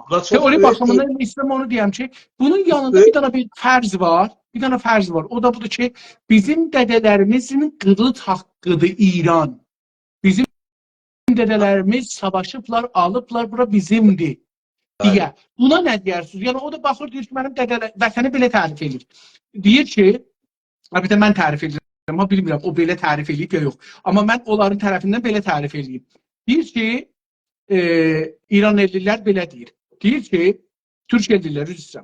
baxımından istəyirəm onu deyəm ki, bunun yanında bir dənə fərz var. Bir dənə fərz var. O da budur ki, bizim dədələrimizin qıtlık haqqıdır İran. Bizim dədələrimiz savaşıblar, alıblar, bura bizimdir deyə. Buna nə deyirsiniz? Yəni o da baxır deyir ki, mənim vətəni belə tərif edir. Deyir ki, əlbəttə mən tərif edirəm, amma bilmirəm o belə tərif edib ya yox. Amma mən onların tərəfindən belə tərif edeyim. Deyir ki, İran ellilər belə deyir. Deyir ki, Türkiyəlilər üzrə.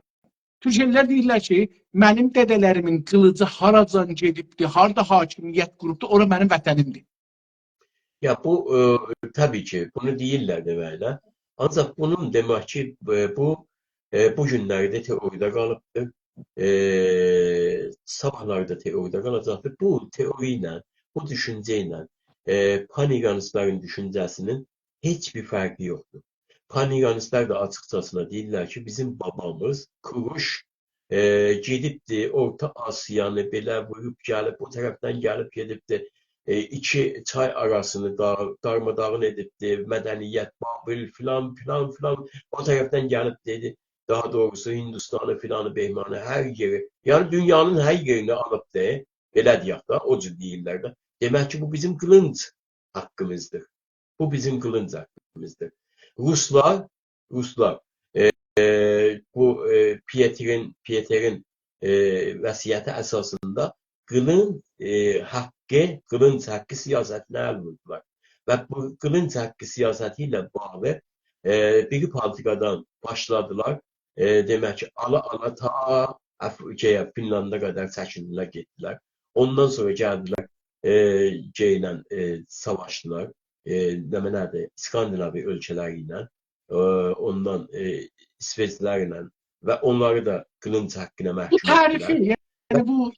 Türkiyəlilər deyirlər ki, mənim dədələrimin qılıcı haracan gedibdi, harda hakimiyyət qurubdu, ora mənim vətənimdir. Ya bu tabii ki bunu değiller deməklə. Ancaq bunun demək ki bu günlərdə teoride qalıbdır. Sabahlarda teoride qalacaqdır. Bu teori ilə, bu düşüncə ilə Pan-İranistlərin düşüncəsinin heç bir fərqi yoxdur. Pan-İranistlər də açıqcasına deyirlər ki, bizim babamız Kuruş gedibdi, Orta Asiyanı belə vurub gəlib, bu tərəfdən gəlib gedibdi. İki çay arasını darmadağın edibdi, mədəniyyət, Babil filan filan filan o tərəfdən gəlib dedi. Daha doğrusu Hindistanı filanı, Behmanı, hər yeri, yəni dünyanın hər yerini alıp de, belə deyək da, o cür deyirlər də. Demək ki, bu bizim qılınc haqqımızdır. Bu bizim qılınc haqqımızdır. Ruslar bu Pieter'in vəsiyyəti əsasında qılınc haqqı siyasətinə əl vurdular. Və bu qılınc haqqı siyasəti ilə bağlı bir politikadan başladılar. Demək ki, ala ta Finlanda qədər çəkildilər, getdilər. Ondan sonra gəldilər, ilə savaşdılar. Nədir? İskandinavi ölkələri ilə, ondan İsveçlər ilə və onları da qılınc haqqına Bu məhkum tarifi, etdilər. yəni bu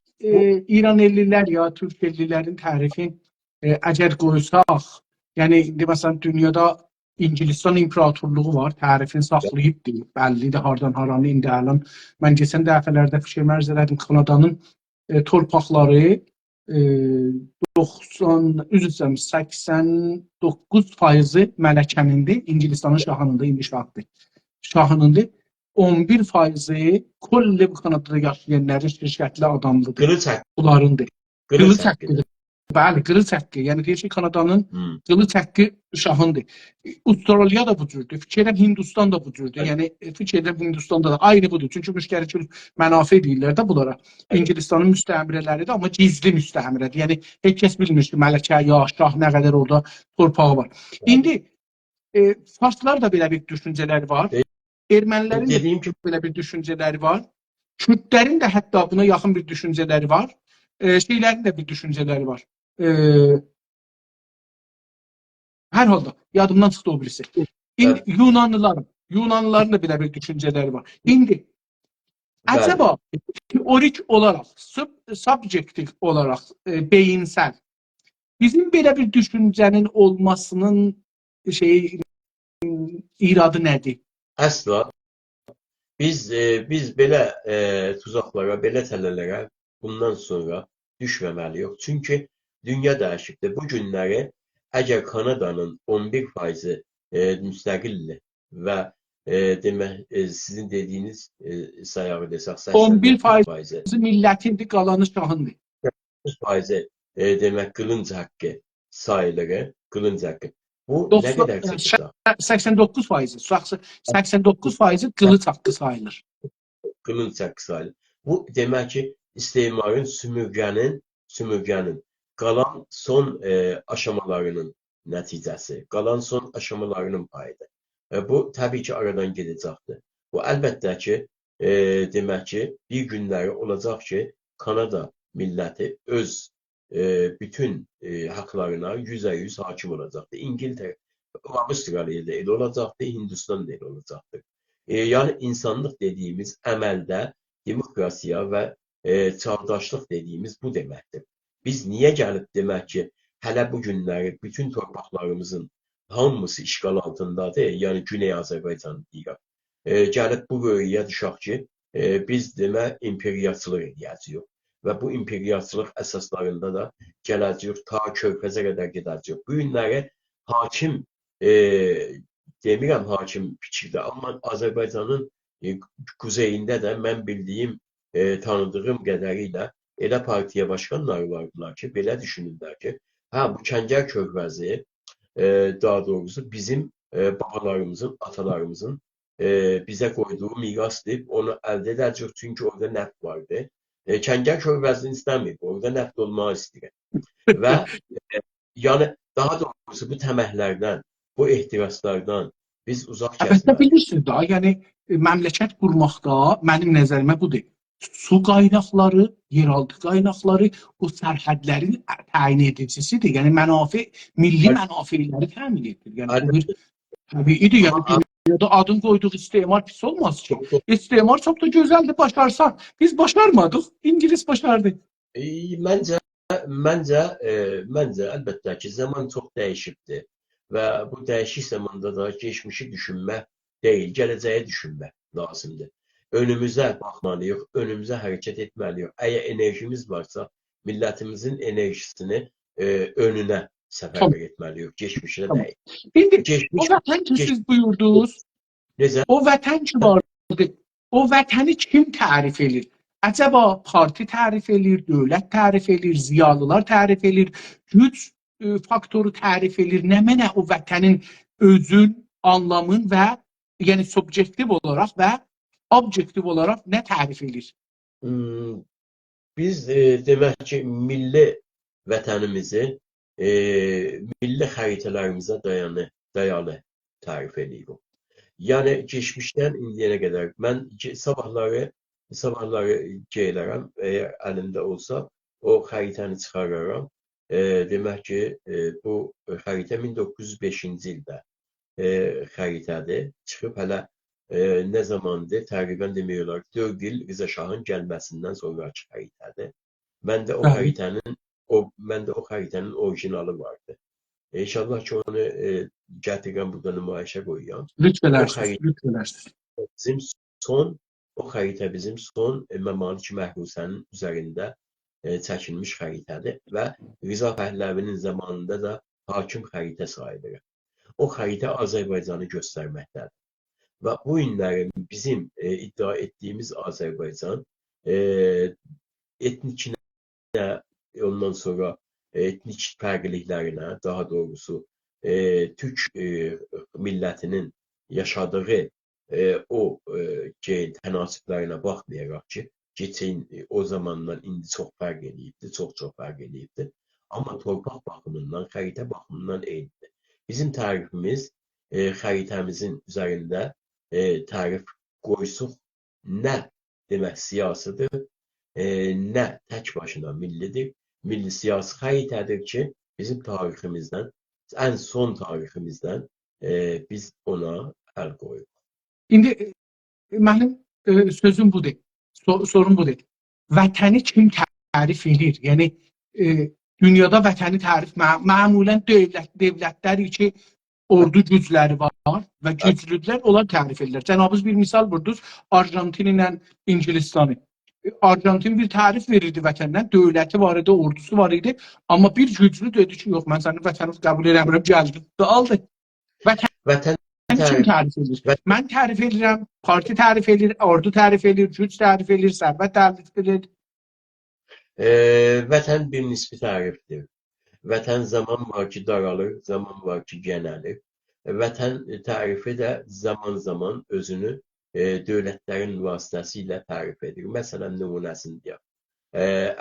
İranlılar ya Türkiyəlilərin tarifin əgər qoysaq, yəni məsələn dünyada İngilistан imperatorluğu var, tarifini saxlayıbdır, bəllidir hardan haranı indi əlan. Mən keçən dəfələrdə fikir mərz elədim, Kanadanın torpaqları 89% mələkənindir, İngilistanın şahınındır, indi şahınındır. 11% kolli bu Kanadada yaşayanların şirkətli adamlıdır. Qılınc haqqı. Bunlarındır. Qılınc haqqıdır. Bəli, qılınc haqqı. Yəni deyir ki, Kanadanın qılınc haqqı şahındır. Avustraliya da bu cürdür. Fikirəm Hindistan da bu cürdür. Yəni fikirəm Hindistanda da aynı budur. Çünki müştərikül mənafe deyirlər də bunlara. İngilistanın müstəmrələridir, amma gizli müstəmrədir. Yəni heç kəs bilmir ki, mələkə ya şah nə qədər orada torpağı var. İndi farslar da belə bir düşüncələri var. Ermənilərin də belə bir düşüncələri var. Kürdlərin də hətta buna yaxın bir düşüncələri var. Şeylərin də bir düşüncələri var. Hər halda yadımdan çıxdı o birisi. İndi Yunanlıların da belə bir düşüncələri var. İndi acaba teorik olaraq, subjektiv olaraq beyinsel bizim belə bir düşüncənin olmasının iradı nədir? Əsla. Biz belə tuzaqlara, belə tələlərə bundan sonra düşməməliyik. Çünki dünya dəyişibdir. Bu günləri əgər Kanadanın 11% müstəqildir və demək sizin dediyiniz sayağı desək 11% millətindir, qalanı şahındır. 9% demək qılınc haqqı sayılır, qılınc haqqı. Bu nə qədər çıxacaq? 89%. 89% qılınc haqqı sayılır. Qılınc haqqı sayılır. Bu demək ki, istemarın sümürgənin qalan son aşamalarının nəticəsi, qalan son aşamalarının payıdır. Bu təbii ki, aradan gedəcəkdir. Bu əlbəttə ki, demək ki, bir günləri olacaq ki, Kanada milləti öz bütün haqlarına %100 hakim olacaqdır. İngiltərə, Avustraliya da elə olacaqdır, Hindistan da elə olacaqdır. Yəni insanlıq dediyimiz əməldə demokrasiya və çağdaşlıq dediyimiz bu deməkdir. Biz niyə gəlib demək ki, hələ bu günləri bütün torpaqlarımızın hamısı işğal altındadır, yəni Güney Azərbaycan deyirəm. Gəlib bu böyüyə düşək ki, biz demə imperiyaçılıq edəcəyik və bu imperiyaçılıq əsaslarında da gələcəyik, ta Körfəzə qədər gedəcəyik. Bu günləri hakim, demirəm hakim fikirdə, amma Azərbaycanın kuzeyində də mən bildiyim, tanıdığım qədərilə elə partiya başkanları vardılar ki, belə düşünürlər ki, bu Kəngər körfəzi, daha doğrusu bizim babalarımızın, atalarımızın bizə qoyduğu miras deyib, onu əldə edəcək, çünki orada nəft vardı. Kəngər körfəzini istəmir, orada nəft olmağı istəyir. Və yəni daha doğrusu bu təməhlərdən, bu ehtiraslardan biz uzaq kəsməliyiz. Əlbəttə bilirsiniz daha, yəni məmləkət qurmaqda mənim nəzərimə budur. Su qaynaqları, yeraltı qaynaqları bu sərhədlərin təyin edicisidir. Yəni mənafe, milli mənafeləri təmin edir. Yəni bu bir təbiidir. Yəni dünyada adın qoyduğu istismar pis olmaz ki. İstismar çox da gözəldir, başarsan. Biz başarmadıq, İngilis başardı. Məncə əlbəttə ki, zaman çox dəyişibdir və bu dəyişik zamanda da keçmişi düşünmək deyil, gələcəyə düşünmək lazımdır. Önümüzə baxmalıyıq, önümüzə hərəkət etməliyik. Əgər enerjimiz varsa, millətimizin enerjisini önünə səfərbər etməliyik, keçmişə deyil. İndi o vətən ki siz buyurdunuz, o vətən ki vardı, o vətəni kim tərif edir? Acaba parti tərif edir, dövlət tərif edir, ziyalılar tərif edir, güc faktoru tərif edir. Nə mənə o vətənin özün, anlamın və yəni subjektiv olaraq və objektiv olaraq nə tərif edir? Biz demək ki, milli vətənimizi milli xəritələrimizə dayalı tərif edirik. Yəni keçmişdən indiyənə qədər mən sabahları gelərəm, əgər əlimdə olsa, o xəritəni çıxararam. Demək ki, bu xəritə 1905-ci ildə xəritədir. Çıxıb hələ nə zamandır? Təqribən demək olar 4 il Rza Şahın gəlməsindən sonraki xəritədir. Məndə o xəritənin orijinalı vardı. İnşallah ki, onu gətirəm, burada nümayişə qoyuram. Lütfələrsiniz. O xəritə bizim son Məmalik Məhrusənin üzərində çəkilmiş xəritədir və Rza Pəhləvinin zamanında da hakim xəritə sayılır. O xəritə Azərbaycanı göstərməkdədir. Və bu günlərin bizim iddia etdiyimiz Azərbaycan etnikinə, ondan sonra etnik fərqliliklərinə, daha doğrusu Türk millətinin yaşadığı o tənasiblərinə baxmayaraq ki, keçən o zamandan indi çox fərq edibdir, çox fərq edibdir. Amma torpaq baxımından, xəritə baxımından eynidir. Bizim tərifimiz xəritəmizin üzərində tərif qoysuq nə demək siyasıdır, nə tək başına millidir. Milli siyasi xəritədir ki, bizim tariximizdən, ən son tariximizdən biz ona əl qoyuruq. İndi mənim sözüm budur, sorun budur. Vətəni kim tərif edir? Yəni, dünyada vətəni tərif, məmulən dövlətlər ki, ordu gücləri var və güclüdürlər, onlar tərif edirlər. Cənabınız bir misal vurdunuz, Arjantin ilə İngilistanı. Arjantin bir tərif verirdi vətəndən, dövləti var idi, ordusu var idi, amma bir güclü dedi ki, yox, mən sənin vətənini qəbul edəmirəm, gəldi, aldı. Vətən kim tərif edir? Mən tərif edirəm, parti tərif edir, ordu tərif edir, güc tərif edir, sərvət tərif edir. Vətən bir nisbi tərifdir. Vətən zaman var ki, daralır, zaman var ki, genəlir. Vətən tərifi də zaman özünü dövlətlərin vasitəsilə tərif edir. Məsələn, nümunəsini deyək.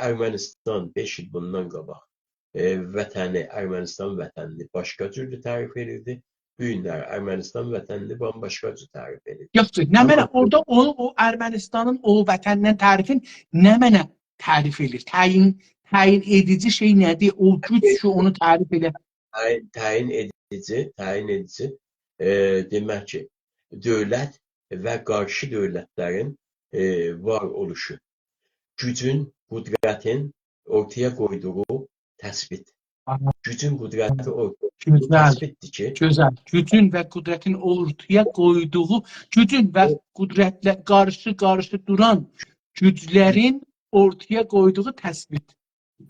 Ermənistan 5 il bundan qabaq Ermənistan vətənini başqa cürdür tərif edirdi. Bu günlər Ermənistan vətənini bambaşqa cür tərif edir. Yoxdur, nə mənə orada o Ermənistanın o vətəndən tərifin nə mənə tərif edir? Təyin edici şey nədir? O güc ki, onu tərif edir. Təyin edici demək ki, dövlət və qarşı dövlətlərin var oluşu. Gücün, qudrətin ortaya qoyduğu təsbit. Gücün, qudrəti ortaya təsbitdir ki... Gözəl. Gücün və qudrətin ortaya qoyduğu, gücün və qudrətlə qarşı duran güclərin ortaya qoyduğu təsbit.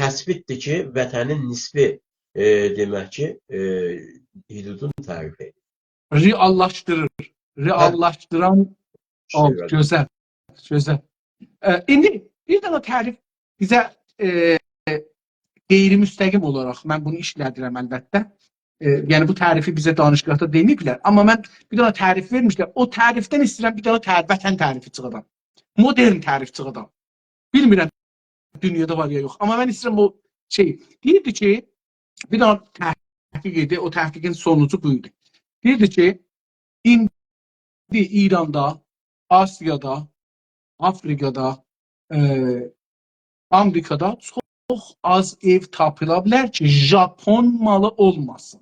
Təsbitdir ki, vətənin nisbi demək ki, hüdudunu tərif edir. Reallaşdırır. Reallaşdıran gözəl. Gözəl. İndi bir dənə tərif bizə qeyri-müstəqim olaraq mən bunu işlədirəm əlbəttə. Yəni bu tərifi bizə danışıqda deməyiblər. Amma mən bir dənə tərif vermişlər. O tərifdən istəyirəm bir dənə vətən tərifi çıxadam. Modern tərif çıxadam. Bilmirəm dünyada var ya yox. Amma mən istəyirəm o şey. Deyirdi ki, bir dənə təhqiq idi. O təhqiqin sonucu buydu. Deyirdi ki, indi İranda Asiyada, Afrikada, Amerikada çox az ev tapıla bilər ki, Japon malı olmasın.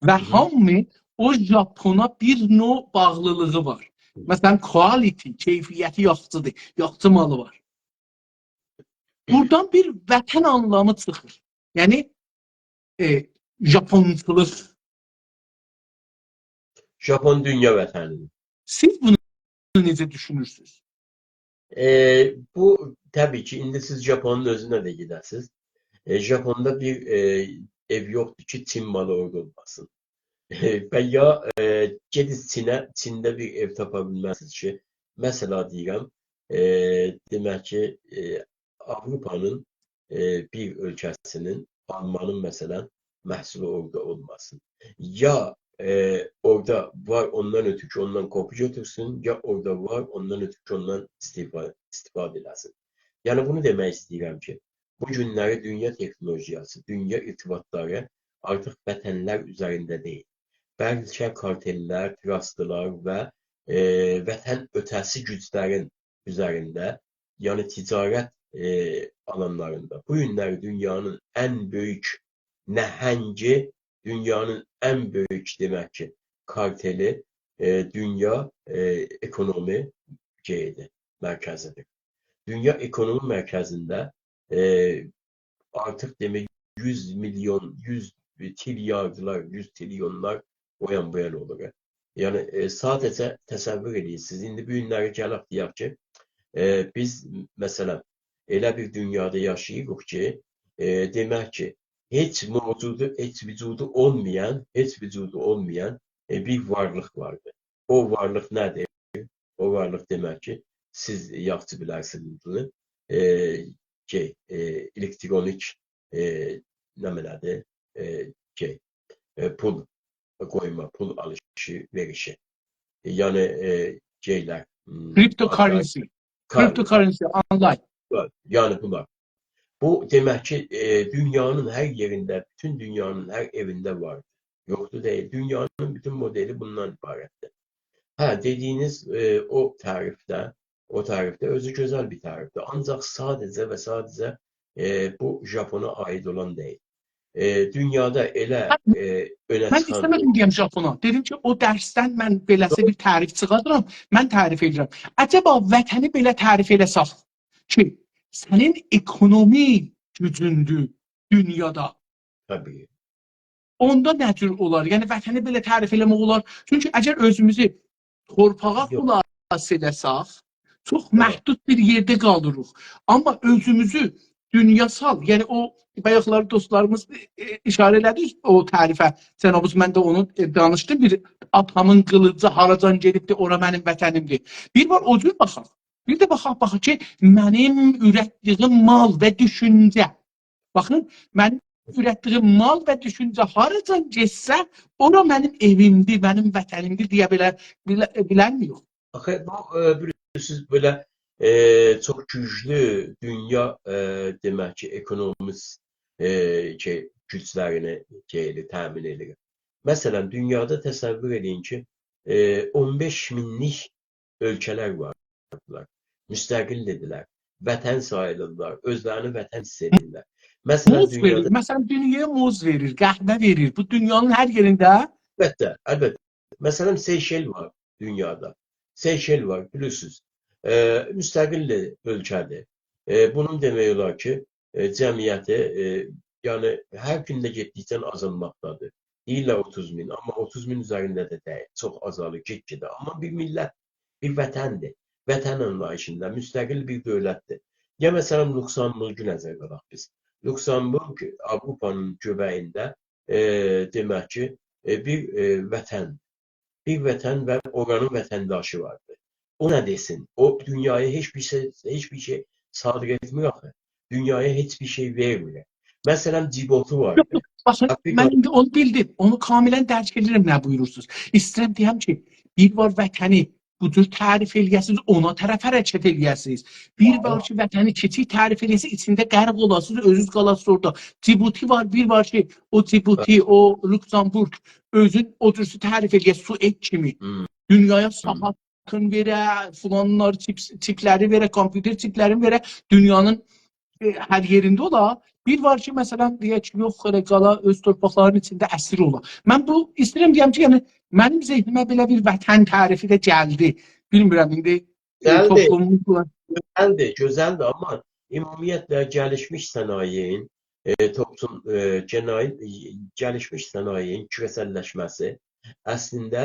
Və hamı o Japona bir növ bağlılığı var. Məsələn, quality, keyfiyyəti yaxşıdır, yaxşı malı var. Buradan bir vətən anlamı çıxır. Yəni, Japonçulıq. Japon dünya vətənidir. Siz bunu necə düşünürsünüz? Bu tabii ki indi siz Japonun özüne de gidersiniz. Japon'da bir ev yoktu ki Çin malı orada olmasın. Veya gediz Çin'de bir ev tapabilmezsiniz ki. Mesela diyeyim, demek ki Avrupa'nın bir ülkesinin, Alman'ın mesela məhsulu orada olmasın. Ya orada var ondan ötürü ondan kopya götürsün, ya orada var ondan ötürü ondan istifadə eləsin. Yəni bunu demək istəyirəm ki, bu günləri dünya teknolojiyası, dünya irtibatları artıq vətənlər üzərində deyil. Bəlkə kartellər, trustlar və vətən ötəsi güclərin üzərində, yəni ticarət alanlarında. Bu günləri dünyanın ən böyük nəhəngi, dünyanın en büyük demek ki karteli dünya ekonomi merkezidir. Dünya ekonomi merkezinde artık demek 100 milyon, 100 trilyardılar, 100 trilyonlar o yan bu yana olur. Yani sadece təsəvvür edirsiniz. İndi bu günləri gəlib deyək ki, biz mesela elə bir dünyada yaşayırıq ki, demək ki, hiç vücudu olmayan bir varlık vardı. O varlık nedir? O varlık demek ki siz yaxşı bilərsiniz bunu. Elektronik nəmələrdir? Pul koyma, pul alışı, verişi. Yani şeyler. Cryptocurrency. Cryptocurrency online. Yani bunlar. Bu demek ki dünyanın her yerinde, bütün dünyanın her evinde vardı. Yoktu değil. Dünyanın bütün modeli bundan ibaretti. Ha dediğiniz o tarifte özü güzel bir tarifti. Ancak sadece ve sadece bu Japon'a ait olan değil. Dünyada elə öne Mən çıxan... istəmədim deyəm Japona. Dedim ki, o dərsdən mən beləsə bir tərif çıxardıram, mən tərif edirəm. Acaba vətəni belə tərif eləsək ki, sənin ekonomi gücündür dünyada. Tabii. Onda nə cür olar? Yəni vətəni belə tərif eləmək olar. Çünki əgər özümüzü torpağa xülas edəsək, çox məhdud bir yerdə qalırıq. Amma özümüzü dünyasal, yəni o bayaqları dostlarımız işarə elədi o tərifə. Cənabız, mən də onu danışdım. Bir atamın qılıcı haracan gedibdi, ora mənim vətənimdir. Bir var o cür baxaq. Bir də baxaq ki, mənim ürətdiyim mal və düşüncə. Baxın, mənim ürətdiyim mal və düşüncə haracan getsə, ora mənim evimdir, mənim vətənimdir deyə bilənmiyor. Axı, bilirsiniz, böyle çok güçlü dünya demek ki ekonomimiz güçlerini təmin edir. Mesela dünyada təsəvvür edin ki 15 minlik ölkələr vardılar. Müstəqildirlər. Vətən sayılırlar. Özlərini vətən hiss edirlər. Muz verir. Məsələn, dünyaya muz verir, qəhvə verir. Bu dünyanın hər yerində. Əlbəttə. Məsələn, Seyşel var dünyada. Seyşel var, bilirsiniz. Müstəqil ölkədir. Bunun demək olar ki, cəmiyyəti yəni hər gündə getdikcə azalmaqdadır. Deyirlər 30 min, amma 30 min üzərində də deyil. Çox azalır, get-gedə. Amma bir millət, bir vətəndir. Vətən anlayışında müstəqil bir dövlətdir. Ya məsələn, Lüksemburgu nəzərə alaq biz. Lüksemburg Avropanın göbəyində demək ki, bir vətən. Bir vətən və oranın vətəndaşı vardır. O nə desin? O dünyaya hiçbir şey sadır etmir axı. Dünyaya hiçbir şey vermir. Məsələn, Djibouti vardı. Baxın, mən indi onu bildim. Onu kamilən dərk edirəm, nə buyurursunuz. İstəyirəm deyəm ki, bir var vətəni bu cür tərif eləyəsiniz, ona tərəf hərəkət eləyəsiniz. Bir var ki, vətəni kiçik tərif eləyəsiniz, içində qərq olasınız, özünüz qalasınız orada. Djibouti var, bir var ki, o Djibouti, o Lüksemburg özün o cürsü tərif eləyəsiniz, su et kimi. Dünyaya saatın verə, filanlar çipləri verə, kompüter çiplərini verə, dünyanın hər yerində ola. Bir var ki, məsələn, deyək ki, yox, elə qala öz torpaqlarının içində əsir ola. Mən bu istəyirəm deyəm ki, yəni mənim zehnimə belə bir vətən tərifi də gəldi. Bilmirəm indi Gəldi, toplumumuzla. gözəldir, amma ümumiyyətlə gəlişmiş sənayenin gəlişmiş sənayenin küresəlləşməsi əslində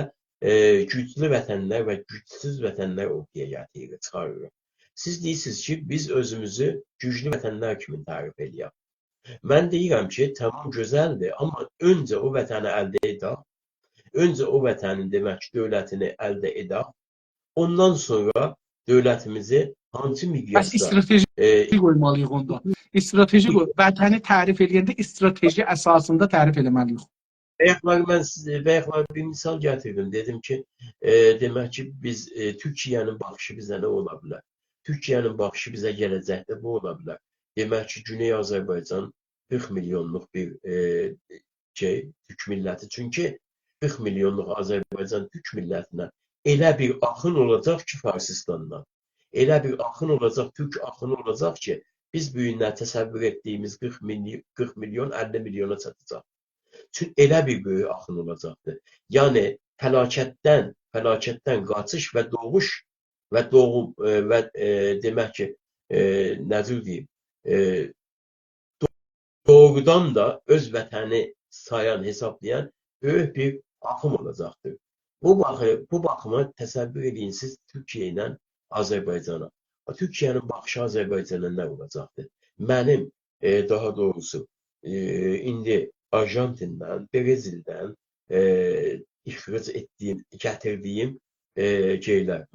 güclü vətənlər və gücsüz vətənlər ortaya çıxarır. Siz deyirsiniz ki, biz özümüzü güclü vətənlər kimi tərif edək. Mən deyirəm ki, tamam gözəldir, amma öncə o vətəni əldə edək. Öncə o vətənin demək ki, dövlətini əldə edək. Ondan sonra dövlətimizi hansı miqyasda strateji qoymalıyıq onda. Strateji vətəni tərif edəndə strateji əsasında tərif etməliyik. Bayaqlar mən bir misal gətirdim. Dedim ki, demək ki, biz Türkiyənin baxışı bizə nə ola bilər? Türkiyənin baxışı bizə gələcəkdə bu ola bilər. Demək ki, Güney Azərbaycan 40 milyonluq bir Türk milləti. Çünki 40 milyonluq Azərbaycan Türk millətinə elə bir axın olacaq ki, Farsistandan. Elə bir axın olacaq, Türk axını olacaq ki, biz bu günlər təsəvvür etdiyimiz 40 milyon 50 milyona çatacaq. Çünki elə bir böyük axın olacaqdır. Yəni fəlakətdən qaçış və doğuş və doğum və demək ki, nədir deyim, doğrudan da öz vətəni sayan, hesablayan böyük bir axım olacaqdır. Bu baxımı təsəvvür edin siz Türkiyə ilə Azərbaycana. Türkiyənin baxışı Azərbaycana nə olacaqdır? Mənim daha doğrusu indi Arjantin'dən, Brezil'dən ixrac etdiyim, gətirdiyim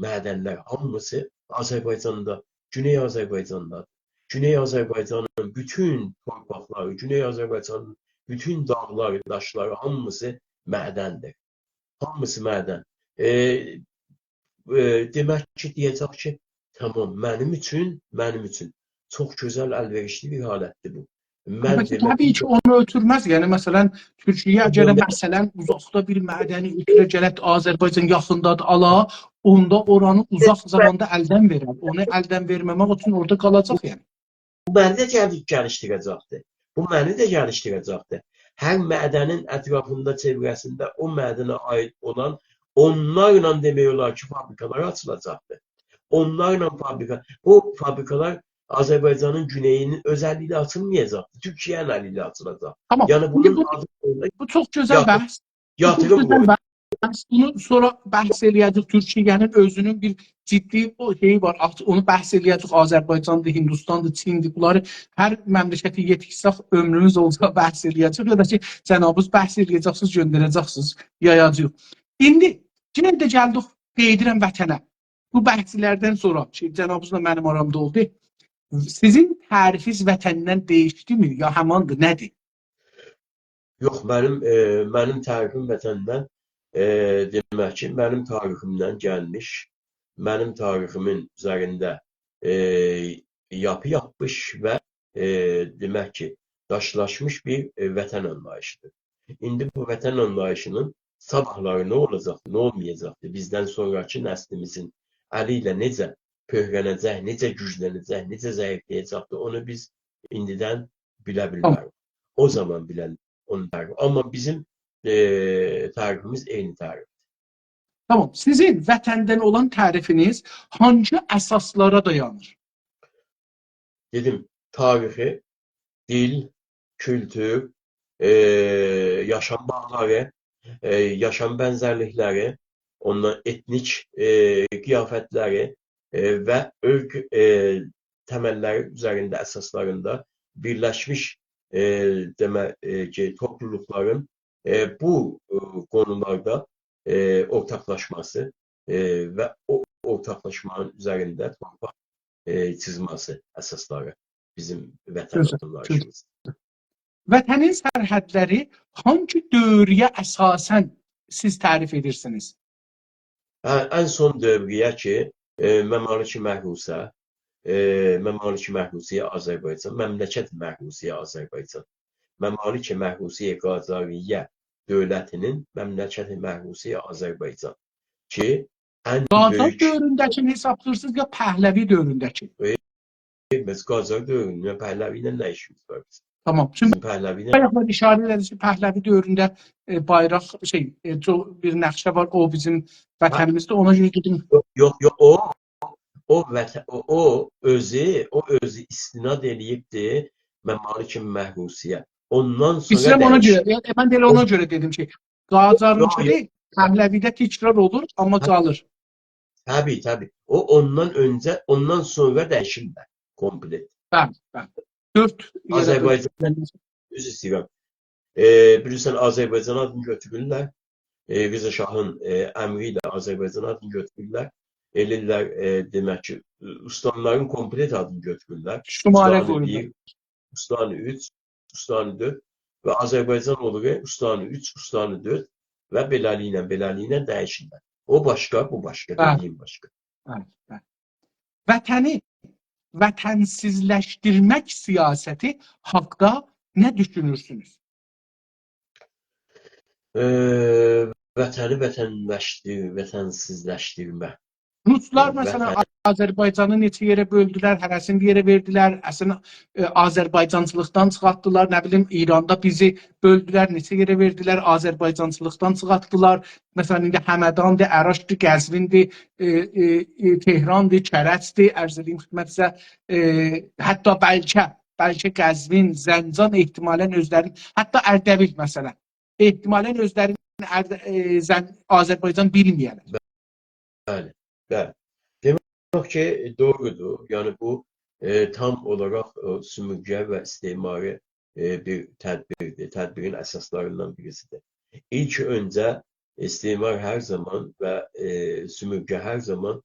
mədənlər hamısı Azərbaycanda, Güney Azərbaycandadır. Güney Azərbaycanın bütün torpaqları, Güney Azərbaycanın bütün dağları, daşları hamısı mədəndir. Hamısı mədən. Demək ki, deyəcək ki, tamam, mənim üçün çox gözəl, əlverişli bir halətdir bu. Təbii ki, onu ötürməz. Yəni, məsələn, Türkiyə əgər məsələn uzaqda bir mədəni ötürə gələk Azərbaycan yaxındadır ala, onda oranı uzaq zamanda əldən verər. Onu əldən verməmək üçün orada qalacaq yəni. Bu məni də gəlişdirəcəkdir. Bu məni də gəlişdirəcəkdir. Hər mədənin ətrafında, çevrəsində o mədənə aid olan onlarla demək olar ki, fabrikalar açılacaqdır. Bu fabrikalar Azərbaycanın güneyinin özəlliyi açılmayacaqdır. Türkiyənin əli ilə açılacaq. Tamam. Yəni bu çox gözəl bəhs. Bunu sonra bəhs eləyəcək. Türkiyənin özünün bir ciddi şeyi var. Onu bəhs eləyəcək. Azərbaycandır, Hindistandır, Çindir. Bunları hər məmləkəti yetişsək ömrümüz olsa bəhs eləyəcək. Ya da ki, cənabınız bəhs eləyəcəksiniz, göndərəcəksiniz, yayacaq. İndi yenə də gəldik, qeydirəm vətənə. Bu bəhslərdən sonra ki, cənabınızla mənim aramda oldu. Sizin tərifiniz vətəndən dəyişdimi? Ya həmandır, nədir? Yox, mənim tərifim vətəndən demək ki, mənim tariximdən gəlmiş, mənim tariximin üzərində yapı yapmış və demək ki, daşlaşmış bir vətən anlayışıdır. İndi bu vətən anlayışının sabahları nə olacaq, nə olmayacaqdır? Bizdən sonraki nəslimizin əli ilə necə pöhrənəcək, necə güclənəcək, necə zəifləyəcəkdir, onu biz indidən bilə bilmərik. O zaman bilən onu tərif. Amma bizim tərifimiz eyni tərifdir. Tamam. Sizin vətəndən olan tərifiniz hangi əsaslara dayanır? Dedim, tarixi, dil, kültür, yaşam bağları, yaşam bənzərlikləri, onların etnik qiyafətləri və örf təməlləri üzərində, əsaslarında birləşmiş demək ki, toplulukların bu konularda ortaklaşması və o ortaklaşmanın üzərində torpaq çizması əsasları bizim vətən anlayışımız. Vətənin sərhədləri hangi dövrəyə əsasən siz tərif edirsiniz? Ən son dövrəyə ki, Məmləkət Məhrusiyə Azərbaycan, Məmləkət Məhrusiyə Azərbaycan, Məmləkət Məhrusiyə Qacariyyə dövlətinin Məmləkət Məhrusiyə Azərbaycan ki ən Qacar böyük dövründəkini hesablıyorsunuz ya Pəhləvi dövründəki? biz Qacar dövründə Pəhləvi ilə nə işimiz var bizim? Tamam. Şimdi Bizim Pəhləvi ilə bayaqlar işarə edildi ki, Pəhləvi dövründə bayraq bir nəqşə var. O bizim vətənimizdə. Ona görə dedim. yox o özü istinad eləyibdi Məmalikin Məhrusiyə. Ondan sonra İslam ona dəyişdi. görə. Yəni, mən də elə ona görə dedim ki, Qacarınkini Pəhləvidə təkrar olur, amma qalır. Tabii. O ondan sonra dəyişirlər komplet. Bəli. 4 yerə Azərbaycan üzr istəyirəm. Bilirsən Azərbaycan adını götürürlər. Rıza Şahın əmri ilə Azərbaycan adını götürürlər. Elirlər demək ki, ustanların komplet adını götürürlər. Şumarə qoyurlar. Ustanı 3, Ustanı 4 və Azərbaycan olur Ustanı 3, Ustanı 4 və beləliklə dəyişirlər. O başqa, bu başqa, dediyim başqa. Bəli. Vətəni vətənsizləşdirmək siyasəti haqda nə düşünürsünüz? Vətəni vətənsizləşdirmə. Ruslar məsələn Azərbaycanı neçə yerə böldülər, hərəsini bir yerə verdilər, əslində Azərbaycançılıqdan çıxartdılar, nə bilim İranda bizi böldülər, neçə yerə verdilər, Azərbaycançılıqdan çıxartdılar. Məsələn indi Həmədandır, Əraşdır, Qəzvindir, Tehrandır, Kərəcdir, ərz edeyim xidmətinizə, hətta bəlkə Qəzvin, Zəncan ehtimalən özlərini, hətta Ərdəbil məsələn, ehtimalən özlərini Azərbaycan bilməyələr. Bəli. Demək ki, doğrudur. Yəni bu tam olaraq sümürgə və istismarı bir tədbirdir. Tədbirin əsaslarından birisidir. İlk öncə istismar hər zaman və sümürgə hər zaman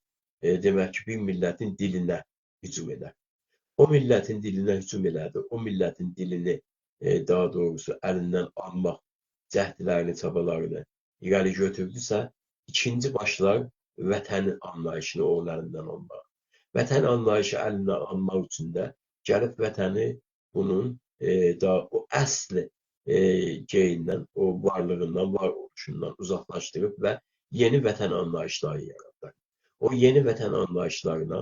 demək ki, bir millətin dilinə hücum edər. O millətin dilinə hücum elədi. O millətin dilini daha doğrusu əlindən almaq cəhdlərini, çabalarını irəli götürdüsə, ikinci başlar vətənin anlayışını onlarından almaq. Vətən anlayışı əlindən almaq üçün də gəlib vətəni bunun o əsli geyindən, o varlığından, var oluşundan uzaqlaşdırıb və yeni vətən anlayışları yaradır. O yeni vətən anlayışlarına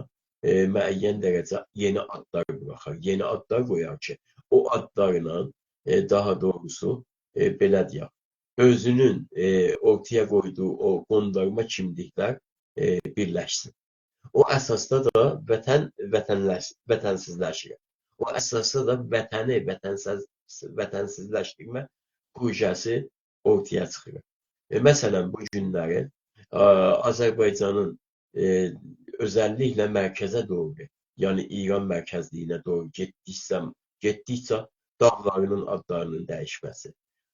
müəyyən dərəcə yeni adlar buraxar. Yeni adlar qoyar ki, o adlarla daha doğrusu belə deyək, özünün ortaya qoyduğu o qondarma kimliklər birləşsin. O əsasda da vətənsizləşir. O əsasda da vətəni vətənsizləşdirmə projesi ortaya çıxır. Məsələn, bu günləri Azərbaycanın özəlliklə mərkəzə doğru, yəni İran mərkəzliyinə doğru getdikcə dağlarının adlarının dəyişməsi,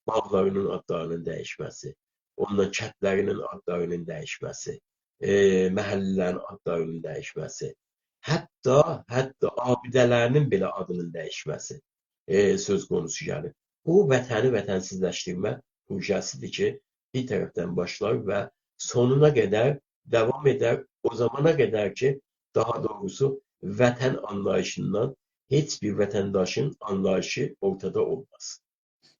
bağlarının adlarının dəyişməsi, ondan kəndlərinin adlarının dəyişməsi, məhəllələrin adlarının dəyişməsi, hətta abidələrinin belə adının dəyişməsi söz konusu gəlir. Bu vətəni vətənsizləşdirmə projesidir ki, bir tərəfdən başlar və sonuna qədər devam eder. O zamana qədər ki, daha doğrusu vətən anlayışından heç bir vətəndaşın anlayışı ortada olmaz.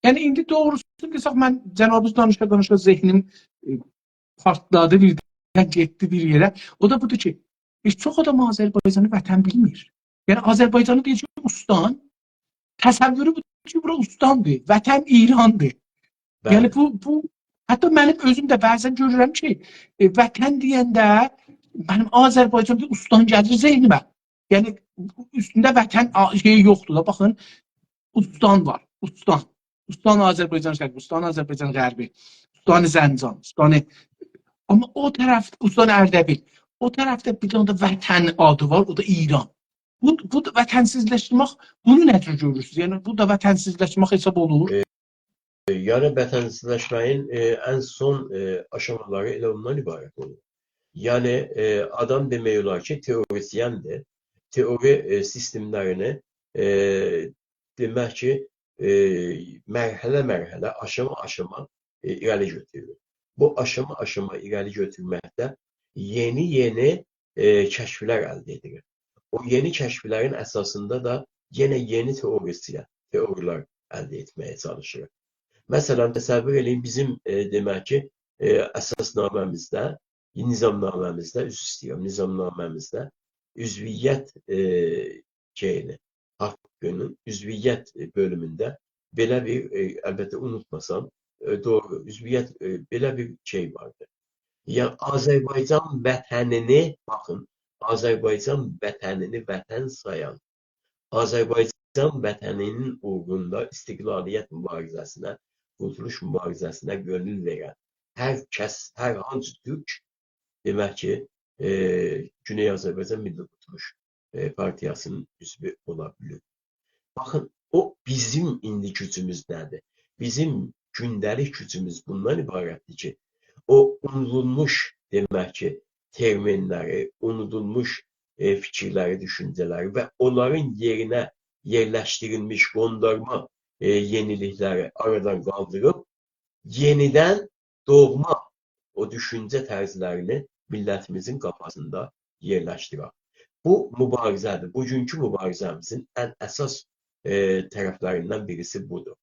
Yəni indi doğrusu desək, mən cənabınız danışa zehnim partladı birdən getdi bir yerə. O da budur ki, çox adam Azərbaycanı vətən bilmir. Yəni Azərbaycanı deyəcək ustan, təsəvvürü budur ki, bura ustandır, vətən İrandır. Yəni bu hətta mənim özüm də bəzən görürəm ki, vətən deyəndə mənim Azərbaycan bir ustan gəlir zehnimə. Yəni üstündə vətən şeyi yoxdur da. Baxın, ustan var, ustan. Ustan Azərbaycan şərqi, ustan Azərbaycan qərbi, ustan Zəncan, ustan... Amma o tərəf, ustan Ərdəbil, o tərəfdə bir tane də vətən adı var, o da İran. Bu vətənsizləşdirmək, bunu nə tür görürsünüz? Yəni bu da vətənsizləşdirmək hesab olur. Yəni vətənsizləşməyin ən son aşamaları elə ondan ibarət olur. Yəni adam demək olar ki, teorisyendir. Teori sistemlərini demək ki, mərhələ, aşama irəli götürür. Bu aşama irəli götürməkdə yeni kəşflər əldə edilir. O yeni kəşflərin əsasında da yenə yeni teorilər əldə etməyə çalışır. Məsələn, təsəvvür edin, bizim demək ki, əsasnaməmizdə nizamnaməmizdə, üzr istəyirəm, nizamnaməmizdə üzviyyət şeyini, haqqının üzviyyət bölümündə belə bir, əlbəttə unutmasam, doğru, üzviyyət belə bir şey vardır. Yəni Azərbaycan vətənini, baxın, Azərbaycan vətənini vətən sayan, Azərbaycan vətəninin uğrunda istiqlaliyyət mübarizəsinə, qurtuluş mübarizəsinə gönül verən hər kəs, hər hansı türk, demək ki, Güney Azərbaycan Milli Qurtuluş Partiyasının üzvü ola bilir. Baxın, o bizim indi gücümüz nədir? Bizim gündəlik gücümüz bundan ibarətdir ki, o unudulmuş, demək ki, terminləri, unudulmuş fikirləri, düşüncələri və onların yerinə yerləşdirilmiş qondarma yenilikləri aradan qaldırıb, yenidən doğma o düşüncə tərzlərini millətimizin qafasında yerləşdirək. Bu mübarizədir. Bugünkü mübarizəmizin ən əsas tərəflərindən birisi budur.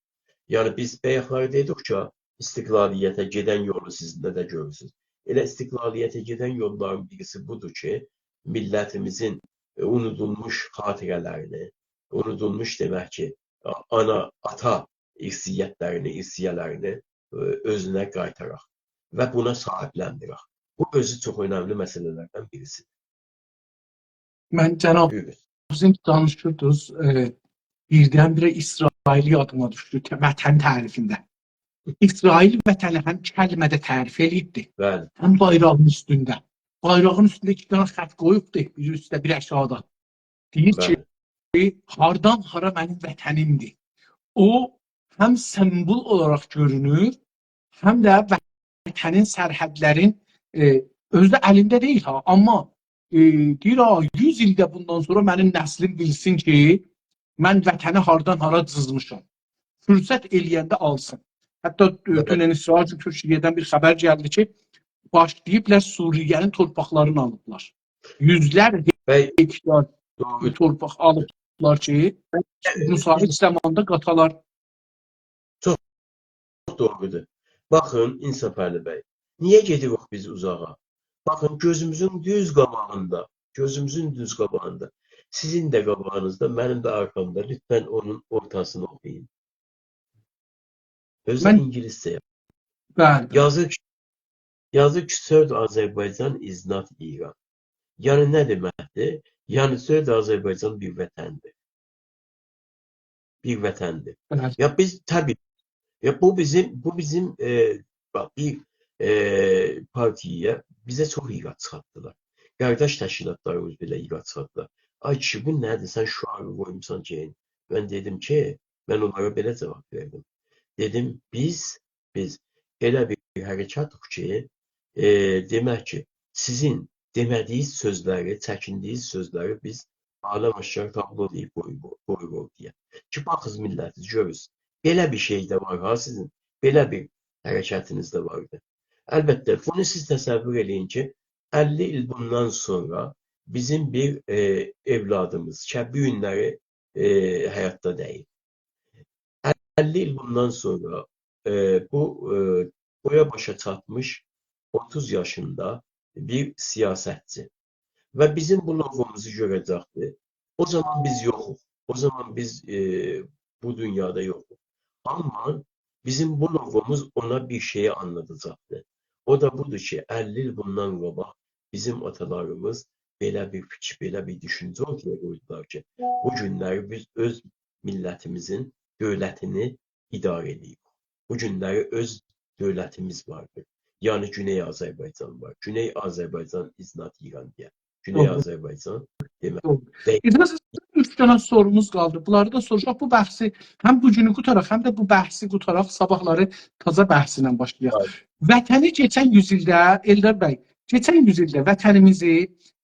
Yəni biz bayaqları dedik ki, istiqlaliyyətə gedən yolu siz nə də görürsünüz. Elə istiqlaliyyətə gedən yolların birisi budur ki, millətimizin unudulmuş xatirələrini, unudulmuş demək ki, ata irsiyyətlərini, irsiyələrini özünə qaytaraq və buna sahibləndirək. Bu özü çox önəmli məsələlərdən birisidir. Mən cənab sizin danışırdınız, birdən-birə İsraili adıma düşdü vətən tərifində. İsrail vətəni həm kəlmədə tərif eləyibdir, həm bayrağın üstündə. Bayrağın üstündə 2 dənə xətt qoyubdur, biri üstdə, biri aşağıda. Deyir ki, hardan hara mənim vətənimdir. O, həm sembol olaraq görünür, həm də vətənin sərhədlərin özü də əlində deyil ha, amma deyir, 100 ildə bundan sonra mənim nəslim bilsin ki, mən vətəni hardan hara cızmışam. Fürsət eləyəndə alsın. Hətta dünən İsrail üçün Türkiyədən bir xəbər gəldi ki, başlayıblar Suriyənin torpaqlarını alıblar. Yüzlər hektar torpaq alıblar ki, müsait zamanda qatalar. Çox doğrudur. Baxın, İnsaf Əli bəy, niyə gedirik biz uzağa? Baxın, gözümüzün düz qabağında, sizin də qabağınızda, mənim də arkamda, lütfen onun ortasını oxuyun. Özü İngiliscə yazır ki, Third Azərbaycan is not İran. Yəni nə deməkdir? Yəni Third Azərbaycan bir vətəndir. Bir vətəndir. Ya biz təbii, ya bu bizim bir partiyaya bizə çox iqat çıxartdılar. Qardaş təşkilatlarımız belə iqat çıxartdılar. Ay kişi, bu nədir? Sən şuarı qoymuşsan ki, mən dedim ki, mən onlara belə cavab verdim. Dedim, biz elə bir hərəkatıq ki, demək ki, sizin demədiyiniz sözləri, çəkindiyiniz sözləri biz aləm aşkar tablo deyib qoyuruq deyə. Ki, baxız millətiniz, görürüz. Belə bir şey də var ha sizin, belə bir hərəkətiniz də vardı. Əlbəttə, bunu siz təsəvvür eləyin ki, 50 il bundan sonra bizim bir evladımız, ki, bu günləri həyatda deyil. 50 il bundan sonra boya başa çatmış 30 yaşında bir siyasətçi və bizim bu logomuzu görəcəkdir. O zaman biz yoxuq. O zaman biz bu dünyada yoxuq. Amma bizim bu logomuz ona bir şeyi anladacaqdır. O da budur ki, 50 il bundan qabaq bizim atalarımız belə bir fikir, belə bir düşüncə ortaya qoydular ki, bu günləri biz öz millətimizin dövlətini idarə edirik. Bu günləri öz dövlətimiz vardır. Yəni Güney Azərbaycan var. Güney Azərbaycan is not İran deyə. Güney Azərbaycan demək. İdris, 3 dənə sorumuz qaldı. Bunları da soruşaq. Bu bəhsi həm bugünü qutaraq, həm də bu bəhsi qutaraq, sabahları taza bəhsindən başlayaq. Vətəni keçən yüzildə, Eldar bəy, keçən yüzildə vətənimizi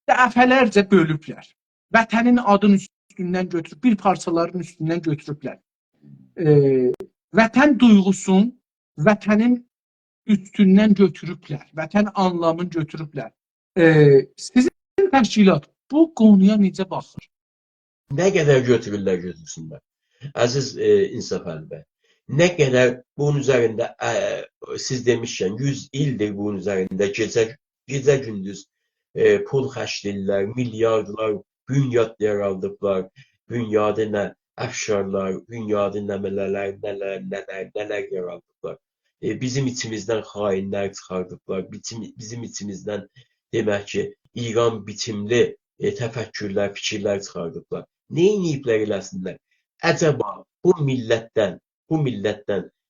dəfələrcə bölüblər. Vətənin adının üstündən götürüb, bir parçaların üstündən götürüblər. Vətən duyğusun, vətənin üstündən götürüblər. Vətən anlamını götürüblər. Sizin təşkilat bu qonuya necə baxır? Nə qədər götürürlər, götürsünlər. Əziz İnsaf Əli bəy, nə qədər bunun üzərində siz demişkən 100 ildir bunun üzərində gecə gecə-gündüz pul xərcləyirlər, milyardlar bünyat yaraldıblar, bünyada nə əfşarlar, bünyada nələr yaraldıblar. Bizim içimizdən xainlər çıxardıblar, bizim içimizdən demək ki, İran biçimli təfəkkürlər, fikirlər çıxardıblar. Nə ediblər eləsinlər? Əcəba bu millətdən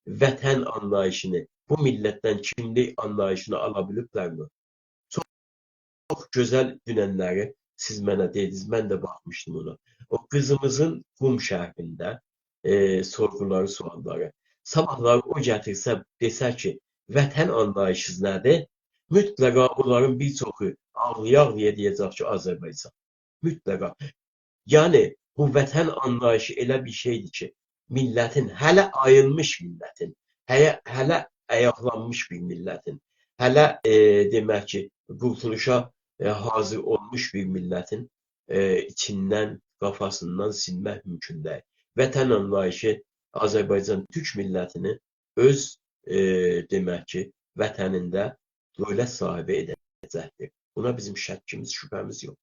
vətən anlayışını, bu millətdən kimlik anlayışını ala biliblərmi? Çox gözəl dünənləri siz mənə dediniz, mən də baxmışdım ona. O qızımızın Qum şəhərində sorğuları, sualları. Sabahları o gətirsə, desə ki, vətən anlayışınız nədir? Mütləqa onların bir çoxu ağlaya-ağlaya deyəcək ki, Azərbaycan. Mütləqa. Yəni, bu vətən anlayışı elə bir şeydir ki, millətin, hələ ayılmış millətin, hələ ayaqlanmış bir millətin, hələ demək ki, qurtuluşa hazır olmuş bir millətin içindən, qafasından silmək mümkün deyil. Vətən anlayışı Azərbaycan Türk millətini öz demək ki, vətənində dövlət sahibi edəcəkdir. Buna bizim şəkkimiz, şübhəmiz yox.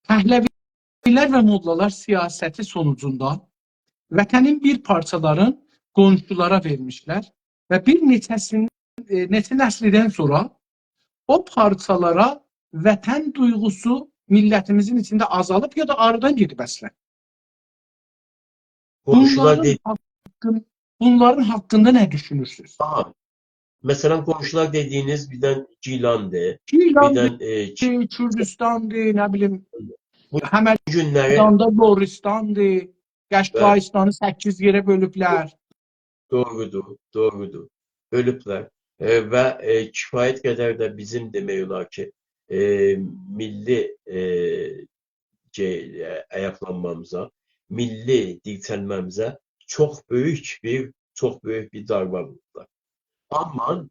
Pəhləvilər və mollalar siyasəti sonucunda vətənin bir parçaların qonşulara vermişlər və bir neçə nəslidən sonra o parçalara vətən duyğusu millətimizin içində azalıb ya da aradan gedib əslən. Bunların haqqında nə düşünürsünüz? Aha, məsələn, qonşular dediyiniz birdən Gilandır, birdən Kürdistandır, nə bilim, Həmədanda Loristandır, Qəşqaistanı 8 yerə bölüblər. Doğrudur, bölüblər və kifayət qədər də bizim demək olar ki, milli ayaqlanmamıza, milli dirçəlməmizə çox böyük bir darba vurdular. Amma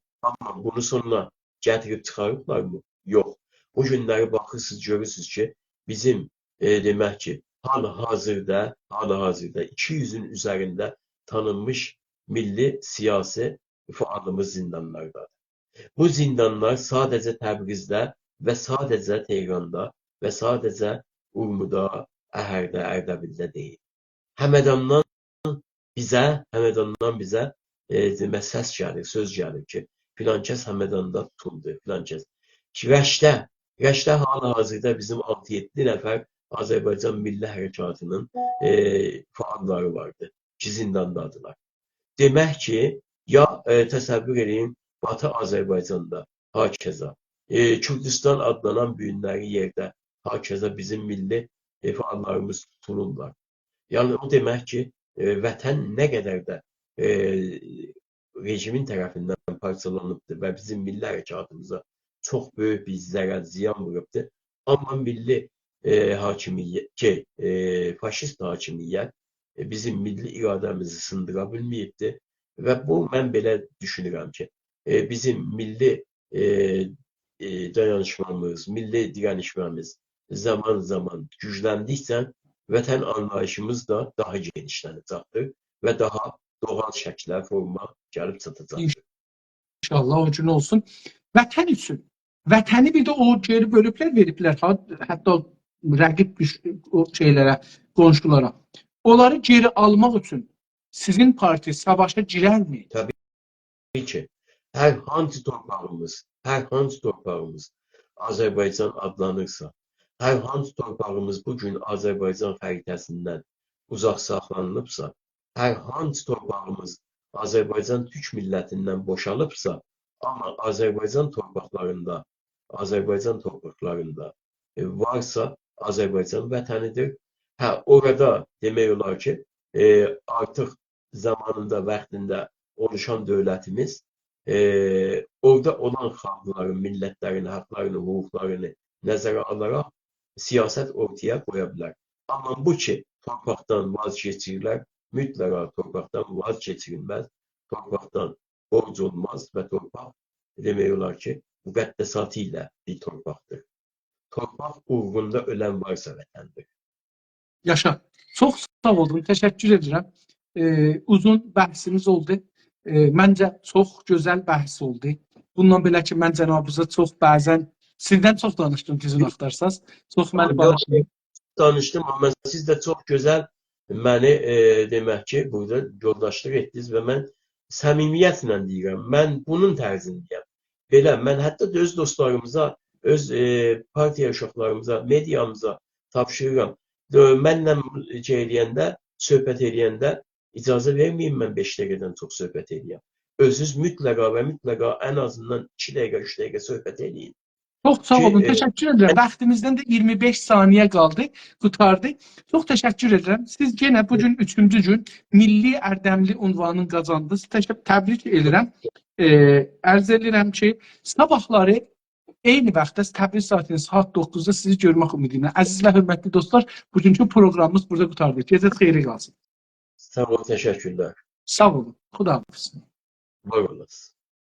bunu sonuna gətirib çıxarıblar mı? Yox. Bu günləri baxırsınız, görürsünüz ki, bizim demək ki, hal-hazırda 200-ün üzərində tanınmış milli siyasi fəalımız zindanlardadır. Bu zindanlar sadəcə Təbrizdə və sadəcə Tehranda və sadəcə Urmuda, Əhərdə, Ərdəbildə deyil. Həmədandan bizə səs gəlir, söz gəlir ki, filankəs Həmədanda tutuldu, filankəs. Rəşdə hal-hazırda bizim 6-7 nəfər Azərbaycan Milli Hərəkatının fəalları vardı ki, zindandadılar. Demək ki, ya təsəvvür edin, Batı Azərbaycanda hakeza, Kürdistan adlanan bugünləri yerdə hakeza bizim milli fəallarımız tutulurlar. Yəni, o demək ki, vətən nə qədər də rejimin tərəfindən parçalanıbdır və bizim milli hərəkatımıza çox böyük bir zərər, ziyan vurubdur. Amma milli hakimiyyət, faşist hakimiyyət bizim milli iradəmizi sındıra bilməyibdir və bu, mən belə düşünürəm ki, bizim milli dayanışmamız, milli dirənişməmiz zaman gücləndikcə vətən anlayışımız da daha genişlənəcəkdir və daha doğal şəklə, forma gəlib çatacaqdır. İnşallah o gün olsun. Vətən üçün, vətəni bir də o geri bölüblər, veriblər, hətta rəqib o şeylərə, qonşulara. Onları geri almaq üçün sizin partiya savaşa girərmi? Təbii ki, hər hansı torpağımız Azərbaycan adlanırsa, hər hansı torpağımız bugün Azərbaycan xəritəsindən uzaq saxlanılıbsa, hər hansı torpağımız Azərbaycan Türk millətindən boşalıbsa, amma Azərbaycan torpaqlarında varsa Azərbaycan vətənidir. Orada demək olar ki, artıq zamanında, vaxtında oluşan dövlətimiz orada olan xalqların, millətlərin, haqlarını, hüquqlarını nəzərə alaraq siyasət ortaya qoya bilər. Amma bu ki, torpaqdan vazgeçirlər, mütləqa torpaqdan vazgeçirilməz, torpaqdan borc olmaz və torpaq demək olar ki, müqəddəsatı ilə bir torpaqdır. Torpaq uğrunda ölən varsa vətəndir. Yaşa. Çox sağ olun, təşəkkür edirəm. Uzun bəhsimiz oldu. Məncə çox gözəl bəhs oldu. Bundan belə ki, mən cənabınıza çox bəzən sizdən çox danışdım, düzün axtarsaz. Çox məni Yox, bağışlayın. danışdım, amma siz də çox gözəl məni demək ki, burada yoldaşlıq etdiniz və mən səmimiyyətlə deyirəm. Mən bunun tərzindəyəm. Belə, mən hətta da öz dostlarımıza, öz partiya uşaqlarımıza, mediamıza tapşırıram. Mənlə eləyəndə, söhbət eləyəndə icazə verməyin mən 5 dəqiqədən çox söhbət eləyəm. Özünüz mütləqa və mütləqa ən azından 2 dəqiqə, 3 dəqiqə söhbət eləyin. Çox sağ olun, Ki, təşəkkür edirəm. Vaxtimizdən də 25 saniyə qaldı, qutardı. Çox təşəkkür edirəm. Siz yenə bu gün 3-cü gün Milli Ərdəmli unvanını qazandınız. Təbrik edirəm. Ərz edirəm ki, sabahları eyni vaxtda Təbriz saatinin saat 9-da sizi görmək ümidiylə. Əziz və hörmətli dostlar, bugünkü proqramımız burada qutardı. Gecəniz xeyirli qalsın. Sağ olun, təşəkkürlər. Sağ olun. Xudahafiz. Var olasın.